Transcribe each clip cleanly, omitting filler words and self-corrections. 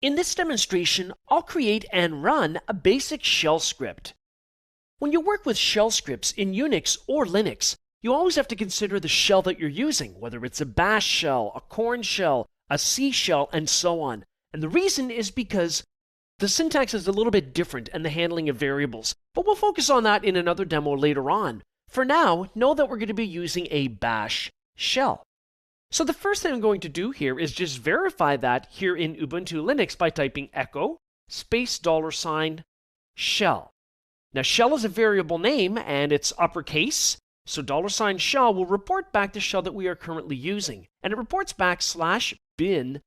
In this demonstration, I'll create and run a basic shell script. When you work with shell scripts in Unix or Linux, you always have to consider the shell that you're using, whether it's a bash shell, a corn shell, a C shell, and so on. And the reason is because the syntax is a little bit different and the handling of variables, but we'll focus on that in another demo later on. For now, know that we're going to be using a bash shell. So the first thing I'm going to do here is just verify that here in Ubuntu Linux by typing echo space $shell. Now shell is a variable name and it's uppercase, so $shell will report back the shell that we are currently using. And it reports back /bin/bash,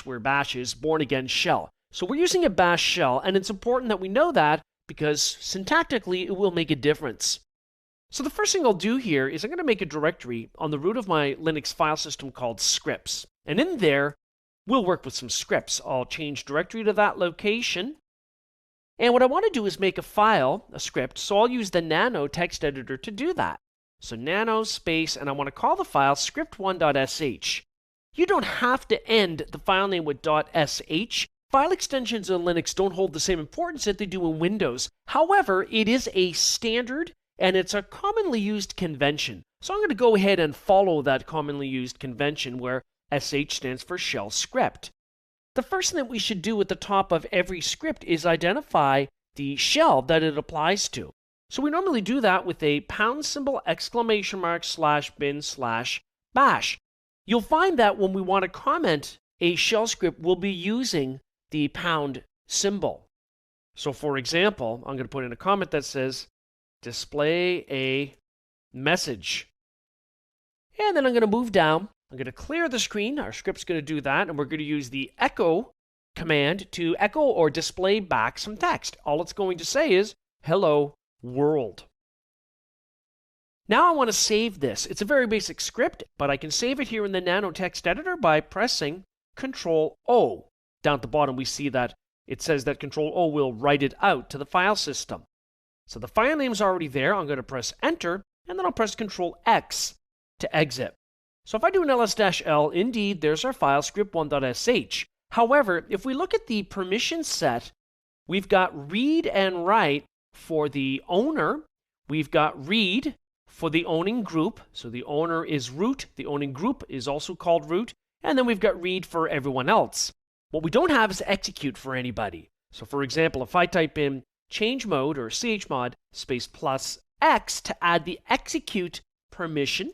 where bash is born again shell. So we're using a bash shell, and it's important that we know that because syntactically it will make a difference. So the first thing I'll do here is I'm going to make a directory on the root of my Linux file system called scripts. And in there, we'll work with some scripts. I'll change directory to that location. And what I want to do is make a file, a script, so I'll use the nano text editor to do that. So nano space, and I want to call the file script1.sh. You don't have to end the file name with .sh. File extensions in Linux don't hold the same importance that they do in Windows. However, it is a standard and it's a commonly used convention. So I'm going to go ahead and follow that commonly used convention where sh stands for shell script. The first thing that we should do at the top of every script is identify the shell that it applies to. So we normally do that with a $!bin/bash. You'll find that when we want to comment a shell script, we'll be using the pound symbol. So for example, I'm going to put in a comment that says, display a message. And then I'm going to move down. I'm going to clear the screen. Our script's going to do that. And we're going to use the echo command to echo or display back some text. All it's going to say is, hello world. Now I want to save this. It's a very basic script, but I can save it here in the nano text editor by pressing Control-O. Down at the bottom, we see that it says that Control-O will write it out to the file system. So the file name is already there. I'm going to press Enter, and then I'll press Control-X to exit. So if I do an ls-l, indeed, there's our file, script1.sh. However, if we look at the permission set, we've got read and write for the owner. We've got read for the owning group. So the owner is root. The owning group is also called root. And then we've got read for everyone else. What we don't have is execute for anybody. So for example, if I type in change mode or chmod space +x to add the execute permission,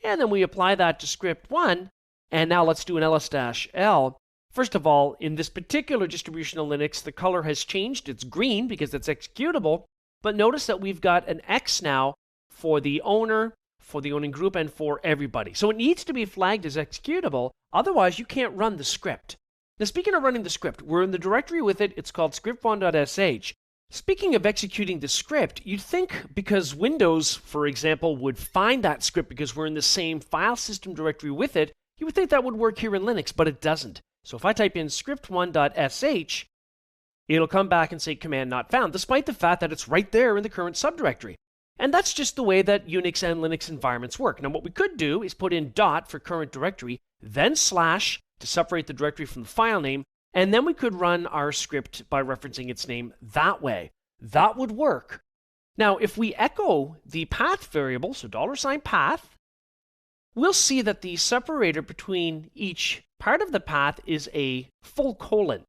and then we apply that to script1, and now let's do an ls-l. First of all, in this particular distribution of Linux, the color has changed. It's green because it's executable, but notice that we've got an X now for the owner, for the owning group, and for everybody. So it needs to be flagged as executable, otherwise you can't run the script. Now speaking of running the script, we're in the directory with it. It's called script1.sh. Speaking of executing the script, you'd think because Windows, for example, would find that script because we're in the same file system directory with it, you would think that would work here in Linux, but it doesn't. So if I type in script1.sh, it'll come back and say command not found, despite the fact that it's right there in the current subdirectory. And that's just the way that Unix and Linux environments work. Now what we could do is put in dot for current directory, then slash to separate the directory from the file name, and then we could run our script by referencing its name that way. That would work. Now, if we echo the path variable, so $path, we'll see that the separator between each part of the path is a full colon.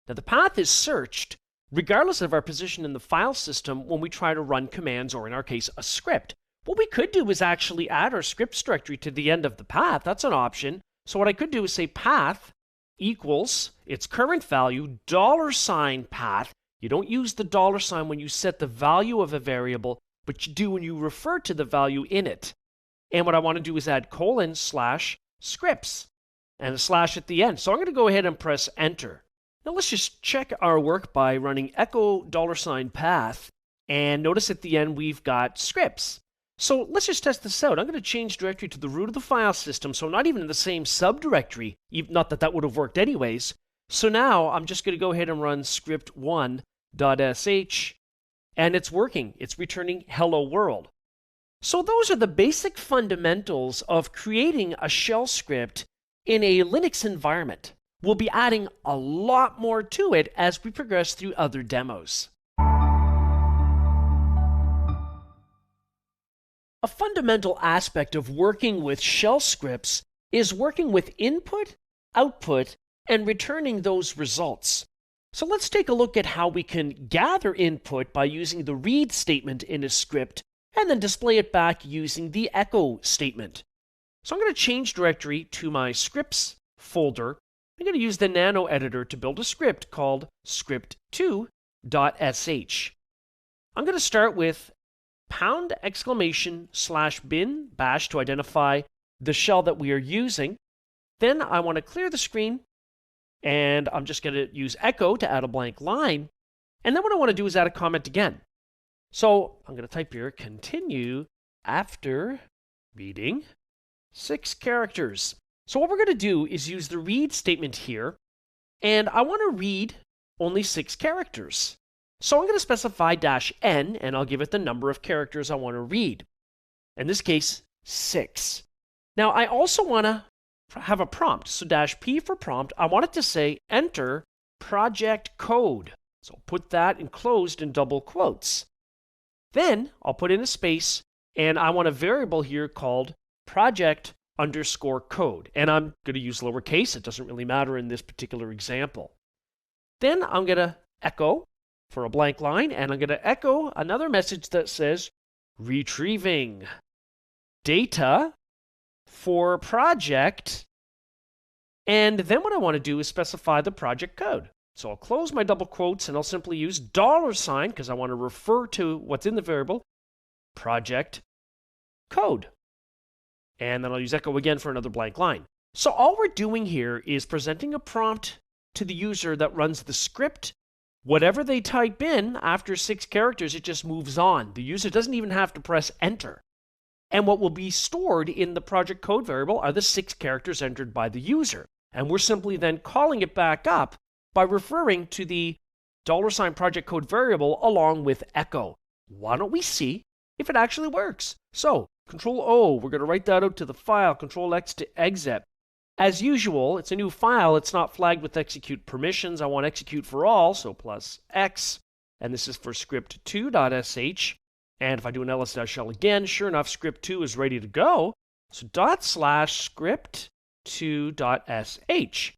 Now, the path is searched regardless of our position in the file system when we try to run commands, or in our case, a script. What we could do is actually add our scripts directory to the end of the path. That's an option. So what I could do is say path equals its current value, $path. You don't use the $sign when you set the value of a variable, but you do when you refer to the value in it. And what I want to do is add :/scripts and a slash at the end. So I'm going to go ahead and press Enter. Now let's just check our work by running echo $path, and notice at the end we've got scripts. So let's just test this out. I'm going to change directory to the root of the file system, so I'm not even in the same subdirectory, not that that would have worked anyways. So now I'm just going to go ahead and run script1.sh, and it's working. It's returning hello world. So those are the basic fundamentals of creating a shell script in a Linux environment. We'll be adding a lot more to it as we progress through other demos. A fundamental aspect of working with shell scripts is working with input, output, and returning those results. So let's take a look at how we can gather input by using the read statement in a script and then display it back using the echo statement. So I'm going to change directory to my scripts folder. I'm going to use the nano editor to build a script called script2.sh. I'm going to start with !bin bash to identify the shell that we are using. Then I want to clear the screen, and I'm just going to use echo to add a blank line. And then what I want to do is add a comment again. So I'm going to type here, continue after reading 6 characters. So what we're going to do is use the read statement here, and I want to read only 6 characters. So I'm going to specify -n, and I'll give it the number of characters I want to read. In this case, 6. Now I also want to have a prompt. So -p for prompt, I want it to say enter project code. So I'll put that enclosed in double quotes. Then I'll put in a space, and I want a variable here called project_code. And I'm going to use lowercase. It doesn't really matter in this particular example. Then I'm going to echo for a blank line, and I'm going to echo another message that says retrieving data for project. And then what I want to do is specify the project code. So I'll close my double quotes, and I'll simply use $, because I want to refer to what's in the variable, project code. And then I'll use echo again for another blank line. So all we're doing here is presenting a prompt to the user that runs the script. Whatever they type in after 6 characters, it just moves on. The user doesn't even have to press enter. And what will be stored in the project code variable are the 6 characters entered by the user. And we're simply then calling it back up by referring to the $project code variable along with echo. Why don't we see if it actually works? So Control O, we're going to write that out to the file, Control X to exit. As usual, it's a new file. It's not flagged with execute permissions. I want execute for all, so +X. And this is for script2.sh. And if I do an ls-shell again, sure enough, script2 is ready to go. So /script2.sh.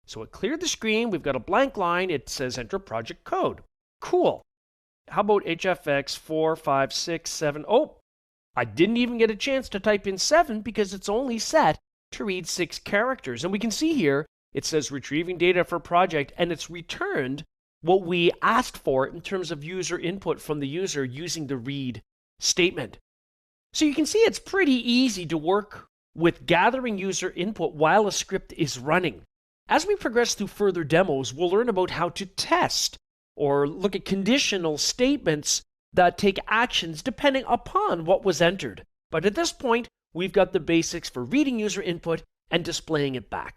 So it cleared the screen. We've got a blank line. It says enter project code. Cool. How about HFX 4, 5, 6, 7? Oh, I didn't even get a chance to type in 7 because it's only set to read 6 characters. And we can see here, it says retrieving data for project, and it's returned what we asked for in terms of user input from the user using the read statement. So you can see it's pretty easy to work with gathering user input while a script is running. As we progress through further demos, we'll learn about how to test or look at conditional statements that take actions depending upon what was entered. But at this point, we've got the basics for reading user input and displaying it back.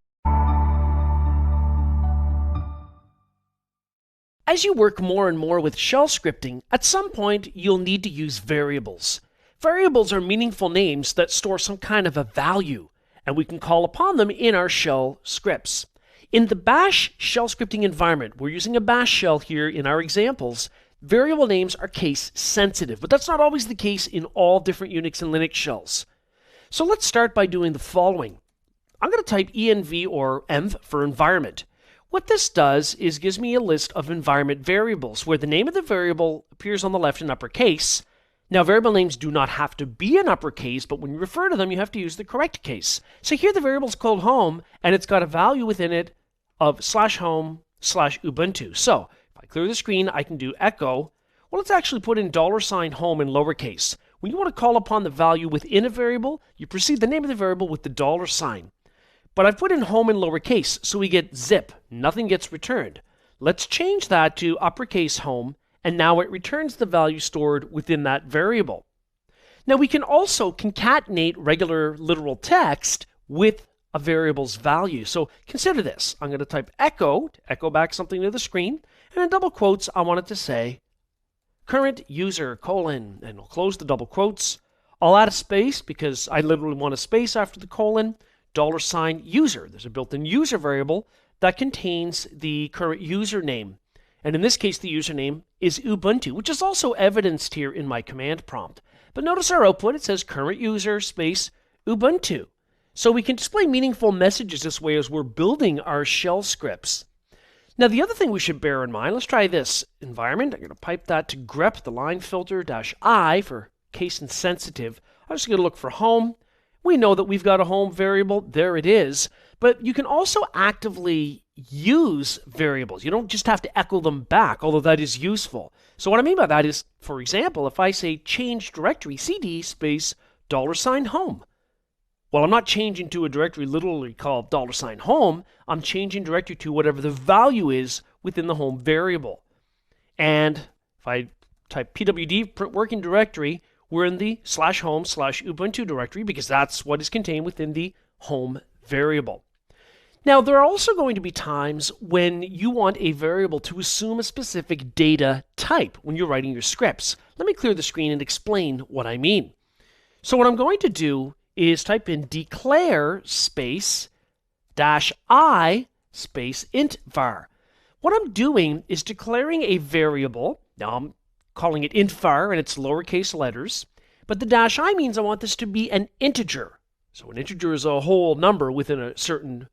As you work more and more with shell scripting, at some point you'll need to use variables. Variables are meaningful names that store some kind of a value, and we can call upon them in our shell scripts. In the bash shell scripting environment, we're using a bash shell here in our examples. Variable names are case sensitive, but that's not always the case in all different Unix and Linux shells. So let's start by doing the following. I'm going to type env or env for environment. What this does is gives me a list of environment variables where the name of the variable appears on the left in uppercase. Now, variable names do not have to be in uppercase, but when you refer to them, you have to use the correct case. So here the variable is called home, and it's got a value within it of /home/Ubuntu. So if I clear the screen, I can do echo. Well, let's actually put in $home in lowercase. When you want to call upon the value within a variable, you precede the name of the variable with the $. But I've put in home in lowercase, so we get zip. Nothing gets returned. Let's change that to uppercase home, and now it returns the value stored within that variable. Now we can also concatenate regular literal text with a variable's value. So consider this. I'm going to type echo to echo back something to the screen, and in double quotes, I want it to say current user : and I'll close the double quotes. I'll add a space because I literally want a space after the colon, $user. There's a built-in user variable that contains the current username. And in this case, the username is Ubuntu, which is also evidenced here in my command prompt. But notice our output, it says current user space Ubuntu. So we can display meaningful messages this way as we're building our shell scripts. Now the other thing we should bear in mind, let's try this environment. I'm going to pipe that to grep, the line filter -I for case insensitive. I'm just going to look for home. We know that we've got a home variable. There it is. But you can also actively use variables. You don't just have to echo them back, although that is useful. So what I mean by that is, for example, if I say change directory cd space $home. Well, I'm not changing to a directory literally called $home. I'm changing directory to whatever the value is within the home variable. And if I type pwd print working directory, we're in the /home/Ubuntu directory because that's what is contained within the home variable. Now, there are also going to be times when you want a variable to assume a specific data type when you're writing your scripts. Let me clear the screen and explain what I mean. So what I'm going to do is type in declare space -I space int var. What I'm doing is declaring a variable. Now I'm calling it int var and it's lowercase letters, but the -I means I want this to be an integer. So an integer is a whole number within a certain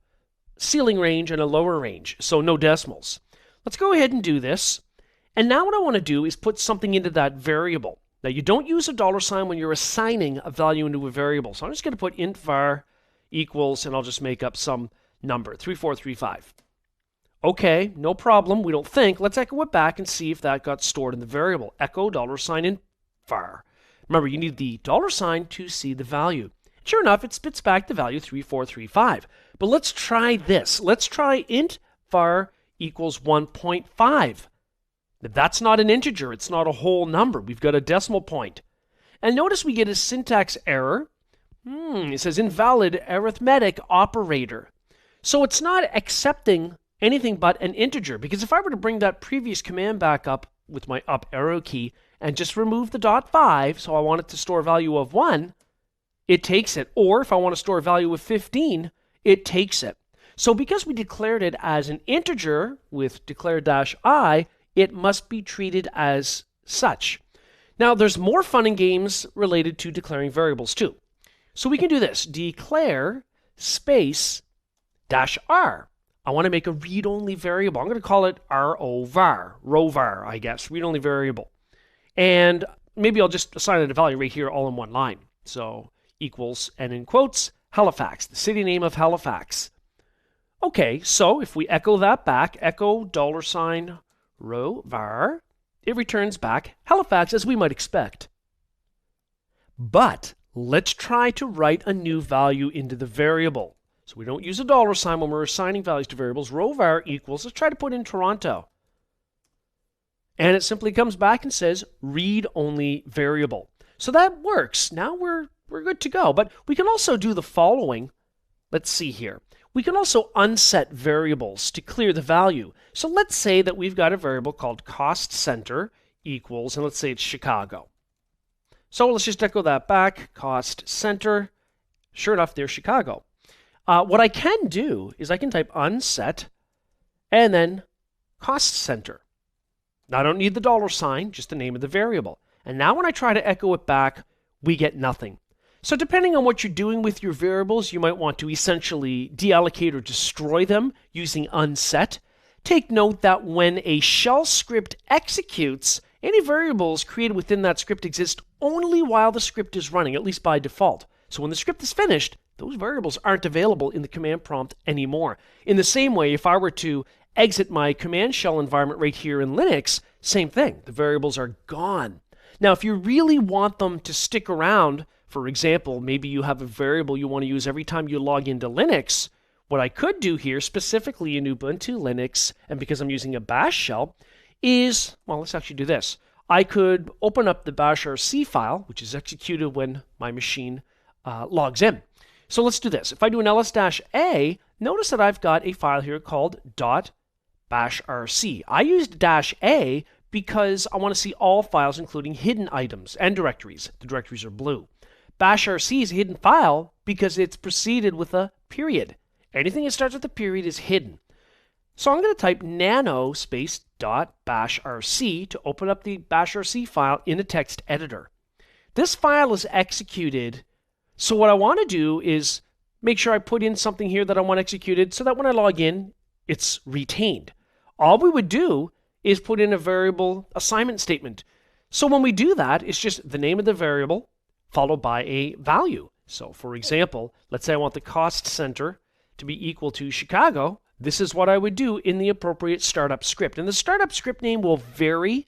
ceiling range and a lower range, so no decimals. Let's go ahead and do this. And now what I want to do is put something into that variable. Now you don't use a $sign when you're assigning a value into a variable. So I'm just going to put int var equals, and I'll just make up some number, 3435. Okay, no problem. We don't think. Let's echo it back and see if that got stored in the variable. Echo $int var. Remember, you need the $sign to see the value. Sure enough, it spits back the value 3435. But let's try this. Let's try int var equals 1.5. That's not an integer. It's not a whole number. We've got a decimal point. And notice we get a syntax error. It says invalid arithmetic operator. So it's not accepting anything but an integer, because if I were to bring that previous command back up with my up arrow key and just remove the .5, so I want it to store a value of 1, it takes it. Or if I want to store a value of 15, it takes it. So because we declared it as an integer with declare -I, it must be treated as such. Now there's more fun and games related to declaring variables too. So we can do this, declare space -r. I want to make a read-only variable. I'm going to call it rovar, I guess, read-only variable. And maybe I'll just assign it a value right here all in one line. So equals, and in quotes, Halifax, the city name of Halifax. Okay, so if we echo that back, echo $rovar, it returns back Halifax as we might expect. But let's try to write a new value into the variable. So we don't use a $sign when we're assigning values to variables. Rovar equals, let's try to put in Toronto. And it simply comes back and says read-only variable. So that works. Now we're good to go. But we can also do the following. Let's see here. We can also unset variables to clear the value. So let's say that we've got a variable called cost center equals, and let's say it's Chicago. So let's just echo that back, cost center. Sure enough, there's Chicago. What I can do is I can type unset and then cost center. Now I don't need the $sign, just the name of the variable. And now when I try to echo it back, we get nothing. So depending on what you're doing with your variables, you might want to essentially deallocate or destroy them using unset. Take note that when a shell script executes, any variables created within that script exist only while the script is running, at least by default. So when the script is finished, those variables aren't available in the command prompt anymore. In the same way, if I were to exit my command shell environment right here in Linux, same thing. The variables are gone. Now, if you really want them to stick around, for example, maybe you have a variable you want to use every time you log into Linux, what I could do here, specifically in Ubuntu Linux, and because I'm using a bash shell, is, well, let's actually do this. I could open up the bash rc file, which is executed when my machine logs in. So let's do this. If I do an ls-a, notice that I've got a file here called .bashrc. I used -a because I want to see all files, including hidden items and directories. The directories are blue. Bashrc is a hidden file because it's preceded with a period. Anything that starts with a period is hidden. So I'm going to type nano space dot bash rc to open up the bash rc file in a text editor. This file is executed, so what I want to do is make sure I put in something here that I want executed so that when I log in, it's retained. All we would do is put in a variable assignment statement. So when we do that, it's just the name of the variable followed by a value. So for example, let's say I want the cost center to be equal to Chicago. This is what I would do in the appropriate startup script. And the startup script name will vary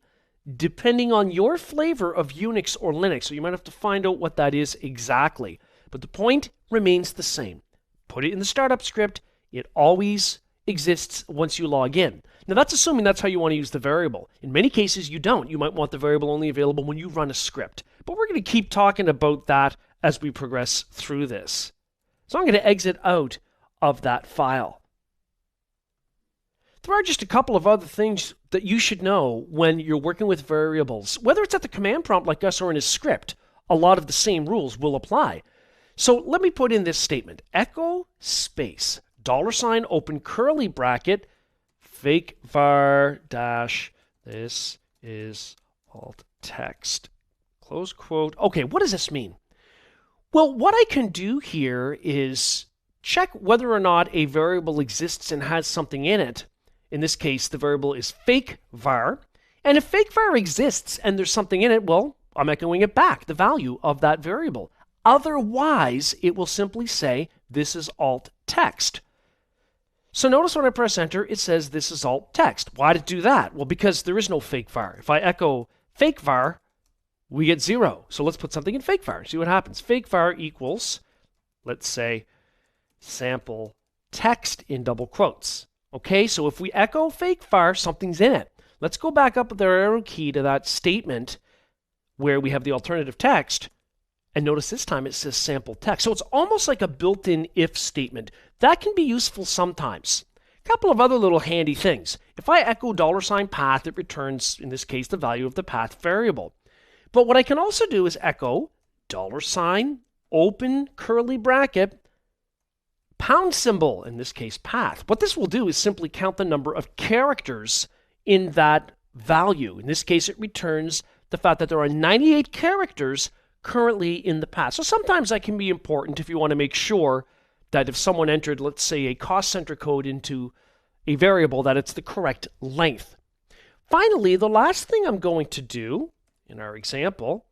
depending on your flavor of Unix or Linux. So you might have to find out what that is exactly. But the point remains the same. Put it in the startup script. It always exists once you log in. Now that's assuming that's how you want to use the variable. In many cases you don't. You might want the variable only available when you run a script. But we're going to keep talking about that as we progress through this. So I'm going to exit out of that file. There are just a couple of other things that you should know when you're working with variables. Whether it's at the command prompt like us or in a script, a lot of the same rules will apply. So let me put in this statement. Echo space, $ open curly bracket, fake var dash, this is alt text, close quote. Okay, what does this mean? Well, what I can do here is check whether or not a variable exists and has something in it. In this case, the variable is fake var. And if fake var exists and there's something in it, well, I'm echoing it back, the value of that variable. Otherwise, it will simply say, this is alt text. So notice when I press enter, it says this is alt text. Why did it do that? Well, because there is no fake var. If I echo fake var, we get 0. So let's put something in fake var, see what happens. Fake var equals, let's say, sample text in double quotes. Okay, so if we echo fake var, something's in it. Let's go back up with our arrow key to that statement where we have the alternative text. And notice this time it says sample text. So it's almost like a built-in if statement. That can be useful sometimes. A couple of other little handy things. If I echo $path, it returns, in this case, the value of the path variable. But what I can also do is echo $, open curly bracket, pound symbol, in this case path. What this will do is simply count the number of characters in that value. In this case, it returns the fact that there are 98 characters currently in the path. So sometimes that can be important if you want to make sure that if someone entered, let's say, a cost center code into a variable, that it's the correct length. Finally, the last thing I'm going to do in our example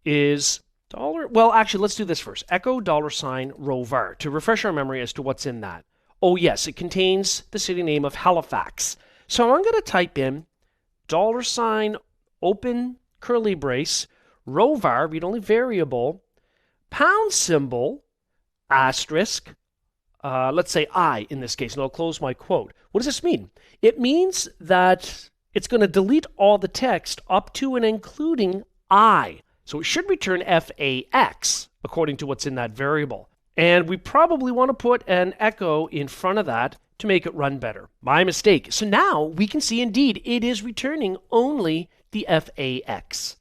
is actually, let's do this first. Echo $rovar to refresh our memory as to what's in that. Oh yes, it contains the city name of Halifax. So I'm going to type in $open curly brace, rovar, read-only variable, pound symbol, asterisk, let's say I in this case, and I'll close my quote. What does this mean? It means that it's going to delete all the text up to and including I. So it should return FAX, according to what's in that variable. And we probably want to put an echo in front of that to make it run better. My mistake. So now we can see indeed it is returning only the FAX.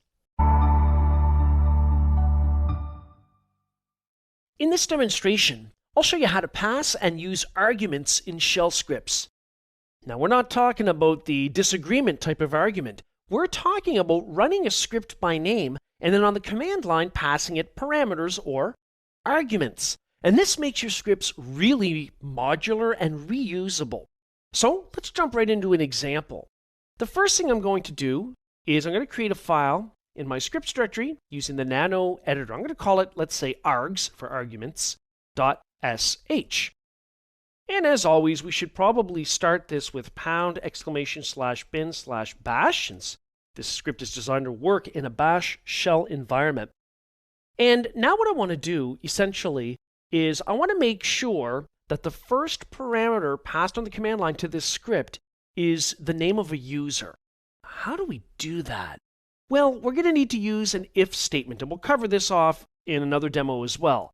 In this demonstration, I'll show you how to pass and use arguments in shell scripts. Now, we're not talking about the disagreement type of argument. We're talking about running a script by name and then on the command line passing it parameters or arguments. And this makes your scripts really modular and reusable. So let's jump right into an example. The first thing I'm going to do is I'm going to create a file in my scripts directory using the nano editor. I'm going to call it, let's say, args for arguments, .sh. And as always, we should probably start this with pound !bin/bash, since this script is designed to work in a bash shell environment. And now what I want to do, essentially, is I want to make sure that the first parameter passed on the command line to this script is the name of a user. How do we do that? Well, we're going to need to use an if statement, and we'll cover this off in another demo as well.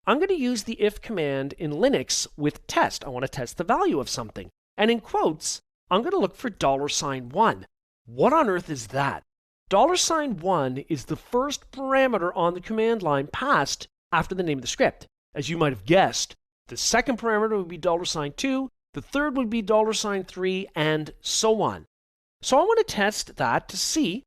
I'm going to use the if command in Linux with test. I want to test the value of something. And in quotes, I'm going to look for $1. What on earth is that? $1 is the first parameter on the command line passed after the name of the script. As you might have guessed, the second parameter would be $2, The third would be $3, and so on. So I want to test that to see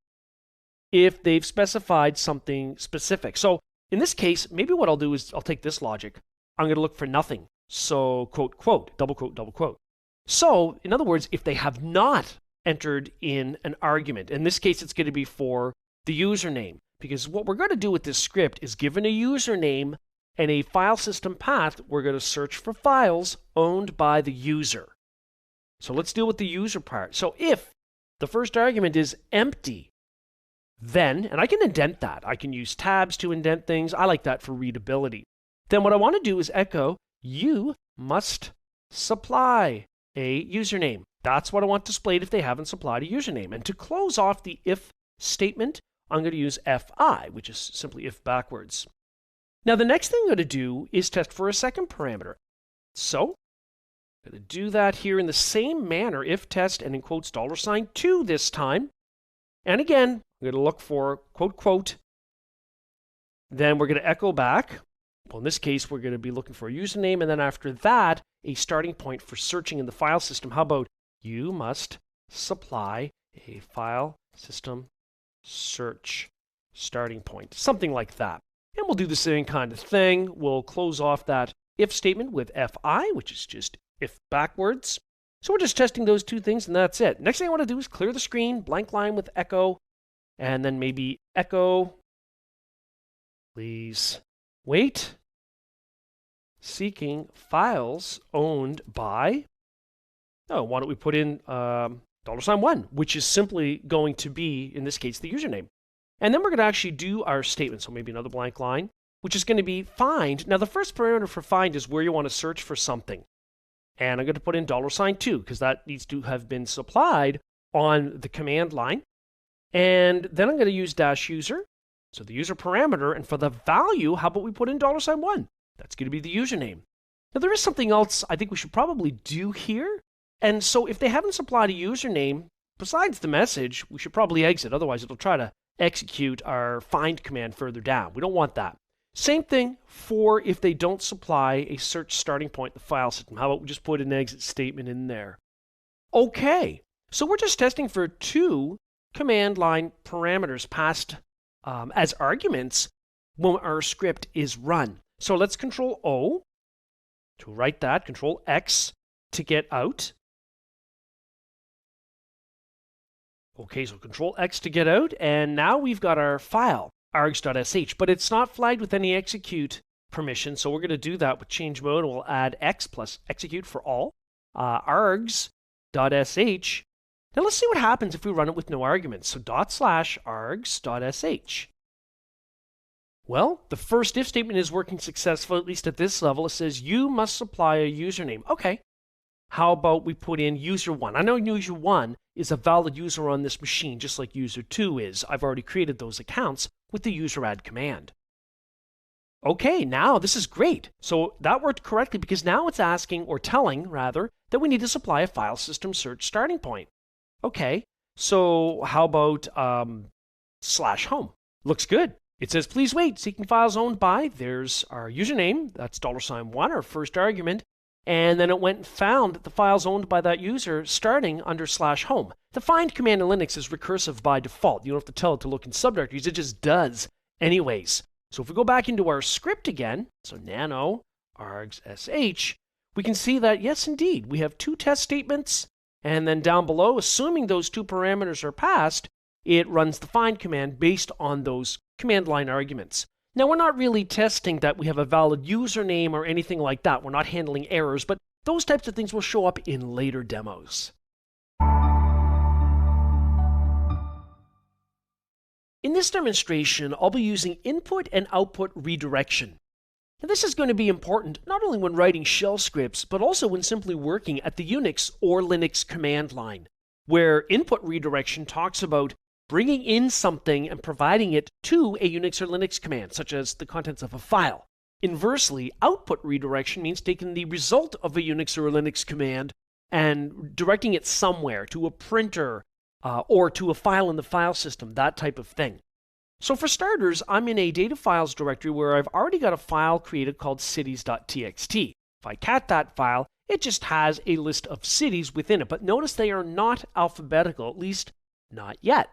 if they've specified something specific. So in this case, maybe what I'll do is I'll take this logic. I'm going to look for nothing. So quote, quote, double quote, double quote. So in other words, if they have not entered in an argument, in this case, it's going to be for the username, because what we're going to do with this script is given a username and a file system path, we're going to search for files owned by the user. So let's deal with the user part. So if the first argument is empty, then, and I can indent that. I can use tabs to indent things. I like that for readability. Then what I want to do is echo, you must supply a username. That's what I want displayed if they haven't supplied a username. And to close off the if statement, I'm going to use fi, which is simply if backwards. Now the next thing I'm going to do is test for a second parameter. So I'm going to do that here in the same manner, if test, and in quotes $2 this time. And again, I'm going to look for quote, quote. Then we're going to echo back. Well, in this case, we're going to be looking for a username. And then after that, a starting point for searching in the file system. How about you must supply a file system search starting point, something like that. And we'll do the same kind of thing. We'll close off that if statement with fi, which is just if backwards. So we're just testing those two things, and that's it. Next thing I want to do is clear the screen, blank line with echo, and then maybe echo, please wait, seeking files owned by, oh, why don't we put in $1, which is simply going to be, in this case, the username. And then we're going to actually do our statement, so maybe another blank line, which is going to be find. Now, the first parameter for find is where you want to search for something. And I'm going to put in $2 because that needs to have been supplied on the command line. And then I'm going to use -user, so the user parameter. And for the value, how about we put in $1? That's going to be the username. Now, there is something else I think we should probably do here. And so if they haven't supplied a username, besides the message, we should probably exit. Otherwise, it'll try to execute our find command further down. We don't want that. Same thing for if they don't supply a search starting point in the file system. How about we just put an exit statement in there? Okay, so we're just testing for two command line parameters passed as arguments when our script is run. So let's Control O to write that, Control X to get out. Okay, so Control X to get out, and now we've got our file, args.sh, but it's not flagged with any execute permission, so we're going to do that with change mode. We'll add x plus execute for all, args.sh. Now let's see what happens if we run it with no arguments. So /args.sh. Well, the first if statement is working successfully, at least at this level. It says you must supply a username. Okay. How about we put in user1? I know user1 is a valid user on this machine, just like user2 is. I've already created those accounts with the user add command. Okay, now this is great. So that worked correctly because now it's asking, or telling rather, that we need to supply a file system search starting point. Okay, so how about /home? Looks good. It says, please wait, seeking files owned by, there's our username, that's $1, our first argument. And then it went and found the files owned by that user starting under /home. The find command in Linux is recursive by default. You don't have to tell it to look in subdirectories. It just does anyways. So if we go back into our script again, so nano args.sh, we can see that, yes, indeed, we have two test statements. And then down below, assuming those two parameters are passed, it runs the find command based on those command line arguments. Now, we're not really testing that we have a valid username or anything like that. We're not handling errors, but those types of things will show up in later demos. In this demonstration, I'll be using input and output redirection. Now, this is going to be important not only when writing shell scripts, but also when simply working at the Unix or Linux command line, where input redirection talks about bringing in something and providing it to a Unix or Linux command, such as the contents of a file. Inversely, output redirection means taking the result of a Unix or a Linux command and directing it somewhere, to a printer or to a file in the file system, that type of thing. So for starters, I'm in a data files directory where I've already got a file created called cities.txt. If I cat that file, It just has a list of cities within it, but notice they are not alphabetical, at least not yet.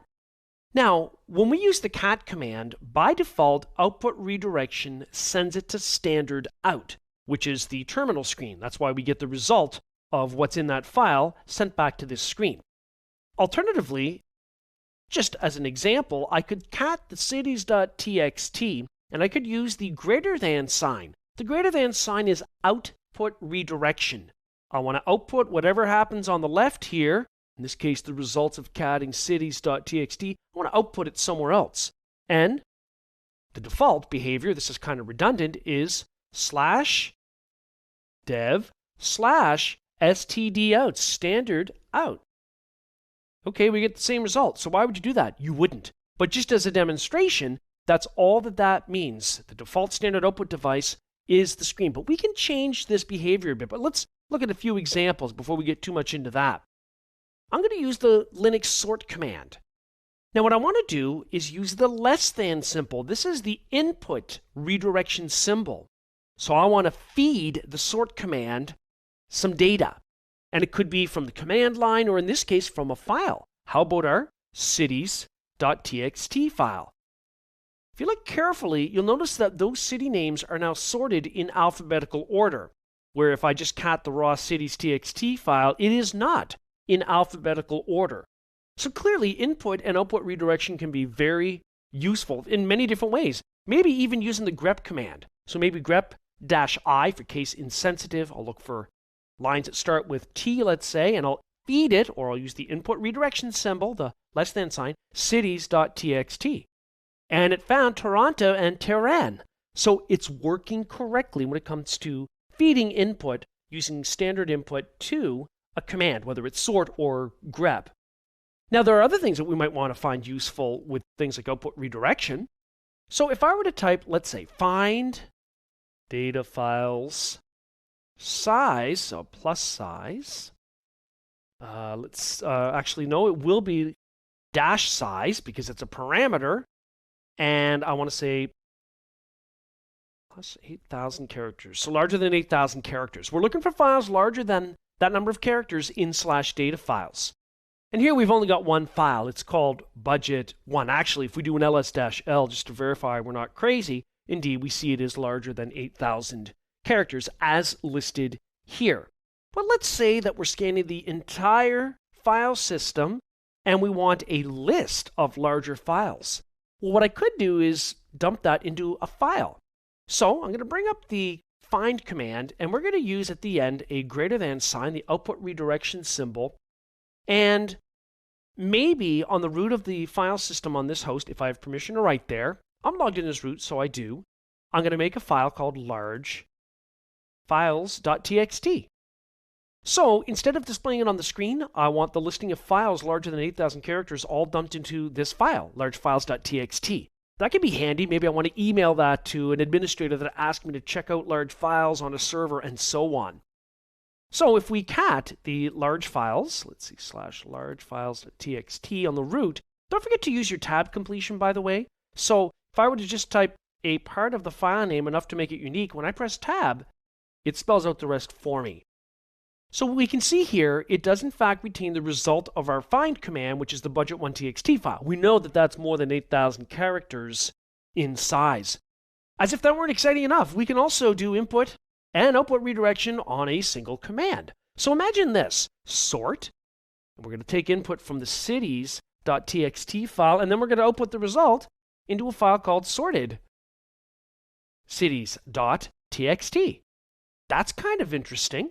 Now, when we use the cat command, by default, output redirection sends it to standard out, which is the terminal screen. That's why we get the result of what's in that file sent back to this screen. Alternatively, just as an example, I could cat the cities.txt and I could use the greater than sign. The greater than sign is output redirection. I want to output whatever happens on the left here, in this case the results of catting cities.txt, I want to output it somewhere else. And the default behavior, this is kind of redundant, is /dev/stdout, standard out. Okay, we get the same result. So why would you do that? You wouldn't. But just as a demonstration, that's all that means. The default standard output device is the screen. But we can change this behavior a bit. But let's look at a few examples before we get too much into that. I'm going to use the Linux sort command. Now what I want to do is use the less than symbol. This is the input redirection symbol. So I want to feed the sort command some data. And it could be from the command line, or in this case, from a file. How about our cities.txt file? If you look carefully, you'll notice that those city names are now sorted in alphabetical order, where if I just cat the raw cities.txt file, it is not in alphabetical order. So clearly, input and output redirection can be very useful in many different ways, maybe even using the grep command. So maybe grep-i for case insensitive. I'll look for lines that start with T, let's say, and I'll feed it, or I'll use the input redirection symbol, the less than sign, cities.txt. And it found Toronto and Tehran. So it's working correctly when it comes to feeding input using standard input to a command, whether it's sort or grep. Now, there are other things that we might want to find useful with things like output redirection. So if I were to type, let's say, find data files size, so plus size. Actually, no, it will be dash size because it's a parameter. And I want to say plus 8,000 characters. So larger than 8,000 characters. We're looking for files larger than that number of characters in /data files. And here we've only got one file. It's called budget1. Actually, if we do an ls-l just to verify we're not crazy, indeed, we see it is larger than 8,000 characters as listed here. But let's say that we're scanning the entire file system and we want a list of larger files. Well, what I could do is dump that into a file. So I'm going to bring up the find command and we're going to use at the end a greater than sign, the output redirection symbol, and maybe on the root of the file system on this host, if I have permission to write there, I'm logged in as root, so I do. I'm going to make a file called large files.txt. So instead of displaying it on the screen, I want the listing of files larger than 8,000 characters all dumped into this file, large files.txt. That could be handy. Maybe I want to email that to an administrator that asks me to check out large files on a server and so on. So if we cat the large files, let's see, /large files.txt on the root, don't forget to use your tab completion, by the way. So if I were to just type a part of the file name enough to make it unique, when I press tab, it spells out the rest for me. So we can see here, it does in fact retain the result of our find command, which is the budget1.txt file. We know that that's more than 8,000 characters in size. As if that weren't exciting enough, we can also do input and output redirection on a single command. So imagine this, sort, and we're going to take input from the cities.txt file, and then we're going to output the result into a file called sorted cities.txt. That's kind of interesting.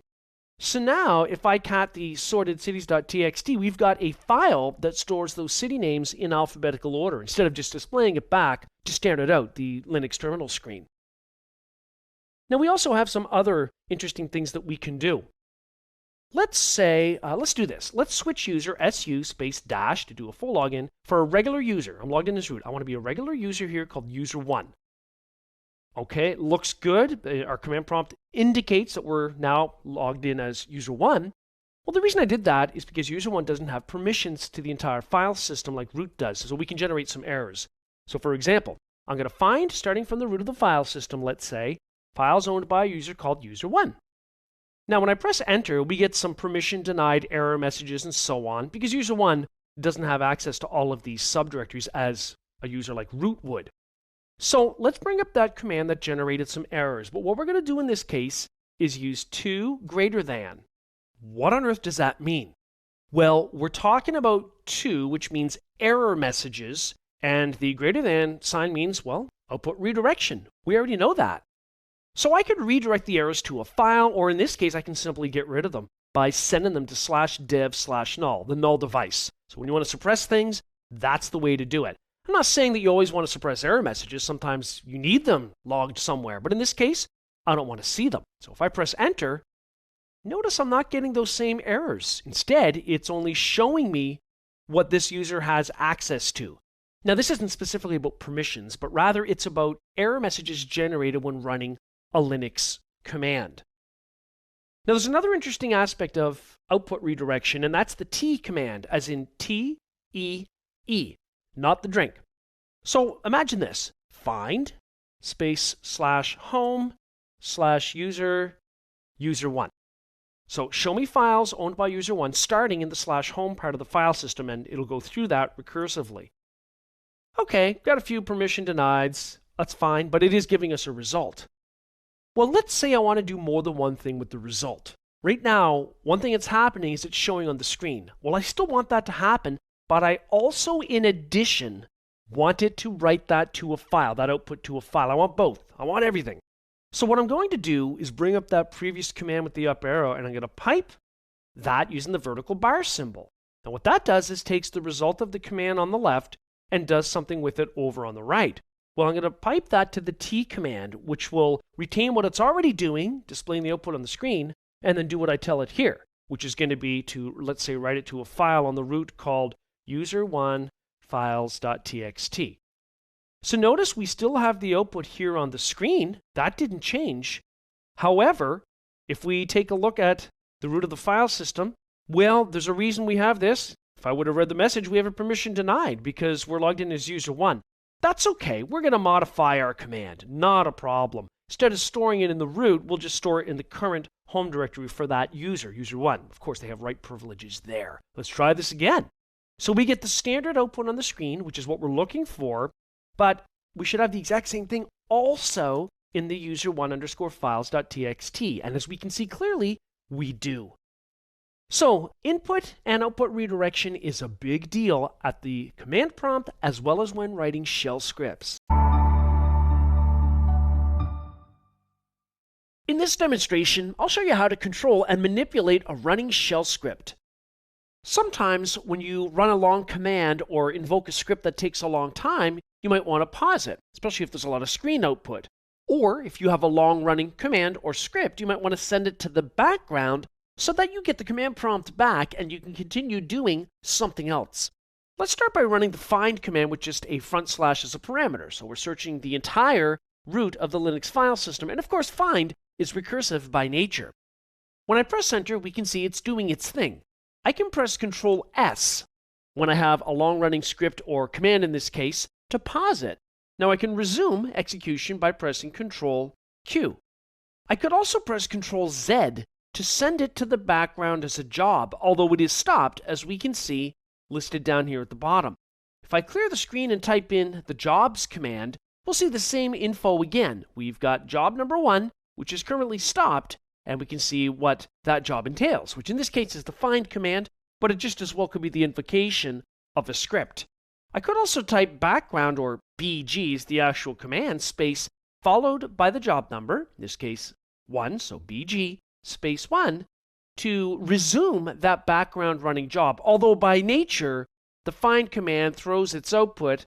So now, if I cat the sorted cities.txt, we've got a file that stores those city names in alphabetical order, instead of just displaying it back to standard out, the Linux terminal screen. Now, we also have some other interesting things that we can do. Let's say, let's do this. Let's switch user su space dash to do a full login for a regular user. I'm logged in as root. I want to be a regular user here called user1. Okay, looks good. Our command prompt indicates that we're now logged in as user1. Well, the reason I did that is because user1 doesn't have permissions to the entire file system like root does, so we can generate some errors. So for example, I'm going to find, starting from the root of the file system, let's say, files owned by a user called user1. Now, when I press enter, we get some permission denied error messages and so on, because user 1 doesn't have access to all of these subdirectories as a user like root would. So let's bring up that command that generated some errors. But what we're going to do in this case is use 2 greater than. What on earth does that mean? Well, we're talking about 2, which means error messages, and the greater than sign means, well, output redirection. We already know that. So I could redirect the errors to a file, or in this case, I can simply get rid of them by sending them to /dev/null, the null device. So when you want to suppress things, that's the way to do it. I'm not saying that you always want to suppress error messages. Sometimes you need them logged somewhere. But in this case, I don't want to see them. So if I press enter, notice I'm not getting those same errors. Instead, it's only showing me what this user has access to. Now, this isn't specifically about permissions, but rather it's about error messages generated when running a Linux command. Now, there's another interesting aspect of output redirection, and that's the T command, as in T-E-E, not the drink. So imagine this: find space /home /user user1. So show me files owned by user 1 starting in the /home part of the file system, and it'll go through that recursively. Okay, got a few permission denieds. That's fine, but it is giving us a result. Well, let's say I want to do more than one thing with the result. Right now, one thing that's happening is it's showing on the screen. Well, I still want that to happen, but I also, in addition, want it to write that to a file, that output to a file. I want both. I want everything. So what I'm going to do is bring up that previous command with the up arrow, and I'm going to pipe that using the vertical bar symbol. Now what that does is takes the result of the command on the left and does something with it over on the right. Well, I'm going to pipe that to the T command, which will retain what it's already doing, displaying the output on the screen, and then do what I tell it here, which is going to be to, let's say, write it to a file on the root called user1 files.txt. So notice we still have the output here on the screen. That didn't change. However, if we take a look at the root of the file system, well, there's a reason we have this. If I would have read the message, we have a permission denied because we're logged in as user1. That's okay. We're going to modify our command. Not a problem. Instead of storing it in the root, we'll just store it in the current home directory for that user, user1. Of course, they have write privileges there. Let's try this again. So we get the standard output on the screen, which is what we're looking for, but we should have the exact same thing also in the user1 files.txt. And as we can see clearly, we do. So input and output redirection is a big deal at the command prompt as well as when writing shell scripts. In this demonstration, I'll show you how to control and manipulate a running shell script. Sometimes when you run a long command or invoke a script that takes a long time, you might want to pause it, especially if there's a lot of screen output. Or if you have a long running command or script, you might want to send it to the background so that you get the command prompt back and you can continue doing something else. Let's start by running the find command with just a front slash as a parameter. So we're searching the entire root of the Linux file system. And of course, find is recursive by nature. When I press enter, we can see it's doing its thing. I can press Control S when I have a long running script or command in this case to pause it. Now I can resume execution by pressing Control Q. I could also press Control Z to send it to the background as a job, although it is stopped, as we can see listed down here at the bottom. If I clear the screen and type in the jobs command, we'll see the same info again. We've got job number 1, which is currently stopped, and we can see what that job entails, which in this case is the find command, but it just as well could be the invocation of a script. I could also type background, or BG is the actual command, space followed by the job number, in this case 1, so BG space 1, to resume that background running job, although by nature, the find command throws its output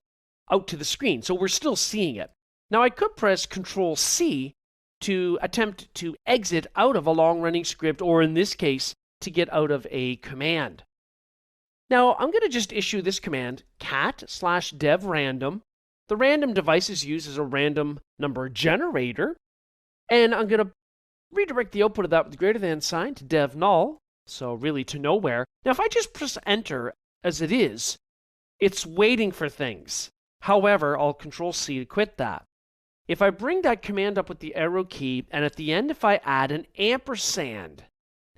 out to the screen, so we're still seeing it. Now I could press Control C to attempt to exit out of a long-running script, or in this case, to get out of a command. Now I'm going to just issue this command, cat/dev random. The random device is used as a random number generator, and I'm going to redirect the output of that with the greater than sign to dev null, so really to nowhere. Now if I just press enter as it is, it's waiting for things. However, I'll Control C to quit that. If I bring that command up with the arrow key, and at the end if I add an ampersand,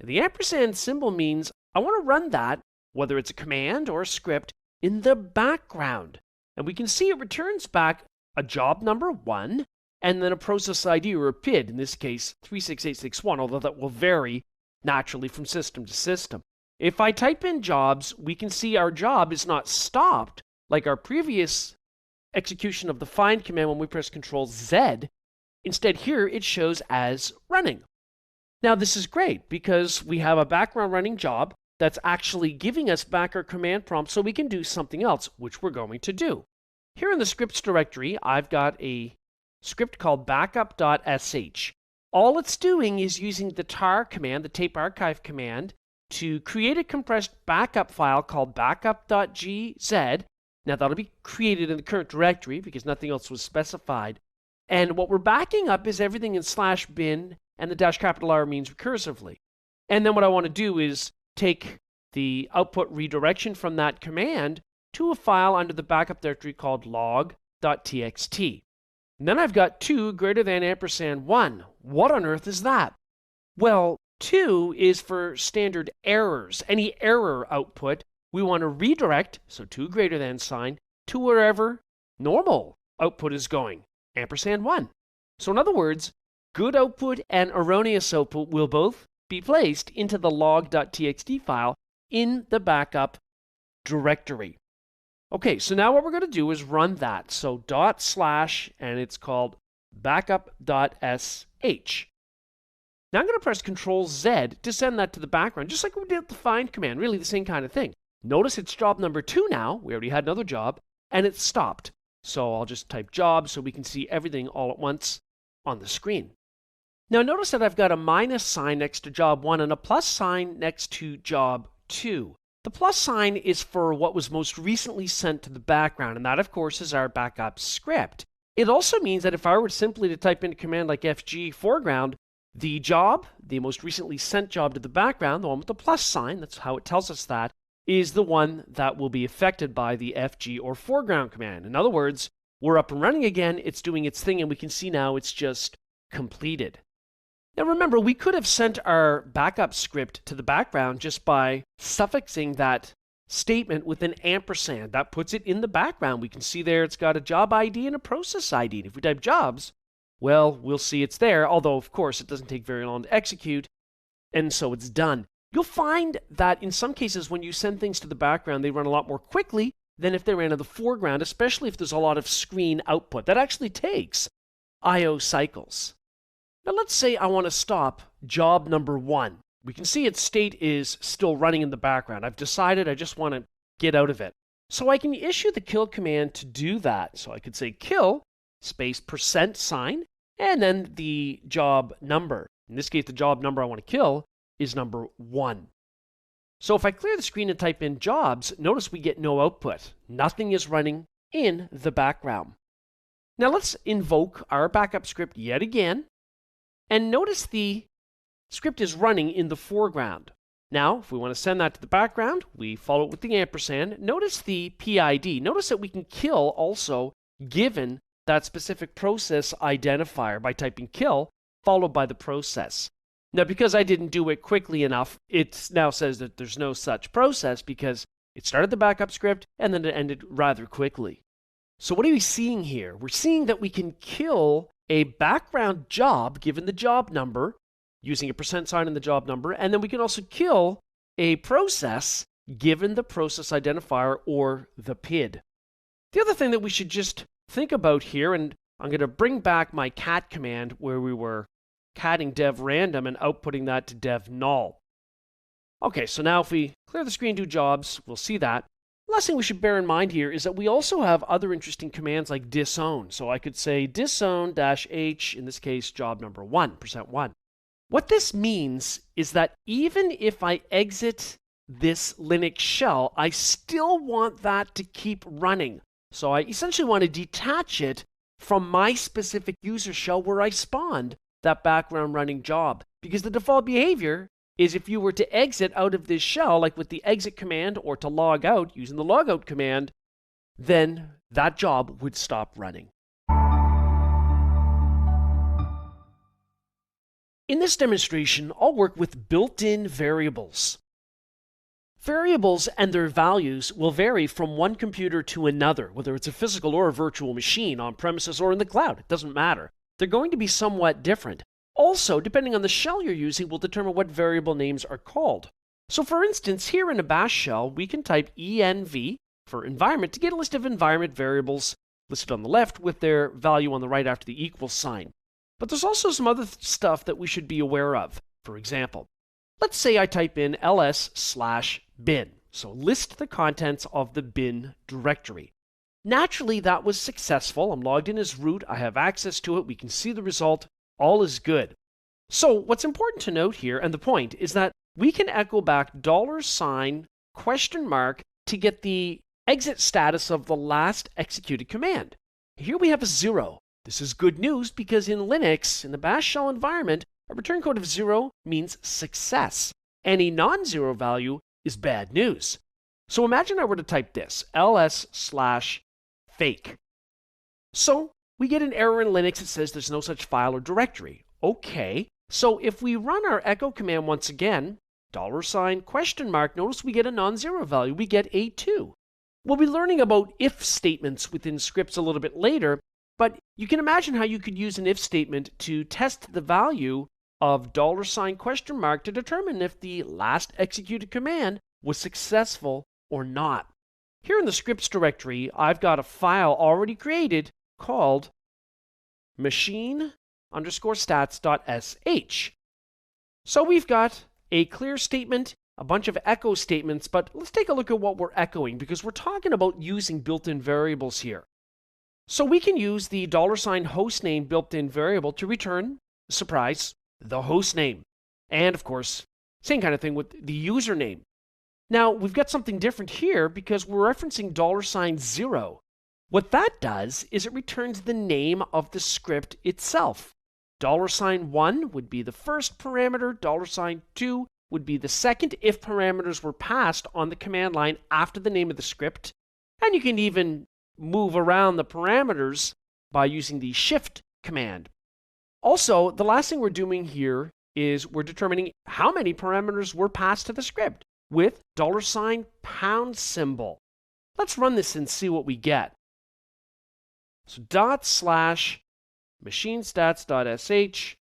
And the ampersand symbol means I want to run that, whether it's a command or a script, in the background. And we can see it returns back a job number 1, and then a process ID or a PID, in this case 36861, although that will vary naturally from system to system. If I type in jobs, we can see our job is not stopped like our previous execution of the find command when we press Control Z. Instead, here it shows as running. Now, this is great because we have a background running job that's actually giving us back our command prompt so we can do something else, which we're going to do. Here in the scripts directory, I've got a script called backup.sh. All it's doing is using the tar command, the tape archive command, to create a compressed backup file called backup.gz. Now, that'll be created in the current directory because nothing else was specified. And what we're backing up is everything in /bin, and the -R means recursively. And then what I want to do is take the output redirection from that command to a file under the backup directory called log.txt. And then I've got 2 greater than &1. What on earth is that? Well, 2 is for standard errors. Any error output, we want to redirect, so 2 greater than sign, to wherever normal output is going, &1. So in other words, good output and erroneous output will both be placed into the log.txt file in the backup directory. Okay, so now what we're going to do is run that. So /, and it's called backup.sh. Now I'm going to press Control Z to send that to the background, just like we did with the find command, really the same kind of thing. Notice it's job number 2 now. We already had another job, and it's stopped. So I'll just type job so we can see everything all at once on the screen. Now notice that I've got a minus sign next to job 1 and a plus sign next to job 2. The plus sign is for what was most recently sent to the background, and that, of course, is our backup script. It also means that if I were simply to type in a command like fg foreground, the job, the most recently sent job to the background, the one with the plus sign, that's how it tells us that, is the one that will be affected by the fg or foreground command. In other words, we're up and running again, it's doing its thing, and we can see now it's just completed. Now remember, we could have sent our backup script to the background just by suffixing that statement with an ampersand. That puts it in the background. We can see there it's got a job ID and a process ID. And if we type jobs, well, we'll see it's there, although of course it doesn't take very long to execute, and so it's done. You'll find that in some cases when you send things to the background, they run a lot more quickly than if they ran to the foreground, especially if there's a lot of screen output. That actually takes I/O cycles. Now let's say I want to stop job number 1. We can see its state is still running in the background. I've decided I just want to get out of it. So I can issue the kill command to do that. So I could say kill space %, and then the job number. In this case, the job number I want to kill is number 1. So if I clear the screen and type in jobs, notice we get no output. Nothing is running in the background. Now let's invoke our backup script yet again. And notice the script is running in the foreground. Now, if we want to send that to the background, we follow it with the ampersand. Notice the PID. Notice that we can kill also given that specific process identifier by typing kill followed by the process. Now, because I didn't do it quickly enough, it now says that there's no such process because it started the backup script and then it ended rather quickly. So what are we seeing here? We're seeing that we can kill a background job given the job number using a % in the job number, and then we can also kill a process given the process identifier or the PID. The other thing that we should just think about here, and I'm going to bring back my cat command where we were catting dev random and outputting that to dev null. Okay, so now if we clear the screen, do jobs, we'll see that. The last thing we should bear in mind here is that we also have other interesting commands like disown. So I could say disown-h, in this case, job number 1, %1. What this means is that even if I exit this Linux shell, I still want that to keep running. So I essentially want to detach it from my specific user shell where I spawned that background running job. Because the default behavior is if you were to exit out of this shell, like with the exit command, or to log out using the logout command, then that job would stop running. In this demonstration, I'll work with built-in variables. Variables and their values will vary from one computer to another, whether it's a physical or a virtual machine, on premises or in the cloud. It doesn't matter. They're going to be somewhat different. Also, depending on the shell you're using, will determine what variable names are called. So for instance, here in a bash shell, we can type env for environment to get a list of environment variables listed on the left with their value on the right after the equal sign. But there's also some other stuff that we should be aware of. For example, let's say I type in ls/bin, so list the contents of the bin directory. Naturally, that was successful. I'm logged in as root, I have access to it, we can see the result, all is good. So what's important to note here, and the point, is that we can echo back $? To get the exit status of the last executed command. Here we have a 0. This is good news because in Linux, in the bash shell environment, a return code of 0 means success. Any non-zero value is bad news. So imagine I were to type this, ls/fake. So we get an error in Linux that says there's no such file or directory. Okay, so if we run our echo command once again, $? Notice we get a non-zero value, we get a 2. We'll be learning about if statements within scripts a little bit later, but you can imagine how you could use an if statement to test the value of $? To determine if the last executed command was successful or not. Here in the scripts directory, I've got a file already created called machine_stats.sh. So we've got a clear statement, a bunch of echo statements, but let's take a look at what we're echoing because we're talking about using built-in variables here. So we can use the $hostname built-in variable to return, surprise, the host name. And of course, same kind of thing with the username. Now, we've got something different here because we're referencing $0. What that does is it returns the name of the script itself. $1 would be the first parameter, $2 would be the second if parameters were passed on the command line after the name of the script. And you can even move around the parameters by using the shift command. Also, the last thing we're doing here is we're determining how many parameters were passed to the script with $symbol. Let's run this and see what we get. So /machinestats.sh.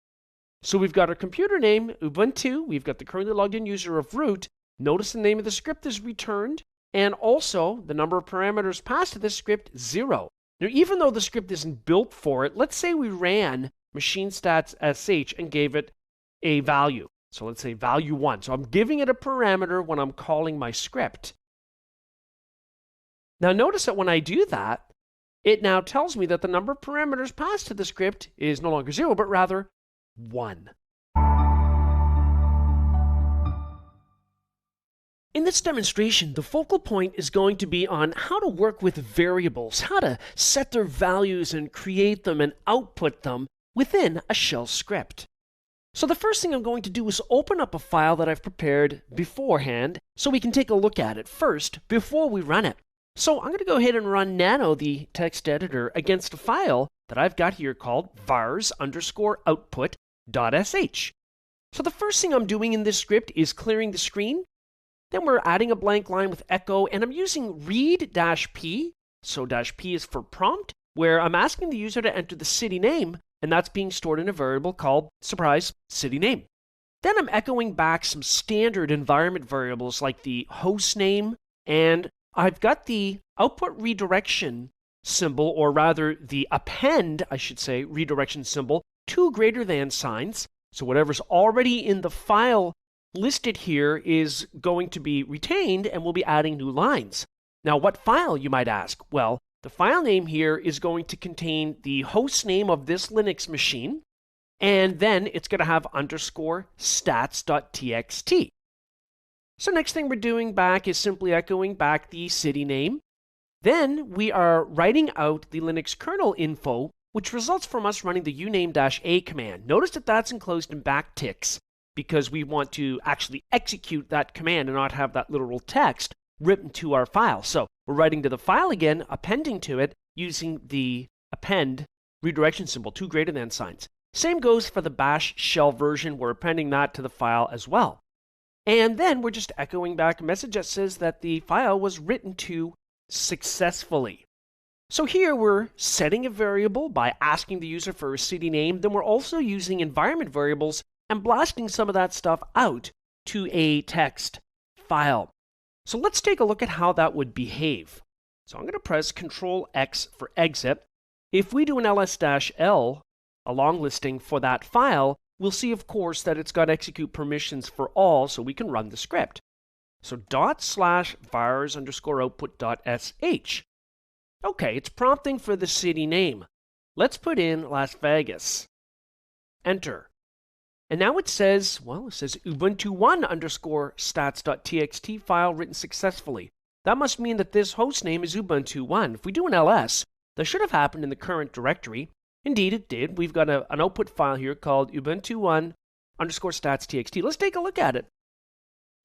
So we've got our computer name, Ubuntu. We've got the currently logged in user of root. Notice the name of the script is returned. And also the number of parameters passed to this script, 0. Now, even though the script isn't built for it, let's say we ran machinestats.sh and gave it a value. So let's say value 1. So I'm giving it a parameter when I'm calling my script. Now notice that when I do that, it now tells me that the number of parameters passed to the script is no longer 0, but rather 1. In this demonstration, the focal point is going to be on how to work with variables, how to set their values and create them and output them within a shell script. So the first thing I'm going to do is open up a file that I've prepared beforehand so we can take a look at it first before we run it. So I'm going to go ahead and run nano, the text editor, against a file that I've got here called vars_output.sh. So the first thing I'm doing in this script is clearing the screen. Then we're adding a blank line with echo, and I'm using read-p. So -p is for prompt, where I'm asking the user to enter the city name, and that's being stored in a variable called, surprise, city name. Then I'm echoing back some standard environment variables like the host name, and I've got the output redirection symbol, or rather the append, I should say, redirection symbol, 2 greater than signs. So whatever's already in the file listed here is going to be retained, and we'll be adding new lines. Now, what file, you might ask? Well, the file name here is going to contain the host name of this Linux machine, and then it's going to have _stats.txt. So next thing we're doing back is simply echoing back the city name. Then we are writing out the Linux kernel info, which results from us running the uname-a command. Notice that that's enclosed in backticks because we want to actually execute that command and not have that literal text written to our file. So we're writing to the file again, appending to it using the append redirection symbol, 2 greater than signs. Same goes for the bash shell version. We're appending that to the file as well. And then we're just echoing back a message that says that the file was written to successfully. So here we're setting a variable by asking the user for a city name. Then we're also using environment variables and blasting some of that stuff out to a text file. So let's take a look at how that would behave. So I'm going to press Control X for exit. If we do an ls-l, a long listing for that file, we'll see, of course, that it's got execute permissions for all, so we can run the script. So /vars_output.sh. Okay, it's prompting for the city name. Let's put in Las Vegas. Enter. And now it says, well, it says ubuntu1_stats.txt file written successfully. That must mean that this host name is Ubuntu1. If we do an ls, that should have happened in the current directory. Indeed, it did. We've got an output file here called ubuntu1_stats.txt. Let's take a look at it.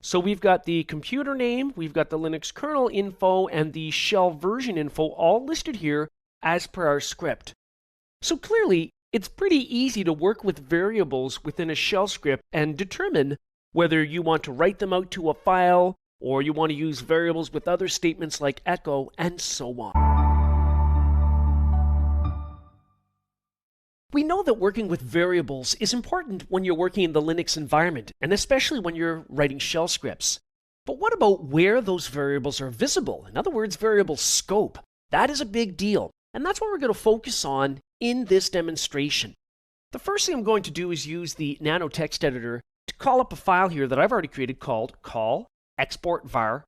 So we've got the computer name, we've got the Linux kernel info, and the shell version info all listed here as per our script. So clearly, it's pretty easy to work with variables within a shell script and determine whether you want to write them out to a file or you want to use variables with other statements like echo and so on. We know that working with variables is important when you're working in the Linux environment, and especially when you're writing shell scripts. But what about where those variables are visible? In other words, variable scope. That is a big deal, and that's what we're going to focus on in this demonstration. The first thing I'm going to do is use the Nano text editor to call up a file here that I've already created called call exportvar.sh.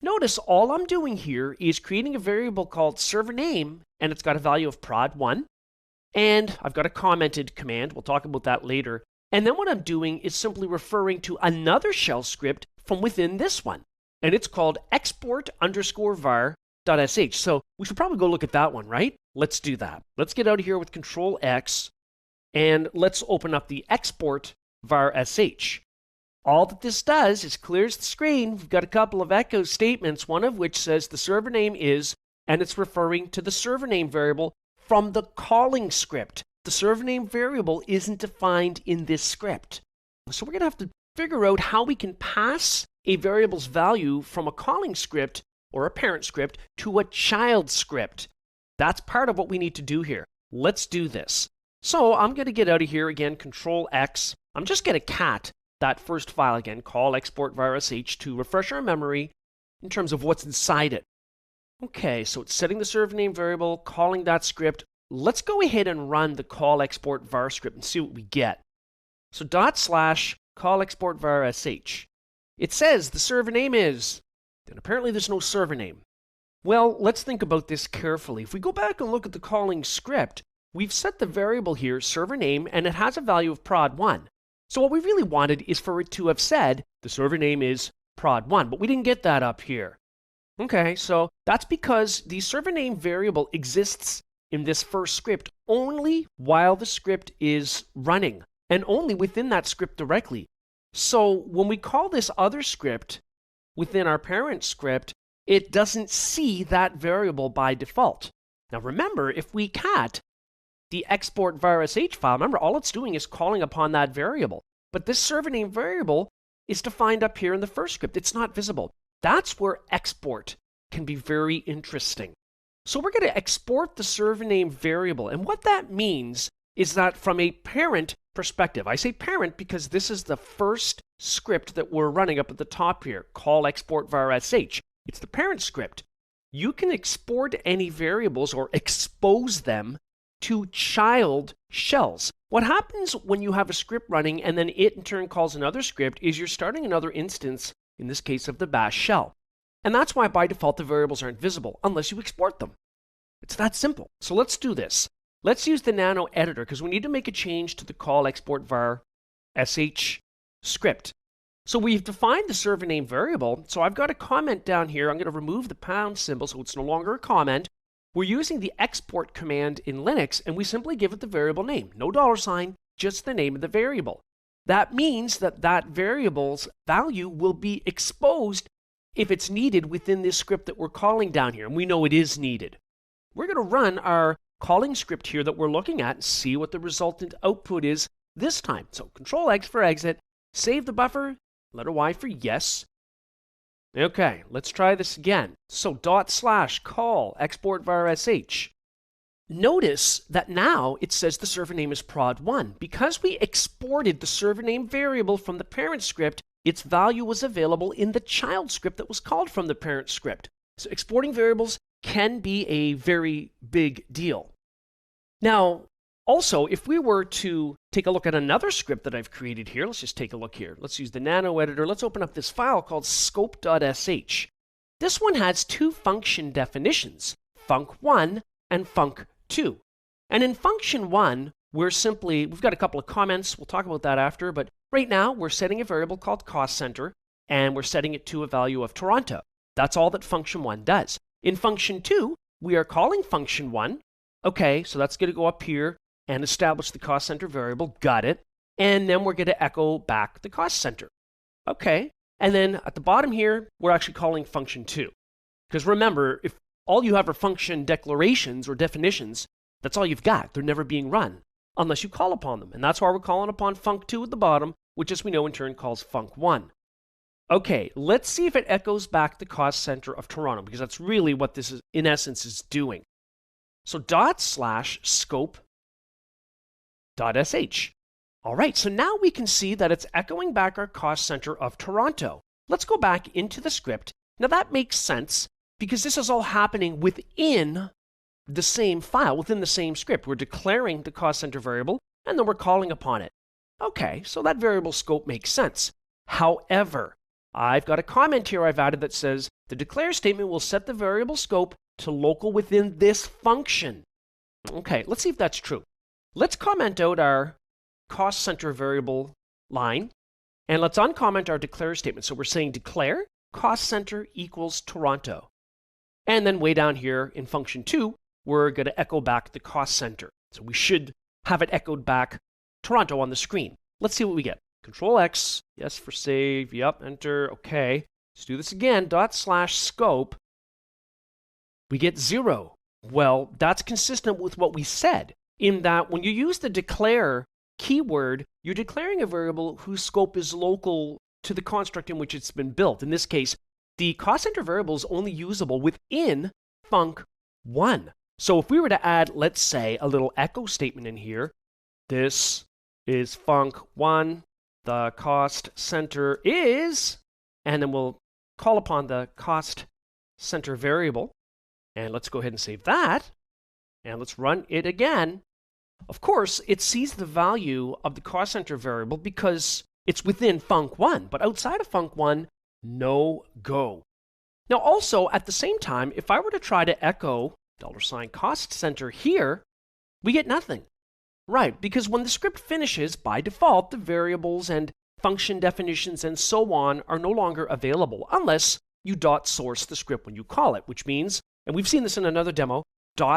Notice all I'm doing here is creating a variable called server name, and it's got a value of prod1. And I've got a commented command. We'll talk about that later. And then what I'm doing is simply referring to another shell script from within this one. And it's called export_var.sh. So we should probably go look at that one, right? Let's do that. Let's get out of here with Control X, and let's open up the export var.sh. All that this does is clears the screen. We've got a couple of echo statements, one of which says the server name is, and it's referring to the server name variable from the calling script. The server name variable isn't defined in this script. So we're going to have to figure out how we can pass a variable's value from a calling script or a parent script to a child script. That's part of what we need to do here. Let's do this. So I'm going to get out of here again, Control X. I'm just going to cat that first file again, call export_var.sh, to refresh our memory in terms of what's inside it. Okay, so it's setting the server name variable, calling that script. Let's go ahead and run the call export var script and see what we get. So /call export_var.sh. It says the server name is, and apparently there's no server name. Well, let's think about this carefully. If we go back and look at the calling script, we've set the variable here, server name, and it has a value of prod1. So what we really wanted is for it to have said the server name is prod1, but we didn't get that up here. Okay, so that's because the server name variable exists in this first script only while the script is running, and only within that script directly. So when we call this other script within our parent script, it doesn't see that variable by default. Now remember, if we cat the export var.sh file, remember all it's doing is calling upon that variable. But this server name variable is defined up here in the first script. It's not visible. That's where export can be very interesting. So we're going to export the server name variable. And what that means is that from a parent perspective, I say parent because this is the first script that we're running up at the top here, call export_var.sh. It's the parent script. You can export any variables or expose them to child shells. What happens when you have a script running and then it in turn calls another script is you're starting another instance, in this case of the bash shell. And that's why by default the variables aren't visible unless you export them. It's that simple. So let's do this. Let's use the Nano editor because we need to make a change to the call export_var.sh script. So we've defined the server name variable. So I've got a comment down here. I'm going to remove the pound symbol so it's no longer a comment. We're using the export command in Linux, and we simply give it the variable name. No $, just the name of the variable. That means that that variable's value will be exposed if it's needed within this script that we're calling down here, and we know it is needed. We're going to run our calling script here that we're looking at and see what the resultant output is this time. So Control X for exit, save the buffer, letter Y for yes. Okay, let's try this again. So /call export var sh. Notice that now it says the server name is prod1. Because we exported the server name variable from the parent script, its value was available in the child script that was called from the parent script. So exporting variables can be a very big deal. Now, also, if we were to take a look at another script that I've created here, let's just take a look here. Let's use the nano editor. Let's open up this file called scope.sh. This one has two function definitions, func1 and func2. And in function1, we've got a couple of comments. We'll talk about that after, but right now we're setting a variable called cost center, and we're setting it to a value of Toronto. That's all that function1 does. In function2, we are calling function1. Okay, so that's going to go up here and establish the cost center variable. Got it. And then we're going to echo back the cost center. Okay. And then at the bottom here, we're actually calling function2. Because remember, if all you have are function declarations or definitions, that's all you've got. They're never being run unless you call upon them. And that's why we're calling upon func2 at the bottom, which, as we know, in turn calls func1. Okay, let's see if it echoes back the cost center of Toronto, because that's really what this is, in essence, is doing. So /scope.sh. All right, so now we can see that it's echoing back our cost center of Toronto. Let's go back into the script. Now that makes sense because this is all happening within the same file, within the same script. We're declaring the cost center variable and then we're calling upon it. Okay, so that variable scope makes sense. However, I've got a comment here I've added that says the declare statement will set the variable scope to local within this function. Okay, let's see if that's true. Let's comment out our cost center variable line, and let's uncomment our declare statement. So we're saying declare cost center equals Toronto. And then way down here in function 2, we're going to echo back the cost center. So we should have it echoed back Toronto on the screen. Let's see what we get. Control X, yes for save, yep, enter, okay. Let's do this again, /scope. We get 0. Well, that's consistent with what we said, in that when you use the declare keyword, you're declaring a variable whose scope is local to the construct in which it's been built. In this case, the cost center variable is only usable within func1. So if we were to add, let's say, a little echo statement in here, this is func1, the cost center is, and then we'll call upon the cost center variable. And let's go ahead and save that. And let's run it again. Of course, it sees the value of the cost center variable because it's within func1, but outside of func1, no go. Now also, at the same time, if I were to try to echo $cost center here, we get nothing. Right, because when the script finishes, by default, the variables and function definitions and so on are no longer available unless you .source the script when you call it, which means, and we've seen this in another demo,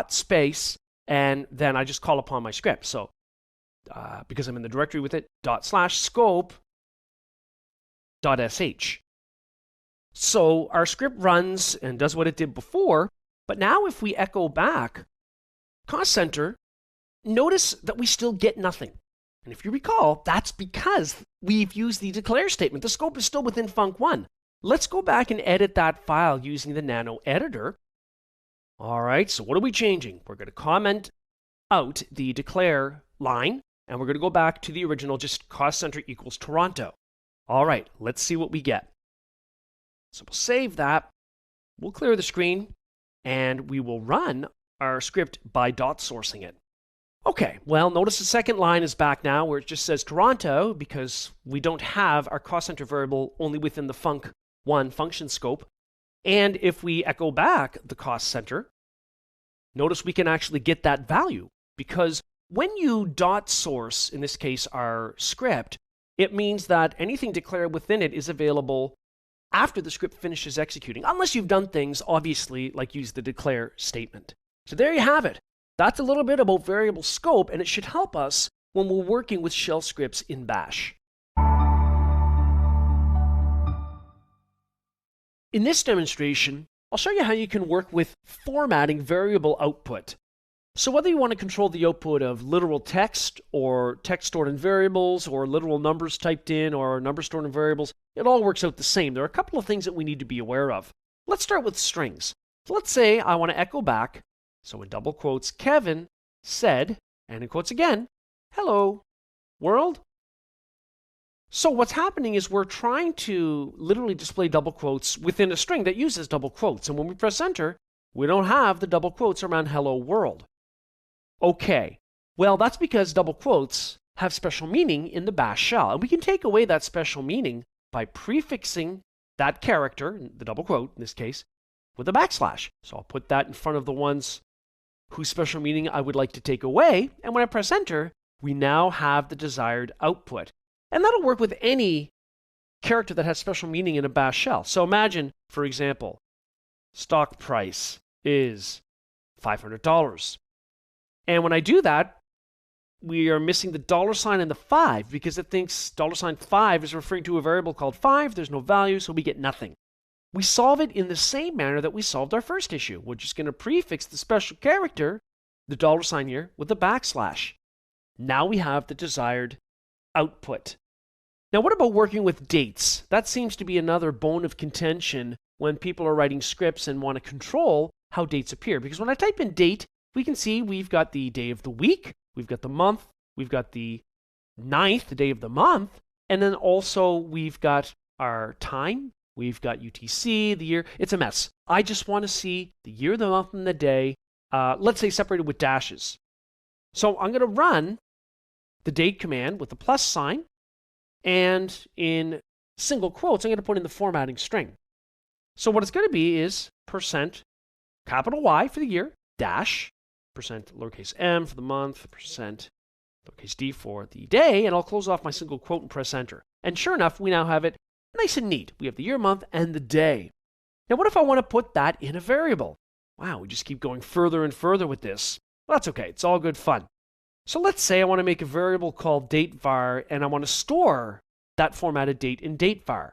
.space, and then I just call upon my script. So because I'm in the directory with it, /scope.sh. So our script runs and does what it did before, but now if we echo back cost center, notice that we still get nothing. And if you recall, that's because we've used the declare statement. The scope is still within func1. Let's go back and edit that file using the nano editor. All right, so what are we changing? We're going to comment out the declare line, and we're going to go back to the original, just cost center equals Toronto. All right, let's see what we get. So we'll save that. We'll clear the screen, and we will run our script by .sourcing it. Okay, well, notice the second line is back now where it just says Toronto because we don't have our cost center variable only within the func1 function scope. And if we echo back the cost center, notice we can actually get that value because when you .source, in this case, our script, it means that anything declared within it is available after the script finishes executing, unless you've done things, obviously, like use the declare statement. So there you have it. That's a little bit about variable scope, and it should help us when we're working with shell scripts in Bash. In this demonstration, I'll show you how you can work with formatting variable output. So whether you want to control the output of literal text or text stored in variables or literal numbers typed in or numbers stored in variables, it all works out the same. There are a couple of things that we need to be aware of. Let's start with strings. So let's say I want to echo back, so in double quotes, Kevin said, and in quotes again, hello, world. So what's happening is we're trying to literally display double quotes within a string that uses double quotes. And when we press enter, we don't have the double quotes around hello world. Okay, well, that's because double quotes have special meaning in the bash shell. And we can take away that special meaning by prefixing that character, the double quote in this case, with a backslash. So I'll put that in front of the ones whose special meaning I would like to take away. And when I press enter, we now have the desired output. And that'll work with any character that has special meaning in a bash shell. So imagine, for example, stock price is $500. And when I do that, we are missing the $sign and the 5 because it thinks $5 is referring to a variable called 5. There's no value, so we get nothing. We solve it in the same manner that we solved our first issue. We're just going to prefix the special character, the $sign here, with a backslash. Now we have the desired output. Now, what about working with dates? That seems to be another bone of contention when people are writing scripts and want to control how dates appear. Because when I type in date, we can see we've got the day of the week, we've got the month, we've got the 9th, the day of the month, and then also we've got our time, we've got UTC, the year. It's a mess. I just want to see the year, the month, and the day, let's say separated with dashes. So I'm going to run the date command with the plus sign, and in single quotes, I'm going to put in the formatting string. So what it's going to be is %, capital Y for the year, dash, % lowercase m for the month, % lowercase d for the day, and I'll close off my single quote and press enter. And sure enough, we now have it nice and neat. We have the year, month, and the day. Now what if I want to put that in a variable? Wow, we just keep going further and further with this. Well, that's okay. It's all good fun. So let's say I want to make a variable called datevar, and I want to store that formatted date in datevar.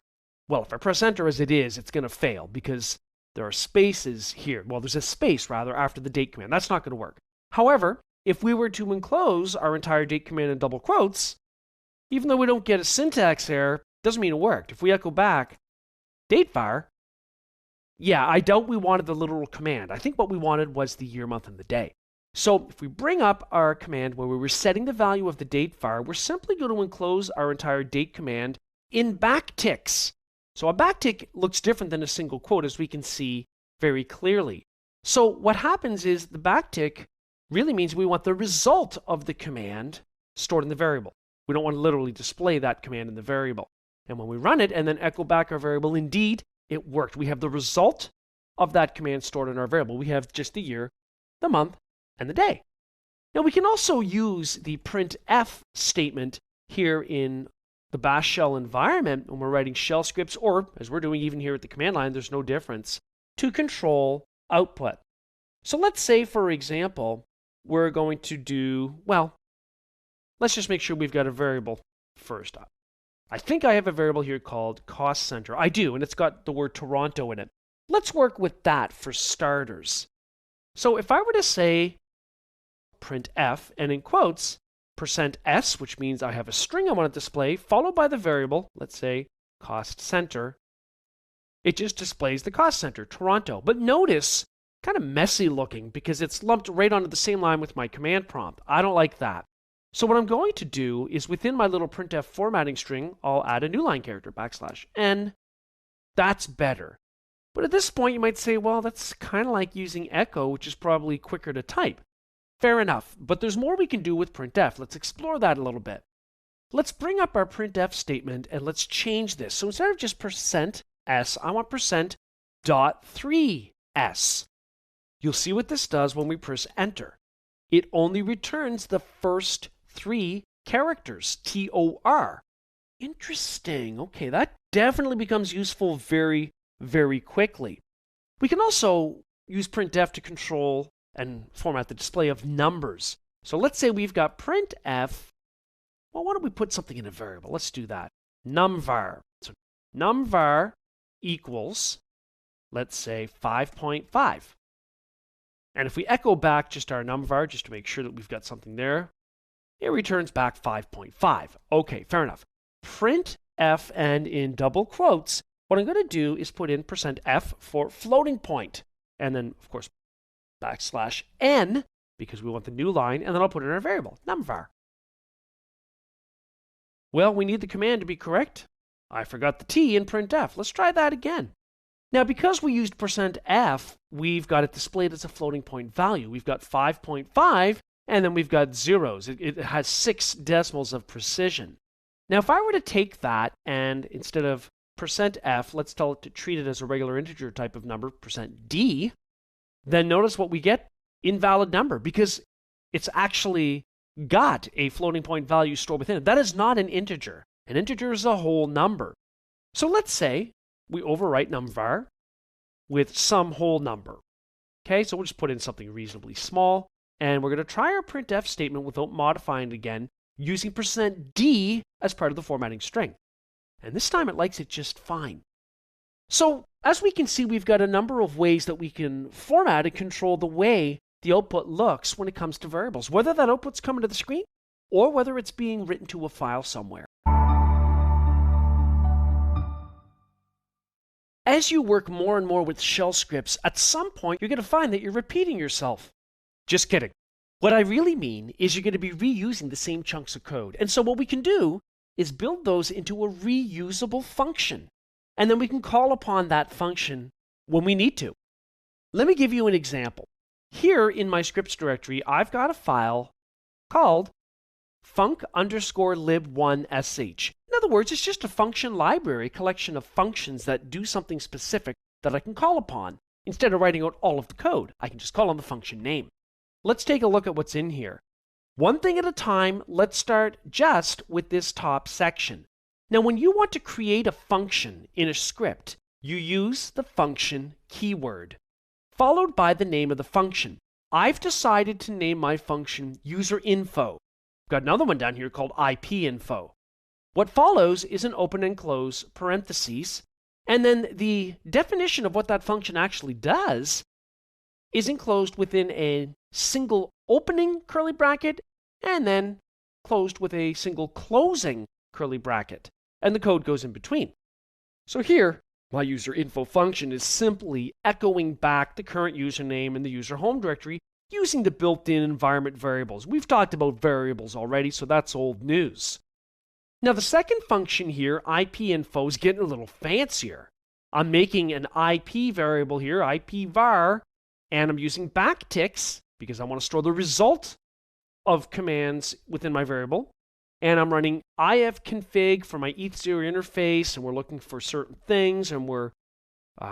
Well, if I press enter as it is, it's going to fail because there are spaces here. Well, there's a space, rather, after the date command. That's not going to work. However, if we were to enclose our entire date command in double quotes, even though we don't get a syntax error, doesn't mean it worked. If we echo back datevar, yeah, I doubt we wanted the literal command. I think what we wanted was the year, month, and the day. So if we bring up our command where we were setting the value of the datevar, we're simply going to enclose our entire date command in backticks. So a backtick looks different than a single quote, as we can see very clearly. So what happens is the backtick really means we want the result of the command stored in the variable. We don't want to literally display that command in the variable. And when we run it and then echo back our variable, indeed, it worked. We have the result of that command stored in our variable. We have just the year, the month, and the day. Now we can also use the printf statement here in the bash shell environment when we're writing shell scripts, or as we're doing even here at the command line, there's no difference, to control output. So let's say, for example, we're going to do, well, let's just make sure we've got a variable first up. I think I have a variable here called cost center. I do, and it's got the word Toronto in it. Let's work with that for starters. So if I were to say printf, and in quotes, %s, which means I have a string I want to display, followed by the variable, let's say cost center, it just displays the cost center, Toronto. But notice, kind of messy looking because it's lumped right onto the same line with my command prompt. I don't like that. So what I'm going to do is within my little printf formatting string, I'll add a new line character, \n. That's better. But at this point, you might say, well, that's kind of like using echo, which is probably quicker to type. Fair enough, but there's more we can do with printf. Let's explore that a little bit. Let's bring up our printf statement and let's change this. So instead of just %s, I want %.3s. You'll see what this does when we press enter. It only returns the first 3 characters, TOR. Interesting. Okay, that definitely becomes useful very, very quickly. We can also use printf to control and format the display of numbers. So let's say we've got printf. Well, why don't we put something in a variable? Let's do that. Numvar. So numvar equals, let's say, 5.5. And if we echo back just our numVar, just to make sure that we've got something there, it returns back 5.5. Okay, fair enough. Print f, and in double quotes, what I'm going to do is put in %f for floating point, and then, of course, \n, because we want the new line, and then I'll put in our variable, numVar. Well, we need the command to be correct. I forgot the t in printf. Let's try that again. Now, because we used %f, we've got it displayed as a floating point value. We've got 5.5, and then we've got zeros. It has 6 decimals of precision. Now, if I were to take that and instead of %f, let's tell it to treat it as a regular integer type of number, %d, then notice what we get, invalid number, because it's actually got a floating point value stored within it. That is not an integer. An integer is a whole number. So let's say we overwrite numVar with some whole number. Okay, so we'll just put in something reasonably small, and we're going to try our printf statement without modifying it again, using %d as part of the formatting string. And this time it likes it just fine. So as we can see, we've got a number of ways that we can format and control the way the output looks when it comes to variables, whether that output's coming to the screen or whether it's being written to a file somewhere. As you work more and more with shell scripts, at some point you're going to find that you're repeating yourself. Just kidding. What I really mean is you're going to be reusing the same chunks of code. And so what we can do is build those into a reusable function. And then we can call upon that function when we need to. Let me give you an example. Here in my scripts directory, I've got a file called func_lib1sh. In other words, it's just a function library, a collection of functions that do something specific that I can call upon. Instead of writing out all of the code, I can just call on the function name. Let's take a look at what's in here. One thing at a time, let's start just with this top section. Now, when you want to create a function in a script, you use the function keyword, followed by the name of the function. I've decided to name my function userinfo. I've got another one down here called ipinfo. What follows is an open and close parentheses, and then the definition of what that function actually does is enclosed within a single opening curly bracket and then closed with a single closing curly bracket, and the code goes in between. So here, my userinfo function is simply echoing back the current username in the user home directory using the built-in environment variables. We've talked about variables already, so that's old news. Now, the second function here, ipinfo, is getting a little fancier. I'm making an IP variable here, ipvar, and I'm using backticks because I want to store the result of commands within my variable. And I'm running ifconfig for my eth0 interface, and we're looking for certain things, and we're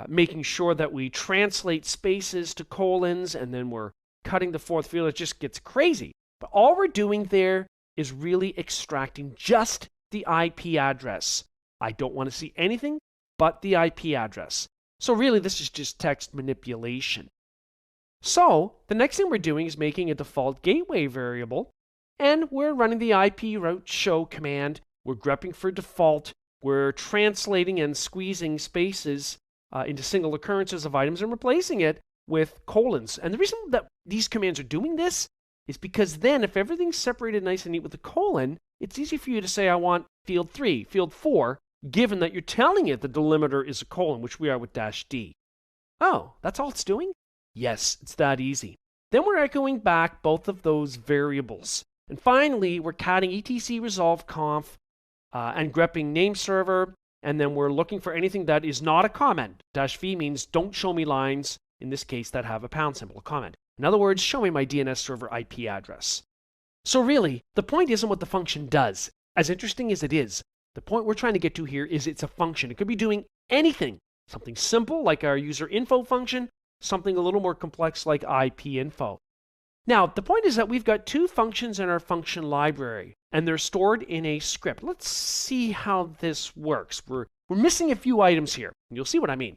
making sure that we translate spaces to colons, and then we're cutting the fourth field. It just gets crazy. But all we're doing there is really extracting just the IP address. I don't want to see anything but the IP address. So really, this is just text manipulation. So the next thing we're doing is making a default gateway variable, and we're running the IP route show command. We're grepping for default. We're translating and squeezing spaces into single occurrences of items and replacing it with colons. And the reason that these commands are doing this is because then if everything's separated nice and neat with a colon, it's easy for you to say, I want field 3, field 4, given that you're telling it the delimiter is a colon, which we are with -d. Oh, that's all it's doing? Yes, it's that easy. Then we're echoing back both of those variables. And finally, we're catting etc resolve conf and grepping name server, and then we're looking for anything that is not a comment. -v means don't show me lines, in this case, that have a pound symbol, a comment. In other words, show me my DNS server IP address. So really, the point isn't what the function does. As interesting as it is, the point we're trying to get to here is it's a function. It could be doing anything. Something simple like our userinfo function, something a little more complex like ipinfo. Now, the point is that we've got two functions in our function library, and they're stored in a script. Let's see how this works. We're missing a few items here, and you'll see what I mean.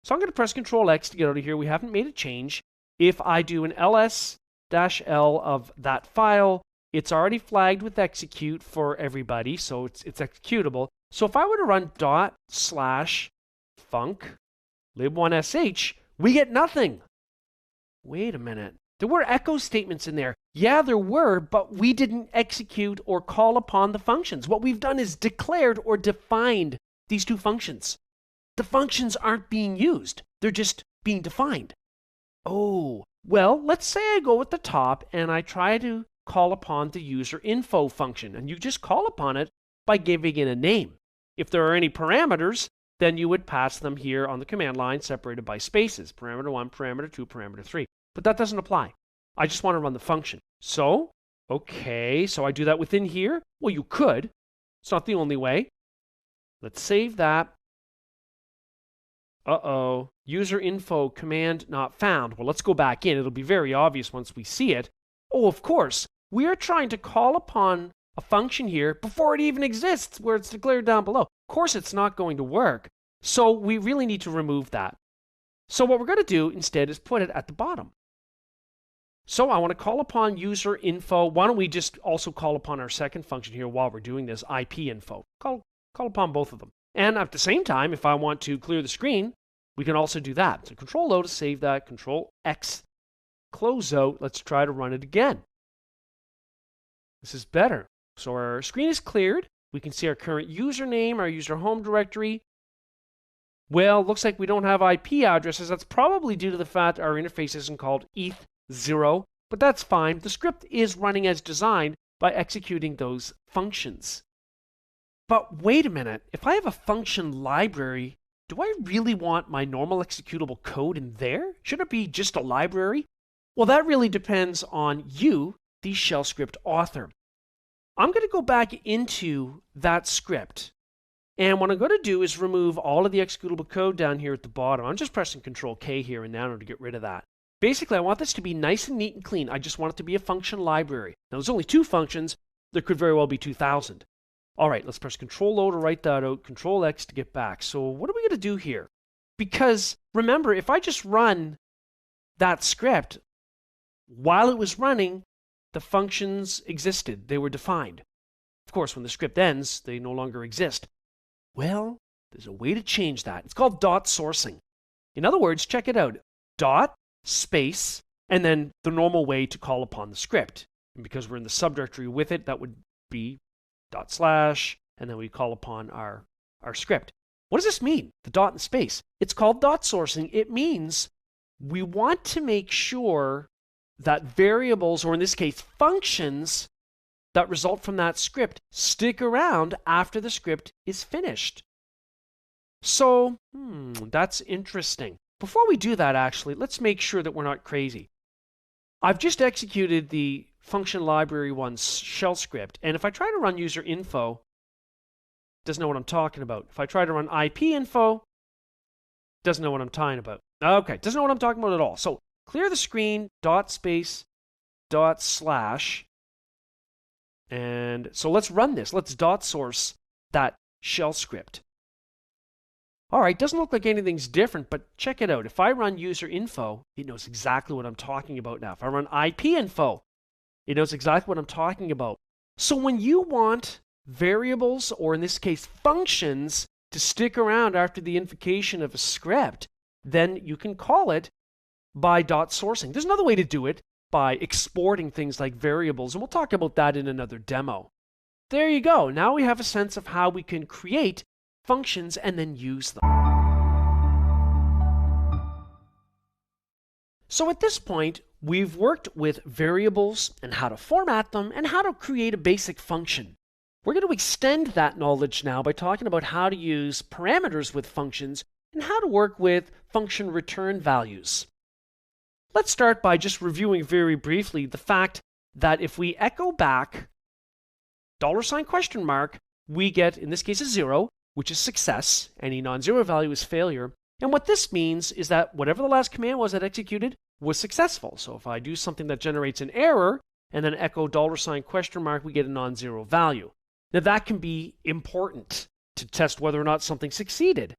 So I'm going to press Control-X to get out of here. We haven't made a change. If I do an ls-l of that file, it's already flagged with execute for everybody, so it's executable. So if I were to run /func lib1sh, we get nothing. Wait a minute. There were echo statements in there. Yeah, there were, but we didn't execute or call upon the functions. What we've done is declared or defined these two functions. The functions aren't being used. They're just being defined. Oh, well, let's say I go at the top and I try to call upon the user info function, and you just call upon it by giving it a name. If there are any parameters, then you would pass them here on the command line separated by spaces, parameter 1, parameter 2, parameter 3. But that doesn't apply. I just want to run the function. So, okay, so I do that within here. Well, you could. It's not the only way. Let's save that. Uh-oh, user info command not found. Well, let's go back in. It'll be very obvious once we see it. Oh, of course, we are trying to call upon a function here before it even exists, where it's declared down below. Of course, it's not going to work. So we really need to remove that. So what we're going to do instead is put it at the bottom. So I want to call upon user info. Why don't we just also call upon our second function here while we're doing this, IP info. Call upon both of them. And at the same time, if I want to clear the screen, we can also do that. So Control-O to save that, Control-X, close out. Let's try to run it again. This is better. So our screen is cleared. We can see our current username, our user home directory. Well, looks like we don't have IP addresses. That's probably due to the fact our interface isn't called eth0, but that's fine. The script is running as designed by executing those functions. But wait a minute, if I have a function library, do I really want my normal executable code in there? Should it be just a library? Well, that really depends on you, the shell script author. I'm going to go back into that script. And what I'm going to do is remove all of the executable code down here at the bottom. I'm just pressing Control-K here and now to get rid of that. Basically, I want this to be nice and neat and clean. I just want it to be a function library. Now, there's only 2 functions. There could very well be 2,000. All right, let's press Control-O to write that out, Control-X to get back. So what are we going to do here? Because remember, if I just run that script, while it was running, the functions existed. They were defined. Of course, when the script ends, they no longer exist. Well, there's a way to change that. It's called dot sourcing. In other words, check it out. Dot, space, and then the normal way to call upon the script. And because we're in the subdirectory with it, that would be dot slash, and then we call upon our script. What does this mean, the dot and space? It's called dot sourcing. It means we want to make sure that variables, or in this case, functions, that result from that script stick around after the script is finished. So, that's interesting. Before we do that, actually, let's make sure that we're not crazy. I've just executed the function library 1's shell script, and if I try to run user info, it doesn't know what I'm talking about. If I try to run IP info, it doesn't know what I'm talking about. Okay, doesn't know what I'm talking about at all. So clear the screen, dot space, dot slash, and so let's run this. Let's dot source that shell script. All right, doesn't look like anything's different, but check it out. If I run user info, it knows exactly what I'm talking about now. If I run IP info, it knows exactly what I'm talking about. So when you want variables, or in this case functions, to stick around after the invocation of a script, then you can call it by dot sourcing. There's another way to do it, by exporting things like variables, and we'll talk about that in another demo. There you go. Now we have a sense of how we can create functions and then use them. So at this point, we've worked with variables and how to format them and how to create a basic function. We're going to extend that knowledge now by talking about how to use parameters with functions and how to work with function return values. Let's start by just reviewing very briefly the fact that if we echo back $? We get, in this case, a 0, which is success. Any non-zero value is failure. And what this means is that whatever the last command was that executed was successful. So if I do something that generates an error and then echo $? We get a non-zero value. Now that can be important to test whether or not something succeeded.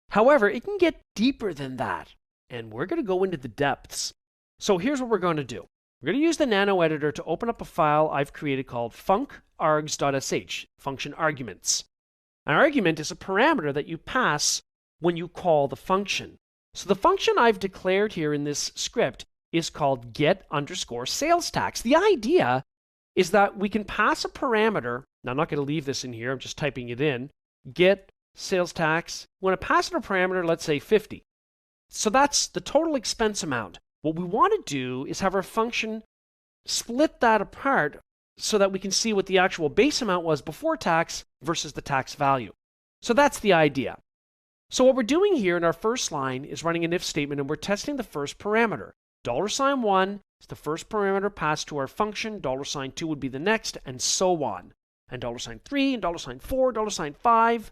However, it can get deeper than that, and we're going to go into the depths. So here's what we're going to do. We're going to use the nano editor to open up a file I've created called funcargs.sh, function arguments. An argument is a parameter that you pass when you call the function. So the function I've declared here in this script is called get_sales_tax. The idea is that we can pass a parameter. Now, I'm not going to leave this in here. I'm just typing it in. Get sales tax. When I pass it a parameter, let's say 50. So that's the total expense amount. What we want to do is have our function split that apart so that we can see what the actual base amount was before tax versus the tax value. So that's the idea. So what we're doing here in our first line is running an if statement, and we're testing the first parameter. $1 is the first parameter passed to our function, $2 would be the next, and so on. And $3, and $4, $5.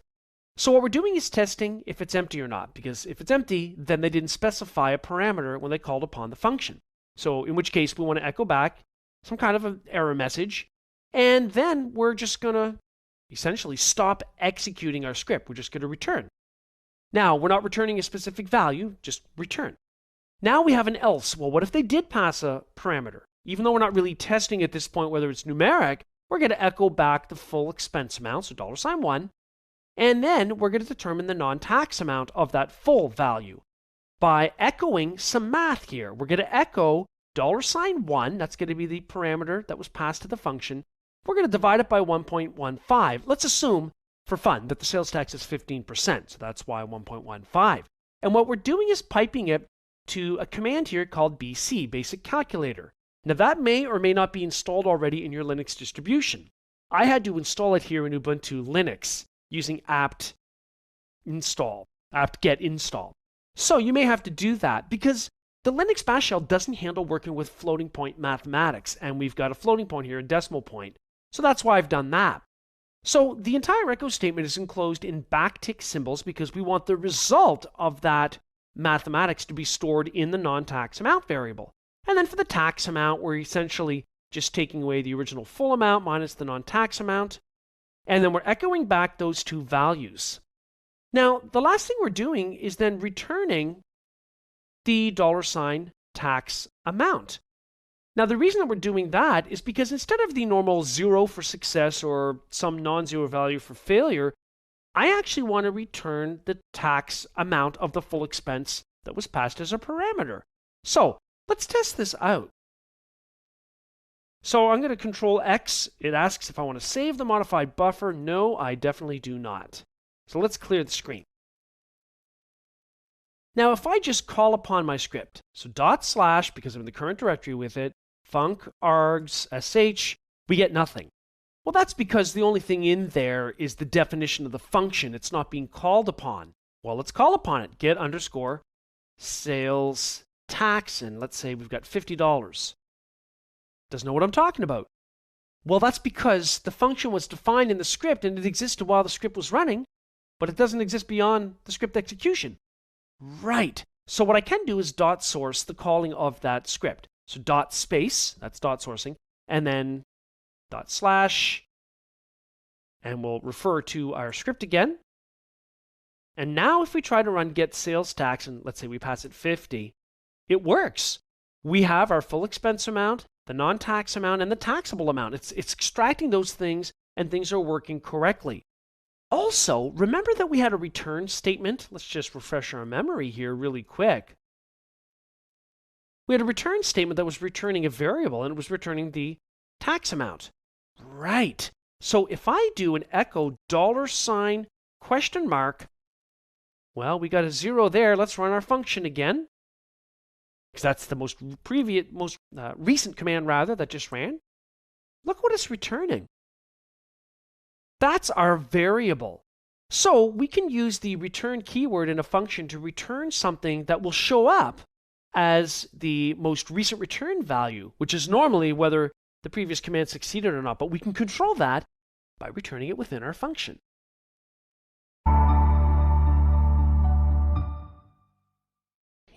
So what we're doing is testing if it's empty or not, because if it's empty, then they didn't specify a parameter when they called upon the function. So in which case we want to echo back some kind of an error message, and then we're just going to essentially stop executing our script. We're just going to return. Now, we're not returning a specific value, just return. Now we have an else. Well, what if they did pass a parameter? Even though we're not really testing at this point whether it's numeric, we're going to echo back the full expense amount, so $1, and then we're going to determine the non-tax amount of that full value by echoing some math here. We're going to echo $1, that's going to be the parameter that was passed to the function. We're going to divide it by 1.15. Let's assume, for fun, that the sales tax is 15%, so that's why 1.15. And what we're doing is piping it to a command here called BC, Basic Calculator. Now that may or may not be installed already in your Linux distribution. I had to install it here in Ubuntu Linux using apt get install. So you may have to do that because the Linux bash shell doesn't handle working with floating point mathematics, and we've got a floating point here, a decimal point. So that's why I've done that. So the entire echo statement is enclosed in backtick symbols because we want the result of that mathematics to be stored in the non-tax amount variable. And then for the tax amount, we're essentially just taking away the original full amount minus the non-tax amount. And then we're echoing back those two values. Now, the last thing we're doing is then returning the $tax amount. Now, the reason that we're doing that is because instead of the normal 0 for success or some non-zero value for failure, I actually want to return the tax amount of the full expense that was passed as a parameter. So let's test this out. So I'm going to control X. It asks if I want to save the modified buffer. No, I definitely do not. So let's clear the screen. Now, if I just call upon my script, so /, because I'm in the current directory with it, func args sh, we get nothing. Well, that's because the only thing in there is the definition of the function. It's not being called upon. Well, let's call upon it. Get_sales tax, and let's say we've got $50. Doesn't know what I'm talking about. Well, that's because the function was defined in the script and it existed while the script was running, but it doesn't exist beyond the script execution. Right. So what I can do is .source the calling of that script. So .space, that's .sourcing, and then /, and we'll refer to our script again. And now if we try to run get sales tax, and let's say we pass it 50, it works. We have our full expense amount, the non-tax amount, and the taxable amount. It's extracting those things, and things are working correctly. Also, remember that we had a return statement? Let's just refresh our memory here really quick. We had a return statement that was returning a variable, and it was returning the tax amount. Right. So if I do an echo $? Well, we got a 0 there. Let's run our function again, because that's the most recent command that just ran. Look what it's returning. That's our variable. So we can use the return keyword in a function to return something that will show up as the most recent return value, which is normally whether the previous command succeeded or not, but we can control that by returning it within our function.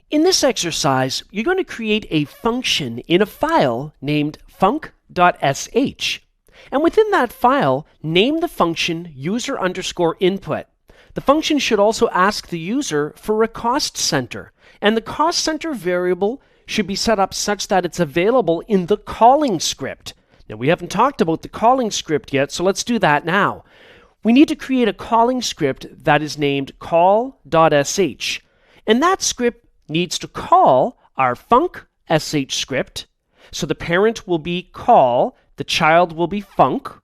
In this exercise, you're going to create a function in a file named func.sh. And within that file, name the function user_input. The function should also ask the user for a cost center. And the cost center variable should be set up such that it's available in the calling script. Now, we haven't talked about the calling script yet, so let's do that now. We need to create a calling script that is named call.sh. And that script needs to call our func script. So the parent will be call, the child will be func,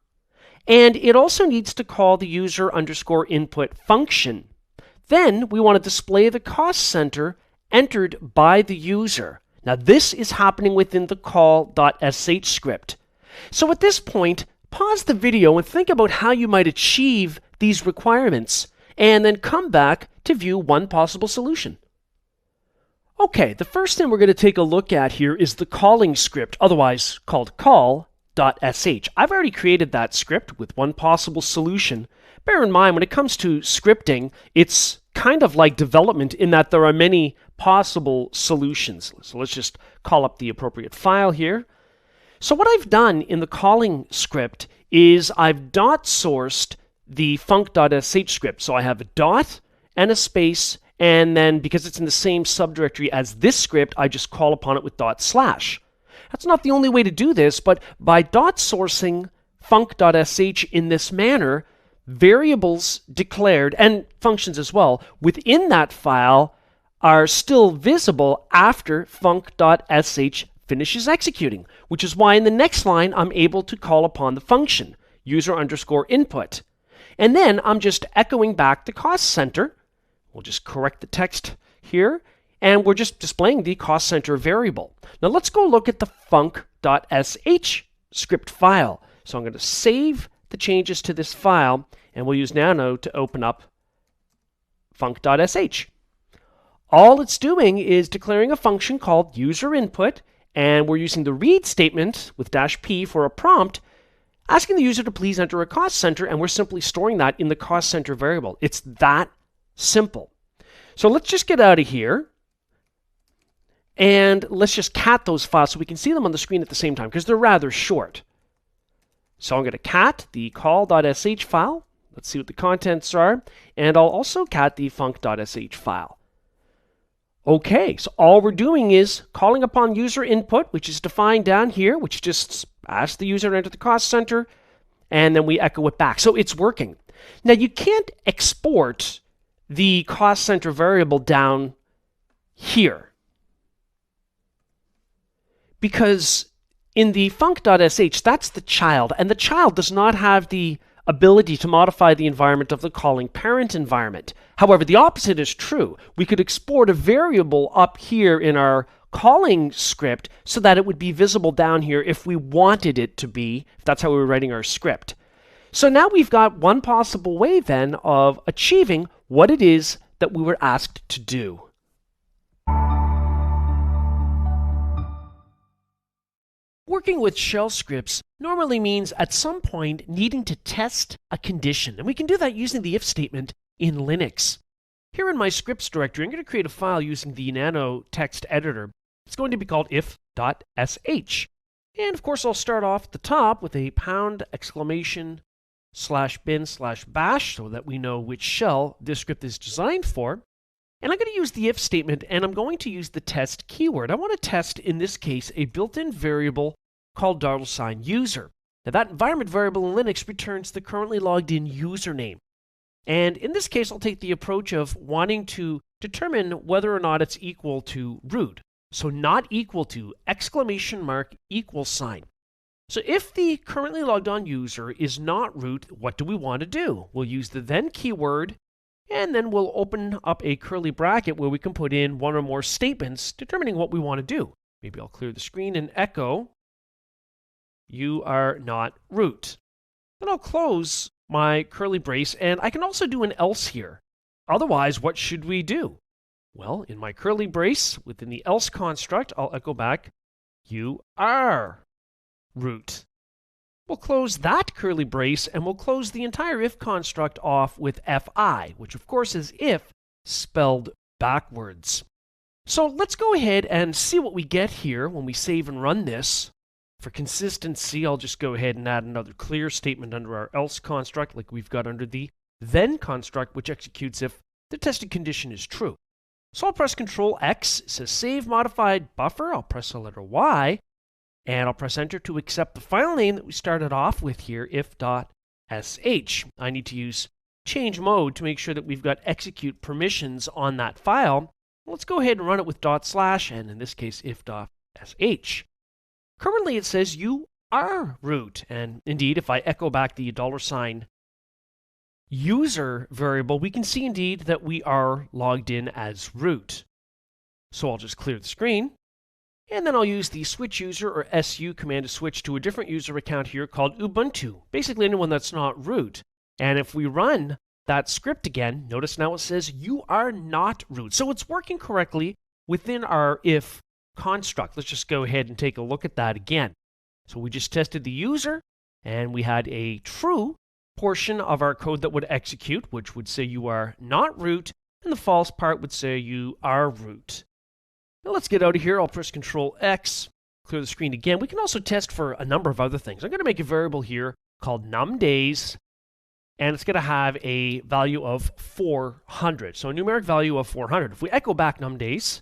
and it also needs to call the user underscore input function. Then we want to display the cost center entered by the user. Now this is happening within the call.sh script. So at this point, pause the video and think about how you might achieve these requirements, and then come back to view one possible solution. Okay, the first thing we're going to take a look at here is the calling script, otherwise called call.sh. I've already created that script with one possible solution. Bear in mind, when it comes to scripting, it's kind of like development in that there are many possible solutions. So let's just call up the appropriate file here. So what I've done in the calling script is I've dot sourced the func.sh script. So I have a dot and a space, and then because it's in the same subdirectory as this script, I just call upon it with /. That's not the only way to do this, but by dot sourcing func.sh in this manner, variables declared, and functions as well, within that file are still visible after func.sh finishes executing, which is why in the next line I'm able to call upon the function, user underscore input. And then I'm just echoing back the cost center. We'll just correct the text here, and we're just displaying the cost center variable. Now let's go look at the func.sh script file. So I'm going to save the changes to this file, and we'll use Nano to open up func.sh. All it's doing is declaring a function called user input, and we're using the read statement with -p for a prompt, asking the user to please enter a cost center, and we're simply storing that in the cost center variable. It's that simple. So let's just get out of here, and let's just cat those files so we can see them on the screen at the same time, because they're rather short. So I'm going to cat the call.sh file. Let's see what the contents are, and I'll also cat the func.sh file. Okay, so all we're doing is calling upon user input, which is defined down here, which just asks the user to enter the cost center, and then we echo it back. So it's working. Now you can't export the cost center variable down here, because in the func.sh, that's the child, and the child does not have the ability to modify the environment of the calling parent environment. However, the opposite is true. We could export a variable up here in our calling script so that it would be visible down here if we wanted it to be, if that's how we were writing our script. So now we've got one possible way then of achieving what it is that we were asked to do. Working with shell scripts normally means at some point needing to test a condition, and we can do that using the if statement in Linux. Here in my scripts directory, I'm going to create a file using the Nano text editor. It's going to be called if.sh. And of course, I'll start off at the top with a !bin/bash so that we know which shell this script is designed for. And I'm going to use the if statement, and I'm going to use the test keyword. I want to test, in this case, a built-in variable called $user. Now that environment variable in Linux returns the currently logged in username. And in this case, I'll take the approach of wanting to determine whether or not it's equal to root. So not equal to ! equal sign. So if the currently logged on user is not root, what do we want to do? We'll use the then keyword, and then we'll open up a curly bracket where we can put in one or more statements determining what we want to do. Maybe I'll clear the screen and echo, you are not root. Then I'll close my curly brace, and I can also do an else here. Otherwise, what should we do? Well, in my curly brace, within the else construct, I'll echo back, you are root. We'll close that curly brace, and we'll close the entire if construct off with fi, which of course is if spelled backwards. So let's go ahead and see what we get here when we save and run this. For consistency, I'll just go ahead and add another clear statement under our else construct like we've got under the then construct, which executes if the tested condition is true. So I'll press Control X, it says save modified buffer. I'll press the letter Y, and I'll press enter to accept the file name that we started off with here, if.sh. I need to use change mode to make sure that we've got execute permissions on that file. Let's go ahead and run it with /, and in this case, if.sh. sh. Currently it says you are root, and indeed if I echo back the $user variable, we can see indeed that we are logged in as root. So I'll just clear the screen, and then I'll use the switch user or su command to switch to a different user account here called Ubuntu, basically anyone that's not root. And if we run that script again, notice now it says you are not root. So it's working correctly within our if construct. Let's just go ahead and take a look at that again. So we just tested the user, and we had a true portion of our code that would execute, which would say you are not root, and the false part would say you are root. Now let's get out of here. I'll press Control X, clear the screen again. We can also test for a number of other things. I'm going to make a variable here called numDays, and it's going to have a value of 400. So a numeric value of 400. If we echo back numDays,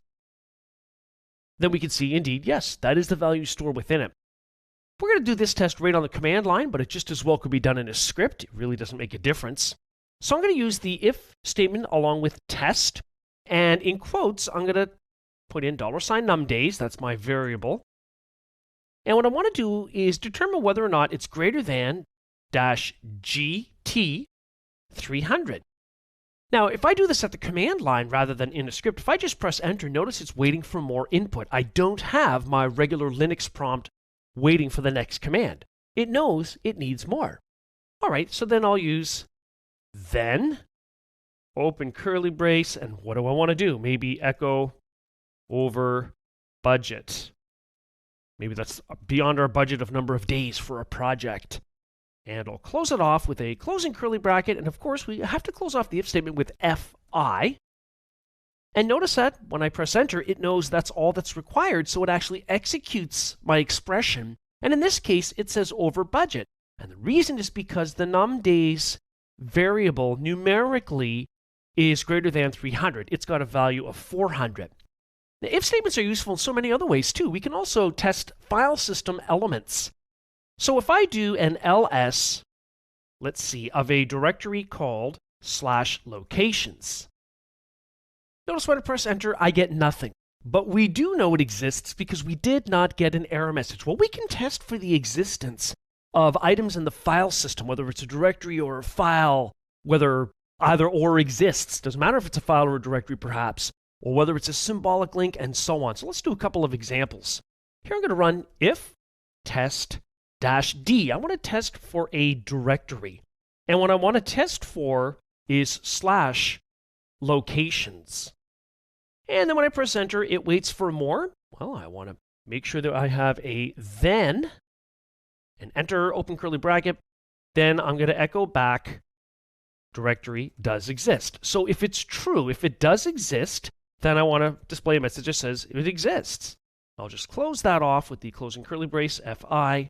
then we can see indeed, yes, that is the value stored within it. We're going to do this test right on the command line, but it just as well could be done in a script. It really doesn't make a difference. So I'm going to use the if statement along with test, and in quotes, I'm going to put in $numDays, that's my variable. And what I want to do is determine whether or not it's greater than -GT 300. Now, if I do this at the command line rather than in a script, if I just press enter, notice it's waiting for more input. I don't have my regular Linux prompt waiting for the next command. It knows it needs more. All right, so then I'll use then, open curly brace, and what do I want to do? Maybe echo over budget. Maybe that's beyond our budget of number of days for a project. And I'll close it off with a closing curly bracket, and of course we have to close off the if statement with fi. And notice that when I press enter, it knows that's all that's required, so it actually executes my expression. And in this case, it says over budget. And the reason is because the numDays variable numerically is greater than 300. It's got a value of 400. Now, if statements are useful in so many other ways too. We can also test file system elements. So if I do an ls, let's see, of a directory called /locations, notice when I press enter, I get nothing. But we do know it exists because we did not get an error message. Well, we can test for the existence of items in the file system, whether it's a directory or a file, whether either or exists. Doesn't matter if it's a file or a directory, perhaps, or whether it's a symbolic link, and so on. So let's do a couple of examples. Here I'm going to run if test-d. I want to test for a directory. And what I want to test for is /locations. And then when I press enter, it waits for more. Well, I want to make sure that I have a then, and enter, open curly bracket. Then I'm going to echo back directory does exist. So if it's true, if it does exist, then I want to display a message that says it exists. I'll just close that off with the closing curly brace, fi.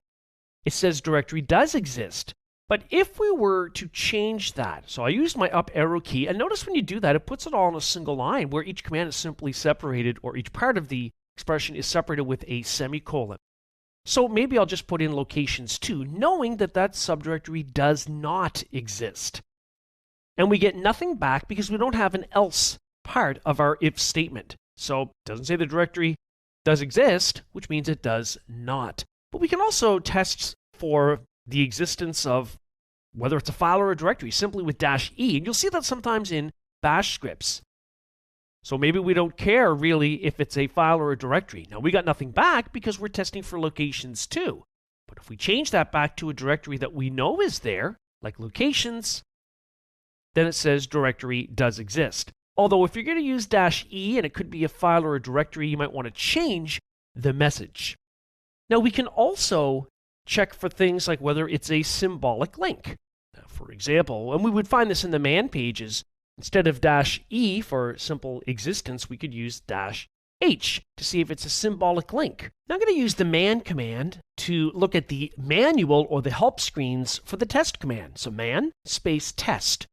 It says directory does exist. But if we were to change that, so I used my up arrow key, and notice when you do that, it puts it all in a single line where each command is simply separated, or each part of the expression is separated with a semicolon. So maybe I'll just put in locations too, knowing that that subdirectory does not exist. And we get nothing back because we don't have an else part of our if statement. So it doesn't say the directory does exist, which means it does not. But we can also test for the existence of whether it's a file or a directory simply with -e, and you'll see that sometimes in bash scripts. So maybe we don't care really if it's a file or a directory. Now we got nothing back because we're testing for locations too. But if we change that back to a directory that we know is there, like locations, then it says directory does exist. Although if you're going to use -e and it could be a file or a directory, you might want to change the message. Now we can also check for things like whether it's a symbolic link. Now, for example, and we would find this in the man pages, instead of -e for simple existence, we could use -h to see if it's a symbolic link. Now I'm going to use the man command to look at the manual or the help screens for the test command. So man space test.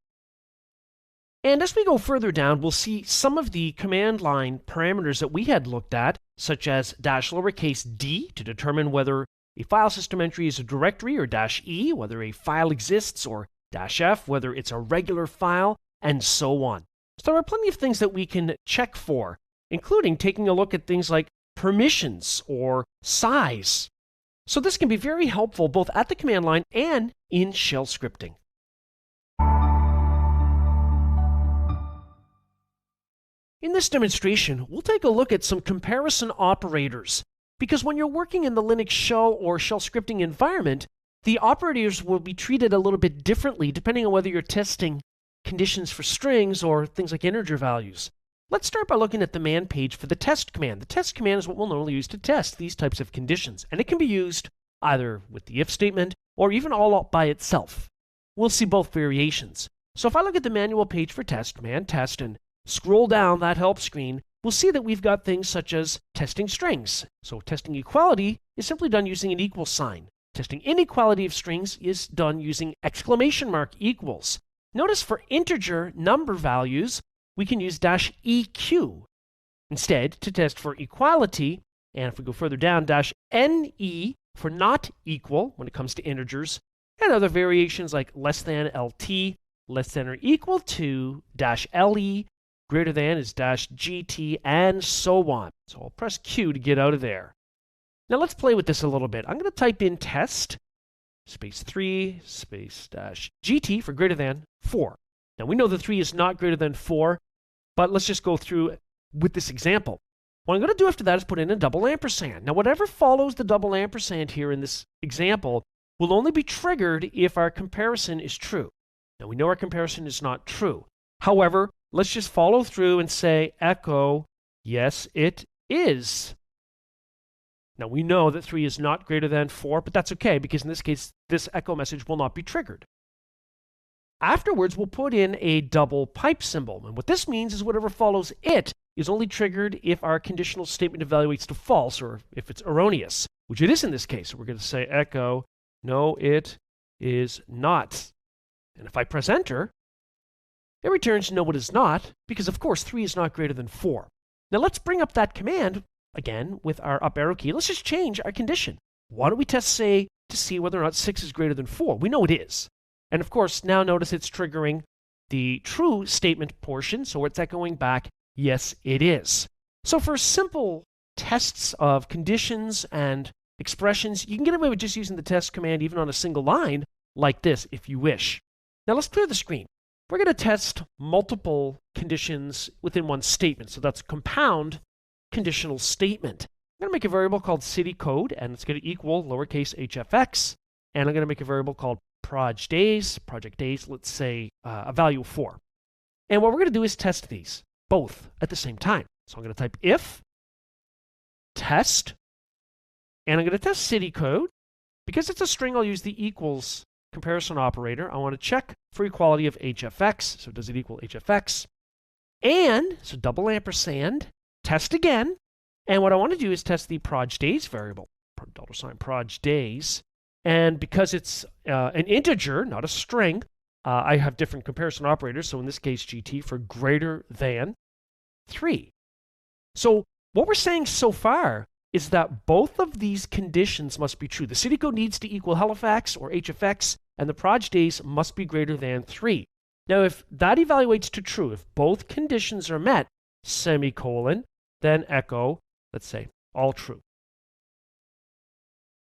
And as we go further down, we'll see some of the command line parameters that we had looked at, such as -d to determine whether a file system entry is a directory, or -e, whether a file exists, or -f, whether it's a regular file, and so on. So there are plenty of things that we can check for, including taking a look at things like permissions or size. So this can be very helpful both at the command line and in shell scripting. In this demonstration, we'll take a look at some comparison operators, because when you're working in the Linux shell or shell scripting environment, the operators will be treated a little bit differently depending on whether you're testing conditions for strings or things like integer values. Let's start by looking at the man page for the test command. The test command is what we'll normally use to test these types of conditions, and it can be used either with the if statement or even all by itself. We'll see both variations. So if I look at the manual page for test command, test, and scroll down that help screen, we'll see that we've got things such as testing strings. So testing equality is simply done using an equal sign. Testing inequality of strings is done using exclamation mark equals. Notice for integer number values, we can use -eq. Instead, to test for equality, and if we go further down, -ne for not equal when it comes to integers, and other variations like less than lt, less than or equal to, -le, greater than is -gt, and so on. So I'll press Q to get out of there. Now let's play with this a little bit. I'm going to type in test, space 3, space -gt for greater than 4. Now we know the 3 is not greater than 4, but let's just go through with this example. What I'm going to do after that is put in a double ampersand. Now whatever follows the double ampersand here in this example will only be triggered if our comparison is true. Now we know our comparison is not true. However, let's just follow through and say echo, yes, it is. Now we know that 3 is not greater than 4, but that's okay because in this case, this echo message will not be triggered. Afterwards, we'll put in a double pipe symbol. And what this means is whatever follows it is only triggered if our conditional statement evaluates to false or if it's erroneous, which it is in this case. So we're going to say echo, no, it is not. And if I press enter, it returns no, it is not, because of course 3 is not greater than 4. Now let's bring up that command again with our up arrow key. Let's just change our condition. Why don't we test say to see whether or not 6 is greater than 4? We know it is. And of course, now notice it's triggering the true statement portion, so it's echoing back, yes, it is. So for simple tests of conditions and expressions, you can get away with just using the test command even on a single line like this if you wish. Now let's clear the screen. We're going to test multiple conditions within one statement. So that's a compound conditional statement. I'm going to make a variable called city code, and it's going to equal lowercase hfx. And I'm going to make a variable called project days, let's say a value of 4. And what we're going to do is test these both at the same time. So I'm going to type if test, and I'm going to test city code. Because it's a string, I'll use the equals comparison operator. I want to check for equality of hfx. So does it equal hfx? And, so double ampersand, test again. And what I want to do is test the proj days variable, $ proj days. And because it's an integer, not a string, I have different comparison operators. So in this case, gt for greater than 3. So what we're saying so far is that both of these conditions must be true. The city code needs to equal Halifax or HFX, and the proj days must be greater than 3. Now, if that evaluates to true, if both conditions are met, semicolon, then echo, let's say, all true.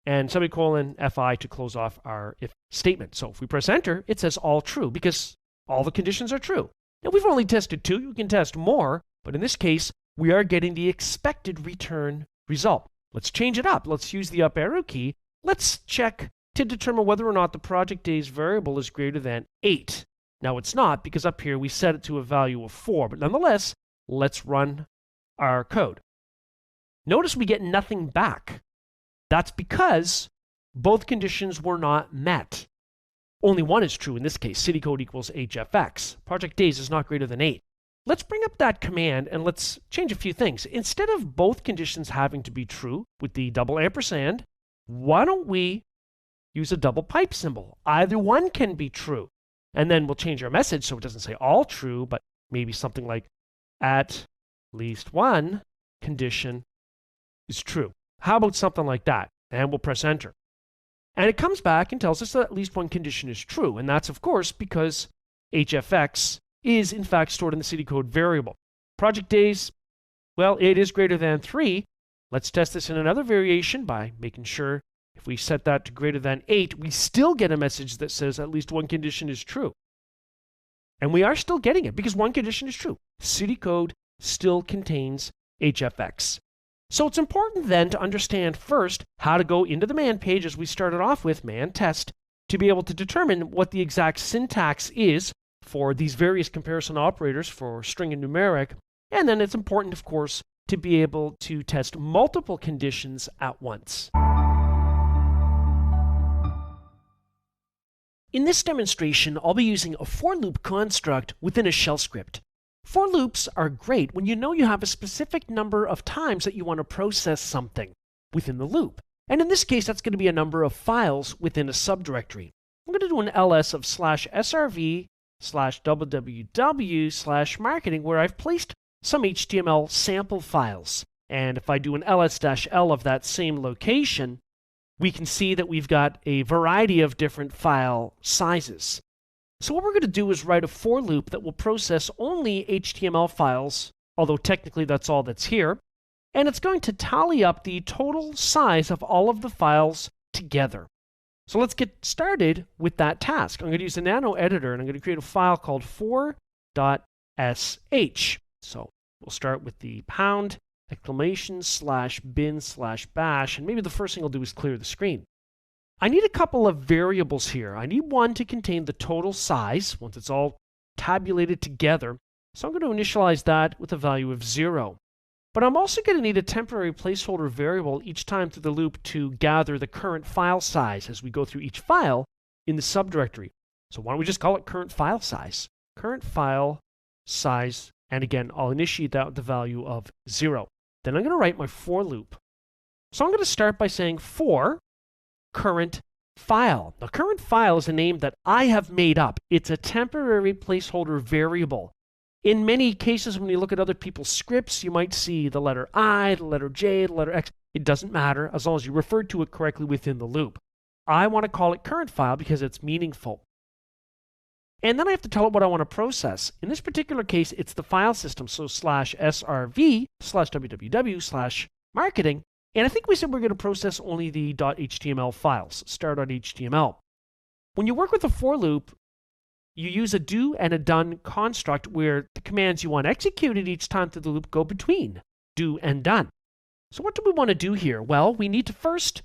And semicolon fi to close off our if statement. So if we press enter, it says all true because all the conditions are true. Now, we've only tested 2. You can test more, but in this case, we are getting the expected return result. Let's change it up. Let's use the up arrow key. Let's check to determine whether or not the project days variable is greater than 8. Now it's not because up here we set it to a value of 4, but nonetheless, let's run our code. Notice we get nothing back. That's because both conditions were not met. Only one is true in this case, city code equals hfx. Project days is not greater than 8. Let's bring up that command and let's change a few things. Instead of both conditions having to be true with the double ampersand, why don't we use a double pipe symbol? Either one can be true. And then we'll change our message so it doesn't say all true, but maybe something like at least one condition is true. How about something like that? And we'll press enter. And it comes back and tells us that at least one condition is true. And that's, of course, because hfx is, in fact, stored in the city code variable. Project days, well, it is greater than 3. Let's test this in another variation by making sure if we set that to greater than 8, we still get a message that says at least one condition is true. And we are still getting it because one condition is true. City code still contains HFX. So it's important then to understand first how to go into the man page as we started off with man test to be able to determine what the exact syntax is for these various comparison operators for string and numeric. And then it's important, of course, to be able to test multiple conditions at once. In this demonstration, I'll be using a for loop construct within a shell script. For loops are great when you know you have a specific number of times that you want to process something within the loop. And in this case, that's going to be a number of files within a subdirectory. I'm going to do an ls of /srv/www/marketing where I've placed some HTML sample files. And if I do an ls-l of that same location, we can see that we've got a variety of different file sizes. So what we're going to do is write a for loop that will process only HTML files, although technically that's all that's here, and it's going to tally up the total size of all of the files together. So let's get started with that task. I'm going to use the Nano editor, and I'm going to create a file called for.sh. So we'll start with the pound !bin/bash, and maybe the first thing I'll do is clear the screen. I need a couple of variables here. I need one to contain the total size once it's all tabulated together. So I'm going to initialize that with a value of 0. But I'm also going to need a temporary placeholder variable each time through the loop to gather the current file size as we go through each file in the subdirectory. So why don't we just call it current file size? Current file size, and again, I'll initiate that with the value of 0. Then I'm going to write my for loop. So I'm going to start by saying for current file. Now, current file is a name that I have made up. It's a temporary placeholder variable. In many cases, when you look at other people's scripts, you might see the letter I, the letter J, the letter X. It doesn't matter as long as you refer to it correctly within the loop. I want to call it current file because it's meaningful. And then I have to tell it what I want to process. In this particular case, it's the file system, so /srv/www/marketing. And I think we said we're going to process only the .html files, star.html. When you work with a for loop, you use a do and a done construct where the commands you want executed each time through the loop go between do and done. So what do we want to do here? Well, we need to first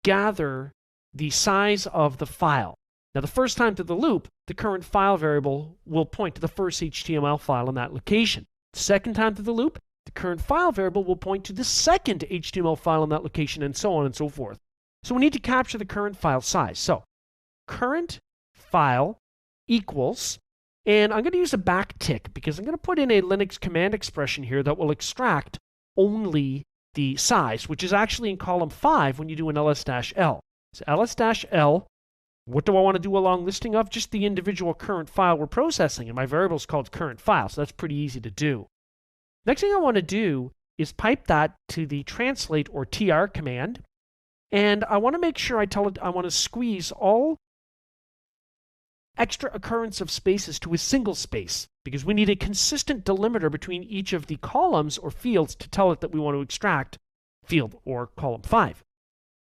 gather the size of the file. Now, the first time through the loop, the current file variable will point to the first HTML file in that location. The second time through the loop, the current file variable will point to the second HTML file in that location, and so on and so forth. So we need to capture the current file size. So current file equals, and I'm going to use a backtick because I'm going to put in a Linux command expression here that will extract only the size, which is actually in column 5 when you do an ls-l. So ls-l, what do I want to do a long listing of? Just the individual current file we're processing, and my variable is called current file, so that's pretty easy to do. Next thing I want to do is pipe that to the translate or tr command, and I want to make sure I tell it I want to squeeze all extra occurrence of spaces to a single space, because we need a consistent delimiter between each of the columns or fields to tell it that we want to extract field or column 5.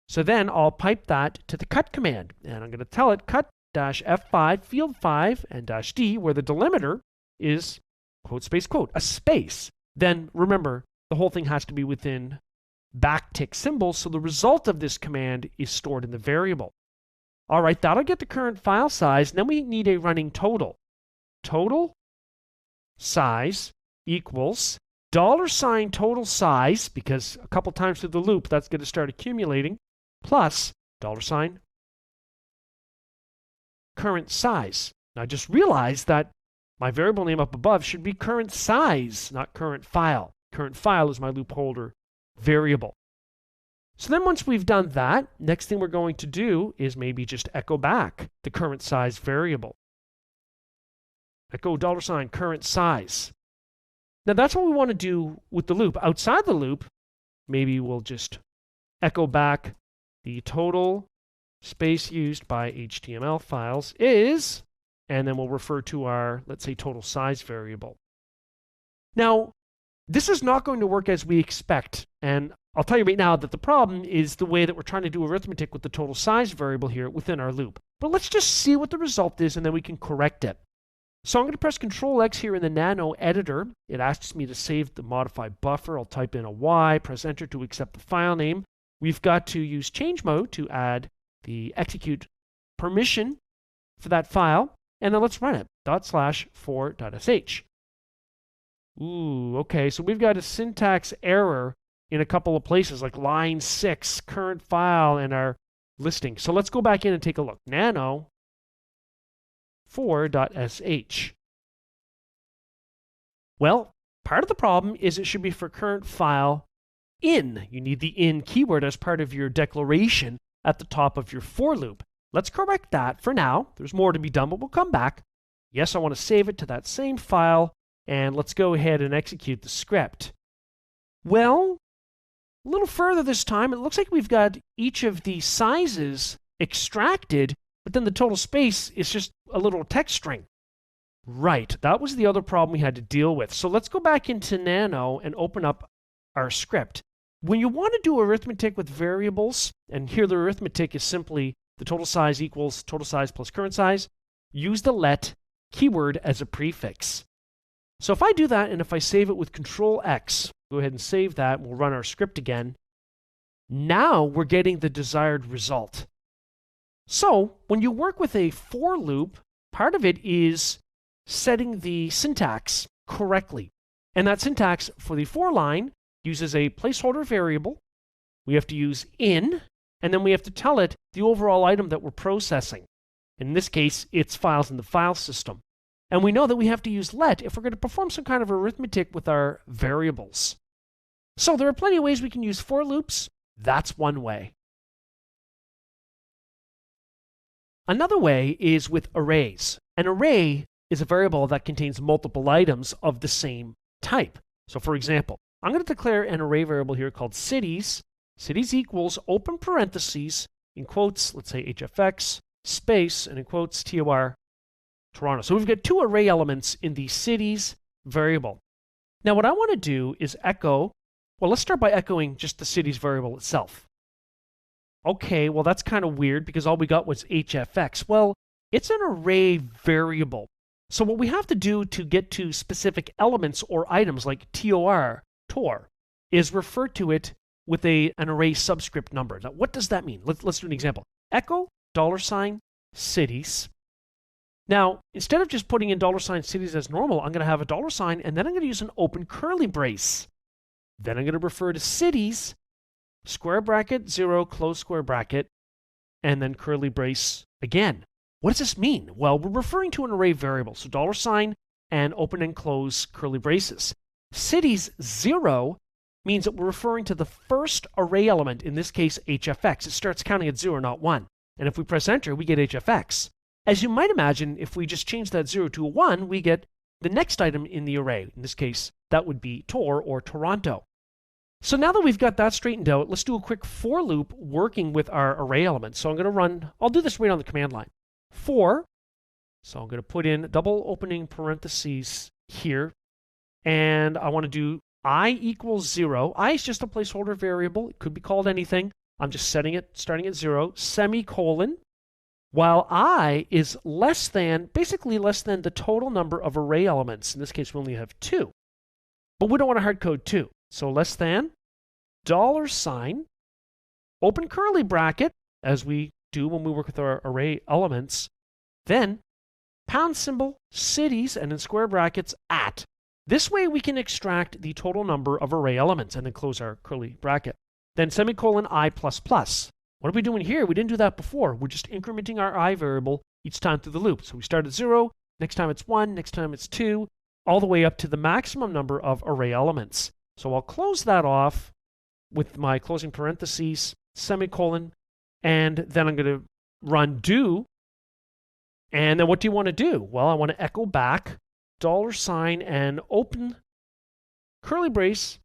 So then I'll pipe that to the cut command, and I'm going to tell it cut-f5 field 5 and -d, where the delimiter is quote space quote, a space. Then remember, the whole thing has to be within backtick symbols, so the result of this command is stored in the variable. All right, that'll get the current file size, and then we need a running total. Total size equals $ total size, because a couple times through the loop, that's going to start accumulating, plus $ current size. Now I just realized that my variable name up above should be current size, not current file. Current file is my loop holder variable. So then once we've done that, next thing we're going to do is maybe just echo back the current size variable. Echo $ current size. Now that's what we want to do with the loop. Outside the loop, maybe we'll just echo back the total space used by HTML files is, and then we'll refer to our, let's say, total size variable. Now, This is not going to work as we expect, and I'll tell you right now that the problem is the way that we're trying to do arithmetic with the total size variable here within our loop. But let's just see what the result is, and then we can correct it. So I'm going to press Control X here in the Nano editor. It asks me to save the modified buffer. I'll type in a Y, press Enter to accept the file name. We've got to use change mode to add the execute permission for that file, and then let's run it, /for.sh. Ooh, okay, so we've got a syntax error in a couple of places, like line 6, current file, and our listing. So let's go back in and take a look. Nano for.sh. Well, part of the problem is it should be for current file in. You need the in keyword as part of your declaration at the top of your for loop. Let's correct that for now. There's more to be done, but we'll come back. Yes, I want to save it to that same file, and let's go ahead and execute the script. Well, a little further this time, it looks like we've got each of the sizes extracted, but then the total space is just a little text string. Right, that was the other problem we had to deal with. So let's go back into Nano and open up our script. When you want to do arithmetic with variables, and here the arithmetic is simply the total size equals total size plus current size, use the let keyword as a prefix. So if I do that, and if I save it with Control X, go ahead and save that, we'll run our script again. Now we're getting the desired result. So when you work with a for loop, part of it is setting the syntax correctly. And that syntax for the for line uses a placeholder variable. We have to use in, and then we have to tell it the overall item that we're processing. In this case, it's files in the file system. And we know that we have to use let if we're going to perform some kind of arithmetic with our variables. So there are plenty of ways we can use for loops. That's one way. Another way is with arrays. An array is a variable that contains multiple items of the same type. So for example, I'm going to declare an array variable here called cities. Cities equals open parentheses, in quotes, let's say HFX, space, and in quotes, TOR, Toronto. So we've got two array elements in the cities variable. Now what I want to do is echo, well, let's start by echoing just the cities variable itself. Okay, well that's kind of weird because all we got was HFX. Well, it's an array variable. So what we have to do to get to specific elements or items like TOR, is refer to it with an array subscript number. Now what does that mean? Let's do an example. Echo $cities. Now, instead of just putting in $cities as normal, I'm going to have a $, and then I'm going to use an open curly brace. Then I'm going to refer to cities, square bracket, 0, close square bracket, and then curly brace again. What does this mean? Well, we're referring to an array variable, so $, and open and close curly braces. Cities 0 means that we're referring to the first array element, in this case, HFX. It starts counting at 0, not 1. And if we press enter, we get HFX. As you might imagine, if we just change that 0 to a 1, we get the next item in the array. In this case, that would be Tor or Toronto. So now that we've got that straightened out, let's do a quick for loop working with our array elements. So I'm going to run, I'll do this right on the command line. For, so I'm going to put in double opening parentheses here, and I want to do I equals 0. I is just a placeholder variable. It could be called anything. I'm just setting it, starting at 0, semicolon, while I is less than, basically less than the total number of array elements. In this case, we only have 2. But we don't want to hard code 2. So less than, $, open curly bracket, as we do when we work with our array elements, then pound symbol, cities, and in square brackets, at. This way we can extract the total number of array elements and then close our curly bracket. Then semicolon I++. What are we doing here? We didn't do that before. We're just incrementing our I variable each time through the loop. So we start at 0, next time it's 1, next time it's 2, all the way up to the maximum number of array elements. So I'll close that off with my closing parentheses, semicolon, and then I'm going to run do. And then what do you want to do? Well, I want to echo back $, and open curly brace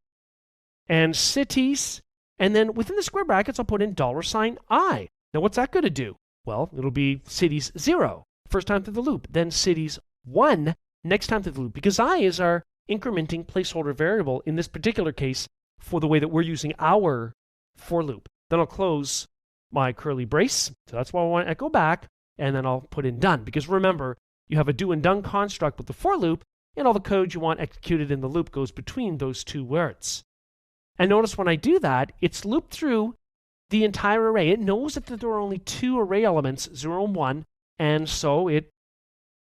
and cities. And then within the square brackets, I'll put in $I. Now what's that going to do? Well, it'll be cities 0, first time through the loop. Then cities 1, next time through the loop. Because I is our incrementing placeholder variable, in this particular case, for the way that we're using our for loop. Then I'll close my curly brace. So that's why I want to echo back, and then I'll put in done. Because remember, you have a do and done construct with the for loop, and all the code you want executed in the loop goes between those two words. And notice when I do that, it's looped through the entire array. It knows that there are only two array elements, 0 and 1, and so it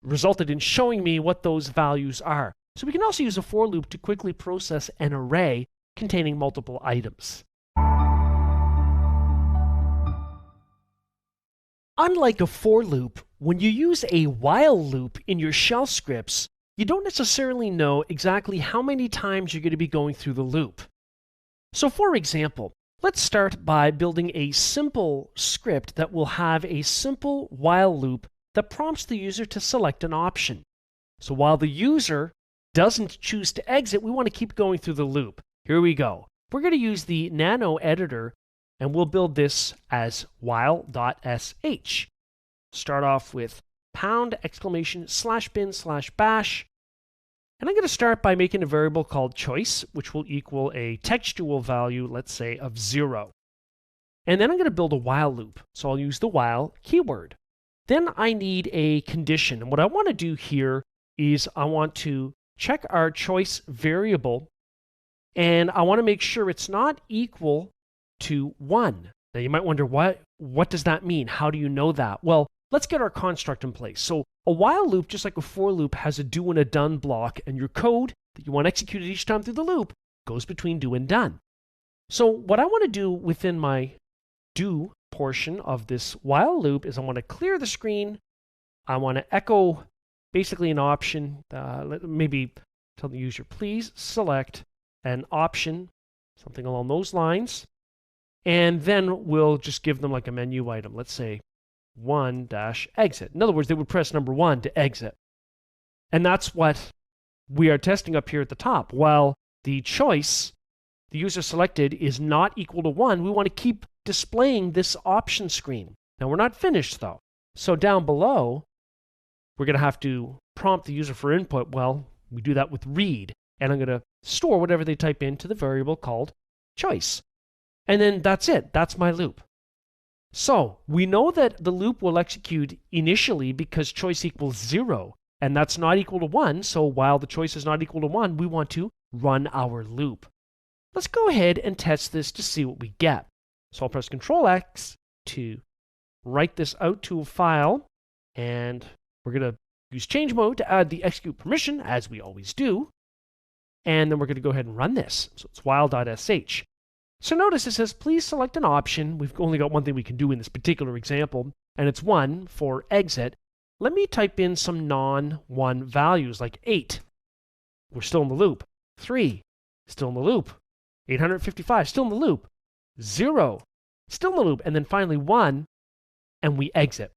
resulted in showing me what those values are. So we can also use a for loop to quickly process an array containing multiple items. Unlike a for loop, when you use a while loop in your shell scripts, you don't necessarily know exactly how many times you're going to be going through the loop. So for example, let's start by building a simple script that will have a simple while loop that prompts the user to select an option. So while the user doesn't choose to exit, we want to keep going through the loop. Here we go. We're going to use the nano editor, and we'll build this as while.sh. Start off with pound exclamation /bin /bash. And I'm going to start by making a variable called choice, which will equal a textual value, let's say, of 0. And then I'm going to build a while loop. So I'll use the while keyword. Then I need a condition. And what I want to do here is I want to check our choice variable, and I want to make sure it's not equal to 1. Now you might wonder, what does that mean? How do you know that? Well, let's get our construct in place. So a while loop, just like a for loop, has a do and a done block, and your code that you want executed each time through the loop goes between do and done. So what I want to do within my do portion of this while loop is I want to clear the screen. I want to echo basically an option. Maybe tell the user, please select an option, something along those lines. And then we'll just give them like a menu item. Let's say 1-exit. In other words, they would press number 1 to exit. And that's what we are testing up here at the top. While the choice the user selected is not equal to 1, we want to keep displaying this option screen. Now we're not finished though. So down below, we're going to have to prompt the user for input. Well, we do that with read. And I'm going to store whatever they type into the variable called choice. And then that's it. That's my loop. So we know that the loop will execute initially because choice equals 0, and that's not equal to 1. So while the choice is not equal to 1, we want to run our loop. Let's go ahead and test this to see what we get. So I'll press Control X to write this out to a file, and we're going to use change mode to add the execute permission, as we always do. And then we're going to go ahead and run this. So it's while.sh. So notice it says, please select an option. We've only got one thing we can do in this particular example, and it's 1 for exit. Let me type in some non-1 values like 8. We're still in the loop. 3, still in the loop. 855, still in the loop. 0, still in the loop. And then finally 1, and we exit.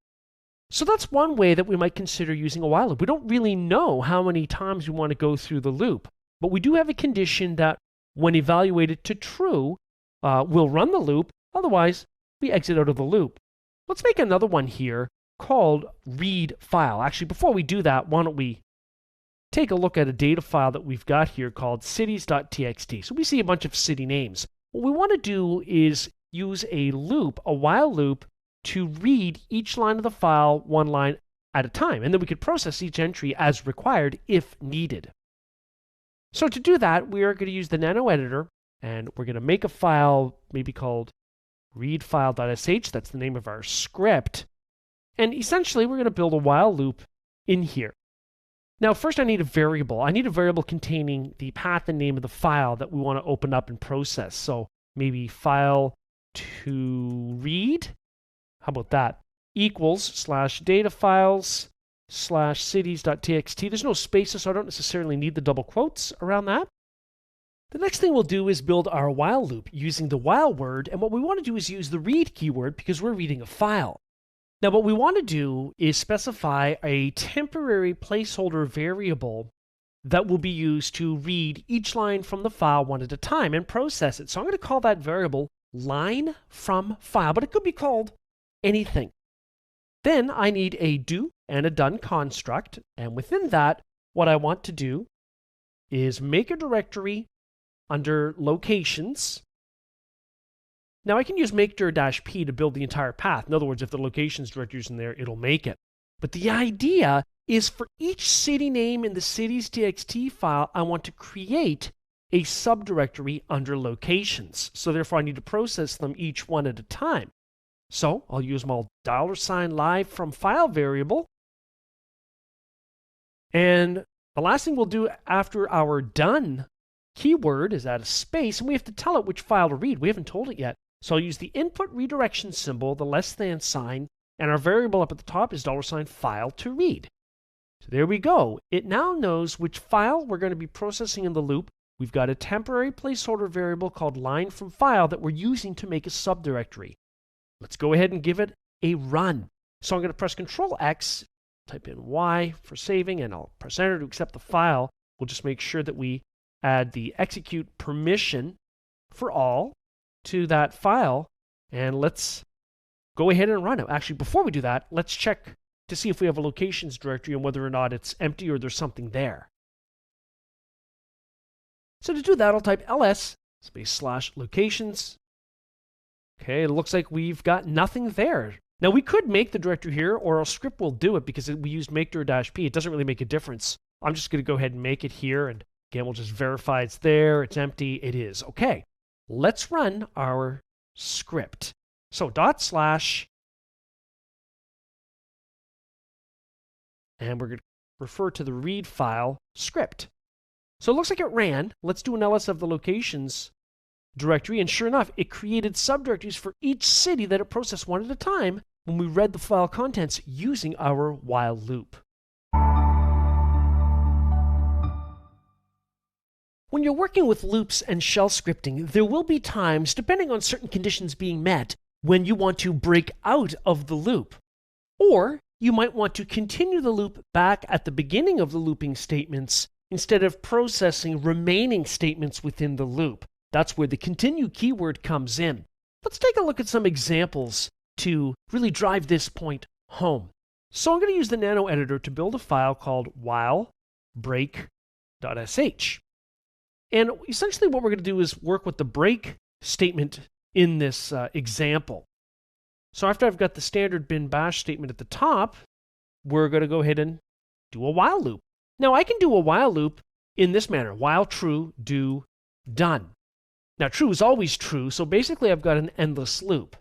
So that's one way that we might consider using a while loop. We don't really know how many times we want to go through the loop, but we do have a condition that when evaluated to true, we'll run the loop. Otherwise, we exit out of the loop. Let's make another one here called read file. Actually, before we do that, why don't we take a look at a data file that we've got here called cities.txt. So we see a bunch of city names. What we want to do is use a loop, a while loop, to read each line of the file one line at a time. And then we could process each entry as required if needed. So to do that, we are going to use the nano editor, and we're going to make a file maybe called readfile.sh. That's the name of our script. And essentially, we're going to build a while loop in here. Now, first I need a variable. I need a variable containing the path and name of the file that we want to open up and process. So maybe file to read. How about that? Equals /data files /cities.txt. There's no spaces, so I don't necessarily need the double quotes around that. The next thing we'll do is build our while loop using the while word, and what we want to do is use the read keyword because we're reading a file. Now what we want to do is specify a temporary placeholder variable that will be used to read each line from the file one at a time and process it. So I'm going to call that variable line from file, but it could be called anything. Then I need a do and a done construct, and within that, what I want to do is make a directory under locations. Now I can use make-dir-p to build the entire path. In other words, if the locations directory is in there, it'll make it. But the idea is for each city name in the cities.txt file, I want to create a subdirectory under locations. So therefore, I need to process them each one at a time. So I'll use my $live from file variable. And the last thing we'll do after our done keyword is add a space, and we have to tell it which file to read. We haven't told it yet. So I'll use the input redirection symbol, the less than sign, and our variable up at the top is $file to read. So there we go. It now knows which file we're going to be processing in the loop. We've got a temporary placeholder variable called line from file that we're using to make a subdirectory. Let's go ahead and give it a run. So I'm going to press Control X, type in Y for saving, and I'll press Enter to accept the file. We'll just make sure that we add the execute permission for all to that file, and let's go ahead and run it. Actually, before we do that, let's check to see if we have a locations directory and whether or not it's empty or there's something there. So to do that, I'll type ls /locations. Okay, it looks like we've got nothing there. Now we could make the directory here, or our script will do it because we used make-dir-p. It doesn't really make a difference. I'm just going to go ahead and make it here, and again, we'll just verify it's there, it's empty, it is. Okay, let's run our script. So /, and we're going to refer to the read file script. So it looks like it ran. Let's do an ls of the locations directory, and sure enough, it created subdirectories for each city that it processed one at a time when we read the file contents using our while loop. When you're working with loops and shell scripting, there will be times, depending on certain conditions being met, when you want to break out of the loop. Or you might want to continue the loop back at the beginning of the looping statements instead of processing remaining statements within the loop. That's where the continue keyword comes in. Let's take a look at some examples to really drive this point home. So I'm going to use the Nano editor to build a file called while break.sh. And essentially what we're going to do is work with the break statement in this example. So after I've got the standard bin bash statement at the top, we're going to go ahead and do a while loop. Now I can do a while loop in this manner: while true, do done. Now true is always true, so basically I've got an endless loop.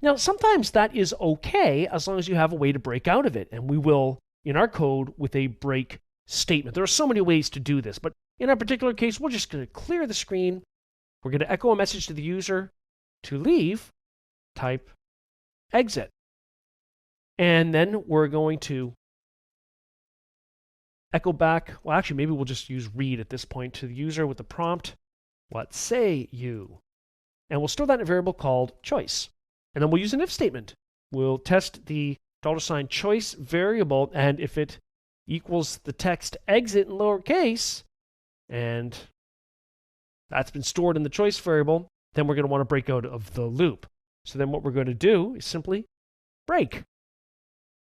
Now sometimes that is okay as long as you have a way to break out of it, and we will in our code with a break statement. There are so many ways to do this, but in our particular case, we're just going to clear the screen. We're going to echo a message to the user to leave, type exit. And then we're going to echo back. Well, actually, maybe we'll just use read at this point to the user with the prompt, what say you? And we'll store that in a variable called choice. And then we'll use an if statement. We'll test the $choice variable, and if it equals the text exit in lowercase, and that's been stored in the choice variable, then we're going to want to break out of the loop. So then what we're going to do is simply break.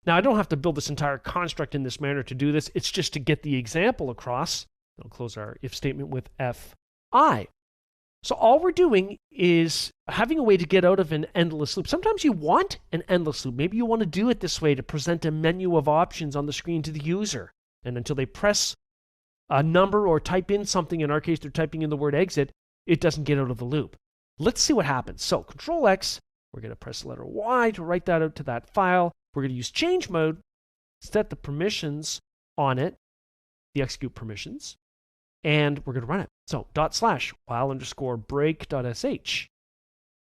Now I don't have to build this entire construct in this manner to do this. It's just to get the example across. I'll close our if statement with fi. So all we're doing is having a way to get out of an endless loop. Sometimes you want an endless loop. Maybe you want to do it this way to present a menu of options on the screen to the user. And until they press a number or type in something, in our case they're typing in the word exit, it doesn't get out of the loop. Let's see what happens. So Control X, we're going to press the letter Y to write that out to that file. We're going to use change mode, set the permissions on it, the execute permissions, and we're going to run it. So /while _ break.sh.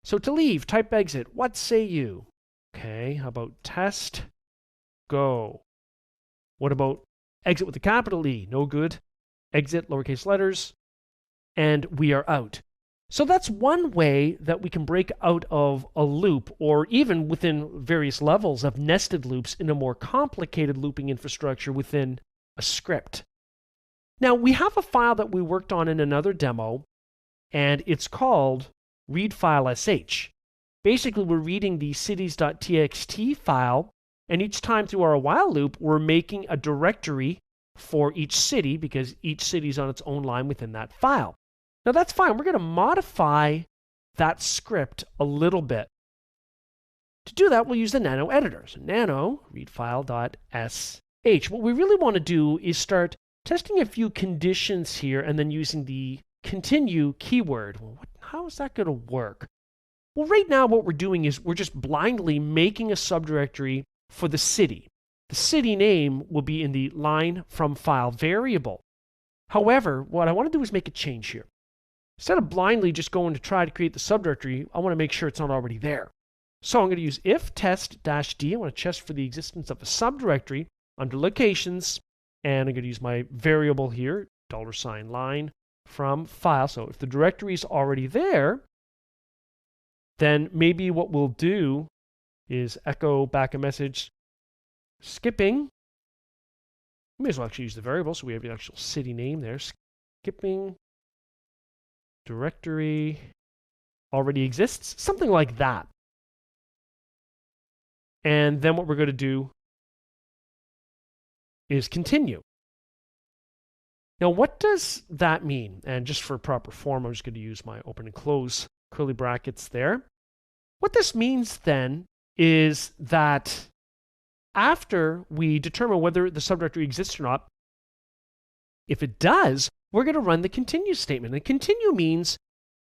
So to leave, type exit. What say you? Okay, how about test? Go. What about exit with a capital E? No good. Exit, lowercase letters, and we are out. So that's one way that we can break out of a loop, or even within various levels of nested loops in a more complicated looping infrastructure within a script. Now, we have a file that we worked on in another demo, and it's called readfile.sh. Basically, we're reading the cities.txt file, and each time through our while loop, we're making a directory for each city because each city is on its own line within that file. Now that's fine. We're going to modify that script a little bit. To do that, we'll use the nano editor. So nano readfile.sh. What we really want to do is start testing a few conditions here and then using the continue keyword. Well, how is that going to work? Well, right now what we're doing is we're just blindly making a subdirectory for the city. The city name will be in the line from file variable. However, what I want to do is make a change here. Instead of blindly just going to try to create the subdirectory, I want to make sure it's not already there. So I'm going to use if test-d. I want to test for the existence of a subdirectory under locations, and I'm going to use my variable here, $line from file. So if the directory is already there, then maybe what we'll do is echo back a message skipping. We may as well actually use the variable so we have the actual city name there. Skipping directory already exists, something like that. And then what we're going to do is continue. Now, what does that mean? And just for proper form, I'm just going to use my open and close curly brackets there. What this means then is that after we determine whether the subdirectory exists or not, if it does, we're going to run the continue statement. And continue means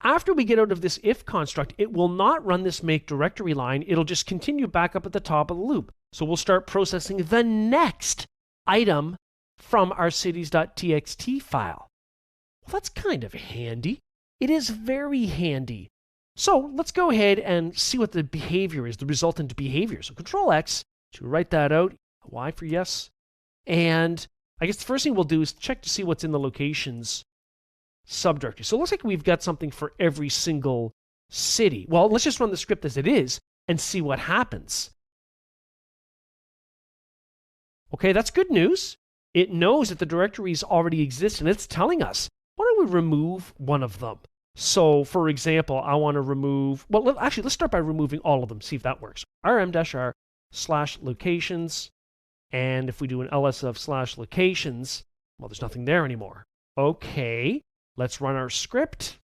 after we get out of this if construct, it will not run this make directory line. It'll just continue back up at the top of the loop. So we'll start processing the next item from our cities.txt file. Well, that's kind of handy. It is very handy. So let's go ahead and see what the behavior is, the resultant behavior. So Control X to write that out, Y for yes. And I guess the first thing we'll do is check to see what's in the locations subdirectory. So it looks like we've got something for every single city. Well, let's just run the script as it is and see what happens. Okay, that's good news. It knows that the directories already exist and it's telling us, why don't we remove one of them? So for example, I want to remove, well, actually, let's start by removing all of them, see if that works. rm-r/locations. And if we do an ls of /locations, well, there's nothing there anymore. Okay, let's run our script.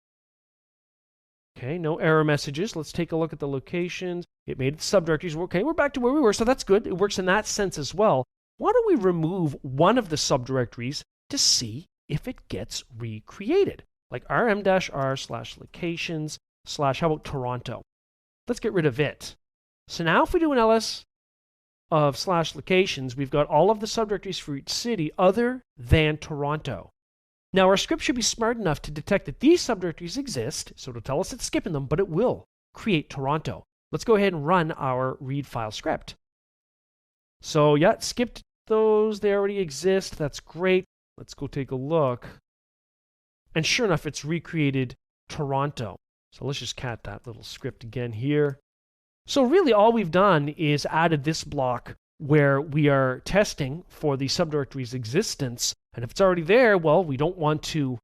Okay, no error messages. Let's take a look at the locations. It made the subdirectories. Okay, we're back to where we were, so that's good. It works in that sense as well. Why don't we remove one of the subdirectories to see if it gets recreated? Like rm-r/locations/ how about Toronto? Let's get rid of it. So now if we do an ls of /locations, we've got all of the subdirectories for each city other than Toronto. Now our script should be smart enough to detect that these subdirectories exist, so it'll tell us it's skipping them, but it will create Toronto. Let's go ahead and run our read file script. So yeah, it skipped those, they already exist, that's great. Let's go take a look. And sure enough, it's recreated Toronto. So let's just cat that little script again here. So really all we've done is added this block where we are testing for the subdirectory's existence. And if it's already there, well, we don't want to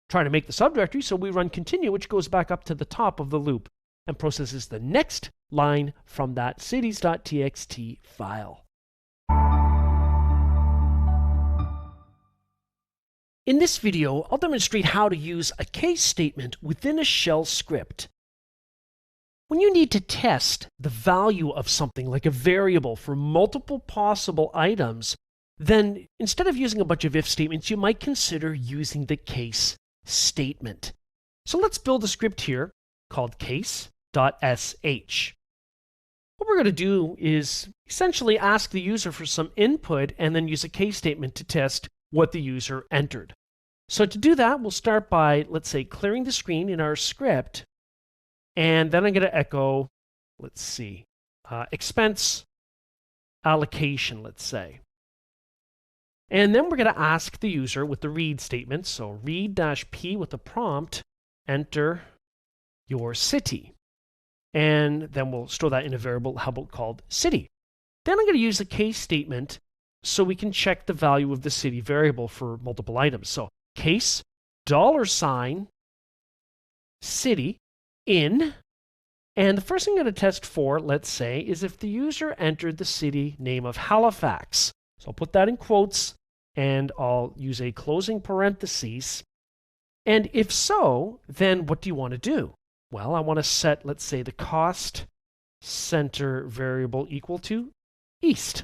try to make the subdirectory, so we run continue, which goes back up to the top of the loop and processes the next line from that cities.txt file. In this video, I'll demonstrate how to use a case statement within a shell script. When you need to test the value of something like a variable for multiple possible items, then instead of using a bunch of if statements, you might consider using the case statement. So let's build a script here called case.sh. What we're going to do is essentially ask the user for some input and then use a case statement to test what the user entered. So to do that, we'll start by, let's say, clearing the screen in our script. And then I'm going to echo, let's see, expense allocation, let's say. And then we're going to ask the user with the read statement. So read-p with the prompt, enter your city. And then we'll store that in a variable, how about called city. Then I'm going to use a case statement so we can check the value of the city variable for multiple items. So case $city in, and the first thing I'm going to test for, let's say, is if the user entered the city name of Halifax. So I'll put that in quotes, and I'll use a closing parentheses. And if so, then what do you want to do? Well, I want to set, let's say, the cost center variable equal to east.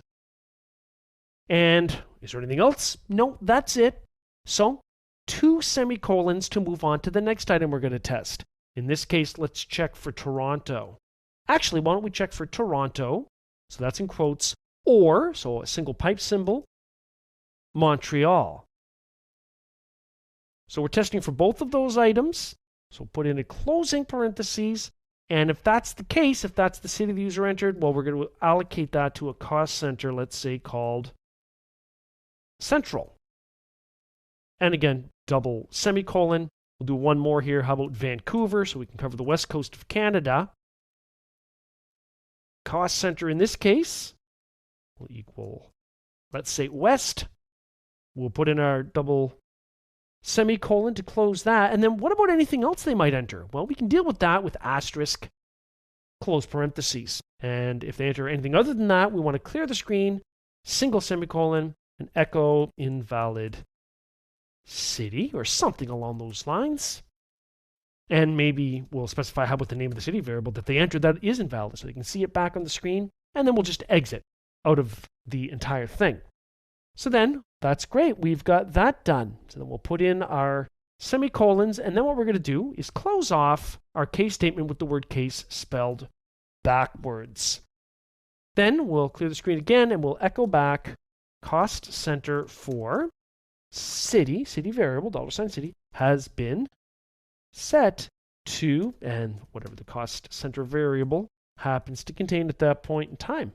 And is there anything else? No, that's it. So 2 semicolons to move on to the next item we're going to test. In this case, let's check for Toronto. Actually, why don't we check for Toronto? So that's in quotes, or, so a single pipe symbol, Montreal. So we're testing for both of those items. So put in a closing parentheses. And if that's the case, if that's the city the user entered, well, we're going to allocate that to a cost center, let's say called Central. And again, double semicolon. We'll do one more here. How about Vancouver? So we can cover the west coast of Canada. Cost center in this case will equal, let's say, west. We'll put in our double semicolon to close that. And then what about anything else they might enter? Well, we can deal with that with asterisk, close parentheses. And if they enter anything other than that, we want to clear the screen, single semicolon, and echo invalid city or something along those lines. And maybe we'll specify how about the name of the city variable that they entered that is invalid so they can see it back on the screen. And then we'll just exit out of the entire thing. So then that's great. We've got that done. So then we'll put in our semicolons. And then what we're going to do is close off our case statement with the word case spelled backwards. Then we'll clear the screen again and we'll echo back cost center for city variable, $city, has been set to, and whatever the cost center variable happens to contain at that point in time.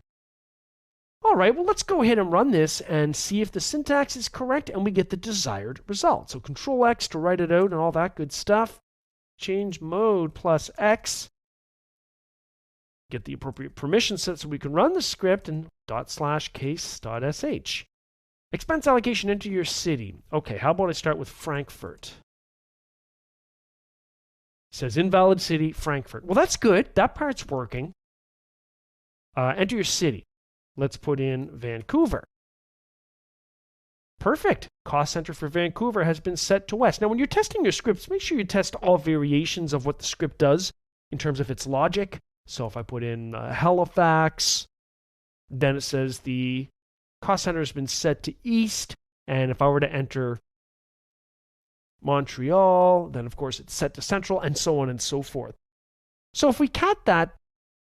All right, well, let's go ahead and run this and see if the syntax is correct and we get the desired result. So Control X to write it out and all that good stuff. Change mode plus X. Get the appropriate permission set so we can run the script and /case.sh. Expense allocation, enter your city. Okay, how about I start with Frankfurt? It says invalid city, Frankfurt. Well, that's good. That part's working. Enter your city. Let's put in Vancouver. Perfect. Cost center for Vancouver has been set to west. Now, when you're testing your scripts, make sure you test all variations of what the script does in terms of its logic. So if I put in Halifax, then it says the cost center has been set to east. And if I were to enter Montreal, then of course it's set to central, and so on and so forth. So if we cat that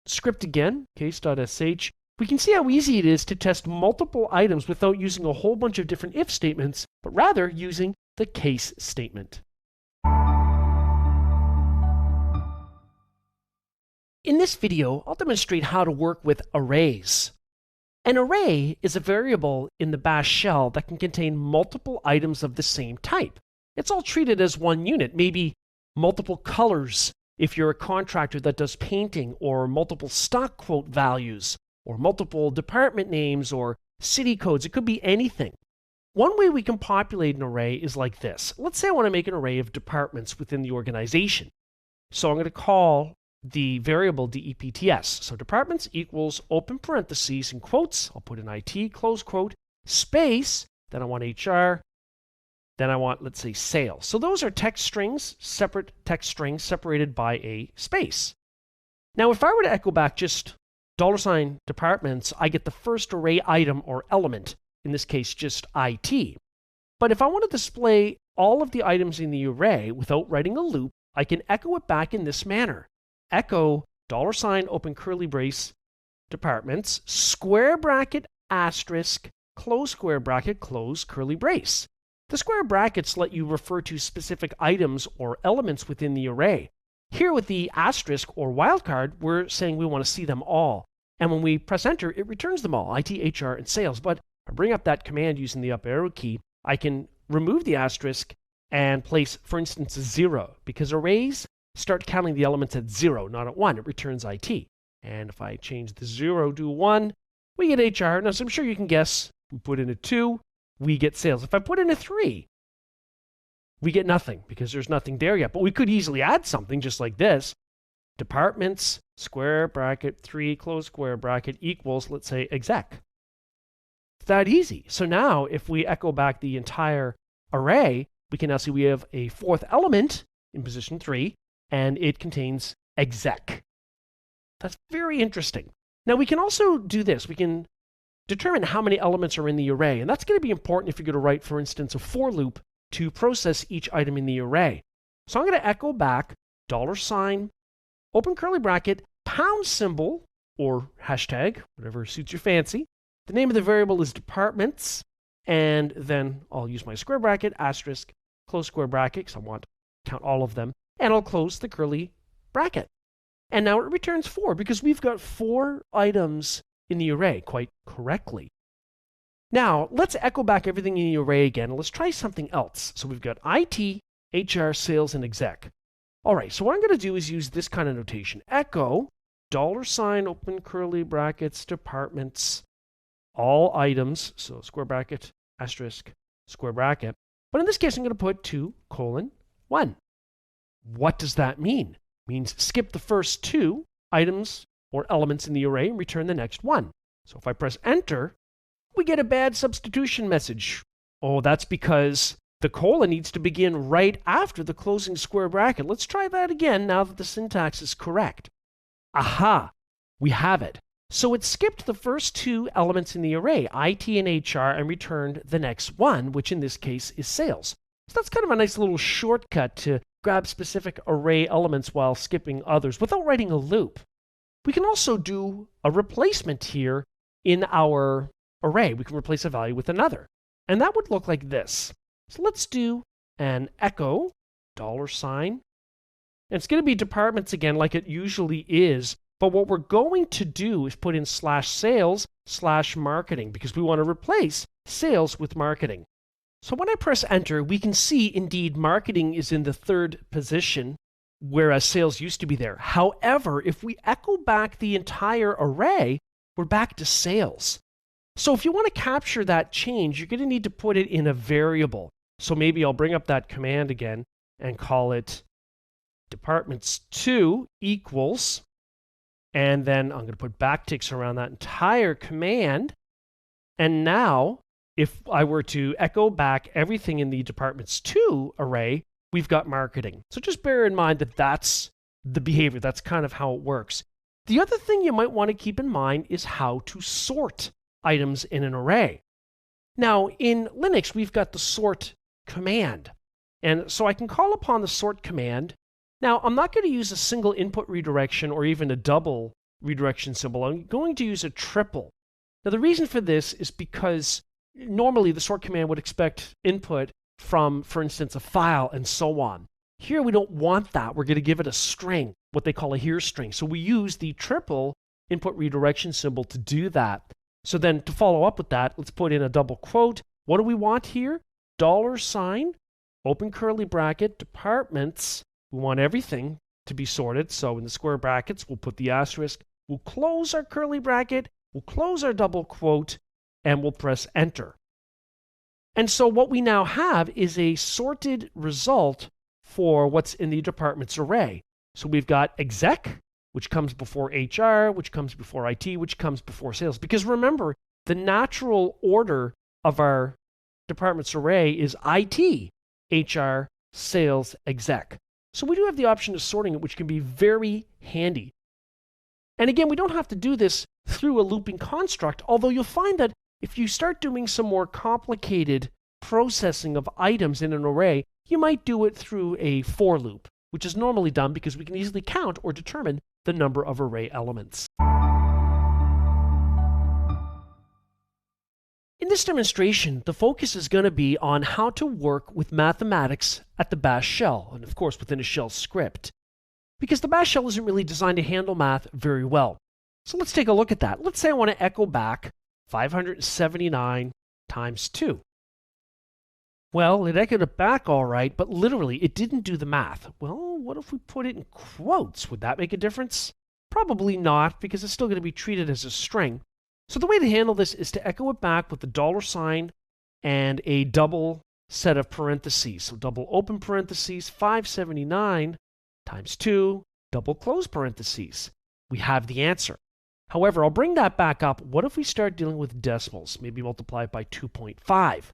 script again, case.sh, we can see how easy it is to test multiple items without using a whole bunch of different if statements, but rather using the case statement. In this video, I'll demonstrate how to work with arrays. An array is a variable in the Bash shell that can contain multiple items of the same type. It's all treated as one unit, maybe multiple colors if you're a contractor that does painting, or multiple stock quote values, or multiple department names, or city codes. It could be anything. One way we can populate an array is like this. Let's say I want to make an array of departments within the organization. So I'm going to call the variable depts. So departments equals open parentheses in quotes. I'll put in IT, close quote, space, then I want HR, then I want, let's say, sales. So those are text strings, separate text strings separated by a space. Now, if I were to echo back just $departments, I get the first array item or element, in this case, just IT. But if I want to display all of the items in the array without writing a loop, I can echo it back in this manner. Echo $open curly brace departments, square bracket, asterisk, close square bracket, close curly brace. The square brackets let you refer to specific items or elements within the array. Here with the asterisk or wildcard, we're saying we want to see them all. And when we press enter, it returns them all, IT, HR, and sales. But if I bring up that command using the up arrow key, I can remove the asterisk and place, for instance, a 0, because arrays start counting the elements at 0, not at 1. It returns IT. And if I change the 0 to 1, we get HR. Now, so I'm sure you can guess, we put in a 2, we get sales. If I put in a 3, we get nothing because there's nothing there yet. But we could easily add something just like this. Departments, square bracket, 3, close square bracket, equals, let's say, exec. It's that easy. So now if we echo back the entire array, we can now see we have a fourth element in position 3, and it contains exec. That's very interesting. Now we can also do this. We can determine how many elements are in the array, and that's going to be important if you're going to write, for instance, a for loop to process each item in the array. So I'm going to echo back $, open curly bracket, pound symbol, or hashtag, whatever suits your fancy. The name of the variable is departments, and then I'll use my square bracket, asterisk, close square bracket, because I want to count all of them, and I'll close the curly bracket. And now it returns 4, because we've got 4 items in the array quite correctly. Now, let's echo back everything in the array again, and let's try something else. So we've got IT, HR, sales, and exec. All right, so what I'm going to do is use this kind of notation. Echo, $, open curly brackets, departments, all items, so square bracket, asterisk, square bracket. But in this case, I'm going to put 2:1. What does that mean? It means skip the first 2 items or elements in the array and return the next one. So if I press enter, we get a bad substitution message. Oh, that's because the colon needs to begin right after the closing square bracket. Let's try that again now that the syntax is correct. Aha, we have it. So it skipped the first 2 elements in the array, IT and HR, and returned the next one, which in this case is sales. So that's kind of a nice little shortcut to grab specific array elements while skipping others without writing a loop. We can also do a replacement here in our array. We can replace a value with another. And that would look like this. So let's do an echo, $, and it's going to be departments again like it usually is. But what we're going to do is put in /sales/marketing because we want to replace sales with marketing. So when I press enter, we can see indeed marketing is in the 3rd position, whereas sales used to be there. However, if we echo back the entire array, we're back to sales. So if you want to capture that change, you're going to need to put it in a variable. So maybe I'll bring up that command again and call it departments2 equals, and then I'm going to put backticks around that entire command. And now, if I were to echo back everything in the departments2 array, we've got marketing. So just bear in mind that that's the behavior. That's kind of how it works. The other thing you might want to keep in mind is how to sort items in an array. Now, in Linux, we've got the sort command. And so I can call upon the sort command. Now, I'm not going to use a single input redirection or even a double redirection symbol. I'm going to use a triple. Now, the reason for this is because normally the sort command would expect input from, for instance, a file and so on. Here, we don't want that. We're going to give it a string, what they call a here string. So we use the triple input redirection symbol to do that. So then to follow up with that, let's put in a double quote. What do we want here? $, open curly bracket, departments. We want everything to be sorted. So in the square brackets, we'll put the asterisk. We'll close our curly bracket. We'll close our double quote, and we'll press enter. And so what we now have is a sorted result for what's in the departments array. So we've got exec, which comes before HR, which comes before IT, which comes before sales. Because remember, the natural order of our departments array is IT, HR, sales, exec. So we do have the option of sorting it, which can be very handy. And again, we don't have to do this through a looping construct, although you'll find that if you start doing some more complicated processing of items in an array, you might do it through a for loop, which is normally done because we can easily count or determine the number of array elements. In this demonstration, the focus is going to be on how to work with mathematics at the bash shell, and of course within a shell script, because the bash shell isn't really designed to handle math very well. So let's take a look at that. Let's say I want to echo back 579 times 2. Well, it echoed it back all right, but literally it didn't do the math. Well, what if we put it in quotes? Would that make a difference? Probably not, because it's still going to be treated as a string. So the way to handle this is to echo it back with the $sign and a double set of parentheses. So double open parentheses, 579 times 2, double close parentheses. We have the answer. However, I'll bring that back up. What if we start dealing with decimals? Maybe multiply it by 2.5.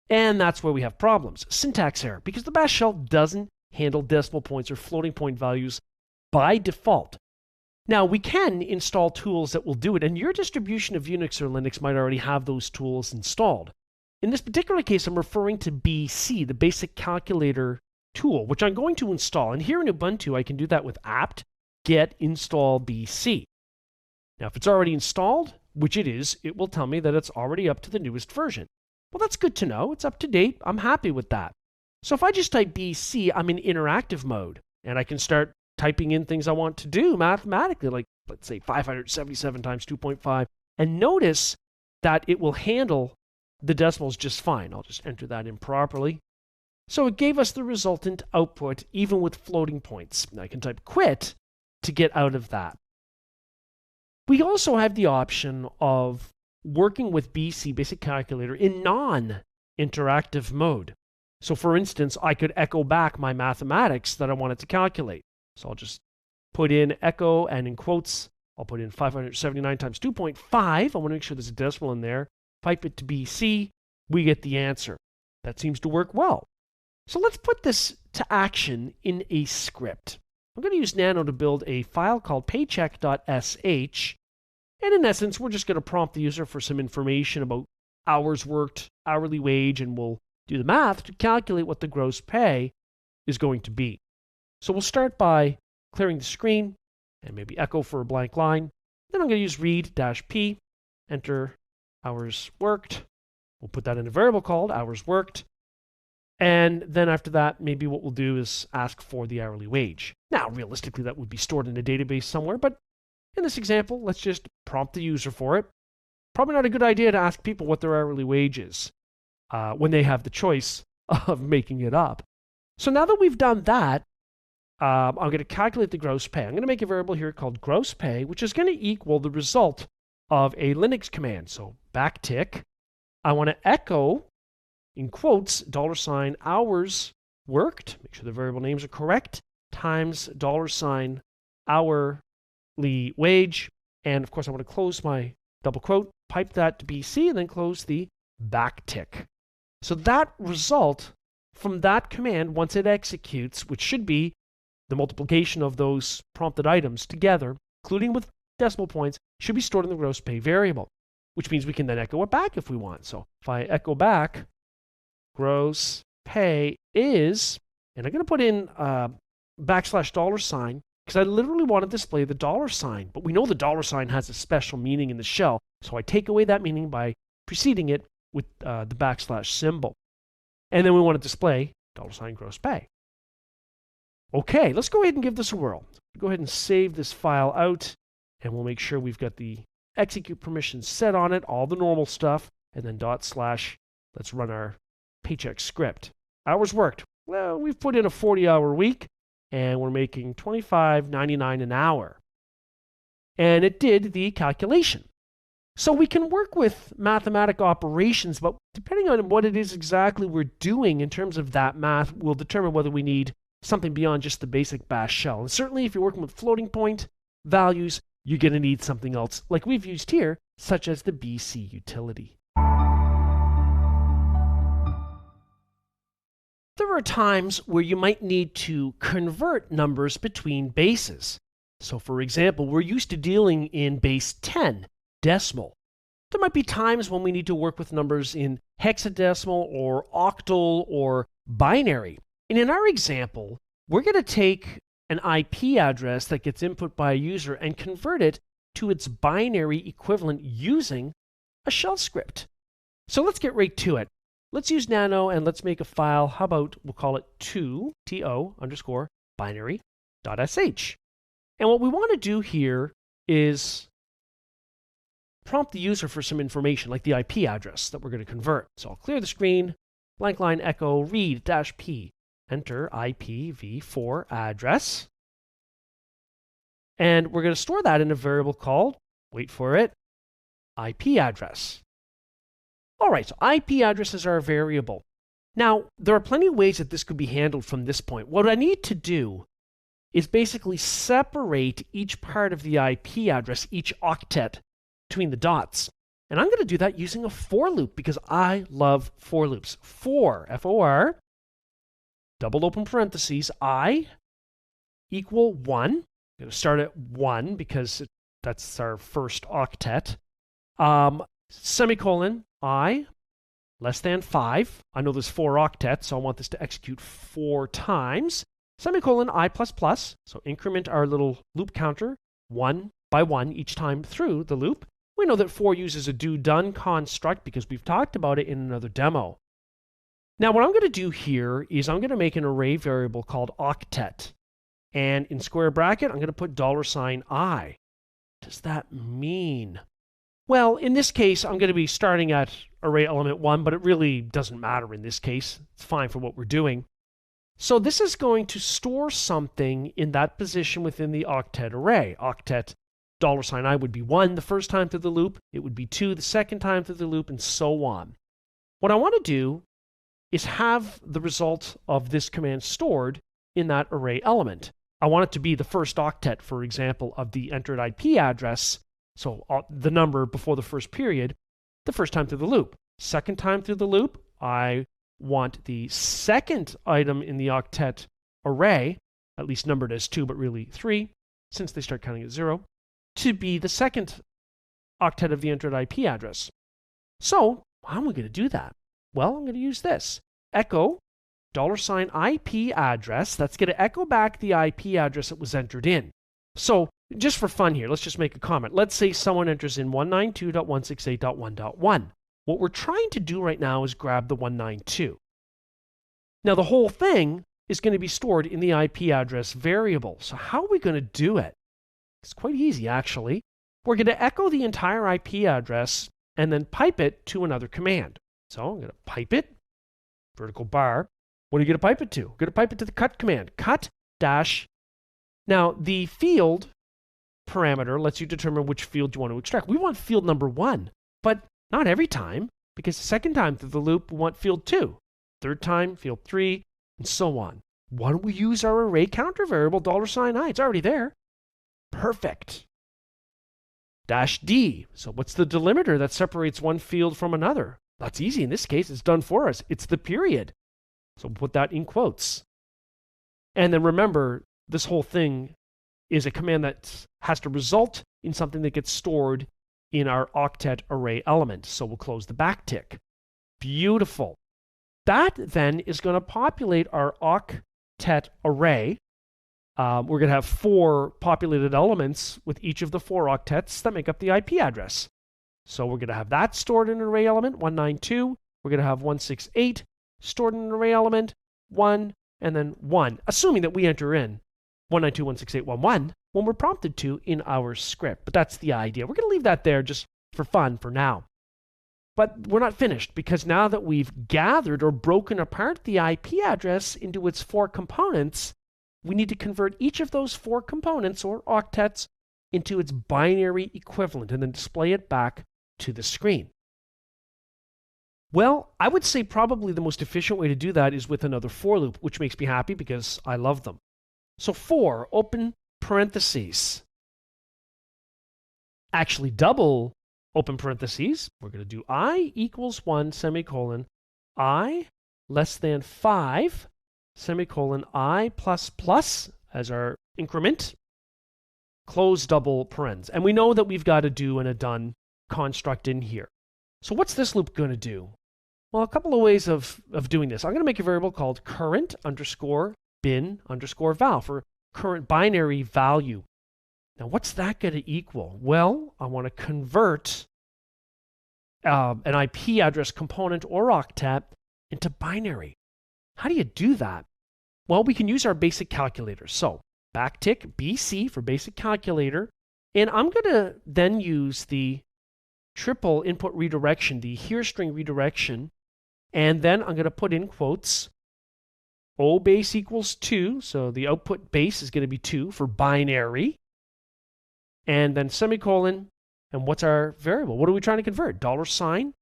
And that's where we have problems. Syntax error, because the bash shell doesn't handle decimal points or floating point values by default. Now, we can install tools that will do it, and your distribution of Unix or Linux might already have those tools installed. In this particular case, I'm referring to BC, the basic calculator tool, which I'm going to install. And here in Ubuntu, I can do that with apt get install BC. Now, if it's already installed, which it is, it will tell me that it's already up to the newest version. Well, that's good to know. It's up to date. I'm happy with that. So if I just type BC, I'm in interactive mode, and I can start typing in things I want to do mathematically, like let's say 577 times 2.5, and notice that it will handle the decimals just fine. I'll just enter that in properly. So it gave us the resultant output, even with floating points. Now I can type quit to get out of that. We also have the option of working with BC, Basic Calculator, in non-interactive mode. So for instance, I could echo back my mathematics that I wanted to calculate. So I'll just put in echo, and in quotes, I'll put in 579 times 2.5. I want to make sure there's a decimal in there. Pipe it to BC, we get the answer. That seems to work well. So let's put this to action in a script. I'm going to use Nano to build a file called paycheck.sh. And in essence, we're just going to prompt the user for some information about hours worked, hourly wage, and we'll do the math to calculate what the gross pay is going to be. So we'll start by clearing the screen and maybe echo for a blank line. Then I'm going to use read-p, enter hours worked. We'll put that in a variable called hours worked. And then after that, maybe what we'll do is ask for the hourly wage. Now, realistically, that would be stored in a database somewhere, but in this example, let's just prompt the user for it. Probably not a good idea to ask people what their hourly wage is when they have the choice of making it up. So now that we've done that, I'm going to calculate the gross pay. I'm going to make a variable here called gross pay, which is going to equal the result of a Linux command. So backtick. I want to echo, in quotes, $hours worked, make sure the variable names are correct, times $hourly wage. And of course, I want to close my double quote, pipe that to BC, and then close the backtick. So that result from that command, once it executes, which should be the multiplication of those prompted items together, including with decimal points, should be stored in the gross pay variable, which means we can then echo it back if we want. So if I echo back, gross pay is, and I'm going to put in $$ because I literally want to display the $, but we know the $, has a special meaning in the shell. So I take away that meaning by preceding it with the # symbol. And then we want to display $ gross pay. Okay, let's go ahead and give this a whirl. Go ahead and save this file out, and we'll make sure we've got the execute permissions set on it, all the normal stuff, and then /. Let's run our paycheck script. Hours worked. Well, we've put in a 40-hour week, and we're making $25.99 an hour. And it did the calculation. So we can work with mathematical operations, but depending on what it is exactly we're doing in terms of that math, will determine whether we need something beyond just the basic bash shell. And certainly if you're working with floating point values, you're going to need something else like we've used here, such as the BC utility. There are times where you might need to convert numbers between bases. So for example, we're used to dealing in base 10, decimal. There might be times when we need to work with numbers in hexadecimal or octal or binary. And in our example, we're going to take an IP address that gets input by a user and convert it to its binary equivalent using a shell script. So let's get right to it. Let's use Nano and let's make a file. How about we'll call it to_binary.sh. And what we want to do here is prompt the user for some information, like the IP address that we're going to convert. So I'll clear the screen, blank line echo, read-p, enter IPv4 address. And we're going to store that in a variable called, wait for it, IP address. All right, so IP addresses are a variable. Now, there are plenty of ways that this could be handled from this point. What I need to do is basically separate each part of the IP address, each octet, between the dots. And I'm going to do that using a for loop because I love for loops. For, F-O-R, double open parentheses, I equal 1. I'm going to start at 1 because that's our first octet. Semicolon, I less than 5. I know there's 4 octets, so I want this to execute 4 times. Semicolon, I plus plus. So increment our little loop counter 1 by 1 each time through the loop. We know that for uses a do-done construct because we've talked about it in another demo. Now what I'm going to do here is I'm going to make an array variable called octet. And in square bracket, I'm going to put $I. What does that mean? Well, in this case, I'm going to be starting at array element 1, but it really doesn't matter in this case. It's fine for what we're doing. So this is going to store something in that position within the octet array. Octet $I would be 1 the first time through the loop, it would be 2 the second time through the loop, and so on. What I want to do is have the result of this command stored in that array element. I want it to be the first octet, for example, of the entered IP address, so the number before the first period, the first time through the loop. Second time through the loop, I want the second item in the octet array, at least numbered as 2, but really 3, since they start counting at 0, to be the second octet of the entered IP address. So, how am I going to do that? Well, I'm going to use this. Echo $IP address. That's going to echo back the IP address that was entered in. So, just for fun here, let's just make a comment. Let's say someone enters in 192.168.1.1. What we're trying to do right now is grab the 192. Now, the whole thing is going to be stored in the IP address variable. So how are we going to do it? It's quite easy, actually. We're going to echo the entire IP address and then pipe it to another command. So I'm going to pipe it, vertical bar. What are you going to pipe it to? I'm going to pipe it to the cut command. Cut dash. Now, the field parameter lets you determine which field you want to extract. We want field number 1, but not every time, because the second time through the loop, we want field 2. Third time, field 3, and so on. Why don't we use our array counter variable $I? It's already there. Perfect. Dash D. So what's the delimiter that separates one field from another? That's easy. In this case, it's done for us. It's the period. So put that in quotes. And then remember, this whole thing is a command that has to result in something that gets stored in our octet array element. So we'll close the backtick. Beautiful. That then is going to populate our octet array. We're going to have 4 populated elements with each of the 4 octets that make up the IP address. So we're going to have that stored in an array element, 192. We're going to have 168 stored in an array element, 1, and then 1, assuming that we enter in 192.168.1.1 when we're prompted to in our script. But that's the idea. We're going to leave that there just for fun for now. But we're not finished, because now that we've gathered or broken apart the IP address into its 4 components, we need to convert each of those 4 components, or octets, into its binary equivalent and then display it back to the screen. Well, I would say probably the most efficient way to do that is with another for loop, which makes me happy because I love them. So for, open parentheses, actually double open parentheses, we're going to do I equals 1, semicolon, I less than 5, semicolon, I plus plus as our increment, close double parens. And we know that we've got a do and a done construct in here. So what's this loop going to do? Well, a couple of ways of doing this. I'm going to make a variable called current underscore bin underscore val for current binary value. Now, what's that going to equal? Well, I want to convert an IP address component or octet into binary. How do you do that? Well, we can use our basic calculator. So backtick BC for basic calculator. And I'm going to then use the triple input redirection, the here string redirection. And then I'm going to put in quotes O base equals 2. So the output base is going to be 2 for binary. And then semicolon. And what's our variable? What are we trying to convert? $,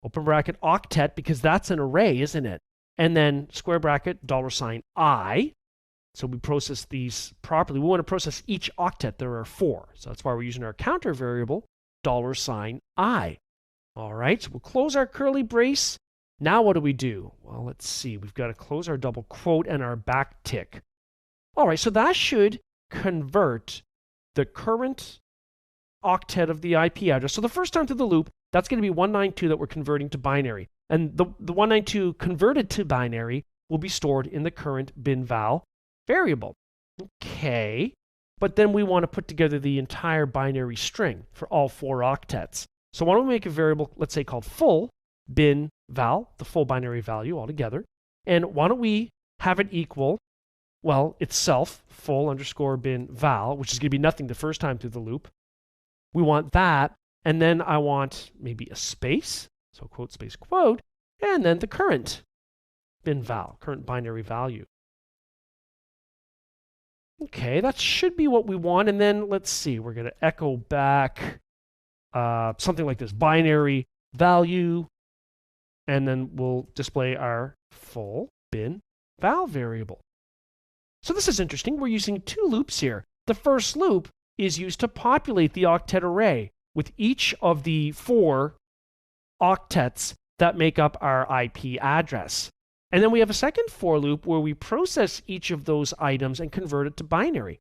open bracket, octet, because that's an array, isn't it? And then square bracket, $I. So we process these properly. We want to process each octet. There are 4. So that's why we're using our counter variable, $i. All right, so we'll close our curly brace. Now what do we do? Well, let's see. We've got to close our double quote and our backtick. All right, so that should convert the current octet of the IP address. So the first time through the loop, that's going to be 192 that we're converting to binary. And the 192 converted to binary will be stored in the current bin val variable. Okay, but then we want to put together the entire binary string for all 4 octets. So why don't we make a variable, let's say called full bin val, the full binary value altogether. And why don't we have it equal, well, itself, full underscore bin val, which is going to be nothing the first time through the loop. We want that, and then I want maybe a space, so quote space quote, and then the current bin val, current binary value. Okay, that should be what we want, and then let's see, we're going to echo back something like this, binary value, and then we'll display our full bin val variable. So this is interesting. We're using 2 loops here. The first loop is used to populate the octet array with each of the 4 octets that make up our IP address. And then we have a second for loop where we process each of those items and convert it to binary.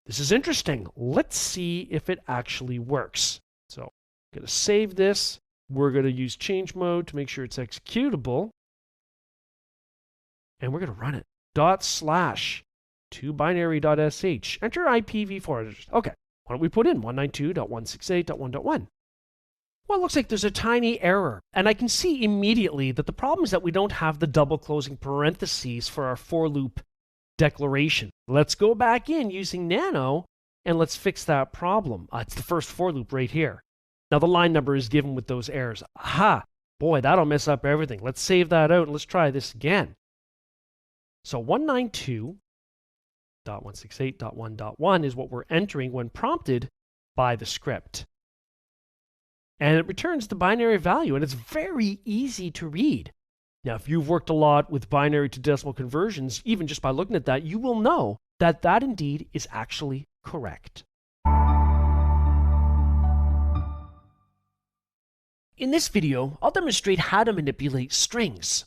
This is interesting. Let's see if it actually works. So I'm going to save this. We're going to use change mode to make sure it's executable. And we're going to run it. /2binary.sh. Enter IPv4. Okay, why don't we put in 192.168.1.1? Well, it looks like there's a tiny error. And I can see immediately that the problem is that we don't have the double closing parentheses for our for loop declaration. Let's go back in using nano and let's fix that problem. It's the first for loop right here. Now the line number is given with those errors. Aha! Boy, that'll mess up everything. Let's save that out and let's try this again. So 192.168.1.1 is what we're entering when prompted by the script. And it returns the binary value, and it's very easy to read. Now, if you've worked a lot with binary to decimal conversions, even just by looking at that, you will know that that indeed is actually correct. In this video, I'll demonstrate how to manipulate strings.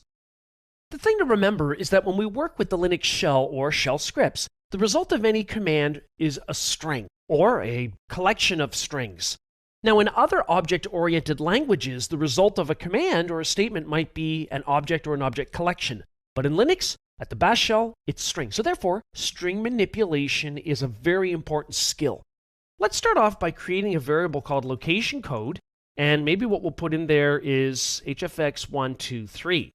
The thing to remember is that when we work with the Linux shell or shell scripts, the result of any command is a string, or a collection of strings. Now, in other object-oriented languages, the result of a command or a statement might be an object or an object collection. But in Linux, at the bash shell, it's string. So therefore, string manipulation is a very important skill. Let's start off by creating a variable called location code, and maybe what we'll put in there is hfx123.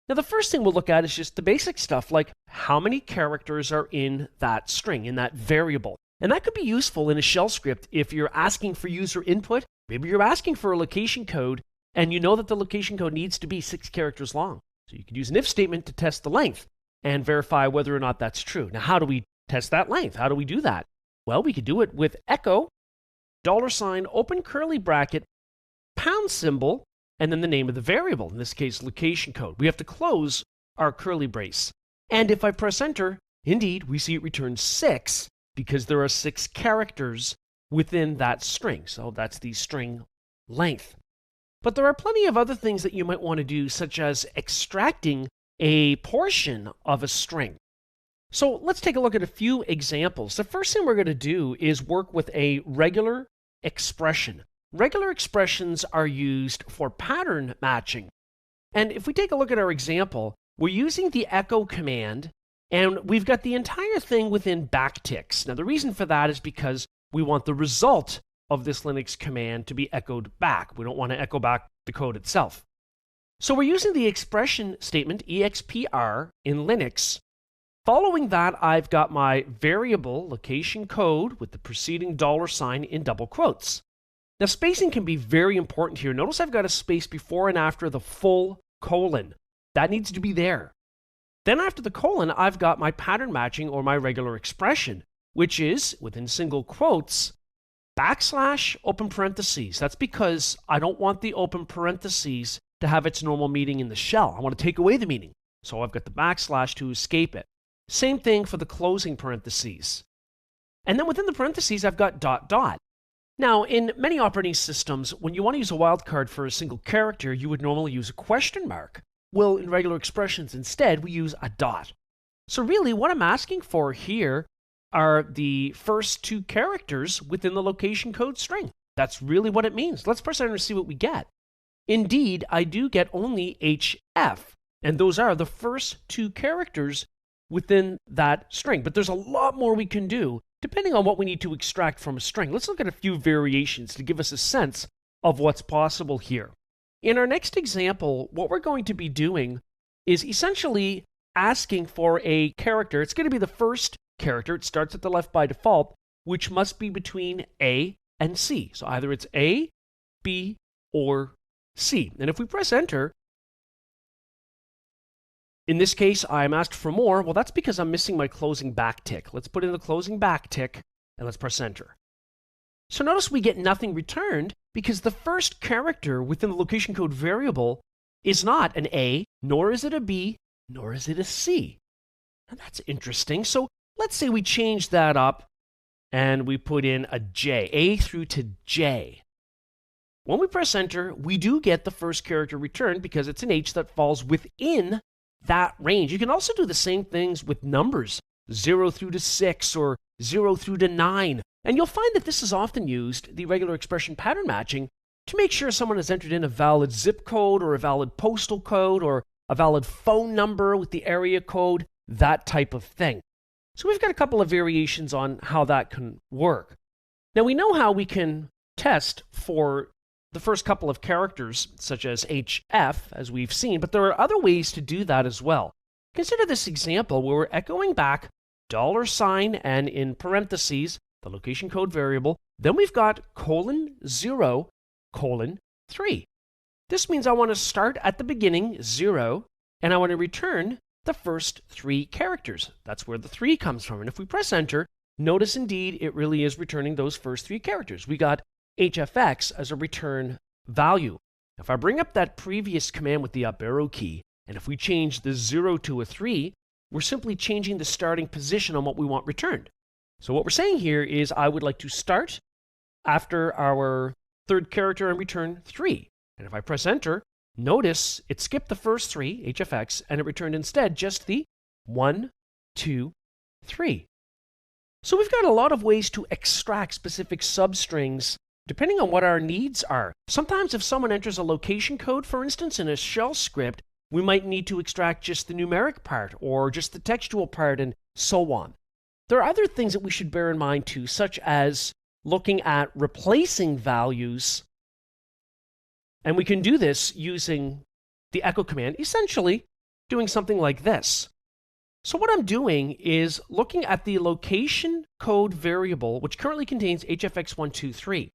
Now, the first thing we'll look at is just the basic stuff, like how many characters are in that string, in that variable. And that could be useful in a shell script if you're asking for user input. Maybe you're asking for a location code, and you know that the location code needs to be 6 characters long. So you could use an if statement to test the length and verify whether or not that's true. Now, how do we test that length? How do we do that? Well, we could do it with echo, $, open curly bracket, pound symbol, and then the name of the variable, in this case, location code. We have to close our curly brace. And if I press enter, indeed, we see it returns 6 because there are 6 characters within that string. So that's the string length. But there are plenty of other things that you might want to do, such as extracting a portion of a string. So let's take a look at a few examples. The first thing we're going to do is work with a regular expression. Regular expressions are used for pattern matching. And if we take a look at our example, we're using the echo command, and we've got the entire thing within backticks. Now, the reason for that is because we want the result of this Linux command to be echoed back. We don't want to echo back the code itself. So we're using the expression statement, expr, in Linux. Following that, I've got my variable location code with the preceding $sign in double quotes. Now, spacing can be very important here. Notice I've got a space before and after the full colon. That needs to be there. Then after the colon, I've got my pattern matching or my regular expression, which is, within single quotes, / open parentheses. That's because I don't want the open parentheses to have its normal meaning in the shell. I want to take away the meaning. So I've got the / to escape it. Same thing for the closing parentheses. And then within the parentheses, I've got dot dot. Now, in many operating systems, when you want to use a wildcard for a single character, you would normally use a question mark. Well, in regular expressions, instead, we use a dot. So really, what I'm asking for here are the first two characters within the location code string. That's really what it means. Let's press enter and see what we get. Indeed, I do get only HF, and those are the first two characters within that string. But there's a lot more we can do depending on what we need to extract from a string. Let's look at a few variations to give us a sense of what's possible here. In our next example, what we're going to be doing is essentially asking for a character. It's going to be the first character. It starts at the left by default, which must be between A and C. So either it's A, B, or C. And if we press enter, in this case, I'm asked for more. Well, that's because I'm missing my closing backtick. Let's put in the closing backtick, and let's press enter. So notice we get nothing returned because the first character within the location code variable is not an A, nor is it a B, nor is it a C. Now that's interesting. So let's say we change that up and we put in a J, A through to J. When we press enter, we do get the first character returned because it's an H that falls within that range. You can also do the same things with numbers, 0 through to 6 or 0 through to 9. And you'll find that this is often used, the regular expression pattern matching, to make sure someone has entered in a valid zip code or a valid postal code or a valid phone number with the area code, that type of thing. So we've got a couple of variations on how that can work. Now we know how we can test for the first couple of characters, such as HF, as we've seen, but there are other ways to do that as well. Consider this example where we're echoing back $, and in parentheses, the location code variable, then we've got :0, :3. This means I want to start at the beginning, 0, and I want to return the first three characters. That's where the 3 comes from. And if we press enter, notice indeed it really is returning those first three characters. We got HFX as a return value. If I bring up that previous command with the up arrow key, and if we change the 0 to a 3, we're simply changing the starting position on what we want returned. So what we're saying here is I would like to start after our third character and return 3. And if I press enter, notice it skipped the first 3, HFX, and it returned instead just the 1, 2, 3. So we've got a lot of ways to extract specific substrings depending on what our needs are. Sometimes if someone enters a location code, for instance, in a shell script, we might need to extract just the numeric part or just the textual part and so on. There are other things that we should bear in mind too, such as looking at replacing values. And we can do this using the echo command, essentially doing something like this. So what I'm doing is looking at the location code variable, which currently contains HFX123.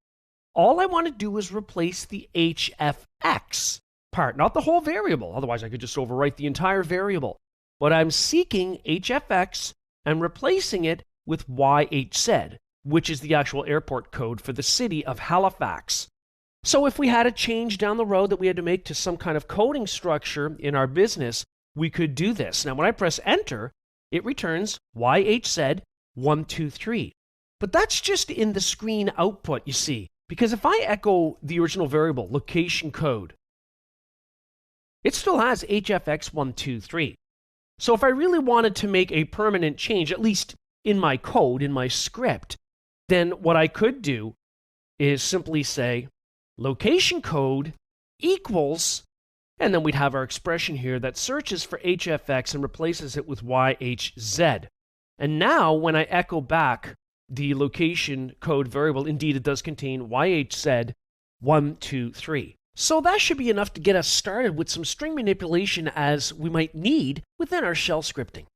All I want to do is replace the HFX part, not the whole variable. Otherwise, I could just overwrite the entire variable. But I'm seeking HFX and replacing it with YHZ, which is the actual airport code for the city of Halifax. So if we had a change down the road that we had to make to some kind of coding structure in our business, we could do this. Now, when I press enter, it returns YHZ123. But that's just in the screen output, you see. Because if I echo the original variable, location code, it still has HFX123. So if I really wanted to make a permanent change, at least in my code, in my script, then what I could do is simply say location code equals, and then we'd have our expression here that searches for HFX and replaces it with YHZ. And now when I echo back the location code variable, indeed it does contain YHZ123. So that should be enough to get us started with some string manipulation as we might need within our shell scripting.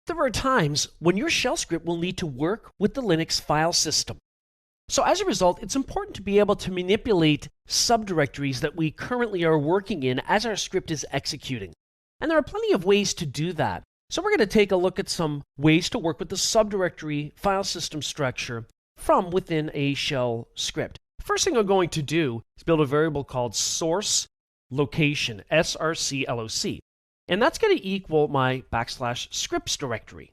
There are times when your shell script will need to work with the Linux file system. So as a result, it's important to be able to manipulate subdirectories that we currently are working in as our script is executing. And there are plenty of ways to do that. So we're going to take a look at some ways to work with the subdirectory file system structure from within a shell script. First thing I'm going to do is build a variable called source location, srcloc. And that's going to equal my \scripts directory.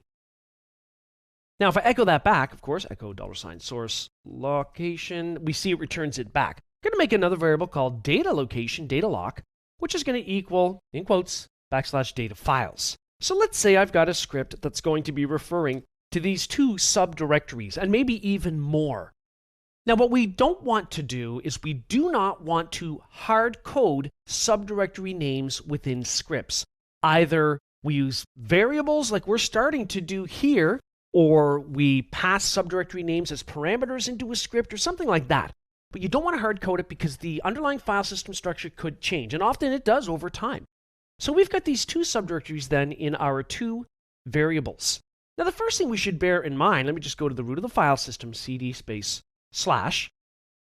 Now, if I echo that back, of course, echo $source location, we see it returns it back. I'm going to make another variable called data location, data lock, which is going to equal, in quotes, \data files. So let's say I've got a script that's going to be referring to these two subdirectories, and maybe even more. Now, what we don't want to do is we do not want to hard code subdirectory names within scripts. Either we use variables like we're starting to do here, or we pass subdirectory names as parameters into a script or something like that. But you don't want to hard code it because the underlying file system structure could change, and often it does over time. So we've got these two subdirectories then in our two variables. Now, the first thing we should bear in mind, let me just go to the root of the file system, cd space /,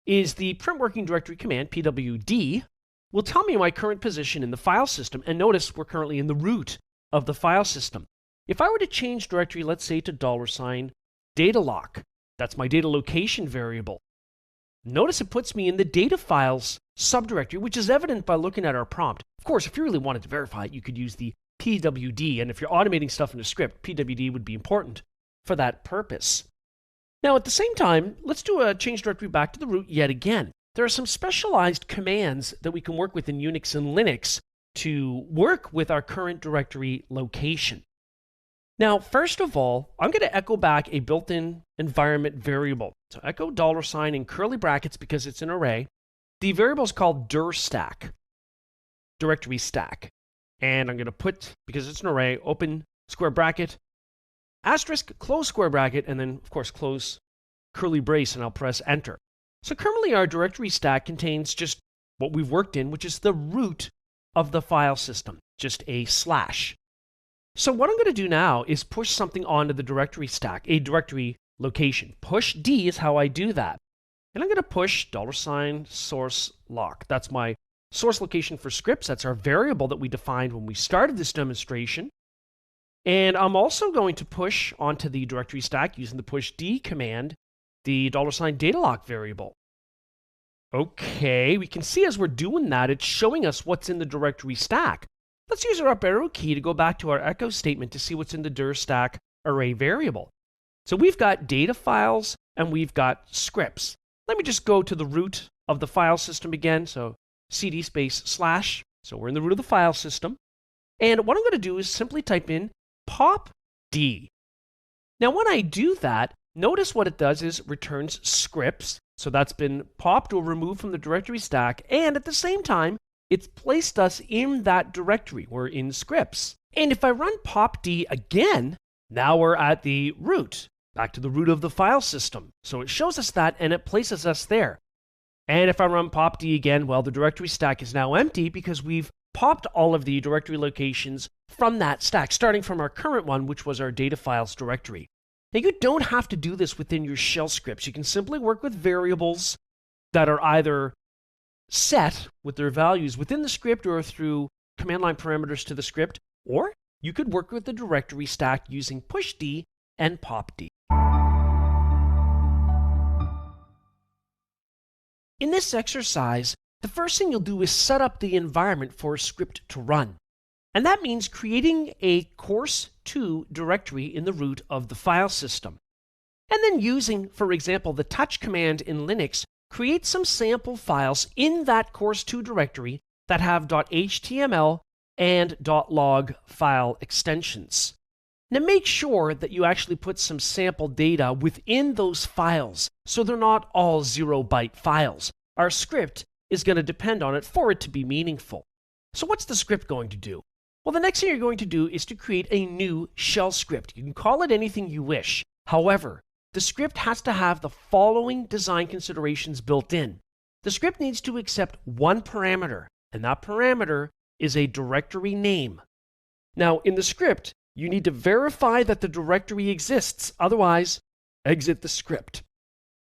is the print working directory command, pwd, will tell me my current position in the file system. And notice we're currently in the root of the file system. If I were to change directory, let's say to $data lock, that's my data location variable. Notice it puts me in the data files subdirectory, which is evident by looking at our prompt. Of course, if you really wanted to verify it, you could use the pwd, and if you're automating stuff in a script, pwd would be important for that purpose. Now, at the same time, let's do a change directory back to the root yet again. There are some specialized commands that we can work with in Unix and Linux to work with our current directory location. Now, first of all, I'm going to echo back a built-in environment variable. So echo $ in curly brackets because it's an array. The variable is called dirstack, directory stack. And I'm going to put, because it's an array, open square bracket, asterisk, close square bracket, and then, of course, close curly brace, and I'll press enter. So currently our directory stack contains just what we've worked in, which is the root of the file system, just a /. So what I'm going to do now is push something onto the directory stack, a directory location. Push D is how I do that. And I'm going to push $source lock. That's my source location for scripts. That's our variable that we defined when we started this demonstration. And I'm also going to push onto the directory stack using the push D command, the $data lock variable. Okay, we can see as we're doing that, it's showing us what's in the directory stack. Let's use our up arrow key to go back to our echo statement to see what's in the dir stack array variable. So we've got data files and we've got scripts. Let me just go to the root of the file system again. So cd space /. So we're in the root of the file system. And what I'm going to do is simply type in popd. Now, when I do that, notice what it does is returns scripts. So that's been popped or removed from the directory stack. And at the same time, it's placed us in that directory. We're in scripts. And if I run popd again, now we're at the root, back to the root of the file system. So it shows us that and it places us there. And if I run popd again, well, the directory stack is now empty because we've popped all of the directory locations from that stack, starting from our current one, which was our data files directory. Now, you don't have to do this within your shell scripts. You can simply work with variables that are either set with their values within the script or through command line parameters to the script, or you could work with the directory stack using pushd and popd. In this exercise, the first thing you'll do is set up the environment for a script to run. And that means creating a course2 directory in the root of the file system. And then using, for example, the touch command in Linux, create some sample files in that course2 directory that have .html and .log file extensions. Now make sure that you actually put some sample data within those files so they're not all 0-byte files. Our script is going to depend on it for it to be meaningful. So what's the script going to do? Well, the next thing you're going to do is to create a new shell script. You can call it anything you wish. However, the script has to have the following design considerations built in. The script needs to accept one parameter, and that parameter is a directory name. Now, in the script, you need to verify that the directory exists, otherwise, exit the script.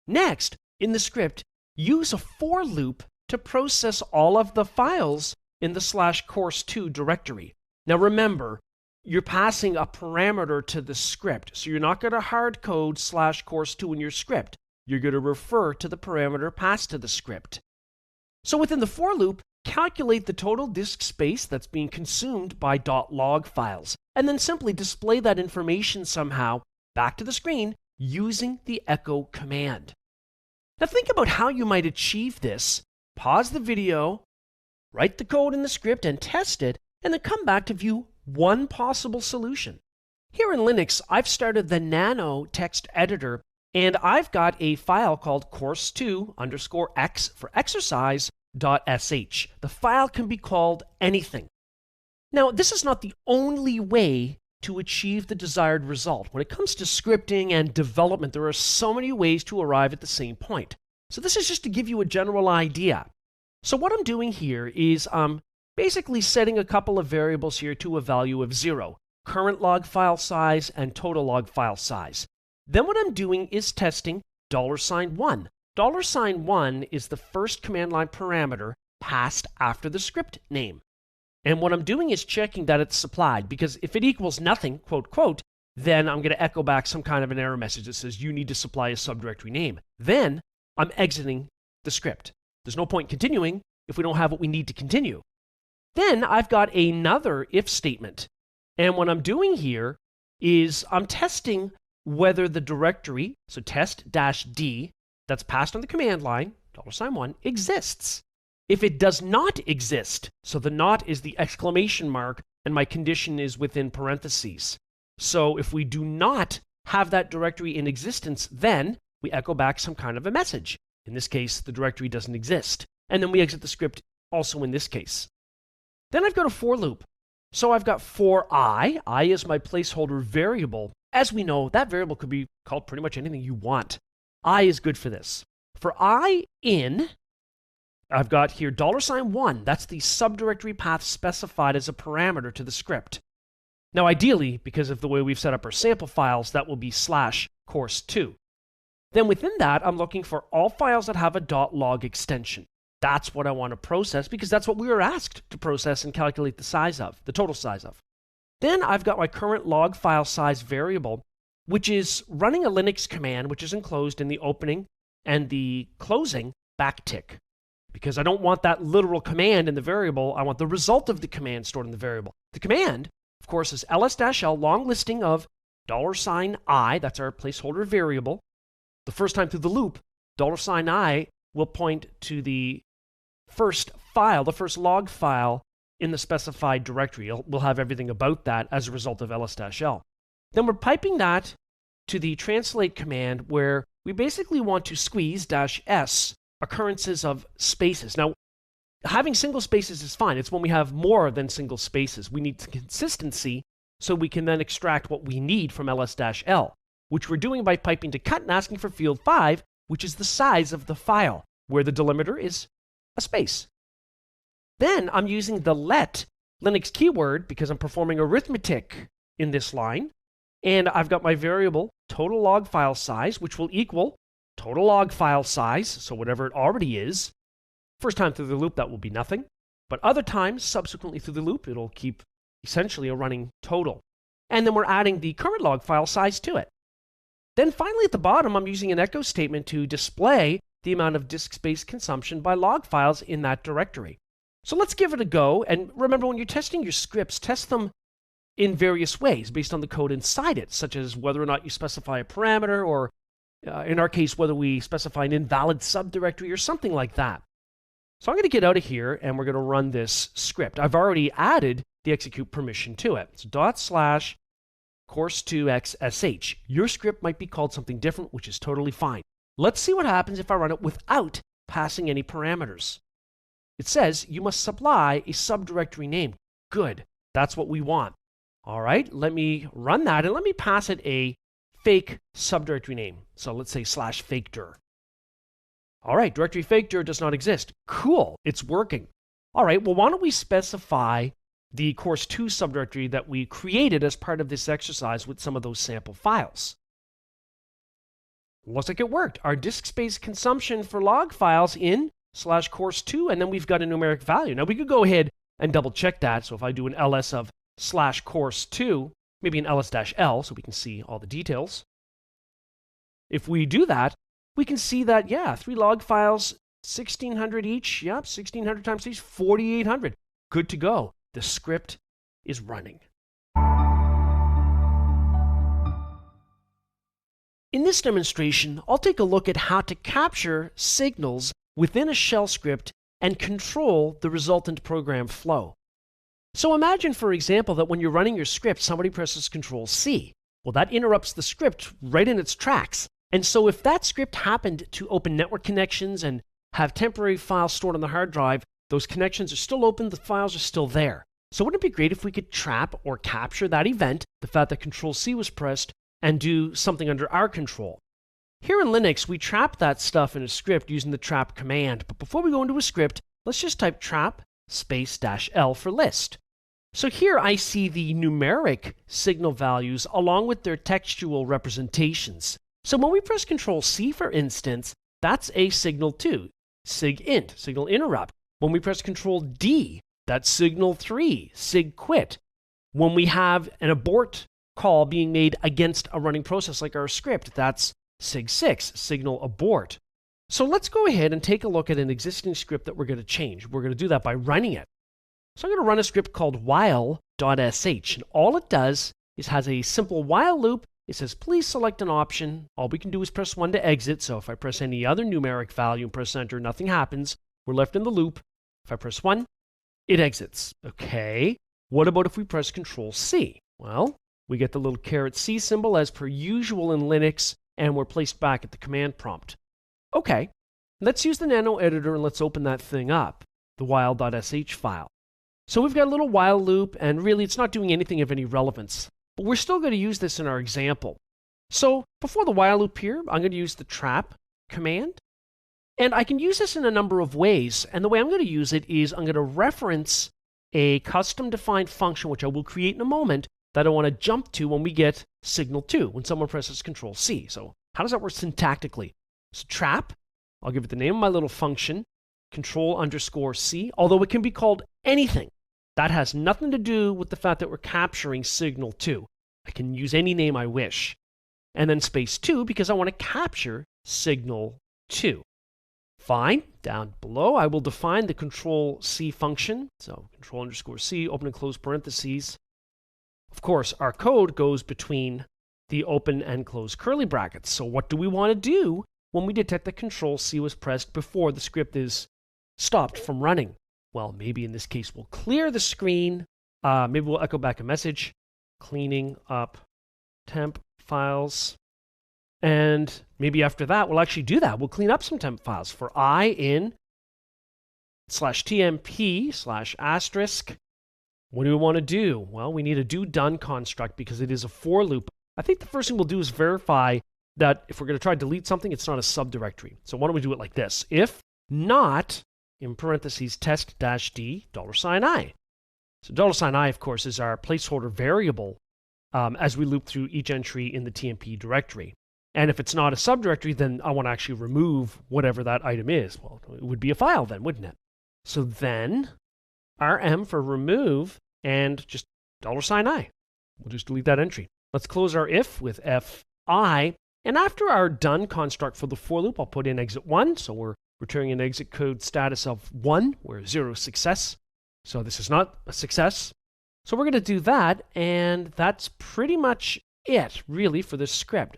Next, in the script, use a for loop to process all of the files in the /course2 directory. Now remember, you're passing a parameter to the script, so you're not going to hard code /course2 in your script. You're going to refer to the parameter passed to the script. So within the for loop, calculate the total disk space that's being consumed by .log files, and then simply display that information somehow back to the screen using the echo command. Now think about how you might achieve this. Pause the video, write the code in the script and test it, and then come back to view one possible solution. Here in Linux, I've started the Nano text editor, and I've got a file called course2_x for exercise.sh. The file can be called anything. Now, this is not the only way to achieve the desired result. When it comes to scripting and development, there are so many ways to arrive at the same point. So this is just to give you a general idea. So what I'm doing here is basically setting a couple of variables here to a value of 0, current log file size and total log file size. Then what I'm doing is testing $1. $1 is the first command line parameter passed after the script name. And what I'm doing is checking that it's supplied, because if it equals nothing, quote, quote, then I'm going to echo back some kind of an error message that says you need to supply a subdirectory name. Then I'm exiting the script. There's no point continuing if we don't have what we need to continue. Then I've got another if statement. And what I'm doing here is I'm testing whether the directory, so test-d, that's passed on the command line, $1, exists. If it does not exist, so the not is the exclamation mark, and my condition is within parentheses. So if we do not have that directory in existence, then we echo back some kind of a message. In this case, the directory doesn't exist. And then we exit the script also in this case. Then I've got a for loop. So I've got for I is my placeholder variable. As we know, that variable could be called pretty much anything you want. I is good for this. For I in, I've got here $1. That's the subdirectory path specified as a parameter to the script. Now ideally, because of the way we've set up our sample files, that will be /course2. Then within that, I'm looking for all files that have a .log extension. That's what I want to process, because that's what we were asked to process and calculate the size of, the total size of. Then I've got my current log file size variable, which is running a Linux command, which is enclosed in the opening and the closing backtick. Because I don't want that literal command in the variable, I want the result of the command stored in the variable. The command, of course, is ls-l long listing of $i, that's our placeholder variable. The first time through the loop, $i will point to the first file, the first log file in the specified directory. We'll have everything about that as a result of ls-l. Then we're piping that to the translate command, where we basically want to squeeze -s occurrences of spaces. Now, having single spaces is fine. It's when we have more than single spaces. We need consistency so we can then extract what we need from ls-l, which we're doing by piping to cut and asking for field 5, which is the size of the file, where the delimiter is a space. Then I'm using the let Linux keyword because I'm performing arithmetic in this line, and I've got my variable total log file size, which will equal total log file size, so whatever it already is. First time through the loop, that will be nothing, but other times subsequently through the loop, it'll keep essentially a running total. And then we're adding the current log file size to it. Then finally at the bottom, I'm using an echo statement to display the amount of disk space consumption by log files in that directory. So let's give it a go. And remember, when you're testing your scripts, test them in various ways based on the code inside it, such as whether or not you specify a parameter, or in our case, whether we specify an invalid subdirectory or something like that. So I'm going to get out of here and we're going to run this script. I've already added the execute permission to it. So /course2xsh. Your script might be called something different, which is totally fine. Let's see what happens if I run it without passing any parameters. It says you must supply a subdirectory name. Good. That's what we want. All right, let me run that and let me pass it a fake subdirectory name. So let's say /fakedir. All right, directory fakedir does not exist. Cool, it's working. All right, well, why don't we specify the course2 subdirectory that we created as part of this exercise with some of those sample files. Looks like it worked. Our disk space consumption for log files in /course2, and then we've got a numeric value. Now we could go ahead and double check that. So if I do an ls of /course2, maybe an ls-l so we can see all the details. If we do that, we can see that, yeah, 3 log files 1600 each. Yep, 1600 times these, 4800. Good to go. The script is running. In this demonstration, I'll take a look at how to capture signals within a shell script and control the resultant program flow. So imagine, for example, that when you're running your script, somebody presses Control C. Well, that interrupts the script right in its tracks. And so if that script happened to open network connections and have temporary files stored on the hard drive, those connections are still open, the files are still there. So wouldn't it be great if we could trap or capture that event, the fact that Control C was pressed, and do something under our control? Here in Linux, we trap that stuff in a script using the trap command. But before we go into a script, let's just type trap space -L for list. So here I see the numeric signal values along with their textual representations. So when we press Control C, for instance, that's a signal 2, sig int, signal interrupt. When we press Control D, that's signal 3, sig quit. When we have an abort call being made against a running process like our script, that's sig 6, signal abort. So let's go ahead and take a look at an existing script that we're going to change. We're going to do that by running it. So I'm going to run a script called while.sh, and all it does is has a simple while loop. It says, please select an option. All we can do is press 1 to exit. So if I press any other numeric value and press enter, nothing happens. We're left in the loop. If I press 1, it exits. Okay, what about if we press Control C? Well, we get the little ~C symbol as per usual in Linux, and we're placed back at the command prompt. Okay, let's use the nano editor and let's open that thing up, the while.sh file. So we've got a little while loop, and really it's not doing anything of any relevance. But we're still going to use this in our example. So before the while loop here, I'm going to use the trap command. And I can use this in a number of ways. And the way I'm going to use it is I'm going to reference a custom defined function, which I will create in a moment, that I want to jump to when we get signal 2, when someone presses Control C. So how does that work syntactically? So trap, I'll give it the name of my little function, Control_C, although it can be called anything. That has nothing to do with the fact that we're capturing signal 2. I can use any name I wish. And then space 2 because I want to capture signal 2. Fine. Down below, I will define the Control-C function. So Control_C, open and close parentheses. Of course, our code goes between the open and close curly brackets. So what do we want to do when we detect that Control-C was pressed before the script is stopped from running? Well, maybe in this case, we'll clear the screen. Maybe we'll echo back a message, cleaning up temp files. And maybe after that, we'll actually do that. We'll clean up some temp files for I in /tmp/*. What do we want to do? Well, we need a do-done construct because it is a for loop. I think the first thing we'll do is verify that if we're going to try to delete something, it's not a subdirectory. So why don't we do it like this? If not, in parentheses, test-d $i. So $i, of course, is our placeholder variable as we loop through each entry in the TMP directory. And if it's not a subdirectory, then I want to actually remove whatever that item is. Well, it would be a file then, wouldn't it? So then, rm for remove and just $i. We'll just delete that entry. Let's close our if with fi. And after our done construct for the for loop, I'll put in exit 1. So we're returning an exit code status of 1, where 0 is success. So this is not a success. So we're going to do that, and that's pretty much it, really, for this script.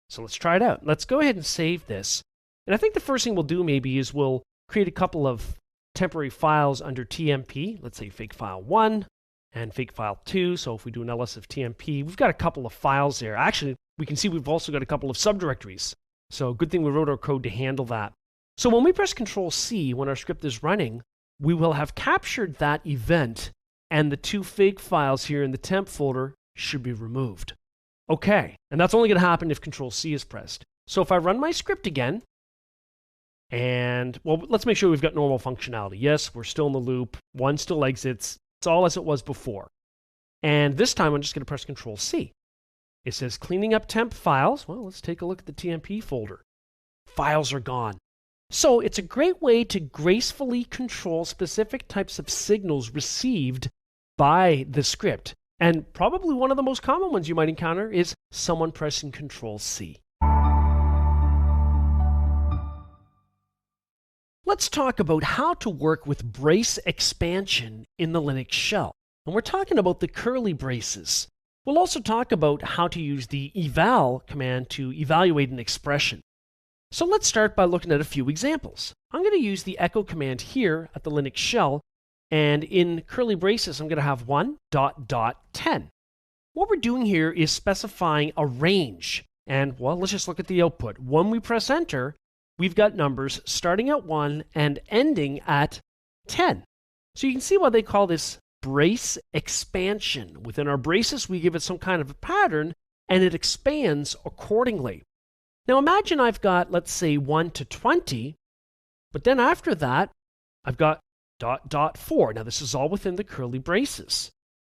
So let's try it out. Let's go ahead and save this. And I think the first thing we'll do maybe is we'll create a couple of temporary files under TMP. Let's say fake file 1 and fake file 2. So if we do an ls of TMP, we've got a couple of files there. Actually, we can see we've also got a couple of subdirectories. So good thing we wrote our code to handle that. So when we press Control C, when our script is running, we will have captured that event, and the 2 fake files here in the temp folder should be removed. Okay, and that's only going to happen if Control C is pressed. So if I run my script again, and, well, let's make sure we've got normal functionality. Yes, we're still in the loop. 1 still exits. It's all as it was before. And this time, I'm just going to press Control C. It says cleaning up temp files. Well, let's take a look at the TMP folder. Files are gone. So it's a great way to gracefully control specific types of signals received by the script. And probably one of the most common ones you might encounter is someone pressing Control C. Let's talk about how to work with brace expansion in the Linux shell. And we're talking about the curly braces. We'll also talk about how to use the eval command to evaluate an expression. So let's start by looking at a few examples. I'm going to use the echo command here at the Linux shell, and in curly braces I'm going to have 1.10. What we're doing here is specifying a range. And well, let's just look at the output. When we press enter, we've got numbers starting at 1 and ending at 10. So you can see why they call this brace expansion. Within our braces, we give it some kind of a pattern, and it expands accordingly. Now imagine I've got, let's say, 1 to 20, but then after that, I've got ... 4. Now this is all within the curly braces.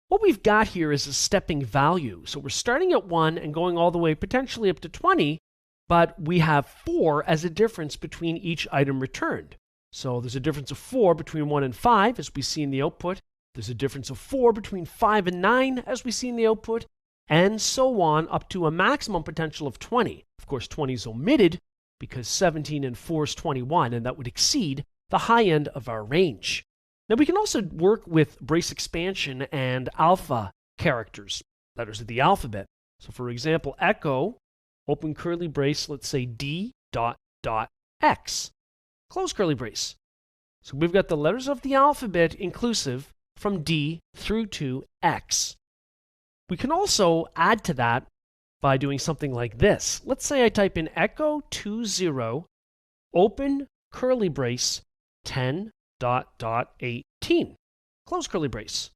What we've got here is a stepping value. So we're starting at 1 and going all the way potentially up to 20, but we have 4 as a difference between each item returned. So there's a difference of 4 between 1 and 5, as we see in the output. There's a difference of 4 between 5 and 9, as we see in the output, and so on up to a maximum potential of 20. Of course, 20 is omitted because 17 and 4 is 21, and that would exceed the high end of our range. Now we can also work with brace expansion and alpha characters, letters of the alphabet. So for example, echo, open curly brace, let's say D X, close curly brace. So we've got the letters of the alphabet inclusive from D through to X. We can also add to that by doing something like this. Let's say I type in echo 20, open curly brace, 10.18, close curly brace.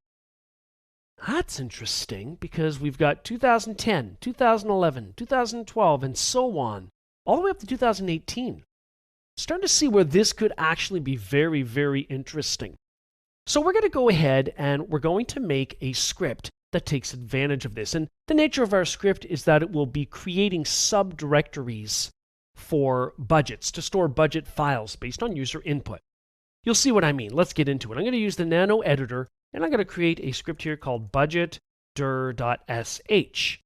That's interesting because we've got 2010, 2011, 2012, and so on, all the way up to 2018. Starting to see where this could actually be very, very interesting. So we're going to go ahead and we're going to make a script that takes advantage of this. And the nature of our script is that it will be creating subdirectories for budgets, to store budget files based on user input. You'll see what I mean. Let's get into it. I'm going to use the nano editor, and I'm going to create a script here called budget.dir.sh.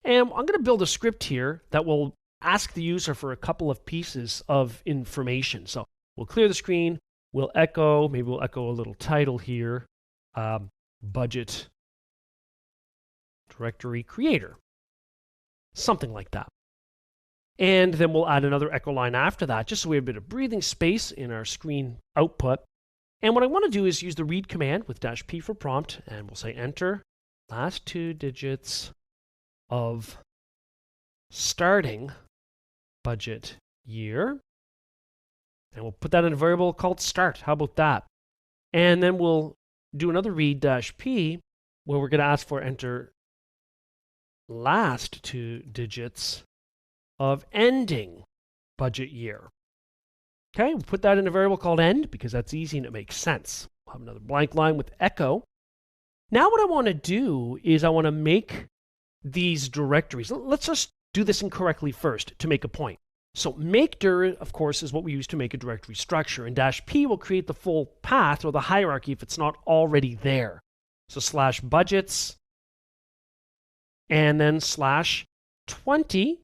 And I'm going to build a script here that will ask the user for a couple of pieces of information. So we'll clear the screen. We'll echo, maybe we'll echo a little title here, budget directory creator, something like that. And then we'll add another echo line after that, just so we have a bit of breathing space in our screen output. And what I want to do is use the read command with -p for prompt, and we'll say enter last 2 digits of starting budget year. And we'll put that in a variable called start. How about that? And then we'll do another read -p, where we're going to ask for enter last 2 digits of ending budget year. Okay, we'll put that in a variable called end because that's easy and it makes sense. We'll have another blank line with echo. Now what I want to do is I want to make these directories. Let's just do this incorrectly first to make a point. So make dir, of course, is what we use to make a directory structure, and -p will create the full path or the hierarchy if it's not already there. So /budgets, and then /20,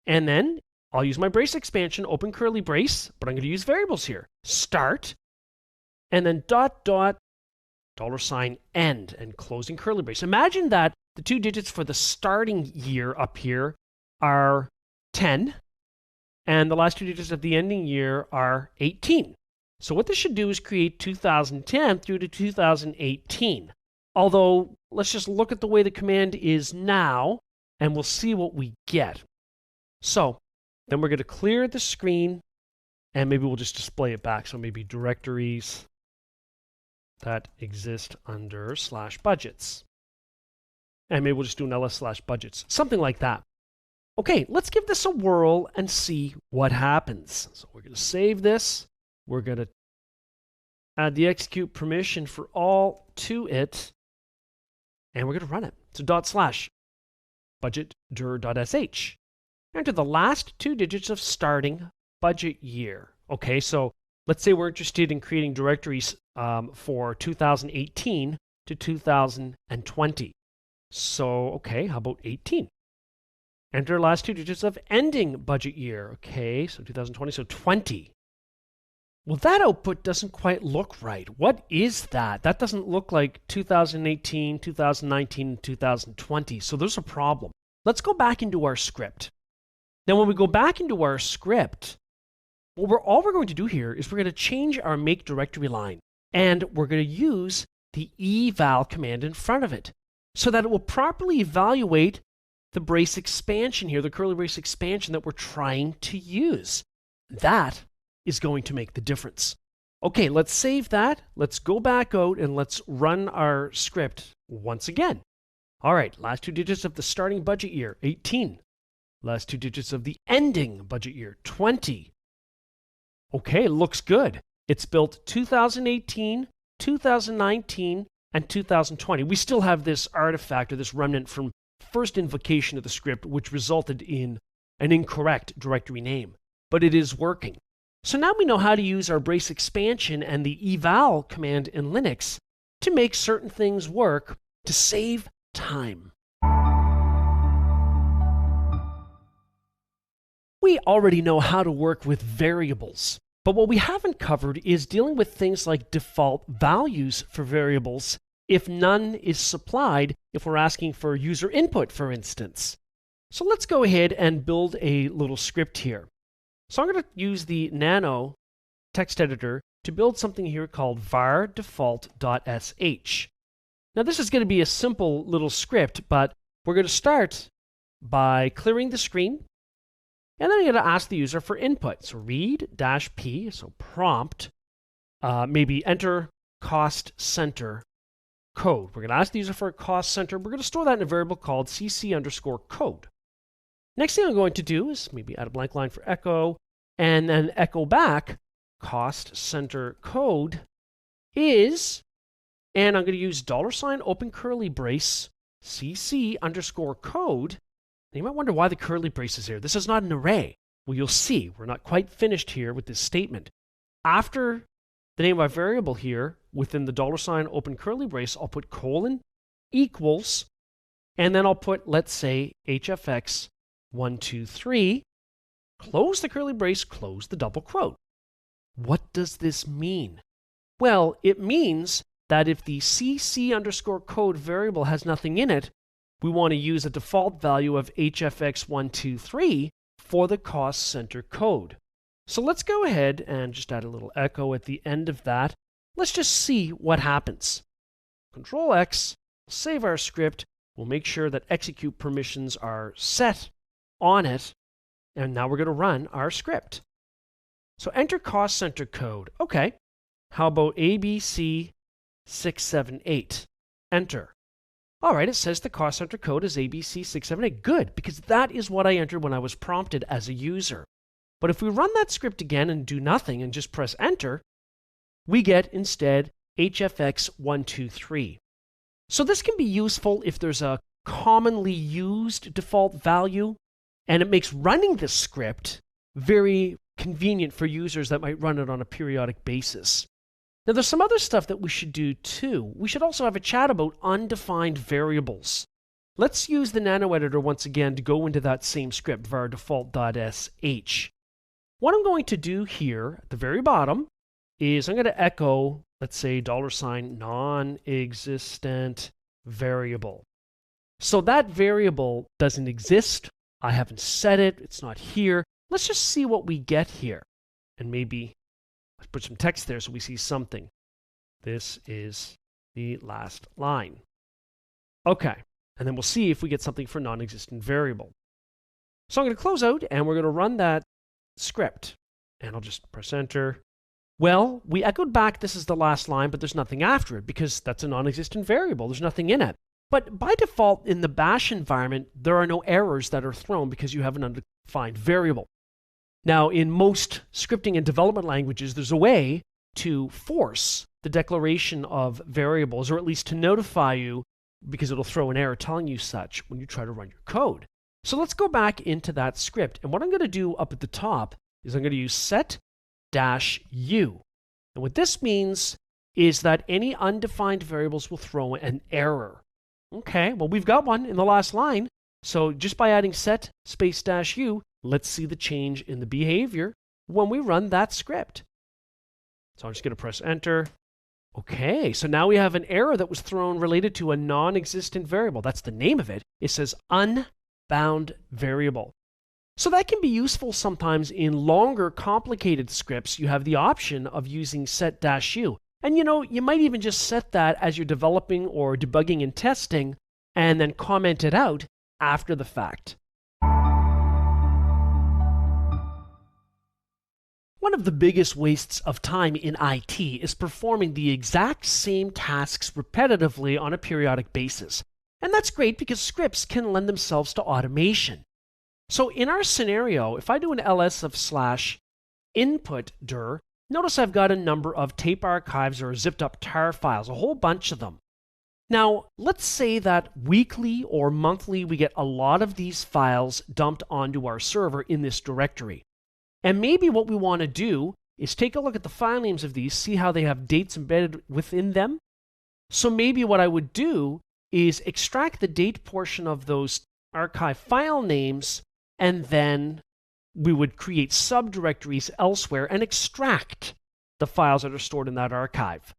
and then I'll use my brace expansion, open curly brace, but I'm going to use variables here. Start, and then ... $end, and closing curly brace. Imagine that the 2 digits for the starting year up here are 10, and the last 2 digits of the ending year are 18. So what this should do is create 2010 through to 2018. Although, let's just look at the way the command is now, and we'll see what we get. So, then we're going to clear the screen, and maybe we'll just display it back. So maybe directories that exist under /budgets. And maybe we'll just do an ls/budgets, something like that. Okay, let's give this a whirl and see what happens. So we're going to save this. We're going to add the execute permission for all to it, and we're going to run it. So /budget.dir.sh. Enter the last 2 digits of starting budget year. Okay, so let's say we're interested in creating directories for 2018 to 2020. So, okay, how about 18? Enter last 2 digits of ending budget year. Okay, so 2020, so 20. Well, that output doesn't quite look right. What is that? That doesn't look like 2018, 2019, and 2020, so there's a problem. Let's go back into our script. Now, when we go back into our script, all we're going to do here is we're going to change our make directory line, and we're going to use the eval command in front of it so that it will properly evaluate the brace expansion here, the curly brace expansion that we're trying to use. That is going to make the difference. Okay, let's save that. Let's go back out and let's run our script once again. All right, last two digits of the starting budget year, 18. Last two digits of the ending budget year, 20. Okay, looks good. It's built 2018, 2019, and 2020. We still have this artifact or this remnant from first invocation of the script, which resulted in an incorrect directory name, but it is working. So now we know how to use our brace expansion and the eval command in Linux to make certain things work to save time. We already know how to work with variables, but what we haven't covered is dealing with things like default values for variables if none is supplied, if we're asking for user input, for instance. So let's go ahead and build a little script here. So I'm going to use the nano text editor to build something here called var default.sh. Now this is going to be a simple little script, but we're going to start by clearing the screen, and then I'm going to ask the user for input. So read-p, so prompt, maybe enter cost center code. We're going to ask the user for a cost center. We're going to store that in a variable called cc_code. Next thing I'm going to do is maybe add a blank line for echo, and then echo back cost center code is, and I'm going to use $ open curly brace cc_code. Now you might wonder why the curly brace is here. This is not an array. Well, you'll see. We're not quite finished here with this statement. After the name of our variable here, within the $ open curly brace, I'll put colon equals, and then I'll put, let's say, hfx123, close the curly brace, close the double quote. What does this mean? Well, it means that if the cc_code variable has nothing in it, we want to use a default value of hfx123 for the cost center code. So let's go ahead and just add a little echo at the end of that. Let's just see what happens. Control X, save our script. We'll make sure that execute permissions are set on it. And now we're going to run our script. So enter cost center code. Okay. How about ABC678? Enter. All right, it says the cost center code is ABC678. Good, because that is what I entered when I was prompted as a user. But if we run that script again and do nothing and just press enter, we get instead hfx123. So this can be useful if there's a commonly used default value, and it makes running the script very convenient for users that might run it on a periodic basis. Now, there's some other stuff that we should do too. We should also have a chat about undefined variables. Let's use the nano editor once again to go into that same script, var default.sh. What I'm going to do here at the very bottom is I'm going to echo, let's say, $non-existent variable. So that variable doesn't exist. I haven't set it. It's not here. Let's just see what we get here. And maybe let's put some text there so we see something. This is the last line. Okay. And then we'll see if we get something for non-existent variable. So I'm going to close out and we're going to run that script. And I'll just press enter. Well, we echoed back this is the last line, but there's nothing after it because that's a non-existent variable. There's nothing in it. But by default, in the bash environment, there are no errors that are thrown because you have an undefined variable. Now, in most scripting and development languages, there's a way to force the declaration of variables, or at least to notify you, because it'll throw an error telling you such when you try to run your code. So let's go back into that script. And what I'm going to do up at the top is I'm going to use set-u. And what this means is that any undefined variables will throw an error. Okay, well, we've got one in the last line. So just by adding set space -u, let's see the change in the behavior when we run that script. So I'm just going to press enter. Okay, so now we have an error that was thrown related to a non-existent variable. That's the name of it. It says unbound variable. So that can be useful sometimes in longer, complicated scripts. You have the option of using set-u. And you might even just set that as you're developing or debugging and testing, and then comment it out after the fact. One of the biggest wastes of time in IT is performing the exact same tasks repetitively on a periodic basis. And that's great because scripts can lend themselves to automation. So in our scenario, if I do an ls of /input dir, notice I've got a number of tape archives or zipped up tar files, a whole bunch of them. Now, let's say that weekly or monthly we get a lot of these files dumped onto our server in this directory. And maybe what we want to do is take a look at the file names of these, see how they have dates embedded within them. So maybe what I would do is extract the date portion of those archive file names, and then we would create subdirectories elsewhere and extract the files that are stored in that archive.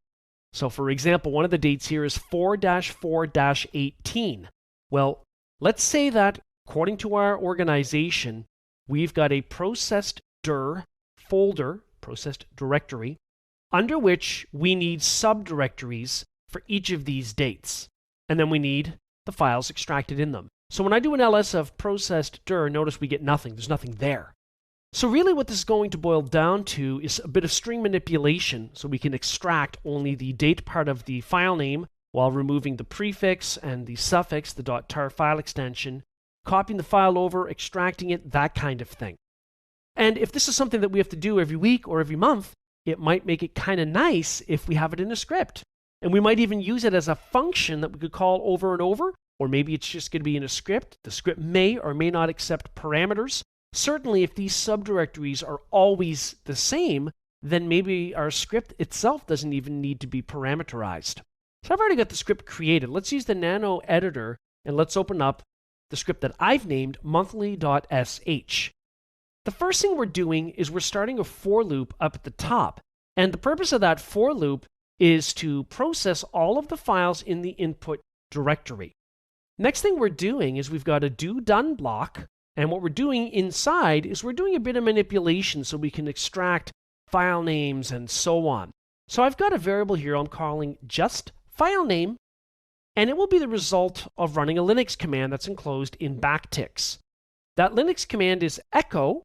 So for example, one of the dates here is 4-4-18. Well, let's say that according to our organization, we've got a processed dir folder, processed directory, under which we need subdirectories for each of these dates. And then we need the files extracted in them. So when I do an ls of processed dir, notice we get nothing. There's nothing there. So really what this is going to boil down to is a bit of string manipulation, so we can extract only the date part of the file name while removing the prefix and the suffix, the .tar file extension, copying the file over, extracting it, that kind of thing. And if this is something that we have to do every week or every month, it might make it kind of nice if we have it in a script. And we might even use it as a function that we could call over and over, or maybe it's just going to be in a script. The script may or may not accept parameters. Certainly, if these subdirectories are always the same, then maybe our script itself doesn't even need to be parameterized. So I've already got the script created. Let's use the Nano editor and let's open up the script that I've named monthly.sh. The first thing we're doing is we're starting a for loop up at the top. And the purpose of that for loop is to process all of the files in the input directory. Next thing we're doing is we've got a do done block. And what we're doing inside is we're doing a bit of manipulation so we can extract file names and so on. So I've got a variable here I'm calling just file name, and it will be the result of running a Linux command that's enclosed in backticks. That Linux command is echo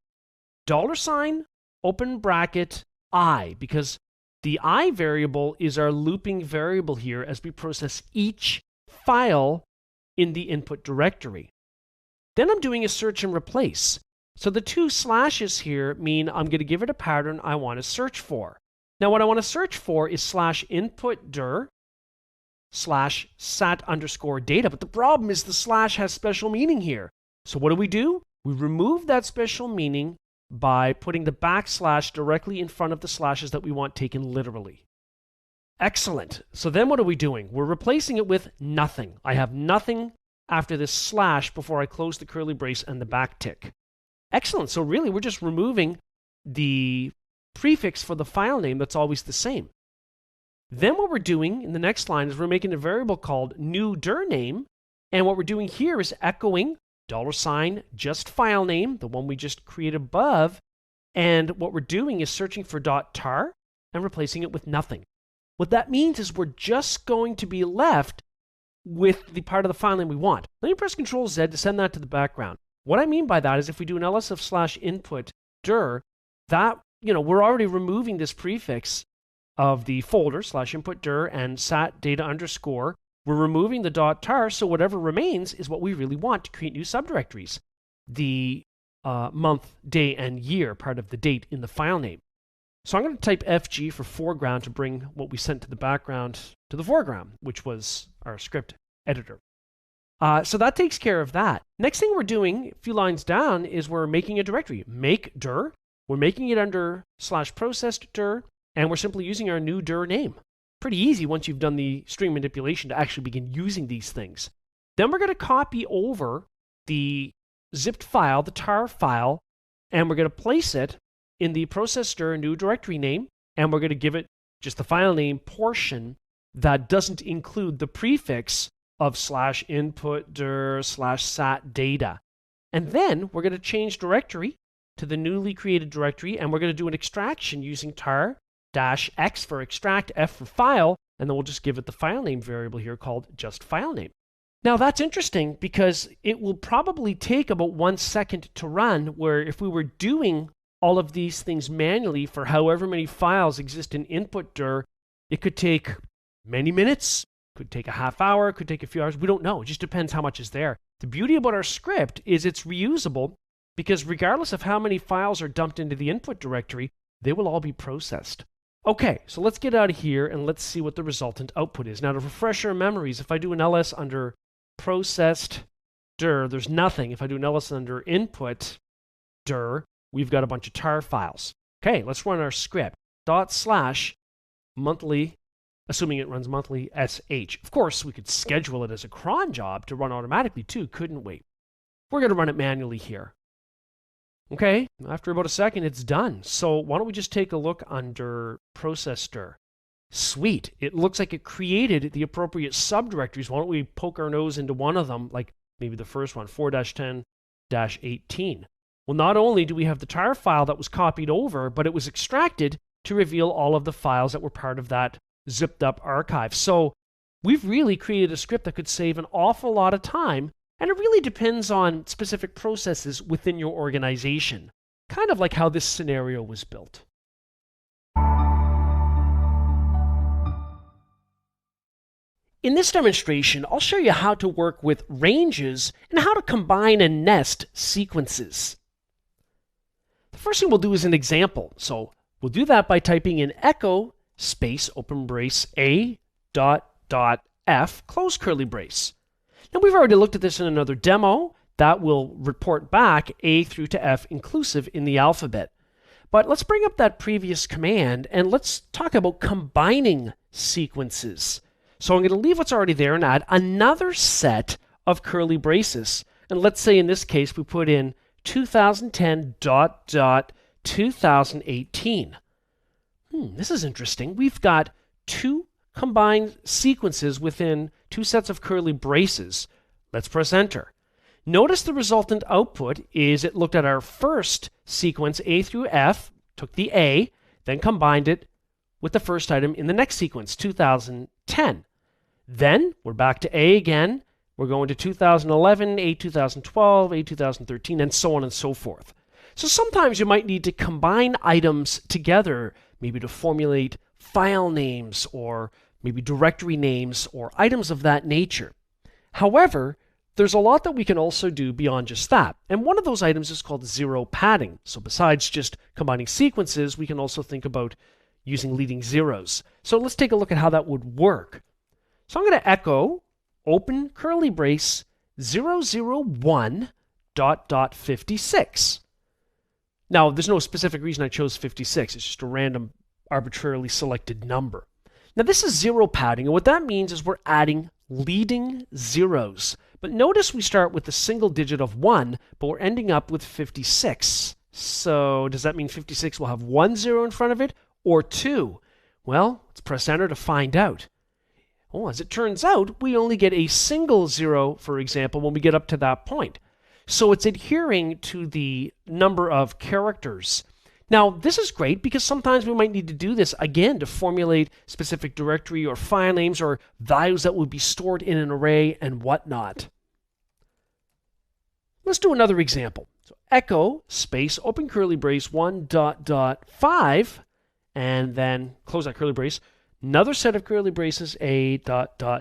$ open bracket I, because the I variable is our looping variable here as we process each file in the input directory. Then I'm doing a search and replace. So the two slashes here mean I'm going to give it a pattern I want to search for. Now what I want to search for is /input dir /sat_data, but the problem is the slash has special meaning here. So what do? We remove that special meaning by putting the backslash directly in front of the slashes that we want taken literally. Excellent. So then what are we doing? We're replacing it with nothing. I have nothing after this slash before I close the curly brace and the backtick. Excellent. So really, we're just removing the prefix for the file name that's always the same. Then what we're doing in the next line is we're making a variable called new dir name, and what we're doing here is echoing $ just file name, the one we just created above, and what we're doing is searching for .tar and replacing it with nothing. What that means is we're just going to be left with the part of the file name we want. Let me press Ctrl Z to send that to the background. What I mean by that is if we do an ls of /input dir, that, we're already removing this prefix of the folder /input dir and sat data _. We're removing the .tar, so whatever remains is what we really want to create new subdirectories. The month, day, and year part of the date in the file name. So I'm going to type FG for foreground to bring what we sent to the background to the foreground, which was our script editor. So that takes care of that. Next thing we're doing, a few lines down, is we're making a directory, make dir. We're making it under /processed dir, and we're simply using our new dir name. Pretty easy once you've done the string manipulation to actually begin using these things. Then we're going to copy over the zipped file, the tar file, and we're going to place it in the process dir new directory name, and we're going to give it just the file name portion that doesn't include the prefix of /input dir /sat data. And then we're going to change directory to the newly created directory, and we're going to do an extraction using tar-x for extract, f for file, and then we'll just give it the file name variable here called just file name. Now that's interesting because it will probably take about 1 second to run, where if we were doing all of these things manually for however many files exist in input dir, it could take many minutes, could take a half hour, could take a few hours. We don't know. It just depends how much is there. The beauty about our script is it's reusable because regardless of how many files are dumped into the input directory, they will all be processed. Okay, so let's get out of here and let's see what the resultant output is. Now to refresh our memories, if I do an ls under processed dir, there's nothing. If I do an ls under input dir, we've got a bunch of tar files. Okay, let's run our script. /monthly, assuming it runs monthly, sh. Of course, we could schedule it as a cron job to run automatically too, couldn't we? We're going to run it manually here. Okay, after about a second, it's done. So why don't we just take a look under process dir. Sweet, it looks like it created the appropriate subdirectories. Why don't we poke our nose into one of them, like maybe the first one, 4-10-18. Well, not only do we have the tar file that was copied over, but it was extracted to reveal all of the files that were part of that zipped up archive. So we've really created a script that could save an awful lot of time, and it really depends on specific processes within your organization, kind of like how this scenario was built. In this demonstration, I'll show you how to work with ranges and how to combine and nest sequences. The first thing we'll do is an example. So we'll do that by typing in echo space open brace a dot f close curly brace. Now we've already looked at this in another demo that will report back a through to f inclusive in the alphabet. But let's bring up that previous command and let's talk about combining sequences. So I'm going to leave what's already there and add another set of curly braces. And let's say in this case we put in 2010 ... 2018. This is interesting. We've got two combined sequences within two sets of curly braces. Let's press enter. Notice the resultant output is it looked at our first sequence, A through F, took the A, then combined it with the first item in the next sequence, 2010. Then we're back to A again. We're going to 2011, A 2012, A 2013, and so on and so forth. So sometimes you might need to combine items together, maybe to formulate file names or maybe directory names or items of that nature. However, there's a lot that we can also do beyond just that. And one of those items is called zero padding. So besides just combining sequences, we can also think about using leading zeros. So let's take a look at how that would work. So I'm going to echo open curly brace 001 ... 56. Now, there's no specific reason I chose 56. It's just a random arbitrarily selected number. Now, this is zero padding, and what that means is we're adding leading zeros. But notice we start with a single digit of 1, but we're ending up with 56. So does that mean 56 will have 1 0 in front of it or 2? Well, let's press enter to find out. Oh, as it turns out, we only get a single 0, for example, when we get up to that point. So it's adhering to the number of characters. Now, this is great because sometimes we might need to do this again to formulate specific directory or file names or values that will be stored in an array and whatnot. Let's do another example. So echo space open curly brace 1 ... 5 and then close that curly brace. Another set of curly braces a ...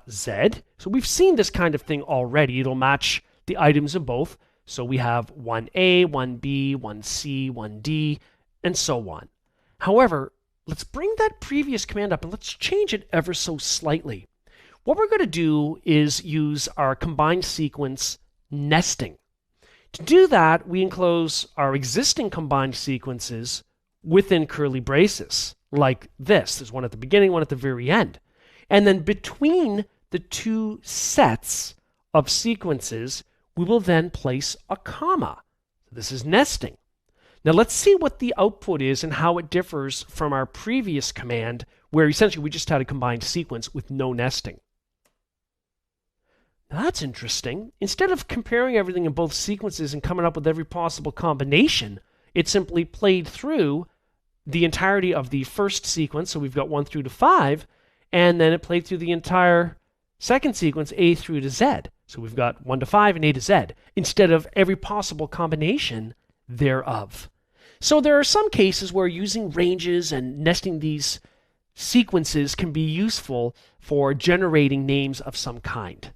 z. So we've seen this kind of thing already. It'll match the items in both. So we have 1a, 1b, 1c, 1d, and so on. However, let's bring that previous command up and let's change it ever so slightly. What we're going to do is use our combined sequence nesting. To do that, we enclose our existing combined sequences within curly braces, like this. There's one at the beginning, one at the very end. And then between the two sets of sequences, we will then place a comma. This is nesting. Now let's see what the output is and how it differs from our previous command, where essentially we just had a combined sequence with no nesting. Now that's interesting. Instead of comparing everything in both sequences and coming up with every possible combination, it simply played through the entirety of the first sequence, so we've got 1 through to 5, and then it played through the entire second sequence, A through to Z. So we've got 1 to 5 and A to Z, instead of every possible combination thereof. So there are some cases where using ranges and nesting these sequences can be useful for generating names of some kind.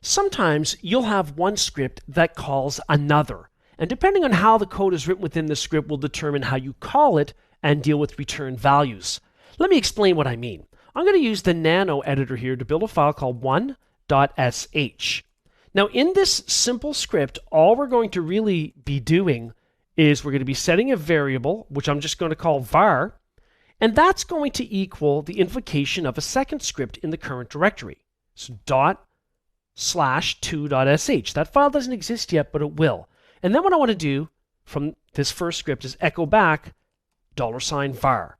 Sometimes you'll have one script that calls another, and depending on how the code is written within the script will determine how you call it and deal with return values. Let me explain what I mean. I'm going to use the nano editor here to build a file called 1.sh. Now in this simple script, all we're going to really be doing is we're going to be setting a variable, which I'm just going to call var, and that's going to equal the invocation of a second script in the current directory. So /2.sh. That file doesn't exist yet, but it will. And then what I want to do from this first script is echo back $var.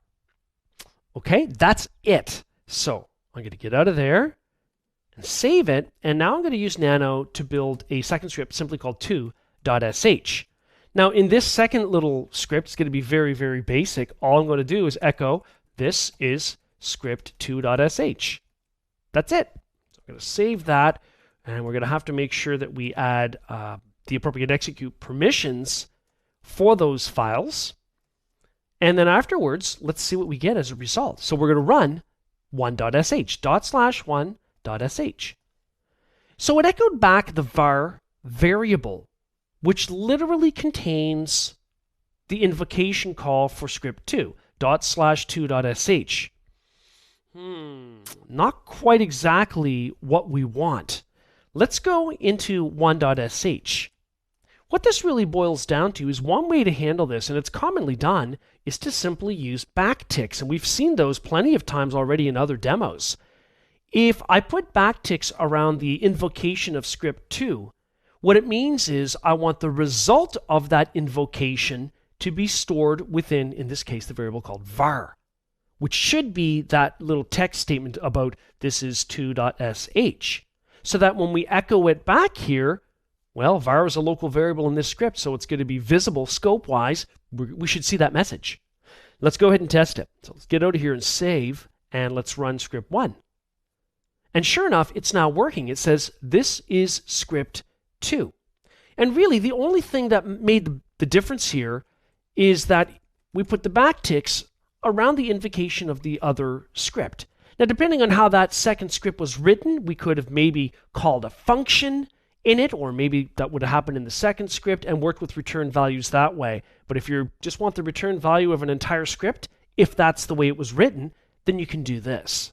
Okay, that's it. So I'm going to get out of there and save it. And now I'm going to use nano to build a second script simply called 2.sh. Now in this second little script, it's going to be very, very basic. All I'm going to do is echo, this is script 2.sh. That's it. So I'm going to save that. And we're going to have to make sure that we add the appropriate execute permissions for those files. And then afterwards, let's see what we get as a result. So we're going to run 1.sh, /1.sh. So it echoed back the var variable, which literally contains the invocation call for script 2, /2.sh. Not quite exactly what we want. Let's go into 1.sh. What this really boils down to is one way to handle this, and it's commonly done, is to simply use backticks, and we've seen those plenty of times already in other demos. If I put backticks around the invocation of script 2, what it means is I want the result of that invocation to be stored within, in this case, the variable called var, which should be that little text statement about this is 2.sh. So that when we echo it back here, well, var is a local variable in this script, so it's going to be visible scope-wise. We should see that message. Let's go ahead and test it. So let's get out of here and save, and let's run script 1. And sure enough, it's now working. It says, this is script 2. And really, the only thing that made the difference here is that we put the backticks around the invocation of the other script. Now, depending on how that second script was written, we could have maybe called a function in it, or maybe that would have happened in the second script and worked with return values that way. But if you just want the return value of an entire script, if that's the way it was written, then you can do this.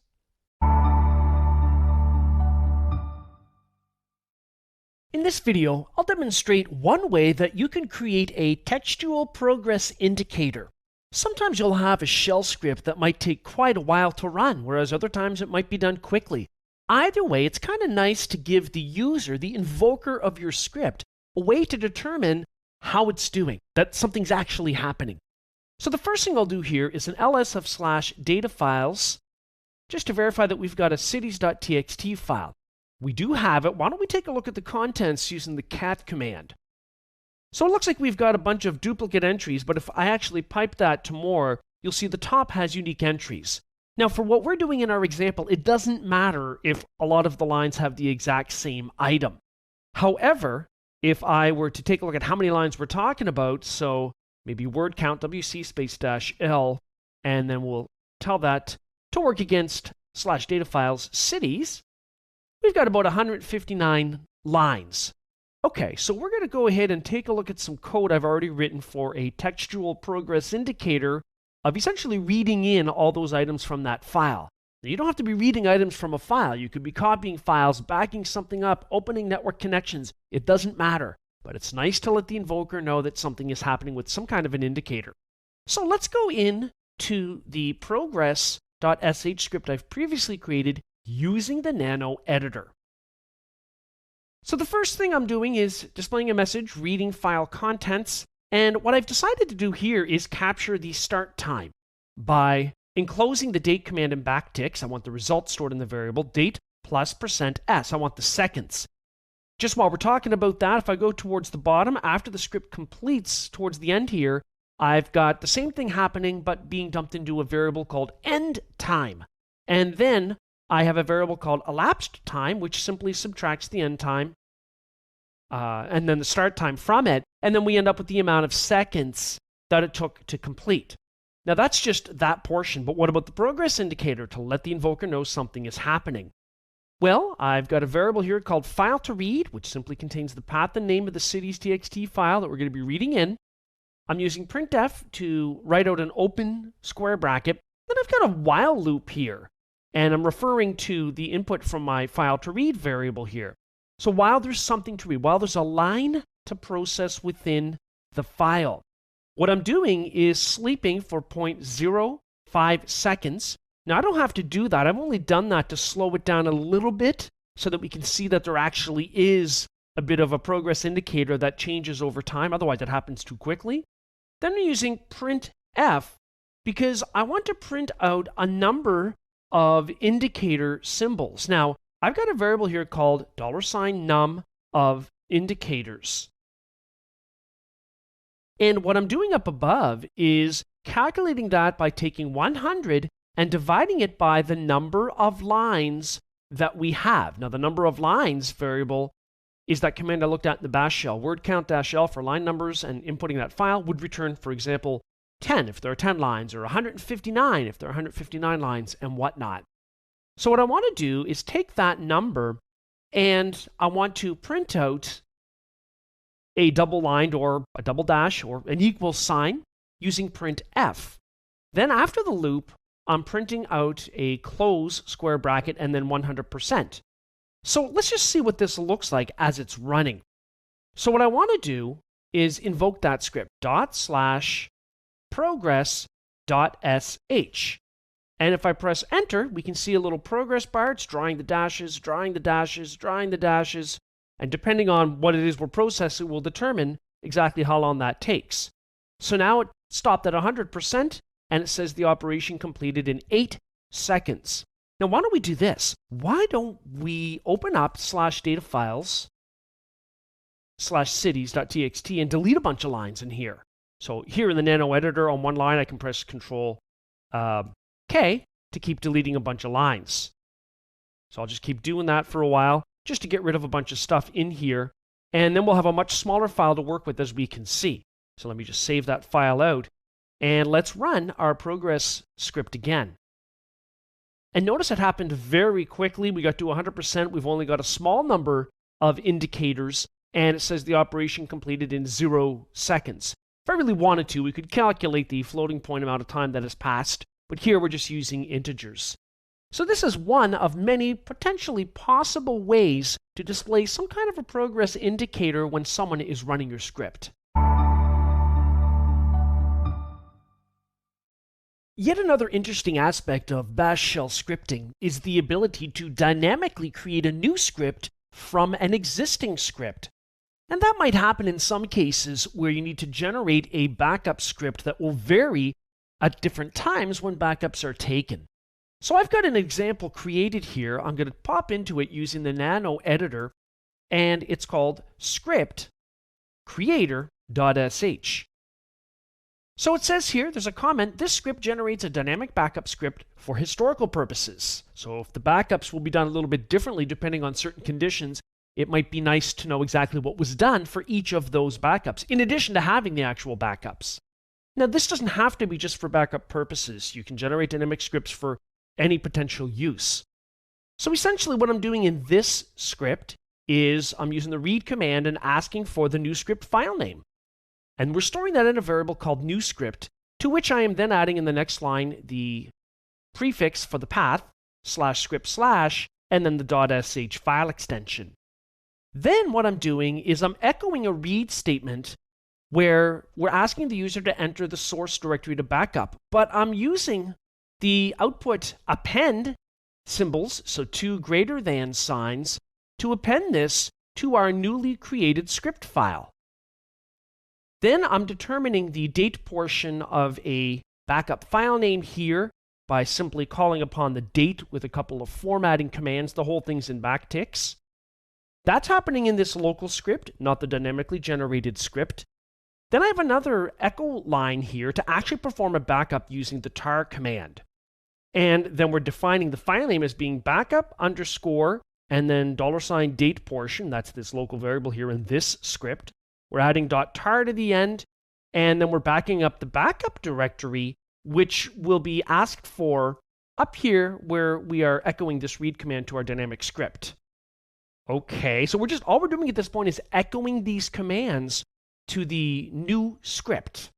In this video, I'll demonstrate one way that you can create a textual progress indicator. Sometimes you'll have a shell script that might take quite a while to run, whereas other times it might be done quickly. Either way, it's kind of nice to give the user, the invoker of your script, a way to determine how it's doing, that something's actually happening. So the first thing I'll do here is an ls of /data files, just to verify that we've got a cities.txt file. We do have it. Why don't we take a look at the contents using the cat command? So it looks like we've got a bunch of duplicate entries, but if I actually pipe that to more, you'll see the top has unique entries. Now, for what we're doing in our example, it doesn't matter if a lot of the lines have the exact same item. However, if I were to take a look at how many lines we're talking about, so maybe word count wc space -l, and then we'll tell that to work against /data files cities, we've got about 159 lines. Okay, so we're going to go ahead and take a look at some code I've already written for a textual progress indicator of essentially reading in all those items from that file. Now, you don't have to be reading items from a file. You could be copying files, backing something up, opening network connections. It doesn't matter, but it's nice to let the invoker know that something is happening with some kind of an indicator. So let's go in to the progress.sh script I've previously created using the nano editor. So the first thing I'm doing is displaying a message, reading file contents. And what I've decided to do here is capture the start time by enclosing the date command in backticks. I want the result stored in the variable date plus %s. I want the seconds. Just while we're talking about that, if I go towards the bottom, after the script completes towards the end here, I've got the same thing happening, but being dumped into a variable called end time. And then I have a variable called elapsed time, which simply subtracts the end time and then the start time from it. And then we end up with the amount of seconds that it took to complete. Now that's just that portion, but what about the progress indicator to let the invoker know something is happening? Well, I've got a variable here called file to read, which simply contains the path and name of the cities.txt file that we're going to be reading in. I'm using printf to write out an open square bracket. Then I've got a while loop here, and I'm referring to the input from my file to read variable here. So while there's something to read, while there's a line to process within the file, what I'm doing is sleeping for 0.05 seconds. Now, I don't have to do that. I've only done that to slow it down a little bit so that we can see that there actually is a bit of a progress indicator that changes over time. Otherwise, it happens too quickly. Then I'm using printf because I want to print out a number of indicator symbols. Now, I've got a variable here called $num of indicators. And what I'm doing up above is calculating that by taking 100 and dividing it by the number of lines that we have. Now, the number of lines variable is that command I looked at in the bash shell. Word count-l for line numbers, and inputting that file would return, for example, 10 if there are 10 lines, or 159 if there are 159 lines, and whatnot. So what I want to do is take that number, and I want to print out a double line or a double dash or an equal sign using printf. Then after the loop, I'm printing out a close square bracket and then 100%. So let's just see what this looks like as it's running. So what I want to do is invoke that script, ./progress.sh. And if I press enter, we can see a little progress bar. It's drawing the dashes, drawing the dashes, drawing the dashes. And depending on what it is we're processing, will determine exactly how long that takes. So now it stopped at 100%, and it says the operation completed in 8 seconds. Now, why don't we do this? Why don't we open up /data files /cities.txt and delete a bunch of lines in here? So here in the nano editor on one line, I can press Control K to keep deleting a bunch of lines. So I'll just keep doing that for a while, just to get rid of a bunch of stuff in here. And then we'll have a much smaller file to work with, as we can see. So let me just save that file out. And let's run our progress script again. And notice it happened very quickly. We got to 100%. We've only got a small number of indicators, and it says the operation completed in 0 seconds. If I really wanted to, we could calculate the floating point amount of time that has passed, but here we're just using integers. So this is one of many potentially possible ways to display some kind of a progress indicator when someone is running your script. Yet another interesting aspect of bash shell scripting is the ability to dynamically create a new script from an existing script. And that might happen in some cases where you need to generate a backup script that will vary at different times when backups are taken. So I've got an example created here. I'm going to pop into it using the nano editor, and it's called script creator.sh. So it says here, there's a comment, this script generates a dynamic backup script for historical purposes. So if the backups will be done a little bit differently depending on certain conditions, it might be nice to know exactly what was done for each of those backups, in addition to having the actual backups. Now, this doesn't have to be just for backup purposes. You can generate dynamic scripts for any potential use. So essentially what I'm doing in this script is I'm using the read command and asking for the new script file name. And we're storing that in a variable called new script, to which I am then adding in the next line the prefix for the path, /script/, and then the .sh file extension. Then what I'm doing is I'm echoing a read statement where we're asking the user to enter the source directory to backup, but I'm using the output append symbols, so 2 greater than signs, to append this to our newly created script file. Then I'm determining the date portion of a backup file name here by simply calling upon the date with a couple of formatting commands. The whole thing's in backticks. That's happening in this local script, not the dynamically generated script. Then I have another echo line here to actually perform a backup using the tar command. And then we're defining the file name as being backup underscore and then $date portion. That's this local variable here in this script. We're adding .tar to the end, and then we're backing up the backup directory, which will be asked for up here where we are echoing this read command to our dynamic script. Okay, so all we're doing at this point is echoing these commands to the new script.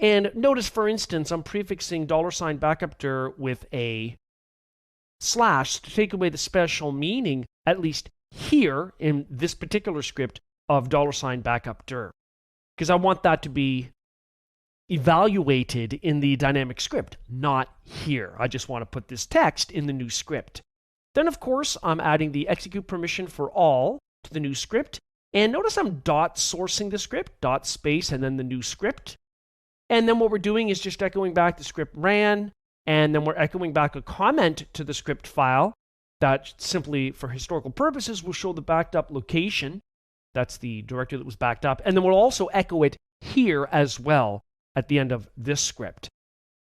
And notice, for instance, I'm prefixing $backupdir with a slash to take away the special meaning, at least here in this particular script, of $backupdir, because I want that to be evaluated in the dynamic script, not here. I just want to put this text in the new script. Then, of course, I'm adding the execute permission for all to the new script. And notice I'm sourcing the script, space, and then the new script. And then what we're doing is just echoing back the script ran, and then we're echoing back a comment to the script file that simply, for historical purposes, will show the backed up location. That's the directory that was backed up. And then we'll also echo it here as well at the end of this script.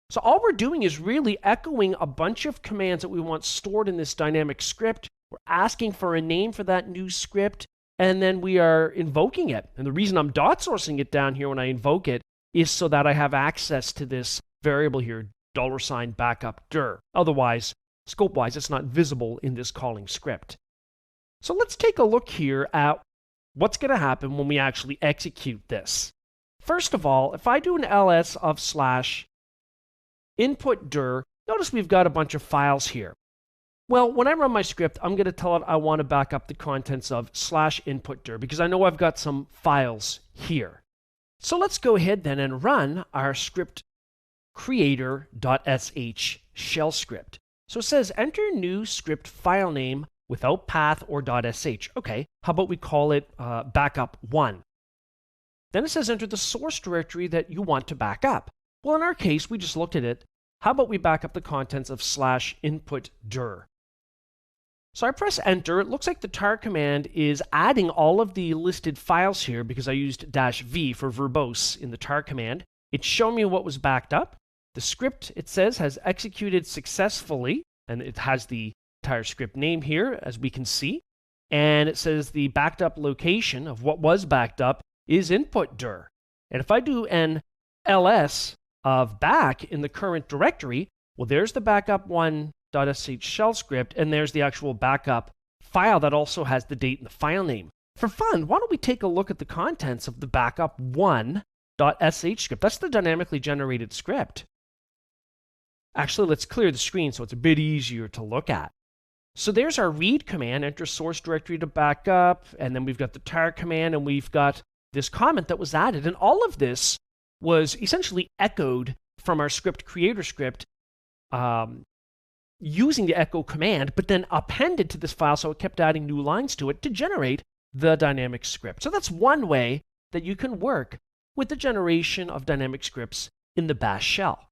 So all we're doing is really echoing a bunch of commands that we want stored in this dynamic script. We're asking for a name for that new script, and then we are invoking it. And the reason I'm sourcing it down here when I invoke it is so that I have access to this variable here, $backupdir. Otherwise, scope-wise, it's not visible in this calling script. So let's take a look here at what's going to happen when we actually execute this. First of all, if I do an ls of /input_dir, notice we've got a bunch of files here. Well, when I run my script, I'm going to tell it I want to back up the contents of /input_dir because I know I've got some files here. So let's go ahead then and run our script creator.sh shell script. So it says enter new script file name without path or .sh. Okay, how about we call it backup1? Then it says enter the source directory that you want to back up. Well, in our case, we just looked at it. How about we back up the contents of /input_dir? So I press enter. It looks like the tar command is adding all of the listed files here because I used -v for verbose in the tar command. It's showing me what was backed up. The script, it says, has executed successfully, and it has the entire script name here, as we can see. And it says the backed up location of what was backed up is input_dir. And if I do an ls of back in the current directory, well, there's the backup1.sh shell script, and there's the actual backup file that also has the date and the file name. For fun, why don't we take a look at the contents of the backup1.sh script? That's the dynamically generated script. Actually, let's clear the screen so it's a bit easier to look at. So there's our read command, enter source directory to backup, and then we've got the tar command, and we've got this comment that was added, and all of this was essentially echoed from our script creator script using the echo command, but then appended to this file, so it kept adding new lines to it to generate the dynamic script. So that's one way that you can work with the generation of dynamic scripts in the bash shell.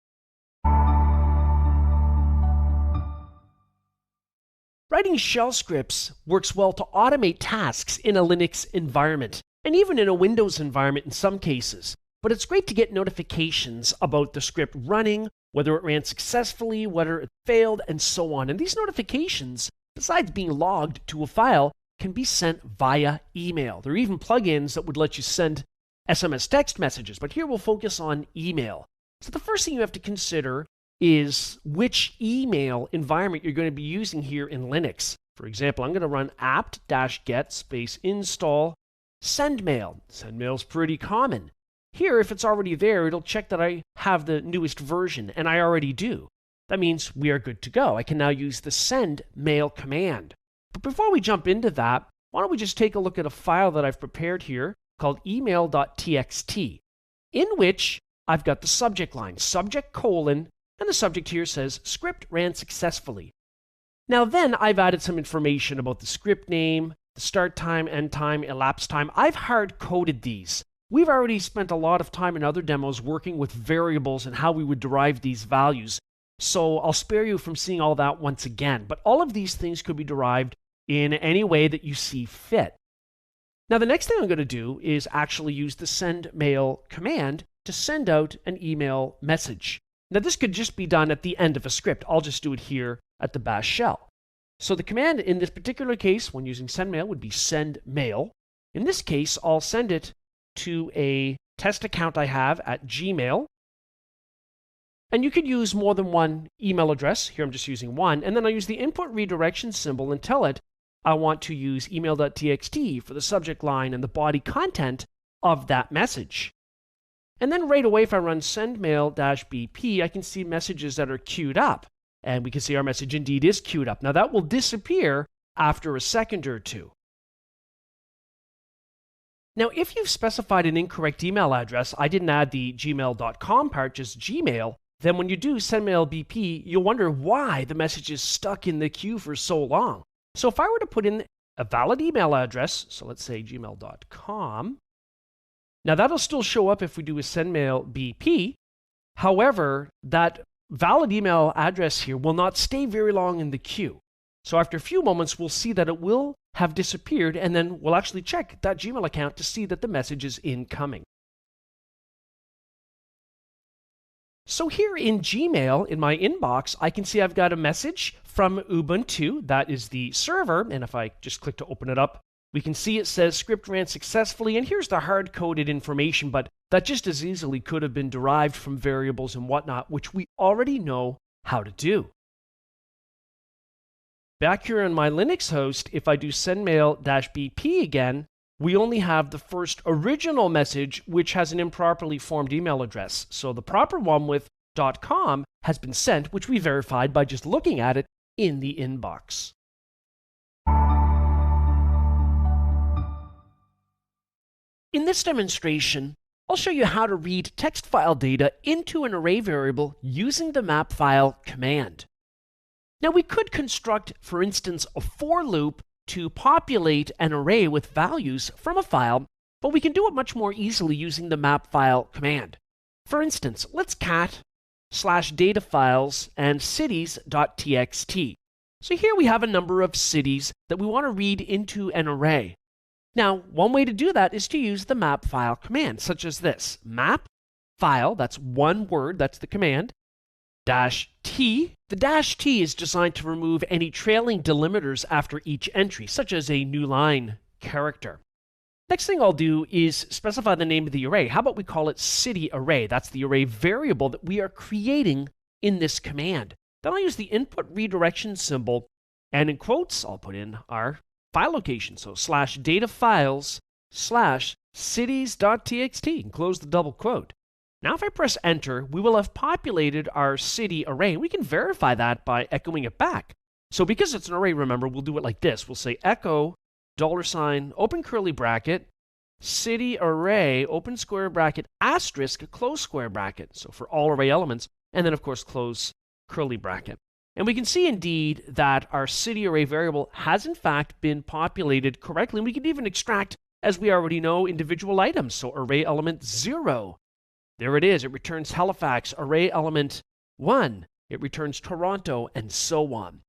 Writing shell scripts works well to automate tasks in a Linux environment, and even in a Windows environment in some cases. But it's great to get notifications about the script running, whether it ran successfully, whether it failed, and so on. And these notifications, besides being logged to a file, can be sent via email. There are even plugins that would let you send SMS text messages, but here we'll focus on email. So the first thing you have to consider is which email environment you're going to be using here in Linux. For example, I'm going to run apt-get space install sendmail. Sendmail is pretty common. Here, if it's already there, it'll check that I have the newest version, and I already do. That means we are good to go. I can now use the send mail command. But before we jump into that, why don't we just take a look at a file that I've prepared here called email.txt, in which I've got the subject line, subject : and the subject here says, script ran successfully. Now then, I've added some information about the script name, the start time, end time, elapsed time. I've hard-coded these. We've already spent a lot of time in other demos working with variables and how we would derive these values. So I'll spare you from seeing all that once again. But all of these things could be derived in any way that you see fit. Now, the next thing I'm going to do is actually use the send mail command to send out an email message. Now, this could just be done at the end of a script. I'll just do it here at the bash shell. So the command in this particular case, when using send mail, would be send mail. In this case, I'll send it to a test account I have at Gmail. And you could use more than one email address. Here I'm just using one. And then I'll use the input redirection symbol and tell it I want to use email.txt for the subject line and the body content of that message. And then right away, if I run sendmail-bp, I can see messages that are queued up. And we can see our message indeed is queued up. Now that will disappear after a second or two. Now, if you've specified an incorrect email address, I didn't add the gmail.com part, just Gmail, then when you do sendmail-bp, you'll wonder why the message is stuck in the queue for so long. So if I were to put in a valid email address, so let's say gmail.com, now that'll still show up if we do a sendmail-bp. However, that valid email address here will not stay very long in the queue. So after a few moments, we'll see that it will have disappeared, and then we'll actually check that Gmail account to see that the message is incoming. So here in Gmail, in my inbox, I can see I've got a message from Ubuntu. That is the server. And if I just click to open it up, we can see it says script ran successfully. And here's the hard-coded information, but that just as easily could have been derived from variables and whatnot, which we already know how to do. Back here on my Linux host, if I do sendmail-bp again, we only have the first original message, which has an improperly formed email address. So the proper one with .com has been sent, which we verified by just looking at it in the inbox. In this demonstration, I'll show you how to read text file data into an array variable using the mapfile command. Now we could construct, for instance, a for loop to populate an array with values from a file, but we can do it much more easily using the mapfile command. For instance, let's cat/datafiles and cities.txt. So here we have a number of cities that we want to read into an array. Now, one way to do that is to use the mapfile command, such as this: map file, that's one word, that's the command, -t. The -t is designed to remove any trailing delimiters after each entry, such as a new line character. Next thing I'll do is specify the name of the array. How about we call it city array? That's the array variable that we are creating in this command. Then I'll use the input redirection symbol, and in quotes, I'll put in our file location. So /datafiles/cities.txt, and close the double quote. Now if I press enter, we will have populated our city array, and we can verify that by echoing it back. So because it's an array, remember, we'll do it like this. We'll say echo $, open curly bracket, city array, open square bracket, asterisk, close square bracket. So for all array elements, and then of course close curly bracket. And we can see indeed that our city array variable has in fact been populated correctly. And we can even extract, as we already know, individual items. So array element 0. There it is. It returns Halifax. Array element 1. It returns Toronto, and so on.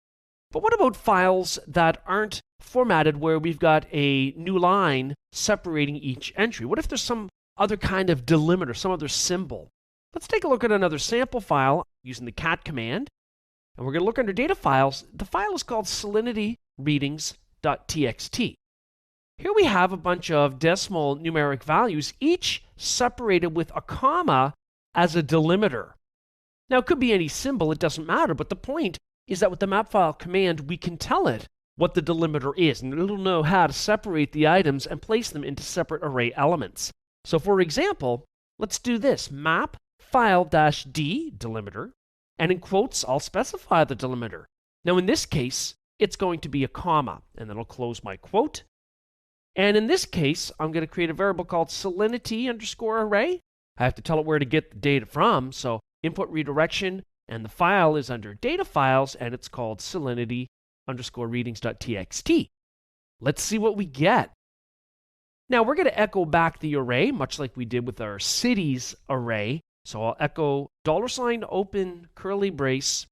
But what about files that aren't formatted where we've got a new line separating each entry? What if there's some other kind of delimiter, some other symbol? Let's take a look at another sample file using the cat command. And we're going to look under data files. The file is called salinityreadings.txt. Here we have a bunch of decimal numeric values, each separated with a comma as a delimiter. Now, it could be any symbol, it doesn't matter, but the point is that with the mapfile command, we can tell it what the delimiter is, and it'll know how to separate the items and place them into separate array elements. So for example, let's do this: map file-d delimiter, and in quotes, I'll specify the delimiter. Now in this case, it's going to be a comma, and then I'll close my quote. And in this case, I'm going to create a variable called salinity_array. I have to tell it where to get the data from, so input redirection, and the file is under data files, and it's called salinity_readings.txt. Let's see what we get. Now we're going to echo back the array, much like we did with our cities array. So I'll echo $ open curly brace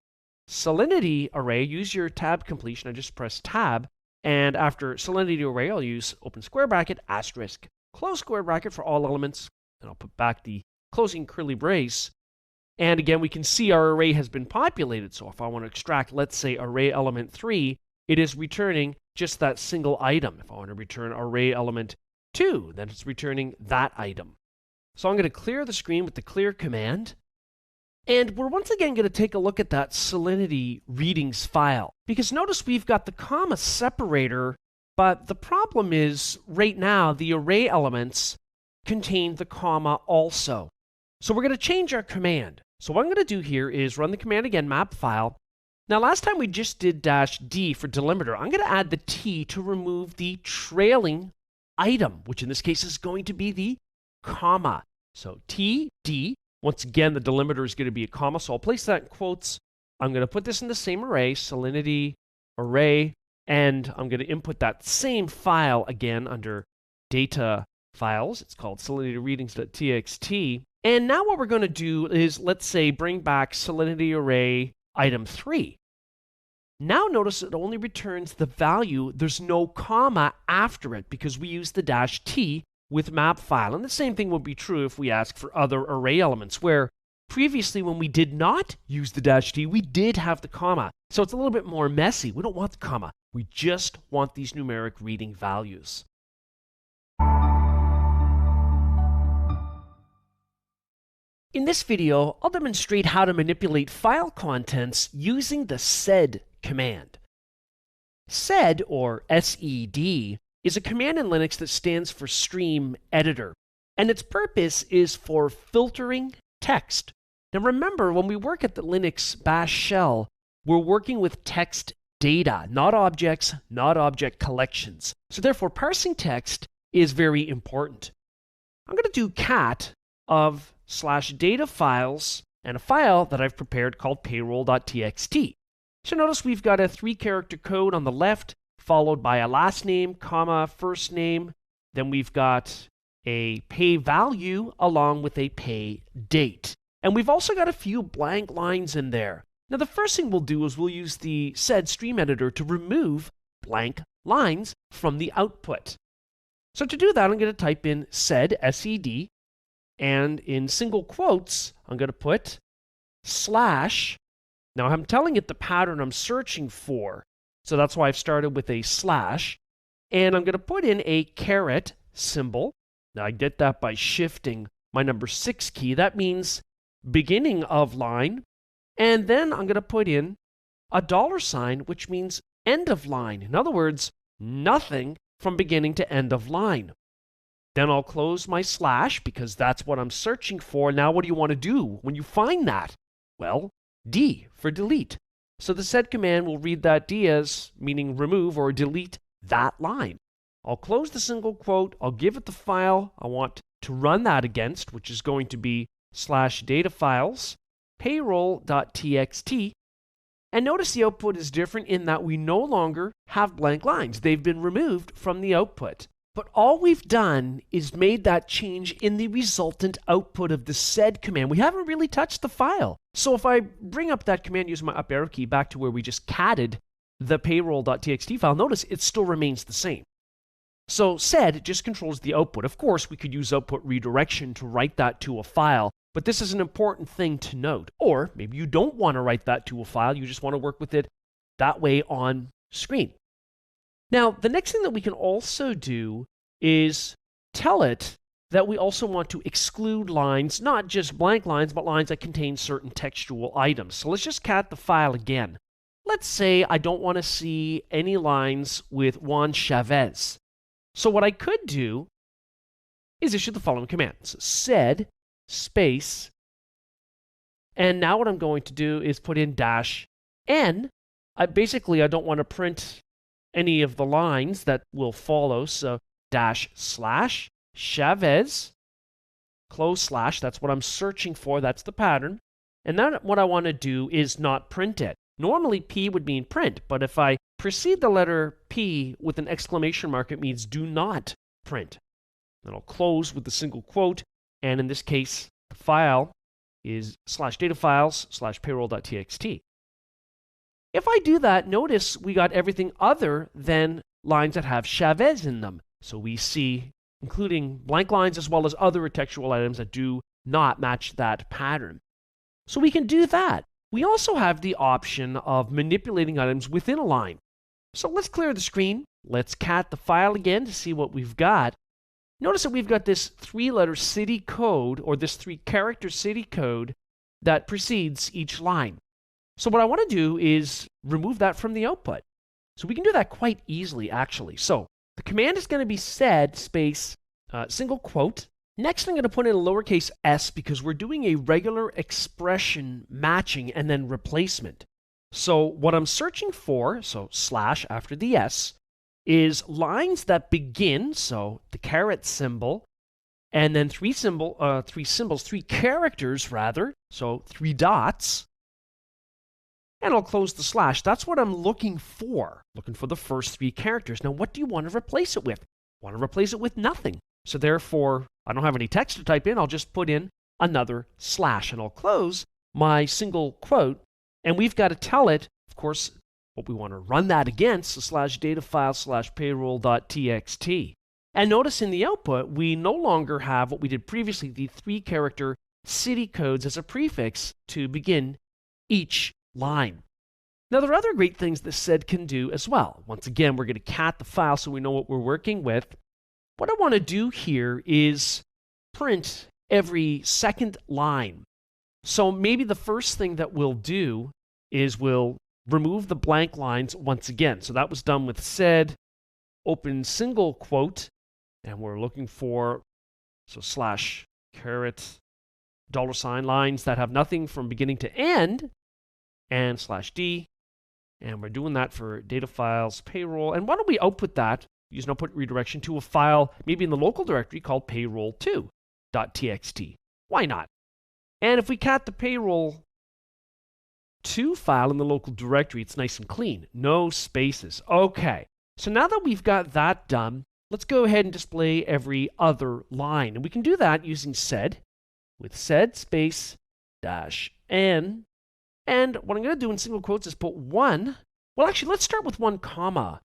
salinity array. Use your tab completion. I just press tab. And after salinity array, I'll use open square bracket, asterisk, close square bracket for all elements. And I'll put back the closing curly brace. And again, we can see our array has been populated. So if I want to extract, let's say, array element 3, it is returning just that single item. If I want to return array element 2, then it's returning that item. So I'm going to clear the screen with the clear command. And we're once again going to take a look at that salinity readings file. Because notice we've got the comma separator, but the problem is right now the array elements contain the comma also. So we're going to change our command. So what I'm going to do here is run the command again, map file. Now last time we just did -d for delimiter. I'm going to add the T to remove the trailing item, which in this case is going to be the comma. So TD, once again, the delimiter is going to be a comma, so I'll place that in quotes. I'm going to put this in the same array, salinity array, and I'm going to input that same file again under data files. It's called salinityreadings.txt. And now what we're going to do is, let's say, bring back salinity array item 3. Now notice it only returns the value. There's no comma after it because we use the -t with map file. And the same thing will be true if we ask for other array elements, where previously when we did not use the -t, we did have the comma. So it's a little bit more messy. We don't want the comma. We just want these numeric reading values. In this video, I'll demonstrate how to manipulate file contents using the sed command. Sed, or SED, is a command in Linux that stands for Stream Editor, and its purpose is for filtering text. Now remember, when we work at the Linux bash shell, we're working with text data, not objects, not object collections. So therefore, parsing text is very important. I'm going to do cat of /data files and a file that I've prepared called payroll.txt. So notice we've got a 3-character code on the left, followed by a last name, comma, first name. Then we've got a pay value along with a pay date. And we've also got a few blank lines in there. Now the first thing we'll do is we'll use the sed stream editor to remove blank lines from the output. So to do that, I'm going to type in sed, S-E-D, and in single quotes, I'm going to put /. Now I'm telling it the pattern I'm searching for, so that's why I've started with a /, and I'm going to put in a caret symbol. Now I get that by shifting my number 6 key. That means beginning of line, and then I'm going to put in a $, which means end of line. In other words, nothing from beginning to end of line. Then I'll close my / because that's what I'm searching for. Now what do you want to do when you find that? Well, D for delete. So the sed command will read that D as meaning remove or delete that line. I'll close the single quote. I'll give it the file I want to run that against, which is going to be /data files, payroll.txt. And notice the output is different in that we no longer have blank lines. They've been removed from the output. But all we've done is made that change in the resultant output of the sed command. We haven't really touched the file. So if I bring up that command using my up arrow key back to where we just catted the payroll.txt file, notice it still remains the same. So sed just controls the output. Of course, we could use output redirection to write that to a file, but this is an important thing to note. Or maybe you don't want to write that to a file, you just want to work with it that way on screen. Now, the next thing that we can also do is tell it that we also want to exclude lines, not just blank lines, but lines that contain certain textual items. So let's just cat the file again. Let's say I don't want to see any lines with Juan Chavez. So what I could do is issue the following command. So sed space, and now what I'm going to do is put in -n. I don't want to print any of the lines that will follow, so /Chavez, close /, that's what I'm searching for, that's the pattern. And then what I want to do is not print it. Normally, P would mean print, but if I precede the letter P with an exclamation mark, it means do not print. Then I'll close with the single quote, and in this case, the file is /datafiles/payroll.txt. If I do that, notice we got everything other than lines that have Chavez in them. So we see, including blank lines as well as other textual items that do not match that pattern. So we can do that. We also have the option of manipulating items within a line. So let's clear the screen. Let's cat the file again to see what we've got. Notice that we've got this 3-letter city code, or this 3-character city code that precedes each line. So what I want to do is remove that from the output. So we can do that quite easily, actually. So the command is going to be sed space single quote. Next, I'm going to put in a lowercase s because we're doing a regular expression matching and then replacement. So what I'm searching for, so slash after the s, is lines that begin, so the caret symbol, and then three characters rather, so 3 dots, and I'll close the slash. That's what I'm looking for the first 3 characters. Now, what do you want to replace it with? I want to replace it with nothing. So therefore, I don't have any text to type in. I'll just put in another slash, and I'll close my single quote. And we've got to tell it, of course, what we want to run that against, so /datafile/payroll.txt. And notice in the output, we no longer have what we did previously, the 3-character city codes as a prefix to begin each line. Now, there are other great things that sed can do as well. Once again, we're going to cat the file so we know what we're working with. What I want to do here is print every second line. So maybe the first thing that we'll do is we'll remove the blank lines once again. So that was done with sed, open single quote, and we're looking for, so slash caret $, lines that have nothing from beginning to end, and slash D, and we're doing that for data files payroll. And why don't we output that, use an output redirection to a file, maybe in the local directory called payroll2.txt. Why not? And if we cat the payroll2 file in the local directory, it's nice and clean, no spaces. Okay, so now that we've got that done, let's go ahead and display every other line. And we can do that using sed, with sed space -n. And what I'm going to do in single quotes is put 1. Well, actually, let's start with 1 comma.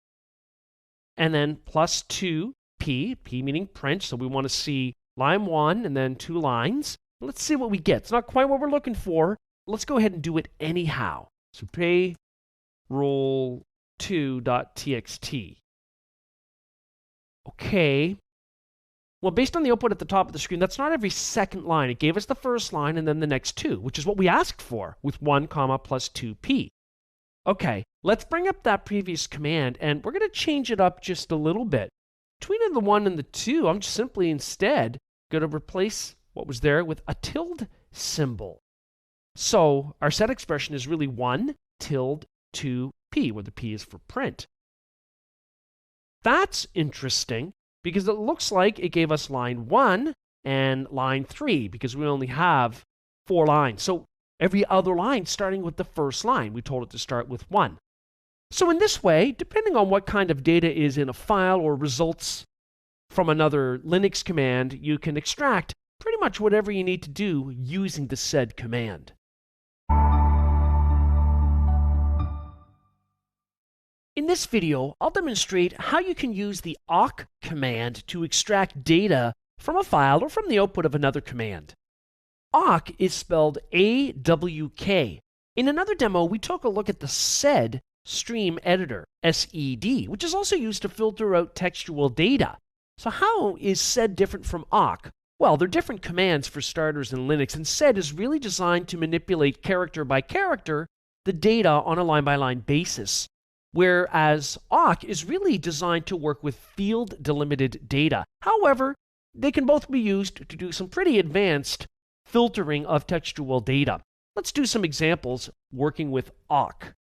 And then +2 p, p meaning print. So we want to see line 1 and then 2 lines. Let's see what we get. It's not quite what we're looking for. Let's go ahead and do it anyhow. So payroll2.txt. Okay. Well, based on the output at the top of the screen, that's not every second line. It gave us the first line and then the next 2, which is what we asked for with 1 comma +2p. Okay, let's bring up that previous command, and we're going to change it up just a little bit. Between the 1 and the 2, I'm just simply instead going to replace what was there with a tilde symbol. So our set expression is really 1 tilde 2p, where the p is for print. That's interesting, because it looks like it gave us line 1 and line 3, because we only have 4 lines. So every other line starting with the first line, we told it to start with 1. So in this way, depending on what kind of data is in a file or results from another Linux command, you can extract pretty much whatever you need to do using the sed command. In this video, I'll demonstrate how you can use the awk command to extract data from a file or from the output of another command. Awk is spelled A-W-K. In another demo, we took a look at the sed stream editor, S-E-D, which is also used to filter out textual data. So how is sed different from awk? Well, they're different commands for starters in Linux, and sed is really designed to manipulate character by character the data on a line-by-line basis, whereas awk is really designed to work with field-delimited data. However, they can both be used to do some pretty advanced filtering of textual data. Let's do some examples working with awk.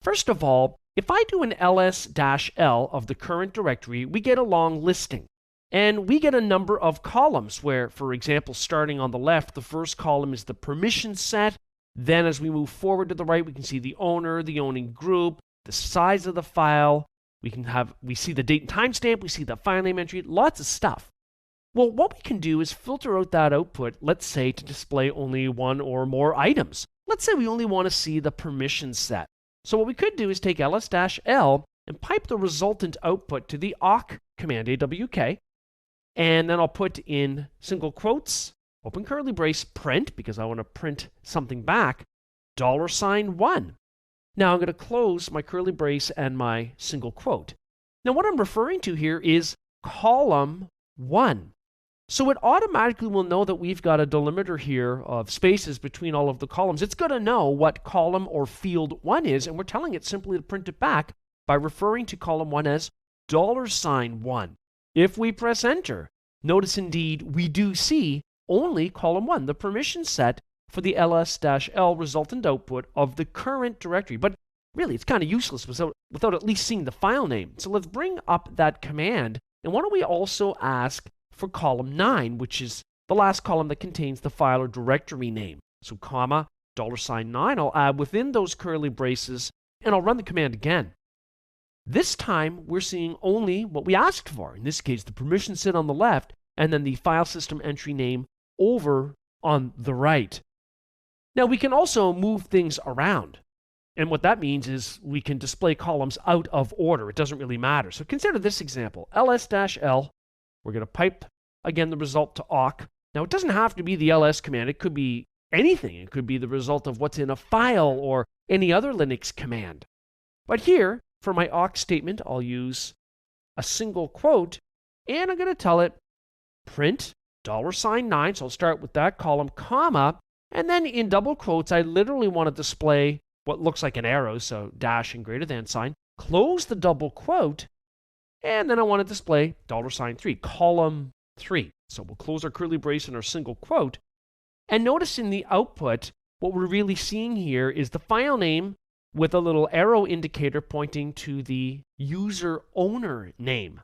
First of all, if I do an ls-l of the current directory, we get a long listing. And we get a number of columns where, for example, starting on the left, the first column is the permission set, Then as we move forward to the right, we can see the owner, the owning group, the size of the file. We see the date and timestamp, we see the file name entry, lots of stuff. Well, what we can do is filter out that output, let's say, to display only one or more items. Let's say we only want to see the permission set. So what we could do is take ls-l and pipe the resultant output to the awk command, awk, and then I'll put in single quotes, open curly brace, print, because I want to print something back, $1. Now I'm going to close my curly brace and my single quote. Now what I'm referring to here is column 1. So it automatically will know that we've got a delimiter here of spaces between all of the columns. It's going to know what column or field 1 is, and we're telling it simply to print it back by referring to column 1 as $1. If we press enter, notice indeed we do see only column 1, the permission set for the ls-l resultant output of the current directory. But really, it's kind of useless without at least seeing the file name. So let's bring up that command, and why don't we also ask for column 9, which is the last column that contains the file or directory name. So comma, $9 I'll add within those curly braces, and I'll run the command again. This time, we're seeing only what we asked for. In this case, the permission set on the left, and then the file system entry name over on the right. Now, we can also move things around. And what that means is we can display columns out of order. It doesn't really matter. So consider this example. ls-l, we're going to pipe, again, the result to awk. Now, it doesn't have to be the ls command. It could be anything. It could be the result of what's in a file or any other Linux command. But here, for my awk statement, I'll use a single quote, and I'm going to tell it print $9. So I'll start with that column, comma, and then in double quotes, I literally want to display what looks like an arrow, so dash and greater than sign, close the double quote, and then I want to display $3, column 3. So we'll close our curly brace and our single quote, and notice in the output, what we're really seeing here is the file name with a little arrow indicator pointing to the user owner name.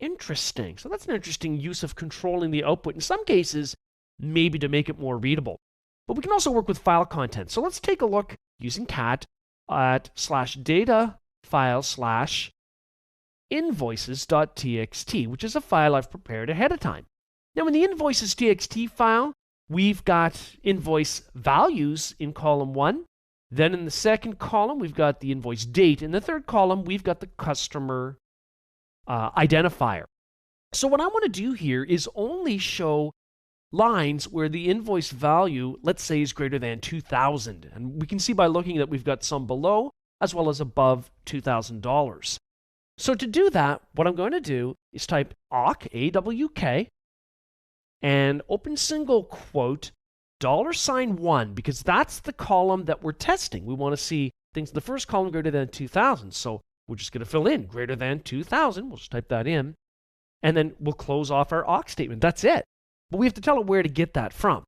Interesting. So that's an interesting use of controlling the output. In some cases, maybe to make it more readable. But we can also work with file content. So let's take a look using cat at /data file /invoices.txt, which is a file I've prepared ahead of time. Now in the invoices.txt file, we've got invoice values in column 1. Then in the second column, we've got the invoice date. In the third column, we've got the customer identifier. So what I want to do here is only show lines where the invoice value, let's say, is greater than $2,000. And we can see by looking that we've got some below as well as above $2,000. So to do that, what I'm going to do is type awk, A-W-K, and open single quote, $1, because that's the column that we're testing. We want to see things in the first column greater than 2,000. So we're just going to fill in greater than 2,000. We'll just type that in. And then we'll close off our awk statement. That's it. But we have to tell it where to get that from.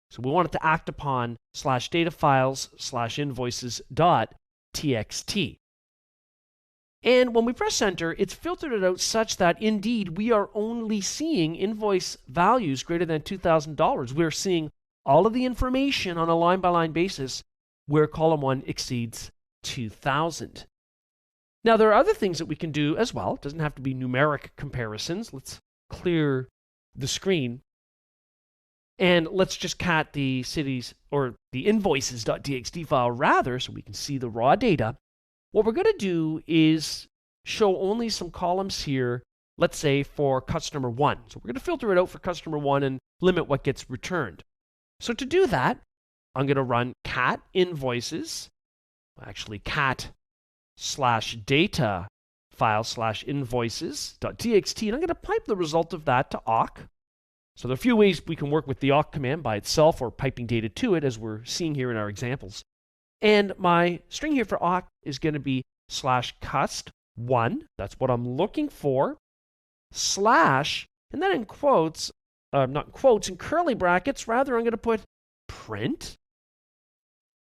So we want it to act upon /datafiles/invoices.txt. And when we press enter, it's filtered it out such that indeed we are only seeing invoice values greater than $2,000. We're seeing all of the information on a line-by-line basis where column 1 exceeds 2,000. Now, there are other things that we can do as well. It doesn't have to be numeric comparisons. Let's clear the screen. And let's just cat the cities or the invoices.txt file rather so we can see the raw data. What we're going to do is show only some columns here, let's say for customer 1. So we're going to filter it out for customer 1 and limit what gets returned. So to do that, I'm going to run cat invoices, actually cat /data file/invoices.txt, and I'm going to pipe the result of that to awk. So there are a few ways we can work with the awk command by itself or piping data to it, as we're seeing here in our examples. And my string here for awk is going to be /cust1. That's what I'm looking for. /, and then in quotes, not in quotes, in curly brackets, rather, I'm going to put print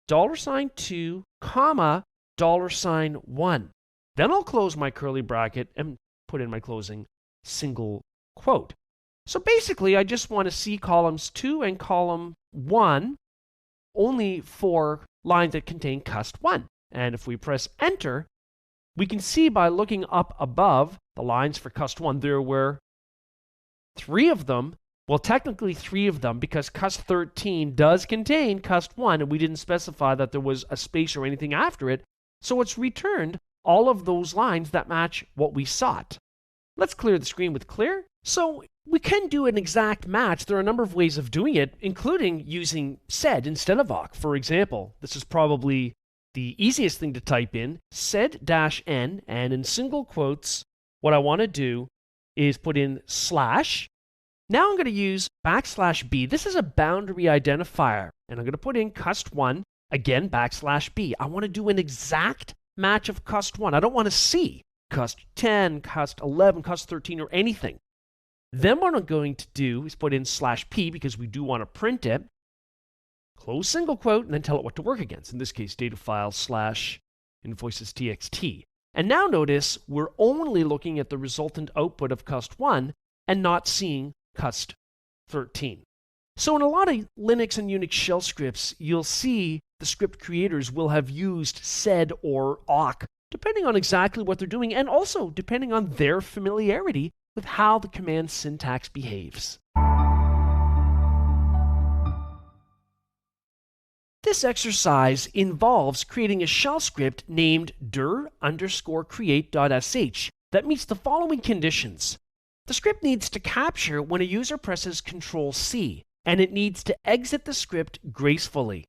$2, comma, $1. Then I'll close my curly bracket and put in my closing single quote. So basically, I just want to see columns 2 and column 1 only for lines that contain cust1. And if we press enter, we can see by looking up above the lines for cust1, there were 3 of them. Well, technically 3 of them, because cust13 does contain cust1, and we didn't specify that there was a space or anything after it. So it's returned all of those lines that match what we sought. Let's clear the screen with clear. So we can do an exact match. There are a number of ways of doing it, including using sed instead of awk. For example, this is probably the easiest thing to type in, sed-n, and in single quotes, what I want to do is put in slash. Now I'm going to use \b. This is a boundary identifier, and I'm going to put in cust1, again, \b. I want to do an exact match of cust1. I don't want to see cust10, cust11, cust13, or anything. Then what I'm going to do is put in /p because we do want to print it, close single quote, and then tell it what to work against. In this case, data file /invoices.txt. And now notice we're only looking at the resultant output of cust1 and not seeing cust13. So in a lot of Linux and Unix shell scripts, you'll see the script creators will have used sed or awk, depending on exactly what they're doing, and also depending on their familiarity with how the command syntax behaves. This exercise involves creating a shell script named dir_create.sh that meets the following conditions. The script needs to capture when a user presses Control-C, and it needs to exit the script gracefully.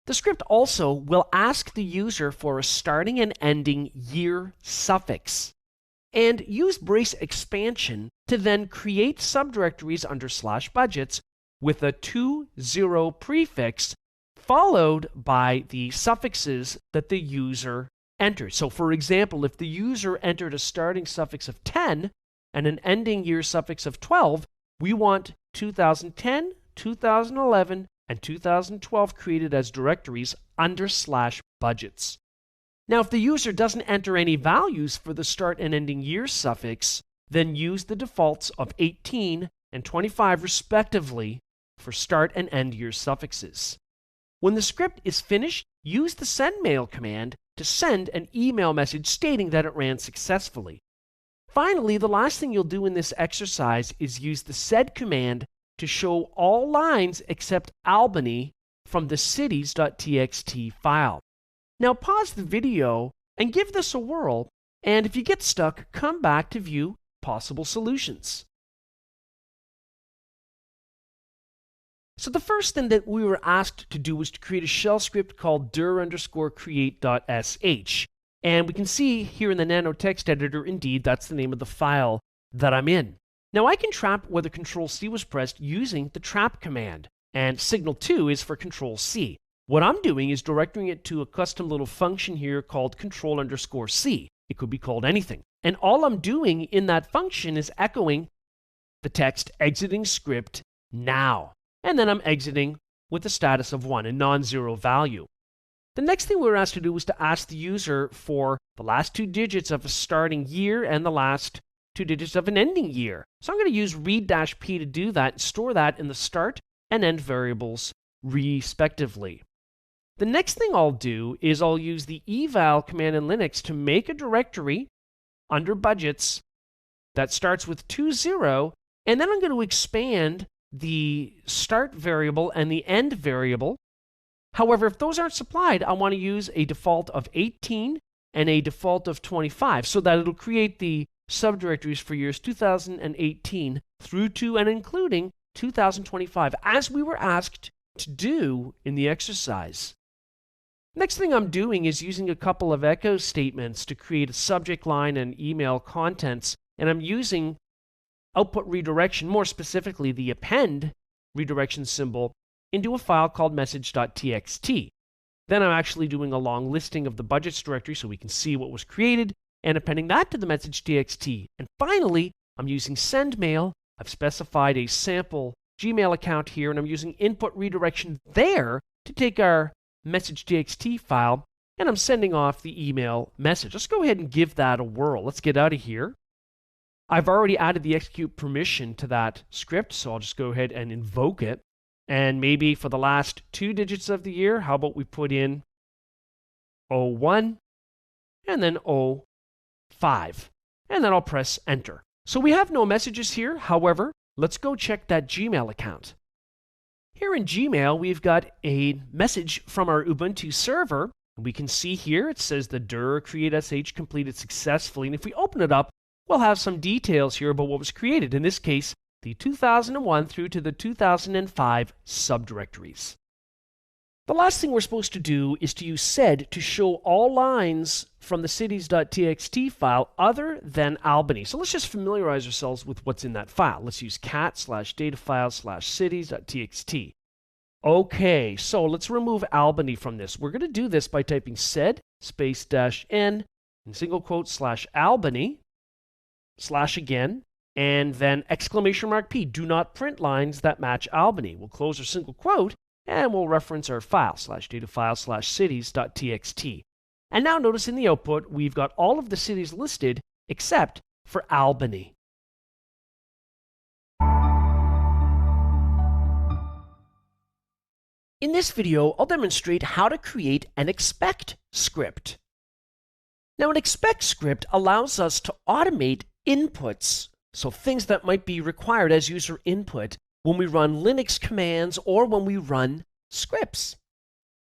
The script also will ask the user for a starting and ending year suffix, and use brace expansion to then create subdirectories under /budgets with a 20 prefix followed by the suffixes that the user entered. So for example, if the user entered a starting suffix of 10 and an ending year suffix of 12, we want 2010, 2011, and 2012 created as directories under /budgets. Now, if the user doesn't enter any values for the start and ending year suffix, then use the defaults of 18 and 25 respectively for start and end year suffixes. When the script is finished, use the sendMail command to send an email message stating that it ran successfully. Finally, the last thing you'll do in this exercise is use the sed command to show all lines except Albany from the cities.txt file. Now pause the video and give this a whirl, and if you get stuck, come back to view possible solutions. So the first thing that we were asked to do was to create a shell script called dir_create.sh. And we can see here in the nano text editor, indeed, that's the name of the file that I'm in. Now I can trap whether Control-C was pressed using the trap command, and signal 2 is for Control-C. What I'm doing is directing it to a custom little function here called control_C. It could be called anything. And all I'm doing in that function is echoing the text exiting script now. And then I'm exiting with a status of 1, a non-zero value. The next thing we were asked to do was to ask the user for the last 2 digits of a starting year and the last 2 digits of an ending year. So I'm going to use read-p to do that and store that in the start and end variables respectively. The next thing I'll do is I'll use the eval command in Linux to make a directory under budgets that starts with 20, and then I'm going to expand the start variable and the end variable. However, if those aren't supplied, I want to use a default of 18 and a default of 25 so that it'll create the subdirectories for years 2018 through to and including 2025, as we were asked to do in the exercise. Next thing I'm doing is using a couple of echo statements to create a subject line and email contents, and I'm using output redirection, more specifically the append redirection symbol, into a file called message.txt. Then I'm actually doing a long listing of the budgets directory so we can see what was created, and appending that to the message.txt. And finally, I'm using sendMail. I've specified a sample Gmail account here, and I'm using input redirection there to take our message.txt file, and I'm sending off the email message. Let's go ahead and give that a whirl. Let's get out of here. I've already added the execute permission to that script, so I'll just go ahead and invoke it. And maybe for the last 2 digits of the year, how about we put in 01 and then 05. And then I'll press enter. So we have no messages here. However, let's go check that Gmail account. Here in Gmail, we've got a message from our Ubuntu server. We can see here it says the dir create sh completed successfully. And if we open it up, we'll have some details here about what was created. In this case, the 2001 through to the 2005 subdirectories. The last thing we're supposed to do is to use sed to show all lines from the cities.txt file other than Albany. So let's just familiarize ourselves with what's in that file. Let's use cat/datafile/cities.txt. Okay, so let's remove Albany from this. We're going to do this by typing sed space -n in single quotes /Albany /again and then exclamation mark P. Do not print lines that match Albany. We'll close our single quote and we'll reference our file /datafile/cities.txt. And now notice in the output, we've got all of the cities listed except for Albany. In this video, I'll demonstrate how to create an expect script. Now, an expect script allows us to automate inputs, so things that might be required as user input when we run Linux commands or when we run scripts.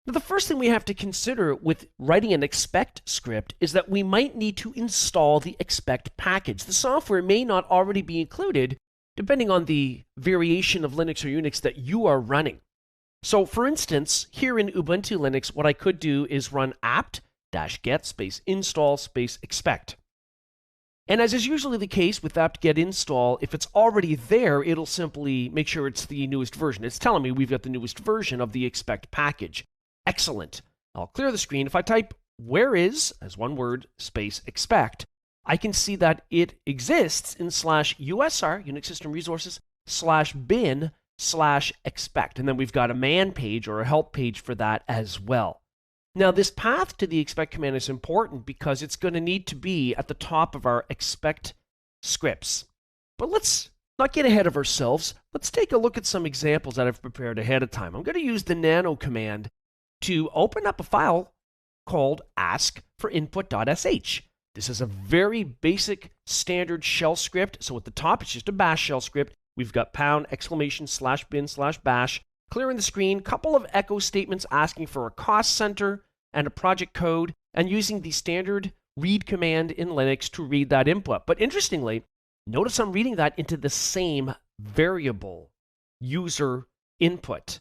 Now, the first thing we have to consider with writing an expect script is that we might need to install the expect package. The software may not already be included depending on the variation of Linux or Unix that you are running. So for instance, here in Ubuntu Linux, what I could do is run apt-get space install space expect. And as is usually the case with apt-get install, if it's already there, it'll simply make sure it's the newest version. It's telling me we've got the newest version of the expect package. Excellent. I'll clear the screen. If I type where is, as one word, space expect, I can see that it exists in /usr, Unix System Resources, /bin /expect. And then we've got a man page or a help page for that as well. Now, this path to the expect command is important because it's going to need to be at the top of our expect scripts. But let's not get ahead of ourselves. Let's take a look at some examples that I've prepared ahead of time. I'm going to use the nano command to open up a file called ask for input.sh. This is a very basic standard shell script. So at the top, it's just a bash shell script. We've got pound exclamation /bin /bash. Clearing the screen, couple of echo statements asking for a cost center and a project code, and using the standard read command in Linux to read that input. But interestingly, notice I'm reading that into the same variable, user input.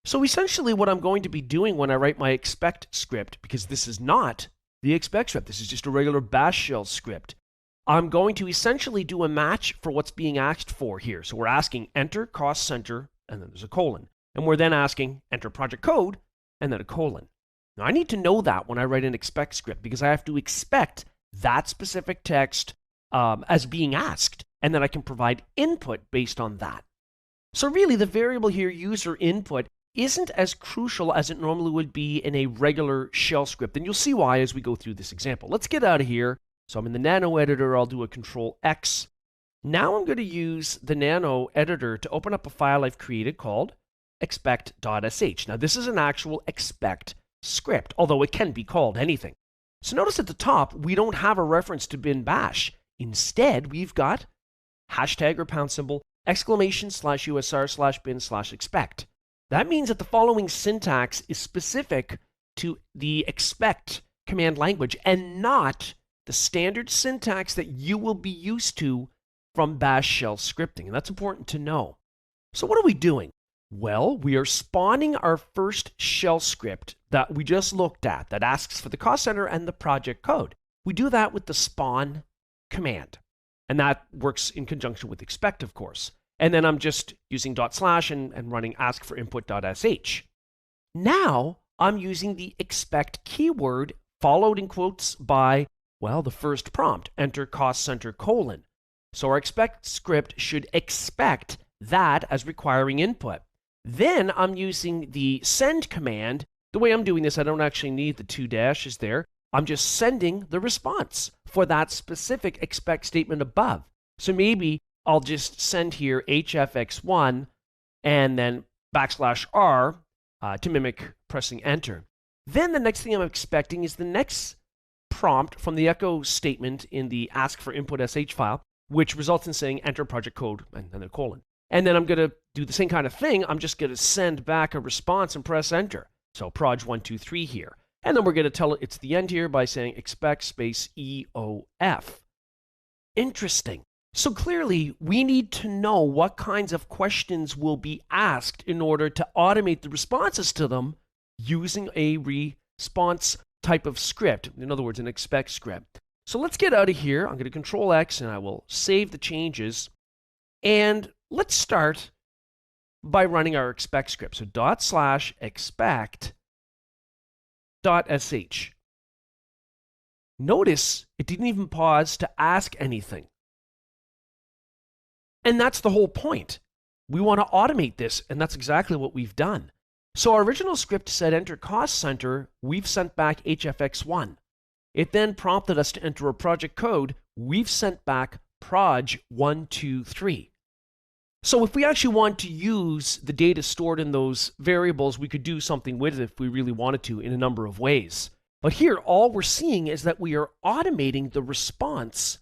So essentially what I'm going to be doing when I write my expect script, because this is not the expect script, this is just a regular bash shell script, I'm going to essentially do a match for what's being asked for here. So we're asking enter cost center, and then there's a colon. And we're then asking enter project code, and then a colon. Now I need to know that when I write an expect script, because I have to expect that specific text as being asked, and then I can provide input based on that. So really the variable here, user input, isn't as crucial as it normally would be in a regular shell script. And you'll see why as we go through this example. Let's get out of here. So I'm in the nano editor, I'll do a control X. Now I'm going to use the nano editor to open up a file I've created called expect.sh. Now this is an actual expect script, although it can be called anything. So notice at the top, we don't have a reference to bin bash. Instead, we've got hashtag or pound symbol, exclamation /usr /bin /expect. That means that the following syntax is specific to the expect command language and not the standard syntax that you will be used to from bash shell scripting. And that's important to know. So what are we doing? Well, we are spawning our first shell script that we just looked at that asks for the cost center and the project code. We do that with the spawn command. And that works in conjunction with expect, of course. And then I'm just using // and running ask for input.sh. Now I'm using the expect keyword followed in quotes by, well, the first prompt, enter cost center colon. So our expect script should expect that as requiring input. Then I'm using the send command. The way I'm doing this, I don't actually need the 2 dashes there. I'm just sending the response for that specific expect statement above. So maybe I'll just send here hfx1 and then \r to mimic pressing enter. Then the next thing I'm expecting is the next prompt from the echo statement in the ask for input sh file, which results in saying enter project code and then a colon. And then I'm going to do the same kind of thing. I'm just going to send back a response and press enter. So proj123 here. And then we're going to tell it it's the end here by saying expect space EOF. Interesting. So clearly, we need to know what kinds of questions will be asked in order to automate the responses to them using a response type of script. In other words, an expect script. So let's get out of here. I'm going to Control X and I will save the changes. And let's start by running our expect script. So ./expect.sh. Notice it didn't even pause to ask anything. And that's the whole point. We want to automate this, and that's exactly what we've done. So our original script said enter cost center. We've sent back HFX1. It then prompted us to enter a project code. We've sent back proj123. So if we actually want to use the data stored in those variables, we could do something with it if we really wanted to in a number of ways. But here, all we're seeing is that we are automating the response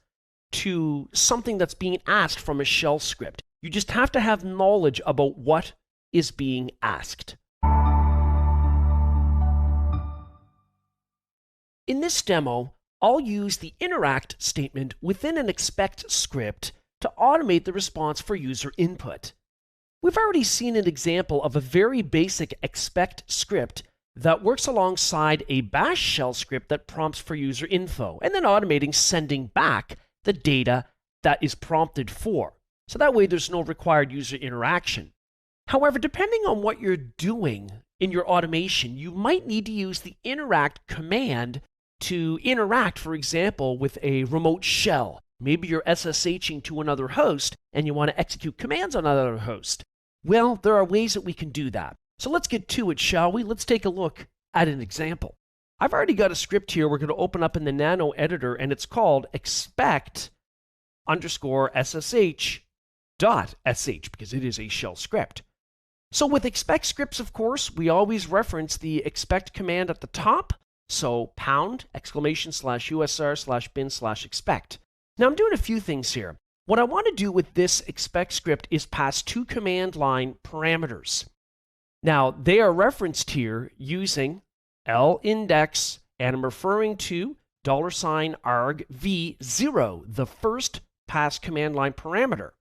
to something that's being asked from a shell script. You just have to have knowledge about what is being asked. In this demo, I'll use the interact statement within an expect script to automate the response for user input. We've already seen an example of a very basic expect script that works alongside a bash shell script that prompts for user info, and then automating sending back the data that is prompted for. So that way there's no required user interaction. However, depending on what you're doing in your automation, you might need to use the interact command to interact, for example, with a remote shell. Maybe you're SSHing to another host and you want to execute commands on another host. Well, there are ways that we can do that. So let's get to it, shall we? Let's take a look at an example. I've already got a script here we're going to open up in the Nano editor, and it's called expect_ssh.sh because it is a shell script. So with expect scripts, of course, we always reference the expect command at the top. So !/usr/bin/expect. Now I'm doing a few things here. What I want to do with this expect script is pass two command line parameters. Now they are referenced here using lindex, and I'm referring to $argv0, the first pass command line parameter.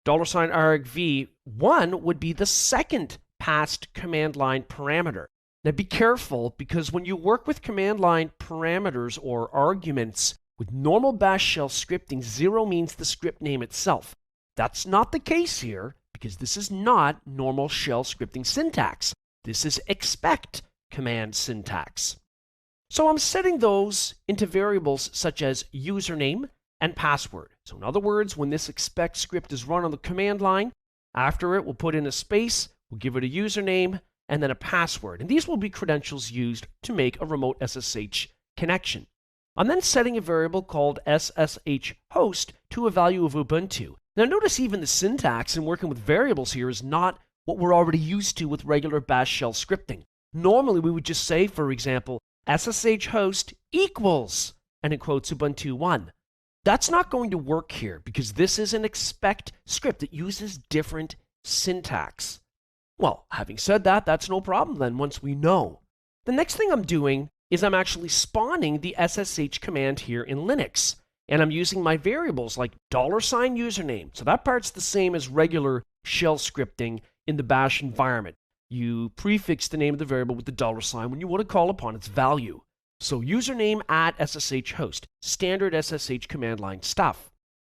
$argv1 would be the second passed command line parameter. Now be careful, because when you work with command line parameters or arguments with normal bash shell scripting, 0 means the script name itself. That's not the case here, because this is not normal shell scripting syntax. This is expect command syntax. So I'm setting those into variables such as username and password. So in other words, when this expect script is run on the command line, after it we'll put in a space, we'll give it a username, and then a password. And these will be credentials used to make a remote SSH connection. I'm then setting a variable called SSH host to a value of Ubuntu. Now notice even the syntax in working with variables here is not what we're already used to with regular bash shell scripting. Normally we would just say, for example, SSH host equals, and in quotes, Ubuntu 1. That's not going to work here because this is an expect script that uses different syntax. Well, having said that, that's no problem then once we know. The next thing I'm doing is I'm actually spawning the SSH command here in Linux. And I'm using my variables like $username. So that part's the same as regular shell scripting in the bash environment. You prefix the name of the variable with the $sign when you want to call upon its value. So username at SSH host, standard SSH command line stuff.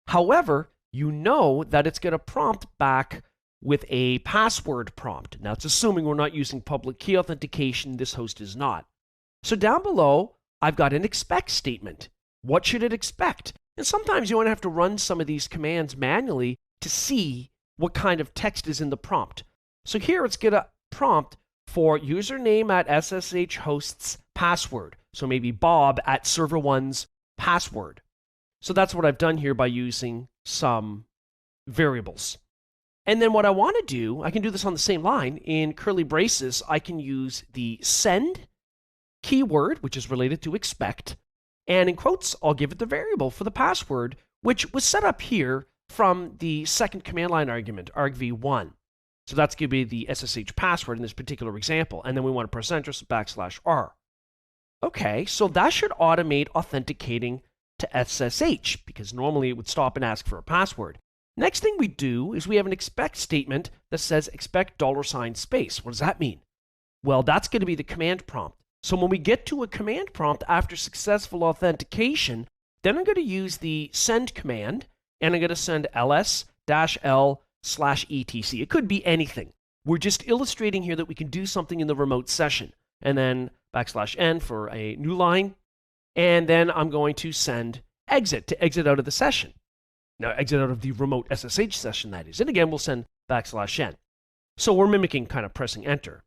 However, you know that it's going to prompt back with a password prompt. Now it's assuming we're not using public key authentication. This host is not. So down below, I've got an expect statement. What should it expect? And sometimes you want to have to run some of these commands manually to see what kind of text is in the prompt. So here it's going to prompt for username at SSH host's password. So maybe Bob at server 1's password. So that's what I've done here by using some variables. And then what I want to do, I can do this on the same line. In curly braces, I can use the send keyword, which is related to expect. And in quotes, I'll give it the variable for the password, which was set up here from the second command line argument, argv1. So that's going to be the SSH password in this particular example. And then we want to press enter, so \r. Okay, so that should automate authenticating to SSH, because normally it would stop and ask for a password. Next thing we do is we have an expect statement that says expect $space. What does that mean? Well, that's going to be the command prompt. So when we get to a command prompt after successful authentication, then I'm going to use the send command, and I'm going to send ls-l/etc. It could be anything. We're just illustrating here that we can do something in the remote session. And then \n for a new line. And then I'm going to send exit to exit out of the session. Now, exit out of the remote SSH session, that is. And again, we'll send \n. So we're mimicking kind of pressing enter.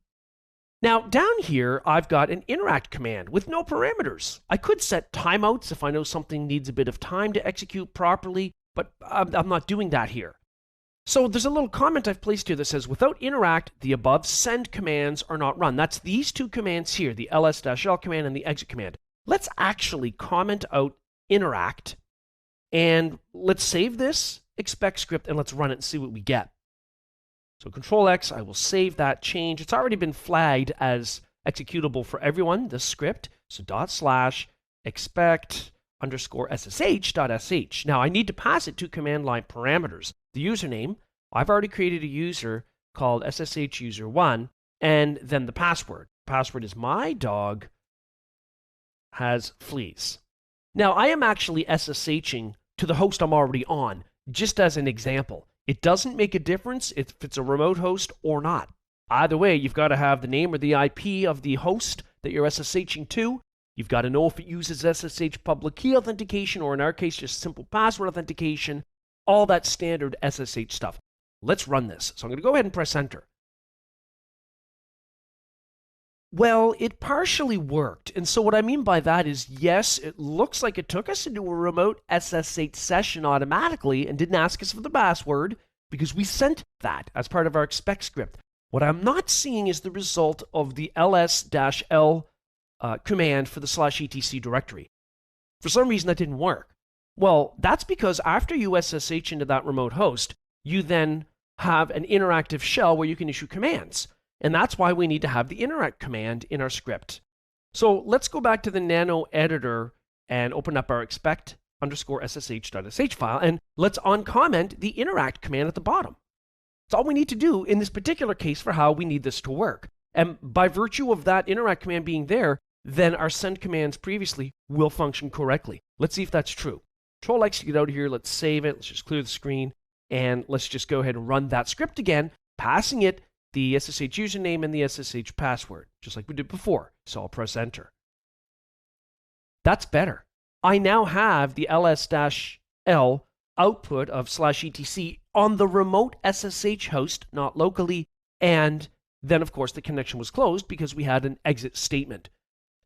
Now, down here, I've got an interact command with no parameters. I could set timeouts if I know something needs a bit of time to execute properly, but I'm not doing that here. So there's a little comment I've placed here that says, without interact, the above send commands are not run. That's these two commands here, the ls-l command and the exit command. Let's actually comment out interact, and let's save this expect script, and let's run it and see what we get. So Control-X, I will save that change. It's already been flagged as executable for everyone, this script. So /expect_ssh.sh. Now I need to pass it to command line parameters. The username, I've already created a user called ssh_user1, and then the password. The password is my dog has fleas. Now I am actually SSHing to the host I'm already on, just as an example. It doesn't make a difference if it's a remote host or not. Either way, you've got to have the name or the IP of the host that you're SSHing to. You've got to know if it uses SSH public key authentication, or in our case, just simple password authentication, all that standard SSH stuff. Let's run this. So I'm going to go ahead and press enter. Well, it partially worked. And so what I mean by that is, yes, it looks like it took us into a remote SSH session automatically and didn't ask us for the password because we sent that as part of our expect script. What I'm not seeing is the result of the ls-l command for the /etc directory. For some reason, that didn't work. Well, that's because after you SSH into that remote host, you then have an interactive shell where you can issue commands. And that's why we need to have the interact command in our script. So let's go back to the nano editor and open up our expect_ssh.sh file, and let's uncomment the interact command at the bottom. That's all we need to do in this particular case for how we need this to work. And by virtue of that interact command being there, then our send commands previously will function correctly. Let's see if that's true. Control-X to get out of here. Let's save it. Let's just clear the screen. And let's just go ahead and run that script again, passing it the SSH username and the SSH password, just like we did before. So I'll press enter. That's better. I now have the ls-l output of /etc on the remote SSH host, not locally, and then of course the connection was closed because we had an exit statement.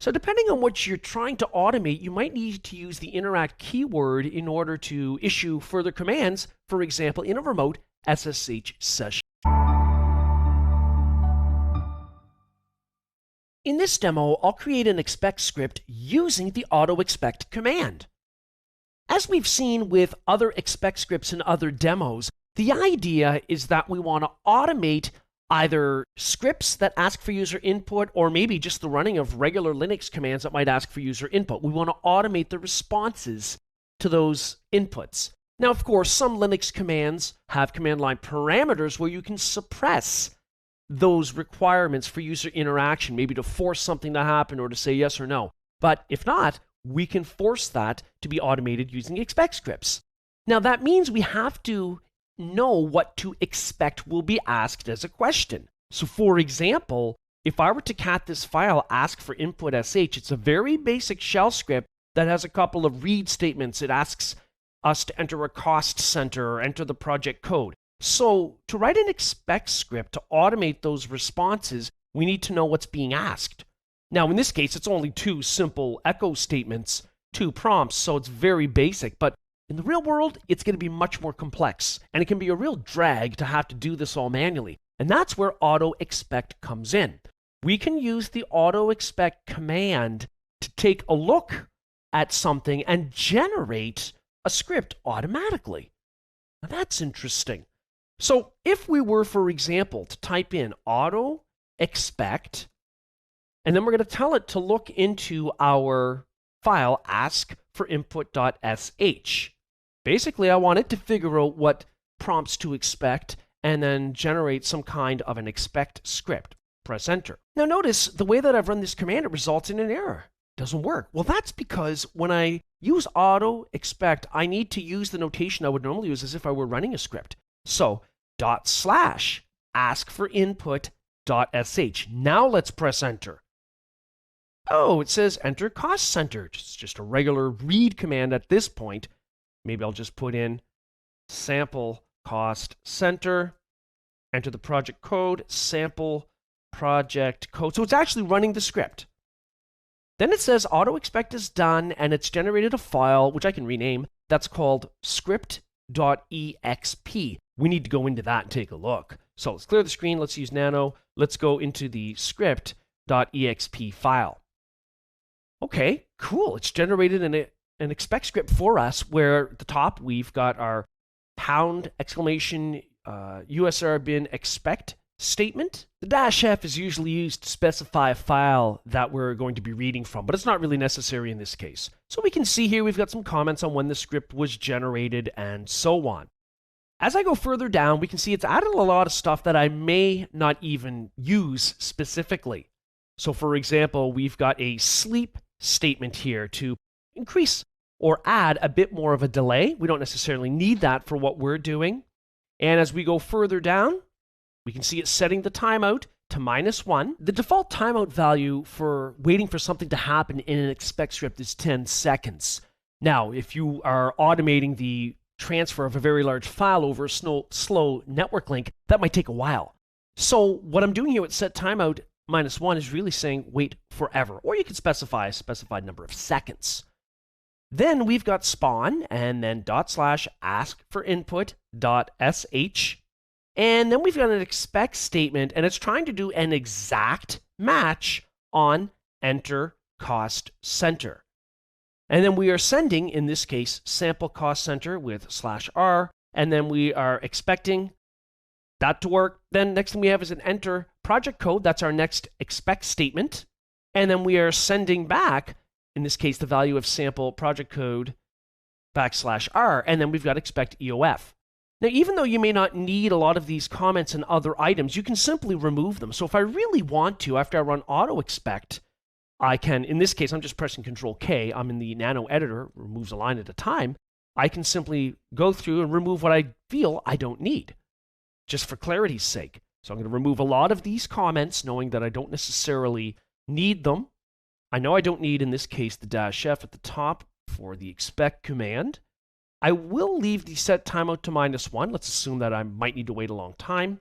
So depending on what you're trying to automate, you might need to use the interact keyword in order to issue further commands, for example, in a remote SSH session. In this demo, I'll create an expect script using the auto-expect command. As we've seen with other expect scripts in other demos, the idea is that we want to automate either scripts that ask for user input or maybe just the running of regular Linux commands that might ask for user input. We want to automate the responses to those inputs. Now, of course, some Linux commands have command line parameters where you can suppress those requirements for user interaction, maybe to force something to happen or to say yes or no. But if not, we can force that to be automated using expect scripts. Now that means we have to know what to expect will be asked as a question. So for example, if I were to cat this file ask for input sh, it's a very basic shell script that has a couple of read statements. It asks us to enter a cost center or enter the project code. So to write an expect script to automate those responses, we need to know what's being asked. Now, in this case, it's only two simple echo statements, two prompts, so it's very basic. But In the real world, it's going to be much more complex, and it can be a real drag to have to do this all manually. And that's where auto expect comes in. We can use the auto expect command to take a look at something and generate a script automatically. Now that's interesting. So if we were, for example, to type in auto expect, and then we're going to tell it to look into our file ask for input.sh. Basically, I want it to figure out what prompts to expect and then generate some kind of an expect script. Press enter. Now notice the way that I've run this command, it results in an error. It doesn't work. Well, that's because when I use auto expect, I need to use the notation I would normally use as if I were running a script. So / ask for input.sh. Now let's press enter. Oh, it says enter cost center. It's just a regular read command at this point. Maybe I'll just put in sample cost center, enter the project code, sample project code. So it's actually running the script. Then it says auto expect is done, and it's generated a file, which I can rename, that's called script.exp. We need to go into that and take a look. So let's clear the screen. Let's use Nano. Let's go into the script.exp file. Okay, cool. It's generated an expect script for us where at the top we've got our pound exclamation USR bin expect statement. The -f is usually used to specify a file that we're going to be reading from, but it's not really necessary in this case. So we can see here we've got some comments on when the script was generated and so on. As I go further down, we can see it's added a lot of stuff that I may not even use specifically. So for example, we've got a sleep statement here to increase or add a bit more of a delay. We don't necessarily need that for what we're doing. And as we go further down, we can see it's setting the timeout to -1. The default timeout value for waiting for something to happen in an expect script is 10 seconds. Now, if you are automating the transfer of a very large file over a slow network link, that might take a while. So what I'm doing here with set timeout -1 is really saying wait forever, or you can specify a specified number of seconds. Then we've got spawn, and then / ask for input.sh. And then we've got an expect statement, and it's trying to do an exact match on enter cost center. And then we are sending, in this case, sample cost center with /r, and then we are expecting that to work. Then next thing we have is an enter project code. That's our next expect statement. And then we are sending back, in this case, the value of sample project code /r, and then we've got expect EOF. Now, even though you may not need a lot of these comments and other items, you can simply remove them. So if I really want to, after I run auto expect, I can, in this case, I'm just pressing Control K. I'm in the Nano editor, removes a line at a time. I can simply go through and remove what I feel I don't need, just for clarity's sake. So I'm going to remove a lot of these comments, knowing that I don't necessarily need them. I know I don't need, in this case, the -f at the top for the expect command. I will leave the set timeout to -1. Let's assume that I might need to wait a long time.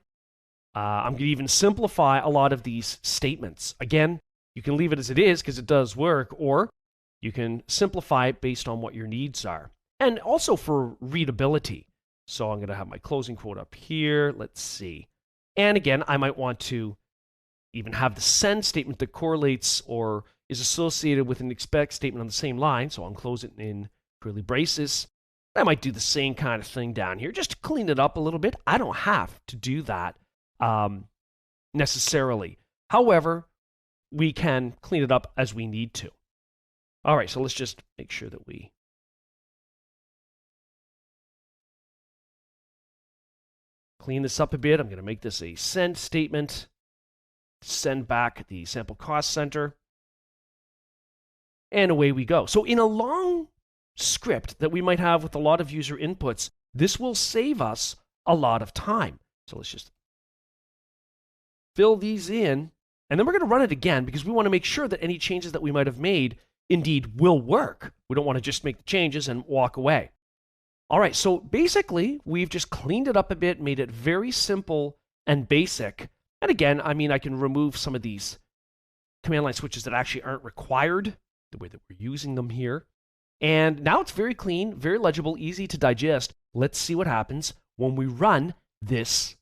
I'm going to even simplify a lot of these statements. Again, you can leave it as it is because it does work, or you can simplify it based on what your needs are. And also for readability. So I'm going to have my closing quote up here. Let's see. And again, I might want to even have the send statement that correlates or is associated with an expect statement on the same line. So I'll close it in curly braces. I might do the same kind of thing down here just to clean it up a little bit. I don't have to do that necessarily. However, we can clean it up as we need to. All right, so let's just make sure that we clean this up a bit. I'm going to make this a send statement. Send back the sample cost center. And away we go. So in a long script that we might have with a lot of user inputs, this will save us a lot of time. So let's just fill these in, and then we're going to run it again because we want to make sure that any changes that we might have made indeed will work. We don't want to just make the changes and walk away. All right, so basically, we've just cleaned it up a bit, made it very simple and basic. And again, I mean, I can remove some of these command line switches that actually aren't required, the way that we're using them here. And now it's very clean, very legible, easy to digest. Let's see what happens when we run this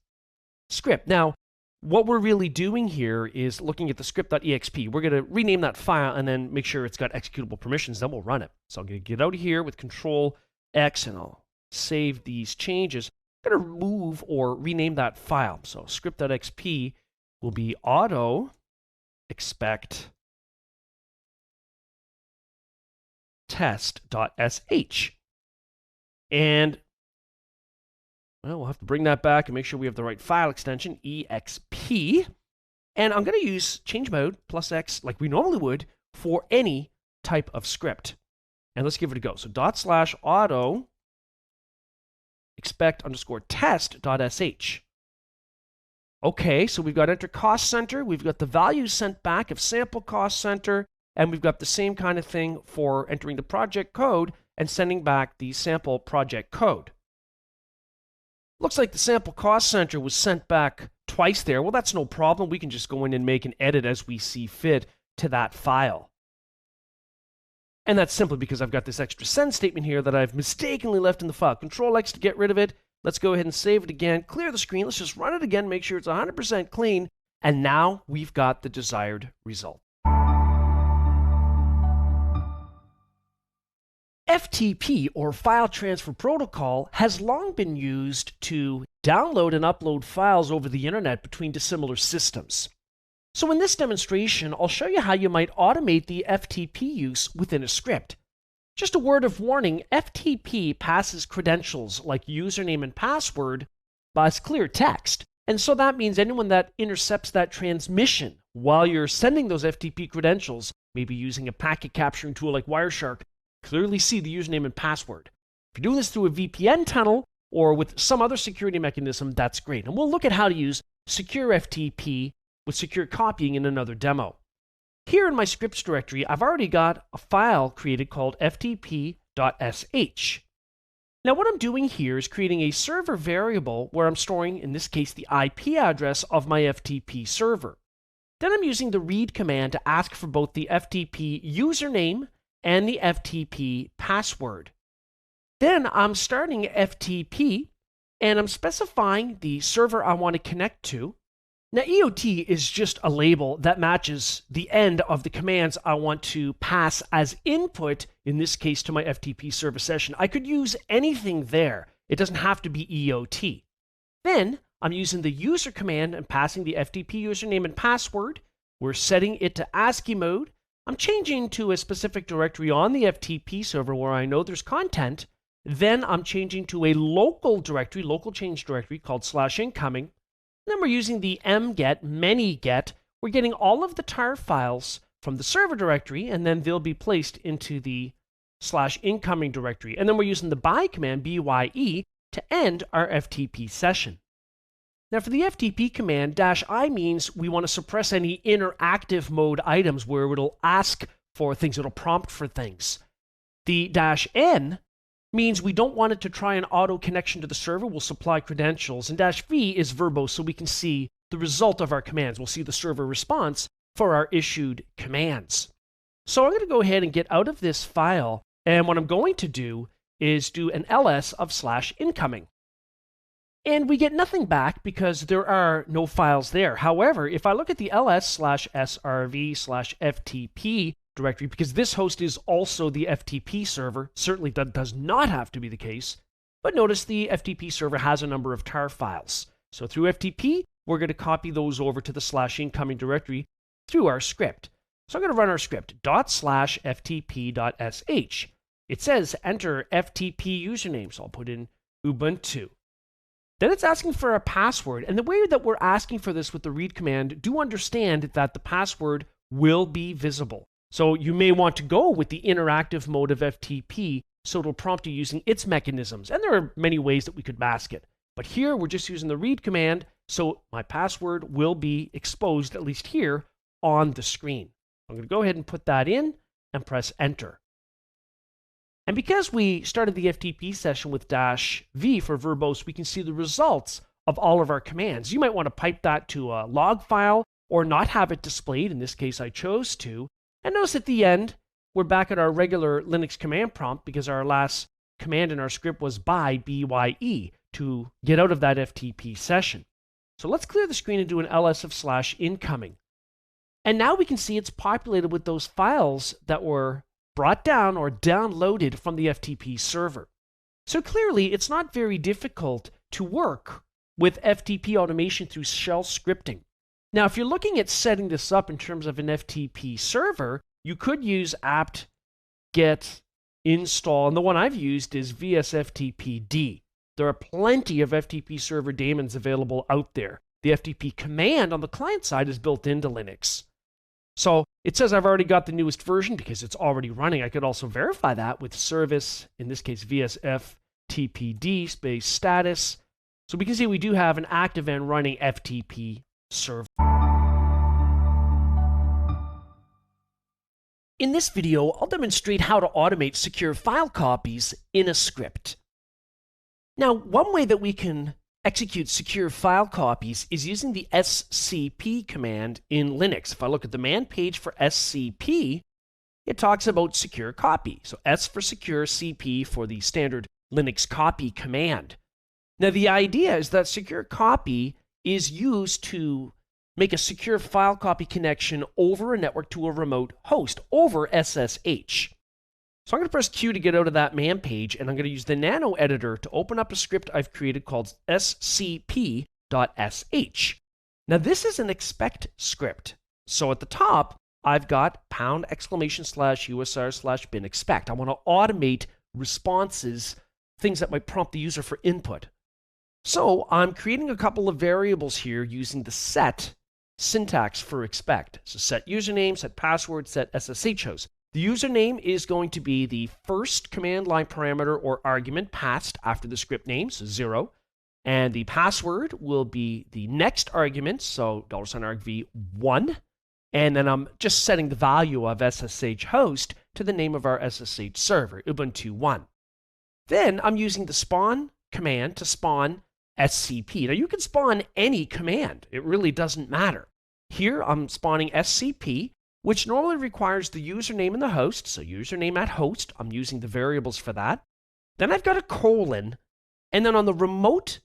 script. Now, what we're really doing here is looking at the script.exp. We're going to rename that file and then make sure it's got executable permissions. Then we'll run it. So I'm going to get out of here with Control X and I'll save these changes. I'm going to remove or rename that file. So script.xp will be auto expect test.sh. And well, we'll have to bring that back and make sure we have the right file extension, exp. And I'm going to use change mode plus X like we normally would for any type of script. And let's give it a go. So /auto expect underscore test.sh. Okay, so we've got enter cost center. We've got the values sent back of sample cost center. And we've got the same kind of thing for entering the project code and sending back the sample project code. Looks like the sample cost center was sent back twice there. Well, that's no problem. We can just go in and make an edit as we see fit to that file. And that's simply because I've got this extra send statement here that I've mistakenly left in the file. Control X to get rid of it. Let's go ahead and save it again. Clear the screen. Let's just run it again, make sure it's 100% clean. And now we've got the desired result. FTP, or File Transfer Protocol, has long been used to download and upload files over the internet between dissimilar systems. So in this demonstration, I'll show you how you might automate the FTP use within a script. Just a word of warning, FTP passes credentials like username and password as clear text. And so that means anyone that intercepts that transmission while you're sending those FTP credentials, maybe using a packet capturing tool like Wireshark, clearly see the username and password. If you're doing this through a VPN tunnel or with some other security mechanism, that's great. And we'll look at how to use secure FTP with secure copying in another demo. Here in my scripts directory, I've already got a file created called ftp.sh. Now what I'm doing here is creating a server variable where I'm storing, in this case, the IP address of my FTP server. Then I'm using the read command to ask for both the FTP username and the FTP password. Then I'm starting FTP and I'm specifying the server I want to connect to. Now EOT is just a label that matches the end of the commands I want to pass as input, in this case to my FTP server session. I could use anything there. It doesn't have to be EOT. Then I'm using the user command and passing the FTP username and password. We're setting it to ASCII mode. I'm changing to a specific directory on the FTP server where I know there's content. Then I'm changing to a local directory, local change directory called /incoming. Then we're using the mget, many-get. We're getting all of the tar files from the server directory, and then they'll be placed into the /incoming directory. And then we're using the by command, bye, to end our FTP session. Now for the FTP command, -i means we want to suppress any interactive mode items where it'll ask for things, it'll prompt for things. The -n means we don't want it to try an auto connection to the server, we'll supply credentials, and -v is verbose so we can see the result of our commands. We'll see the server response for our issued commands. So I'm going to go ahead and get out of this file, and what I'm going to do is do an ls of /incoming. And we get nothing back because there are no files there. However, if I look at the ls/srv/ftp directory, because this host is also the FTP server, certainly that does not have to be the case, but notice the FTP server has a number of tar files. So through FTP, we're going to copy those over to the /incoming directory through our script. So I'm going to run our script, ./ftp.sh. It says enter FTP username, so I'll put in Ubuntu. Then it's asking for a password, and the way that we're asking for this with the read command, do understand that the password will be visible. So you may want to go with the interactive mode of FTP, so it'll prompt you using its mechanisms, and there are many ways that we could mask it. But here we're just using the read command, so my password will be exposed, at least here, on the screen. I'm going to go ahead and put that in and press enter. And because we started the FTP session with -v for verbose, we can see the results of all of our commands. You might want to pipe that to a log file or not have it displayed. In this case, I chose to. And notice at the end, we're back at our regular Linux command prompt because our last command in our script was bye to get out of that FTP session. So let's clear the screen and do an ls of /incoming. And now we can see it's populated with those files that were brought down or downloaded from the FTP server. So clearly, it's not very difficult to work with FTP automation through shell scripting. Now, if you're looking at setting this up in terms of an FTP server, you could use apt get install, and the one I've used is vsftpd. There are plenty of FTP server daemons available out there. The FTP command on the client side is built into Linux. So it says I've already got the newest version because it's already running. I could also verify that with service, in this case vsftpd space status. So we can see we do have an active and running FTP server. In this video, I'll demonstrate how to automate secure file copies in a script. Now, one way that we can execute secure file copies is using the scp command in Linux. If I look at the man page for scp, it talks about secure copy. So S for secure, CP for the standard Linux copy command. Now, the idea is that secure copy is used to make a secure file copy connection over a network to a remote host over SSH. So I'm going to press Q to get out of that man page, and I'm going to use the nano editor to open up a script I've created called scp.sh. Now this is an expect script. So at the top, I've got !/usr/bin expect. I want to automate responses, things that might prompt the user for input. So I'm creating a couple of variables here using the set syntax for expect. So set username, set password, set SSH host. The username is going to be the first command line parameter or argument passed after the script name, so 0. And the password will be the next argument, so $argv 1. And then I'm just setting the value of SSH host to the name of our SSH server, Ubuntu 1. Then I'm using the spawn command to spawn SCP. Now you can spawn any command. It really doesn't matter. Here I'm spawning SCP, which normally requires the username and the host. So username at host, I'm using the variables for that. Then I've got a colon, and then on the remote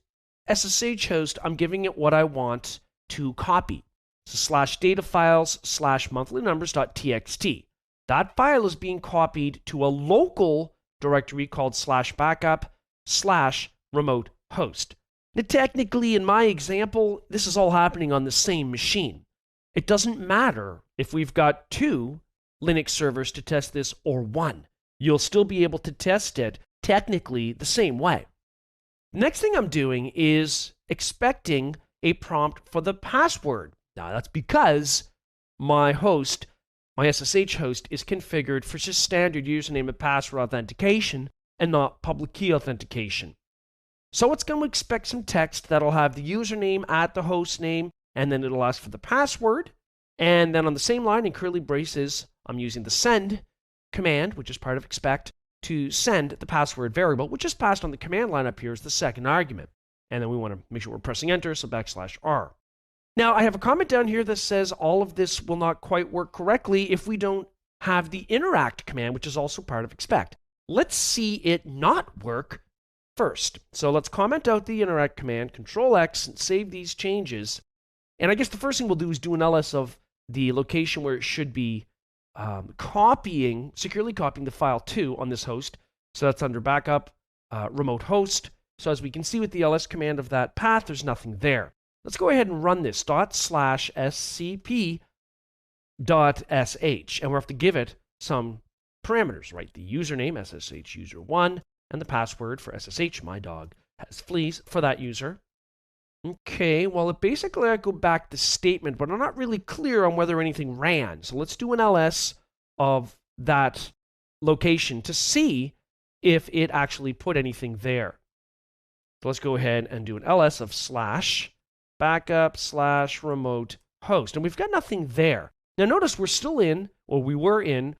SSH host, I'm giving it what I want to copy. So /datafiles/monthlynumbers.txt. That file is being copied to a local directory called /backup/remote host. Now, technically, in my example, this is all happening on the same machine. It doesn't matter if we've got 2 Linux servers to test this or 1. You'll still be able to test it technically the same way. The next thing I'm doing is expecting a prompt for the password. Now, that's because my host, my SSH host, is configured for just standard username and password authentication and not public key authentication. So it's going to expect some text that'll have the username at the host name, and then it'll ask for the password. And then on the same line in curly braces, I'm using the send command, which is part of expect, to send the password variable, which is passed on the command line up here as the second argument. And then we want to make sure we're pressing enter, so \r. Now, I have a comment down here that says all of this will not quite work correctly if we don't have the interact command, which is also part of expect. Let's see it not work first. So let's comment out the interact command, Control-X, and save these changes. And I guess the first thing we'll do is do an ls of the location where it should be securely copying the file to on this host. So that's under backup, remote host. So as we can see with the ls command of that path, there's nothing there. Let's go ahead and run this /scp.sh, and we'll have to give it some parameters, right? The username, SSH user 1, and the password for SSH, my dog has fleas, for that user. Okay, well, basically I go back to statement, but I'm not really clear on whether anything ran. So let's do an ls of that location to see if it actually put anything there. So let's go ahead and do an ls of /backup/remote host. And we've got nothing there. Now notice we're still in, or we were in,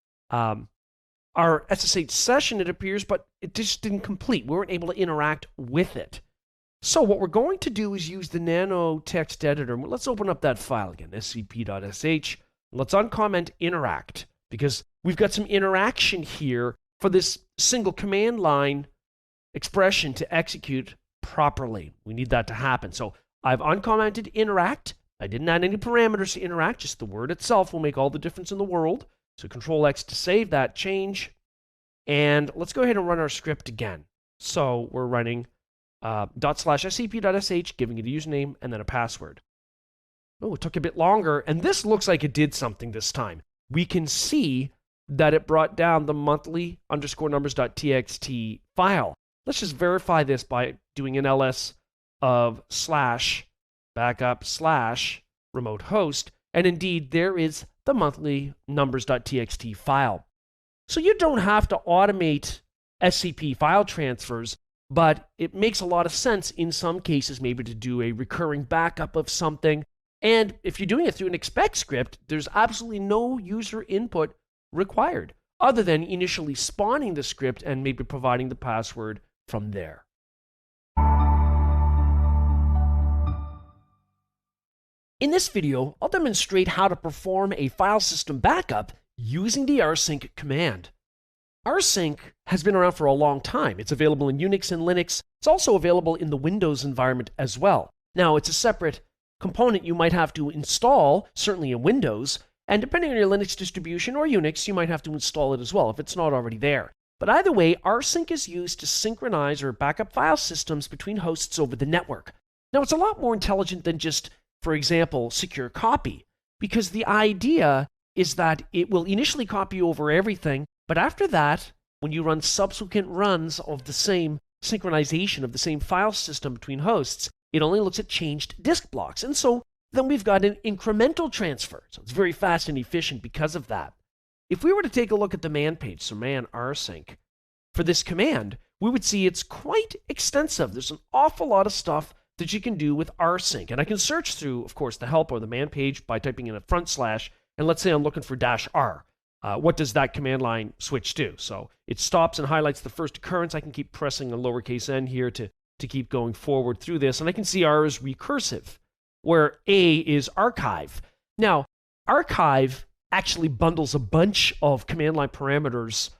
our SSH session, it appears, but it just didn't complete. We weren't able to interact with it. So what we're going to do is use the nano text editor. Let's open up that file again, scp.sh. Let's uncomment interact, because we've got some interaction here for this single command line expression to execute properly. We need that to happen. So I've uncommented interact. I didn't add any parameters to interact, just the word itself will make all the difference in the world. So Control X to save that change. And let's go ahead and run our script again. So we're running /scp.sh, giving it a username and then a password. Oh, it took a bit longer, and this looks like it did something this time. We can see that it brought down the monthly _numbers.txt file. Let's just verify this by doing an ls of /backup/remote host, and indeed there is the monthly numbers.txt file. So you don't have to automate SCP file transfers, but it makes a lot of sense in some cases maybe to do a recurring backup of something. And if you're doing it through an expect script, there's absolutely no user input required other than initially spawning the script and maybe providing the password from there. In this video, I'll demonstrate how to perform a file system backup using the rsync command. Rsync has been around for a long time. It's available in Unix and Linux. It's also available in the Windows environment as well. Now, it's a separate component you might have to install, certainly in Windows, and depending on your Linux distribution or Unix, you might have to install it as well if it's not already there. But either way, rsync is used to synchronize or backup file systems between hosts over the network. Now, it's a lot more intelligent than just, for example, secure copy, because the idea is that it will initially copy over everything, but after that, when you run subsequent runs of the same synchronization of the same file system between hosts, it only looks at changed disk blocks. And so then we've got an incremental transfer. So it's very fast and efficient because of that. If we were to take a look at the man page, so man rsync, for this command, we would see it's quite extensive. There's an awful lot of stuff that you can do with rsync. And I can search through, of course, the help or the man page by typing in a /, and let's say I'm looking for -r. What does that command line switch do? So it stops and highlights the first occurrence. I can keep pressing a lowercase n here to keep going forward through this. And I can see R is recursive, where A is archive. Now, archive actually bundles a bunch of command line parameters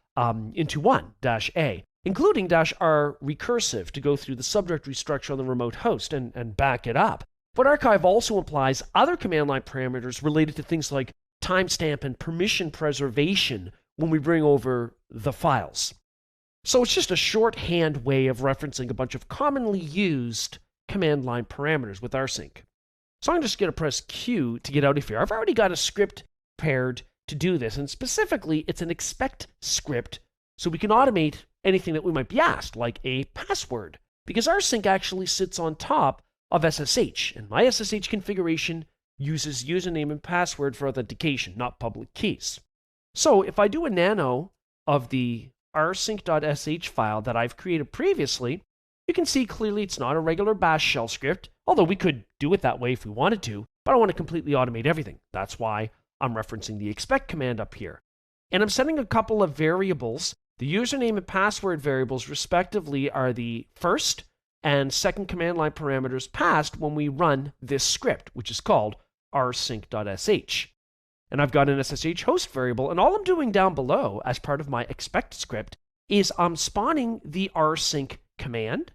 into one, -a, including -r recursive to go through the subdirectory structure on the remote host and back it up. But archive also implies other command line parameters related to things like timestamp and permission preservation when we bring over the files. So it's just a shorthand way of referencing a bunch of commonly used command line parameters with rsync. So I'm just going to press Q to get out of here. I've already got a script prepared to do this, and specifically it's an expect script, so we can automate anything that we might be asked, like a password, because rsync actually sits on top of SSH, and my SSH configuration uses username and password for authentication, not public keys. So if I do a nano of the rsync.sh file that I've created previously, you can see clearly it's not a regular bash shell script, although we could do it that way if we wanted to, but I want to completely automate everything. That's why I'm referencing the expect command up here. And I'm setting a couple of variables. The username and password variables respectively are the first and second command line parameters passed when we run this script, which is called rsync.sh. And I've got an SSH host variable, and all I'm doing down below as part of my expect script is I'm spawning the rsync command,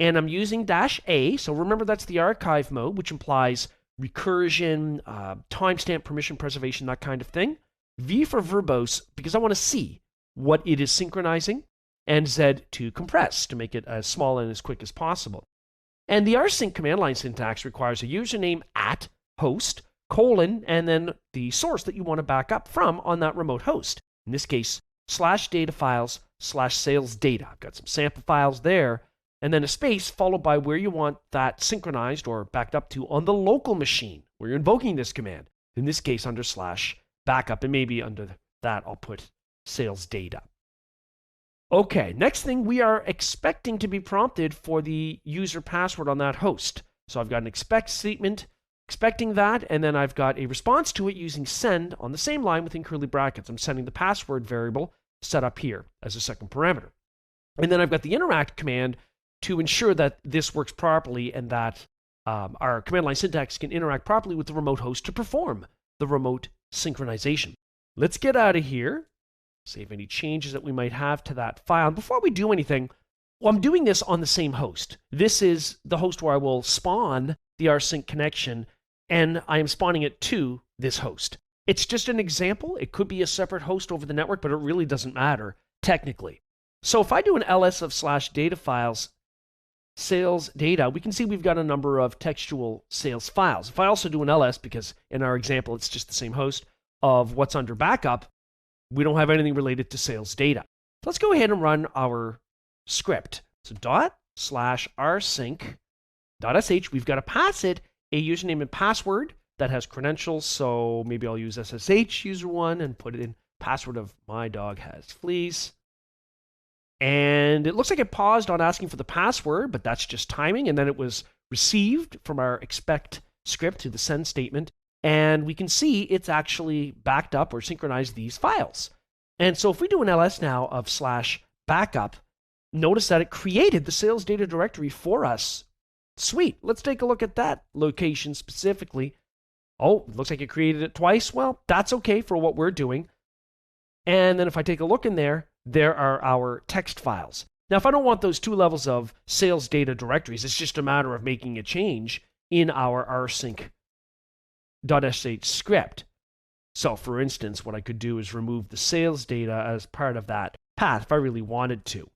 and I'm using -a, so remember that's the archive mode, which implies recursion, timestamp permission preservation, that kind of thing. V for verbose, because I want to see what it is synchronizing, and Z to compress, to make it as small and as quick as possible. And the rsync command line syntax requires a username at host, colon, and then the source that you want to back up from on that remote host. In this case, /datafiles/salesdata. I've got some sample files there, and then a space followed by where you want that synchronized or backed up to on the local machine where you're invoking this command. In this case, under /backup, and maybe under that I'll put salesdata. Okay, next thing, we are expecting to be prompted for the user password on that host. So I've got an expect statement expecting that, and then I've got a response to it using send on the same line within curly brackets. I'm sending the password variable set up here as a second parameter. And then I've got the interact command to ensure that this works properly and that our command line syntax can interact properly with the remote host to perform the remote synchronization. Let's get out of here save any changes that we might have to that file. And before we do anything, well, I'm doing this on the same host. This is the host where I will spawn the rsync connection, and I am spawning it to this host. It's just an example. It could be a separate host over the network, but it really doesn't matter technically. So if I do an ls of /data files sales data, we can see we've got a number of textual sales files. If I also do an ls, because in our example it's just the same host of what's under backup, we don't have anything related to sales data. So let's go ahead and run our script. So ./rsync.sh, we've got to pass it a username and password that has credentials. So maybe I'll use SSH user1 and put it in password of my dog has fleas. And it looks like it paused on asking for the password, but that's just timing. And then it was received from our expect script to the send statement. And we can see it's actually backed up or synchronized these files. And so if we do an ls now of /backup, notice that it created the sales data directory for us. Sweet. Let's take a look at that location specifically. Oh, it looks like it created it twice. Well, that's okay for what we're doing. And then if I take a look in there, there are our text files. Now, if I don't want those two levels of sales data directories, it's just a matter of making a change in our rsync.sh script. So for instance, what I could do is remove the sales data as part of that path if I really wanted to.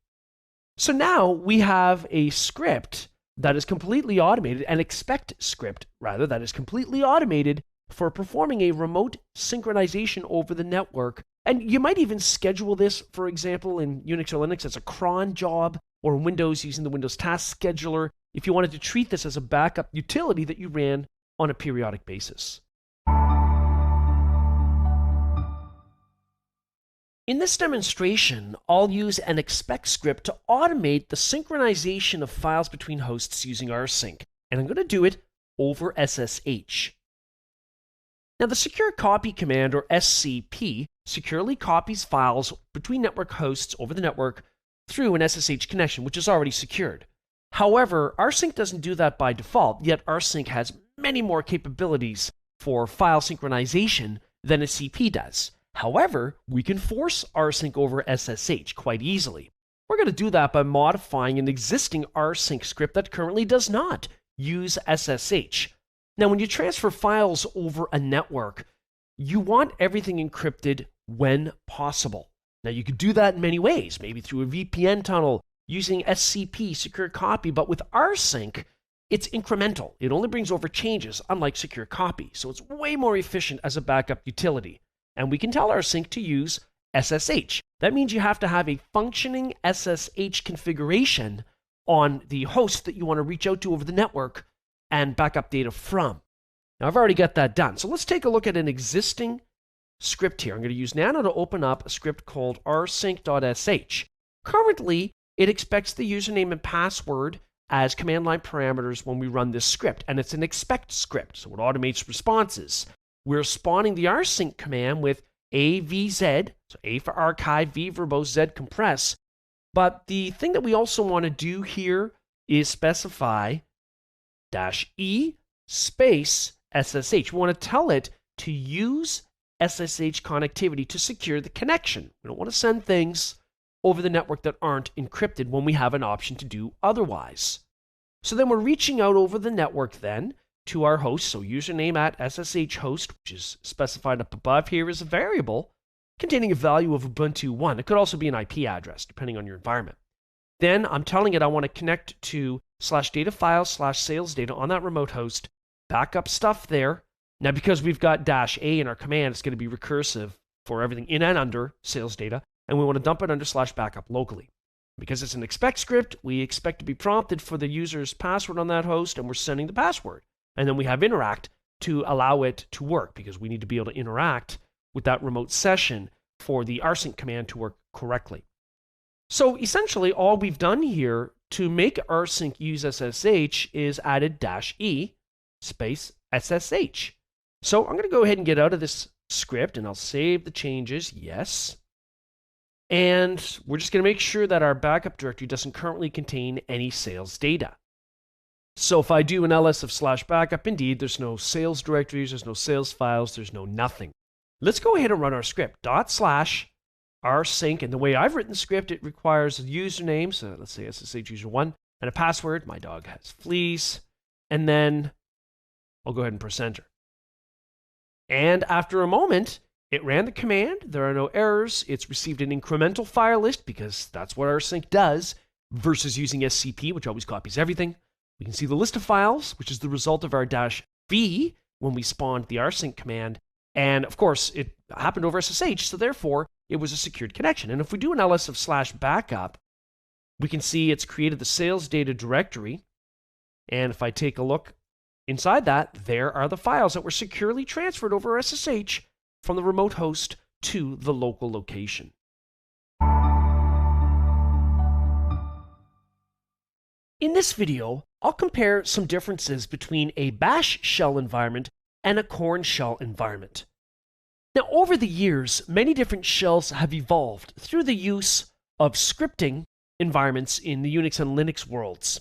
So now we have a script that is completely automated, an expect script rather, that is completely automated for performing a remote synchronization over the network. And you might even schedule this, for example, in Unix or Linux as a cron job, or in Windows using the Windows Task Scheduler, if you wanted to treat this as a backup utility that you ran on a periodic basis. In this demonstration, I'll use an expect script to automate the synchronization of files between hosts using rsync, and I'm going to do it over SSH. Now, the secure copy command, or SCP, securely copies files between network hosts over the network through an SSH connection, which is already secured. However, rsync doesn't do that by default, yet rsync has many more capabilities for file synchronization than a CP does. However, we can force rsync over SSH quite easily. We're going to do that by modifying an existing rsync script that currently does not use SSH. Now, when you transfer files over a network, you want everything encrypted when possible. Now, you could do that in many ways, maybe through a VPN tunnel, using SCP, secure copy, but with rsync, it's incremental. It only brings over changes, unlike secure copy, so it's way more efficient as a backup utility. And we can tell rsync to use SSH. That means you have to have a functioning SSH configuration on the host that you want to reach out to over the network and back up data from. Now, I've already got that done. So let's take a look at an existing script here. I'm going to use Nano to open up a script called rsync.sh. Currently, it expects the username and password as command line parameters when we run this script, and it's an expect script, so it automates responses. We're spawning the rsync command with avz, so A for archive, V verbose, Z compress. But the thing that we also want to do here is specify -e space SSH. We want to tell it to use SSH connectivity to secure the connection. We don't want to send things over the network that aren't encrypted when we have an option to do otherwise. So then we're reaching out over the network then to our host. So username at SSH host, which is specified up above here, is a variable containing a value of Ubuntu 1. It could also be an IP address, depending on your environment. Then I'm telling it I want to connect to /data files /sales data on that remote host, backup stuff there. Now, because we've got -a in our command, it's going to be recursive for everything in and under sales data, and we want to dump it under /backup locally. Because it's an expect script, we expect to be prompted for the user's password on that host, and we're sending the password. And then we have interact to allow it to work, because we need to be able to interact with that remote session for the rsync command to work correctly. So essentially, all we've done here to make rsync use SSH is added -e space SSH. So I'm going to go ahead and get out of this script, and I'll save the changes, yes. And we're just going to make sure that our backup directory doesn't currently contain any sales data. So if I do an ls of /backup, indeed, there's no sales directories, there's no sales files, there's no nothing. Let's go ahead and run our script. rsync, and the way I've written the script, it requires a username, so let's say SSH user1, and a password. My dog has fleas, and then I'll go ahead and press enter. And after a moment, it ran the command. There are no errors. It's received an incremental file list because that's what rsync does, versus using SCP, which always copies everything. We can see the list of files, which is the result of our -v when we spawned the rsync command. And of course, it happened over SSH, so therefore, it was a secured connection. And if we do an ls of /backup, we can see it's created the sales data directory. And if I take a look inside that, there are the files that were securely transferred over SSH from the remote host to the local location. In this video, I'll compare some differences between a bash shell environment and a corn shell environment. Now, over the years, many different shells have evolved through the use of scripting environments in the Unix and Linux worlds.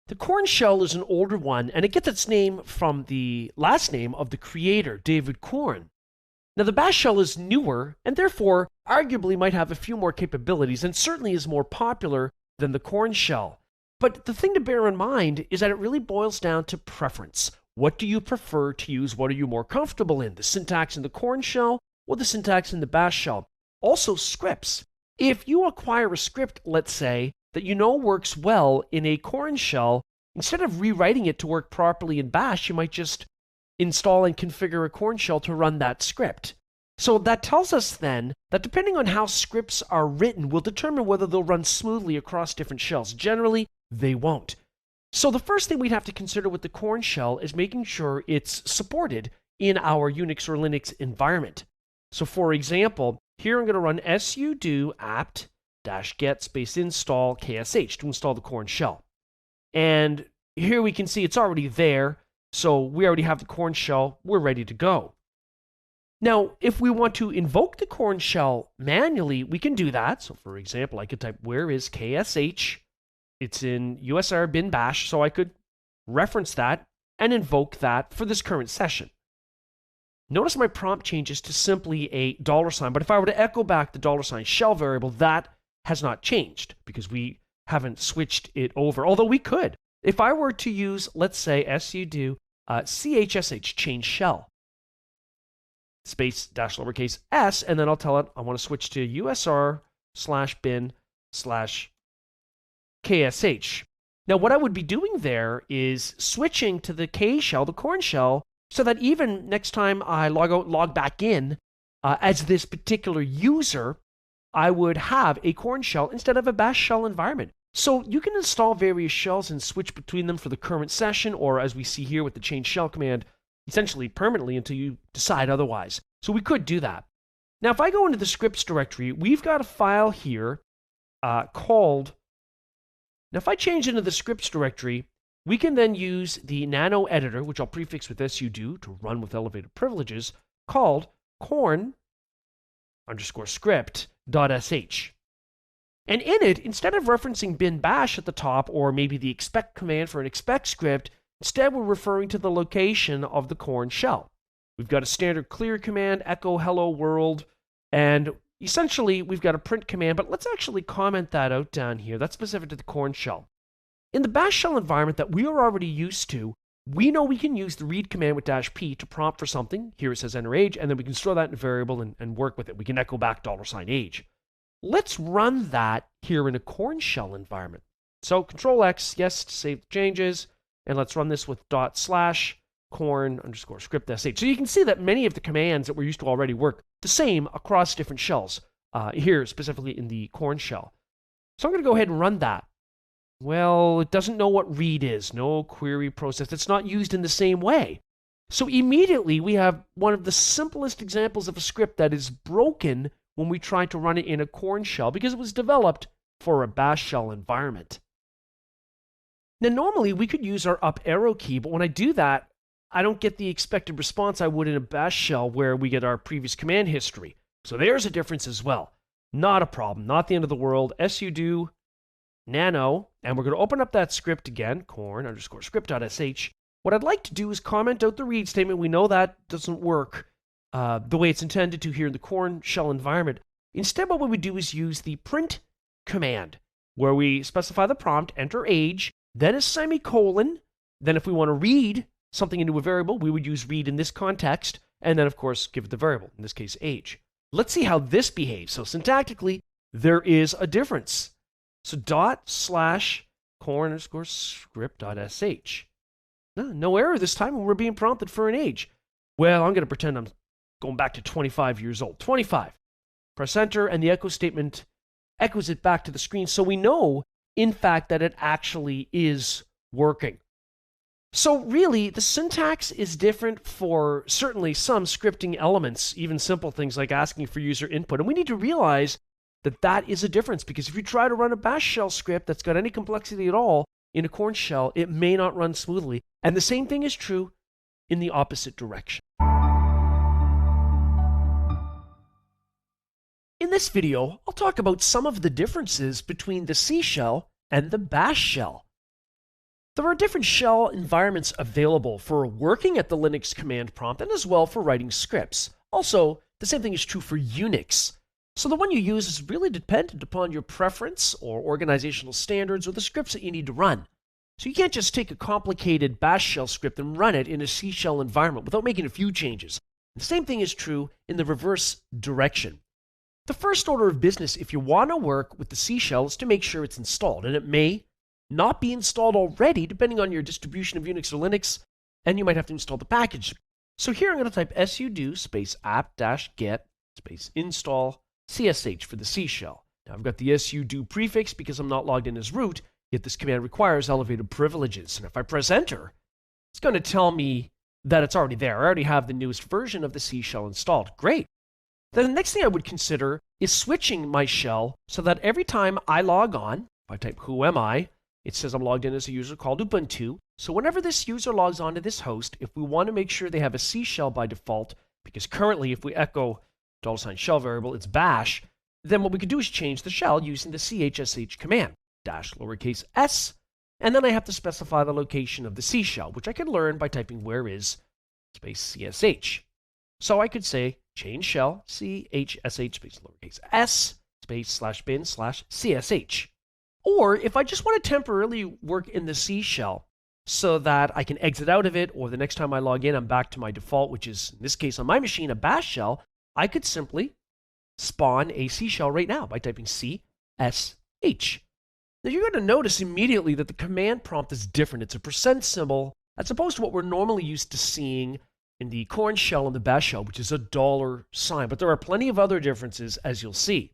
The corn shell is an older one, and it gets its name from the last name of the creator, David Korn. Now, the bash shell is newer, and therefore arguably might have a few more capabilities, and certainly is more popular than the corn shell. But the thing to bear in mind is that it really boils down to preference. What do you prefer to use? What are you more comfortable in? The syntax in the corn shell or the syntax in the bash shell? Also, scripts. If you acquire a script, let's say, that you know works well in a corn shell, instead of rewriting it to work properly in bash, you might just install and configure a corn shell to run that script. So that tells us then that depending on how scripts are written will determine whether they'll run smoothly across different shells. Generally, they won't. So the first thing we'd have to consider with the corn shell is making sure it's supported in our Unix or Linux environment. So for example, here I'm going to run sudo apt-get space install ksh to install the corn shell. And here we can see it's already there. So we already have the corn shell. We're ready to go. Now, if we want to invoke the corn shell manually, we can do that. So for example, I could type where is ksh. It's in usr bin bash, so I could reference that and invoke that for this current session. Notice my prompt changes to simply a $, but if I were to echo back the $, shell variable, that has not changed because we haven't switched it over, although we could. If I were to use, let's say, sudo chsh change shell, space dash lowercase s, and then I'll tell it I want to switch to usr/bin/ksh. Now, what I would be doing there is switching to the K shell, the corn shell, so that even next time I log out, log back in as this particular user, I would have a corn shell instead of a bash shell environment. So you can install various shells and switch between them for the current session, or as we see here with the change shell command, essentially permanently until you decide otherwise. So we could do that. Now, if I go into the scripts directory, we've got a file here called. Now, if I change into the scripts directory, we can then use the nano editor, which I'll prefix with sudo to run with elevated privileges, called corn_script.sh. And in it, instead of referencing bin bash at the top, or maybe the expect command for an expect script, instead we're referring to the location of the corn shell. We've got a standard clear command, echo hello world, and essentially we've got a print command, but let's actually comment that out down here. That's specific to the corn shell. In the bash shell environment that we are already used to, we know we can use the read command with -p to prompt for something. Here it says enter age, and then we can store that in a variable and work with it. We can echo back $age. Let's run that here in a corn shell environment. So Control X, yes, to save the changes, and let's run this with /corn_script.sh. So you can see that many of the commands that we're used to already work the same across different shells, here specifically in the corn shell. So I'm going to go ahead and run that. Well, it doesn't know what read is, no query process. It's not used in the same way. So immediately we have one of the simplest examples of a script that is broken when we try to run it in a corn shell because it was developed for a bash shell environment. Now, normally we could use our up arrow key, but when I do that, I don't get the expected response I would in a bash shell where we get our previous command history. So there's a difference as well. Not a problem, not the end of the world. sudo nano, and we're going to open up that script again, corn_script.sh. What I'd like to do is comment out the read statement. We know that doesn't work the way it's intended to here in the corn shell environment. Instead, what we would do is use the print command, where we specify the prompt, enter age, then a semicolon. Then if we want to read something into a variable, we would use read in this context, and then of course give it the variable, in this case age. Let's see how this behaves. So syntactically, there is a difference. So /core_script.sh. No error this time when we're being prompted for an age. Well, I'm going to pretend I'm going back to 25 years old. 25. Press enter, and the echo statement echoes it back to the screen. So we know, in fact, that it actually is working. So really, the syntax is different for certainly some scripting elements, even simple things like asking for user input. And we need to realize that that is a difference, because if you try to run a bash shell script that's got any complexity at all in a corn shell, it may not run smoothly. And the same thing is true in the opposite direction. In this video, I'll talk about some of the differences between the C shell and the bash shell. There are different shell environments available for working at the Linux command prompt and as well for writing scripts. Also, the same thing is true for Unix. So the one you use is really dependent upon your preference or organizational standards or the scripts that you need to run. So you can't just take a complicated bash shell script and run it in a C shell environment without making a few changes. The same thing is true in the reverse direction. The first order of business if you want to work with the C shell is to make sure it's installed, and it may not be installed already depending on your distribution of Unix or Linux, and you might have to install the package. So here I'm going to type sudo space apt-get space install csh for the C shell. Now I've got the sudo prefix because I'm not logged in as root, yet this command requires elevated privileges. And if I press enter, it's going to tell me that it's already there. I already have the newest version of the C shell installed. Great. Then the next thing I would consider is switching my shell so that every time I log on, if I type who am I, it says I'm logged in as a user called Ubuntu. So whenever this user logs on to this host, if we want to make sure they have a C shell by default, because currently if we echo $shell variable, it's bash, then what we could do is change the shell using the chsh command, -s, and then I have to specify the location of the C shell, which I can learn by typing where is space csh. So I could say change shell chsh space s space /bin /csh. Or if I just want to temporarily work in the C shell so that I can exit out of it, or the next time I log in, I'm back to my default, which is in this case on my machine, a bash shell, I could simply spawn a C shell right now by typing csh. Now you're going to notice immediately that the command prompt is different. It's a percent symbol as opposed to what we're normally used to seeing in the corn shell and the bash shell, which is a $sign. But there are plenty of other differences, as you'll see.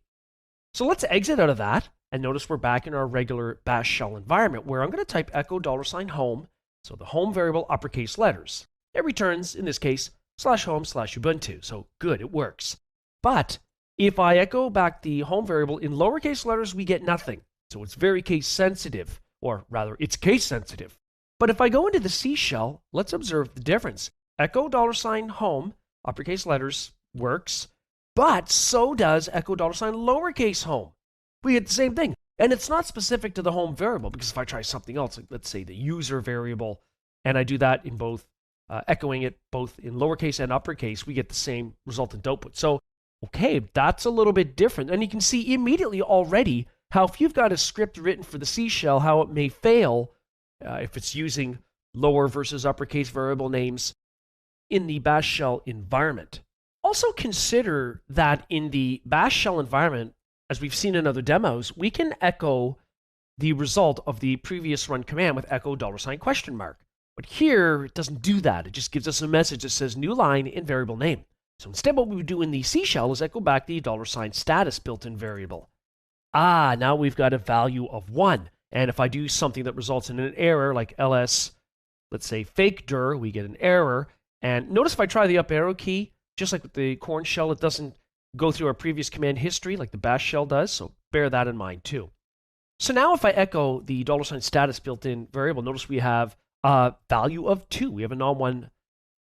So let's exit out of that, and notice we're back in our regular bash shell environment, where I'm going to type echo $home, so the home variable uppercase letters. It returns, in this case, /home/Ubuntu. So good, it works. But if I echo back the home variable in lowercase letters, we get nothing. So it's very case sensitive, or rather, it's case sensitive. But if I go into the C shell, let's observe the difference. Echo $home, uppercase letters, works, but so does echo $lowercase home. We get the same thing. And it's not specific to the home variable, because if I try something else, like let's say the user variable, and I do that in both, echoing it both in lowercase and uppercase, we get the same resultant output. So, okay, that's a little bit different. And you can see immediately already how if you've got a script written for the C shell, how it may fail if it's using lower versus uppercase variable names in the bash shell environment. Also consider that in the bash shell environment, as we've seen in other demos, we can echo the result of the previous run command with echo $? But here, it doesn't do that. It just gives us a message that says new line in variable name. So instead, what we would do in the C shell is echo back the $status built-in variable. Now we've got a value of 1. And if I do something that results in an error, like ls, let's say fake dir, we get an error. And notice if I try the up arrow key, just like with the corn shell, it doesn't go through our previous command history like the bash shell does, so bear that in mind too. So now if I echo the $status built-in variable, notice we have a value of 2. We have a non-1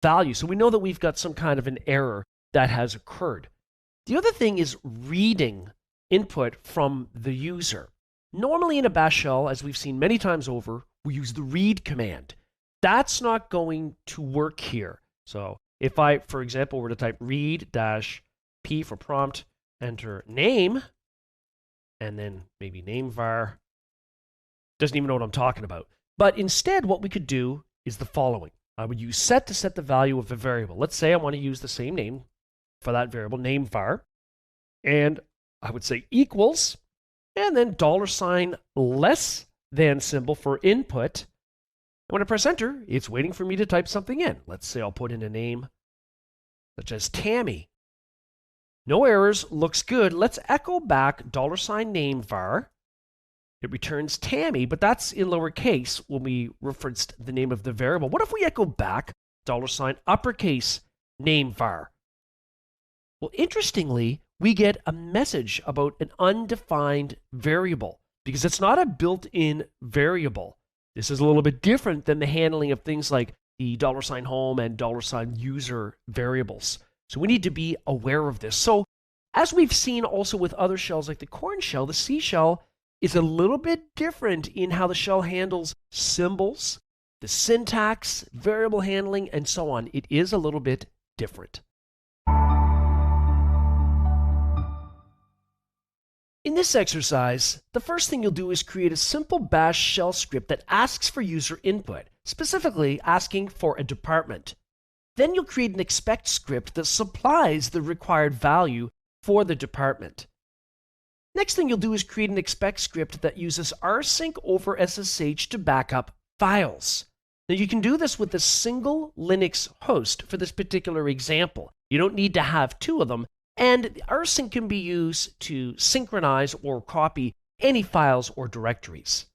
value, so we know that we've got some kind of an error that has occurred. The other thing is reading input from the user. Normally in a bash shell, as we've seen many times over, we use the read command. That's not going to work here. So if I, for example, were to type read-p for prompt, enter name, and then maybe name var. Doesn't even know what I'm talking about. But instead, what we could do is the following. I would use set to set the value of a variable. Let's say I want to use the same name for that variable, name var. And I would say equals, and then $ less than symbol for input. And when I press enter, it's waiting for me to type something in. Let's say I'll put in a name such as Tammy. No errors, looks good. Let's echo back $name var. It returns Tammy, but that's in lowercase when we referenced the name of the variable. What if we echo back $uppercase name var? Well, interestingly, we get a message about an undefined variable because it's not a built-in variable. This is a little bit different than the handling of things like the $home and $user variables. So we need to be aware of this. So as we've seen also with other shells like the corn shell, the C shell is a little bit different in how the shell handles symbols, the syntax, variable handling, and so on. It is a little bit different. In this exercise, the first thing you'll do is create a simple bash shell script that asks for user input, specifically asking for a department. Then you'll create an expect script that supplies the required value for the department. Next thing you'll do is create an expect script that uses rsync over SSH to back up files. Now you can do this with a single Linux host for this particular example. You don't need to have two of them, and rsync can be used to synchronize or copy any files or directories.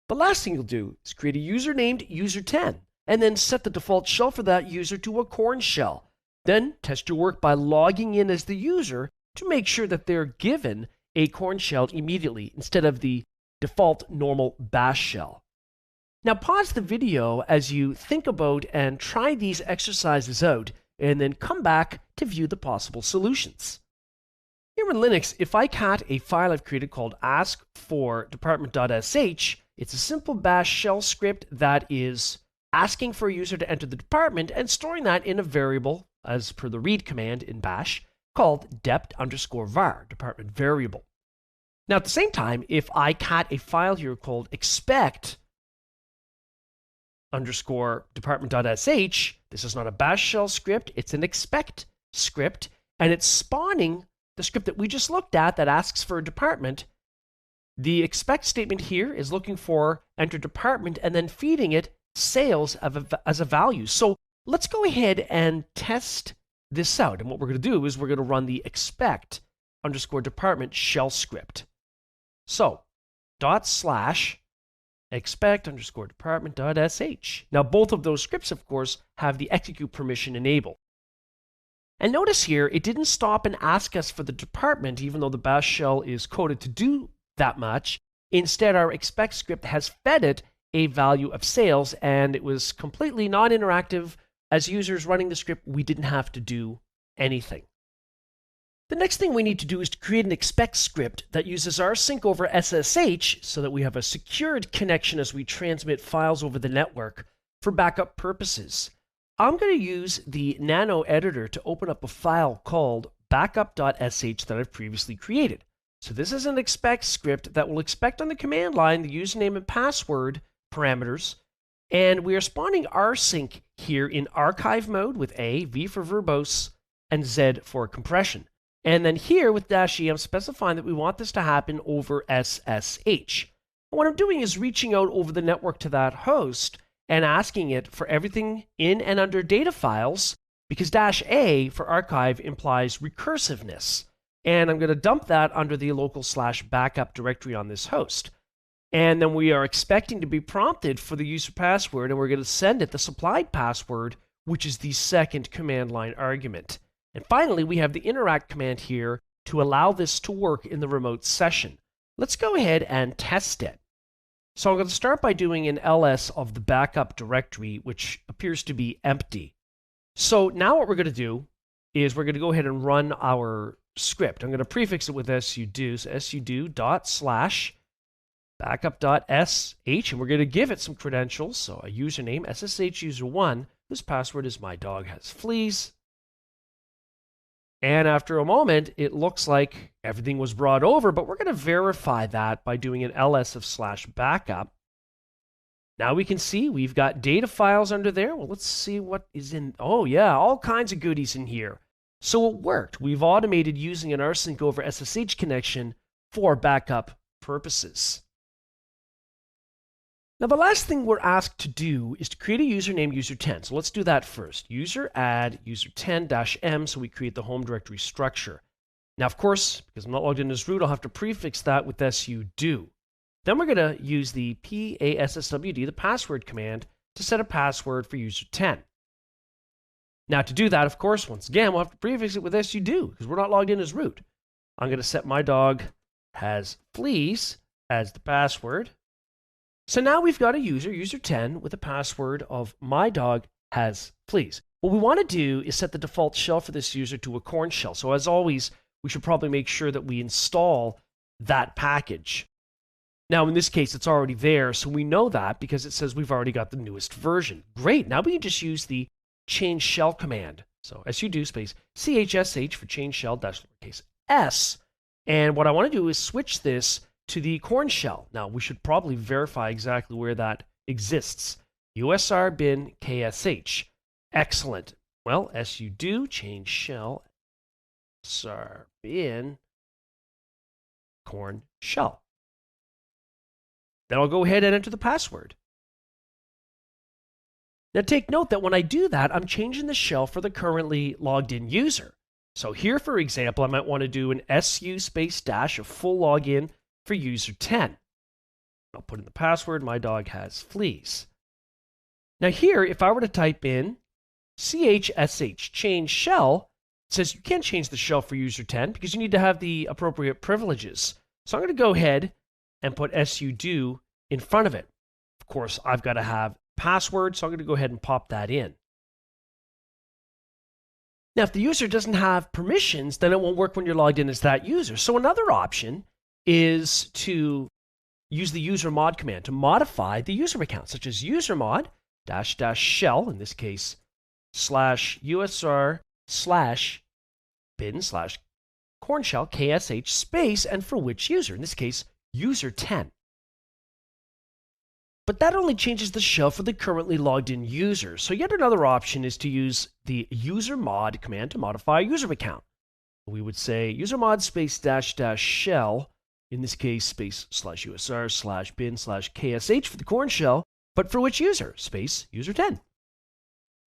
The last thing you'll do is create a user named user10, and then set the default shell for that user to a corn shell. Then test your work by logging in as the user to make sure that they're given a corn shell immediately instead of the default normal bash shell. Now pause the video as you think about and try these exercises out, and then come back to view the possible solutions. Here in Linux, if I cat a file I've created called ask for department.sh, it's a simple bash shell script that is asking for a user to enter the department and storing that in a variable, as per the read command in bash, called dept_var, department variable. Now at the same time, if I cat a file here called expect_department.sh, this is not a bash shell script, it's an expect script, and it's spawning the script that we just looked at that asks for a department. The expect statement here is looking for enter department and then feeding it sales as a value. So let's go ahead and test this out. And what we're going to do is we're going to run the expect_department shell script. So /expect_department.sh. Now both of those scripts, of course, have the execute permission enabled. And notice here, it didn't stop and ask us for the department, even though the bash shell is coded to do that much. Instead, our expect script has fed it a value of sales, and it was completely non-interactive. As users running the script, we didn't have to do anything. The next thing we need to do is to create an expect script that uses rsync over SSH so that we have a secured connection as we transmit files over the network for backup purposes. I'm going to use the nano editor to open up a file called backup.sh that I've previously created. So this is an expect script that will expect on the command line the username and password parameters, and we are spawning rsync here in archive mode with A, V for verbose, and Z for compression. And then here with -E, I'm specifying that we want this to happen over SSH. And what I'm doing is reaching out over the network to that host and asking it for everything in and under data files, because -A for archive implies recursiveness. And I'm going to dump that under the local /backup directory on this host. And then we are expecting to be prompted for the user password, and we're going to send it the supplied password, which is the second command line argument. And finally, we have the interact command here to allow this to work in the remote session. Let's go ahead and test it. So I'm going to start by doing an ls of the backup directory, which appears to be empty. So now what we're going to do is we're going to go ahead and run our script. I'm going to prefix it with sudo, so sudo./backup.sh, and we're going to give it some credentials. So a username, ssh user1, whose password is my dog has fleas. And after a moment, it looks like everything was brought over, but we're going to verify that by doing an ls of /backup. Now we can see we've got data files under there. Well, let's see what is in. Oh, yeah, all kinds of goodies in here. So it worked. We've automated using an rsync over SSH connection for backup purposes. Now, the last thing we're asked to do is to create a user named user10. So let's do that first. User add user10-m, so we create the home directory structure. Now, of course, because I'm not logged in as root, I'll have to prefix that with sudo. Then we're going to use the passwd, the password command, to set a password for user10. Now, to do that, of course, once again, we'll have to prefix it with sudo because we're not logged in as root. I'm going to set my dog has fleas as the password. So now we've got a user10, with a password of my dog has fleas. What we want to do is set the default shell for this user to a corn shell. So as always, we should probably make sure that we install that package. Now, in this case, it's already there, so we know that because it says we've already got the newest version. Great, now we can just use the change shell command. So sudo space chsh for change shell -lowercase s. And what I want to do is switch this to the corn shell. Now, we should probably verify exactly where that exists. usr bin ksh. Excellent. Well, sudo change shell usr bin corn shell. Then I'll go ahead and enter the password. Now take note that when I do that, I'm changing the shell for the currently logged in user. So here, for example, I might want to do an su space dash, a full login for user10. I'll put in the password, my dog has fleas. Now here, if I were to type in chsh change shell, it says you can't change the shell for user10 because you need to have the appropriate privileges. So I'm going to go ahead and put sudo in front of it. Of course, I've got to have password, so I'm going to go ahead and pop that in. Now, if the user doesn't have permissions, then it won't work when you're logged in as that user. So another option is to use the usermod command to modify the user account, such as usermod --shell, in this case, /usr /bin /corn shell ksh space, and for which user, in this case, user10. But that only changes the shell for the currently logged in user. So yet another option is to use the usermod command to modify a user account. We would say usermod space --shell, in this case space /usr /bin /ksh for the corn shell, but for which user? Space user10.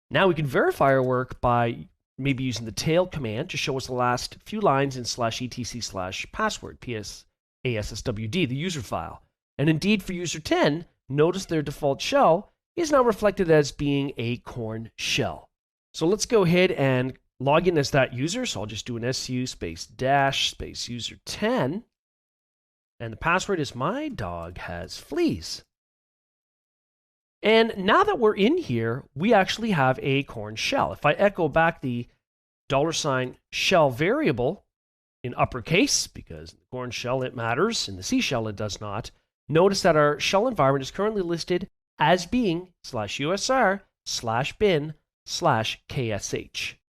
Now we can verify our work by maybe using the tail command to show us the last few lines in /etc/password, PSASSWD, the user file. And indeed for user10, notice their default shell is now reflected as being a corn shell. So let's go ahead and log in as that user. So I'll just do an su space dash space user10. And the password is my dog has fleas. And now that we're in here, we actually have a corn shell. If I echo back the $shell variable in uppercase, because in the corn shell it matters, in the C shell it does not, notice that our shell environment is currently listed as being /usr /bin /ksh.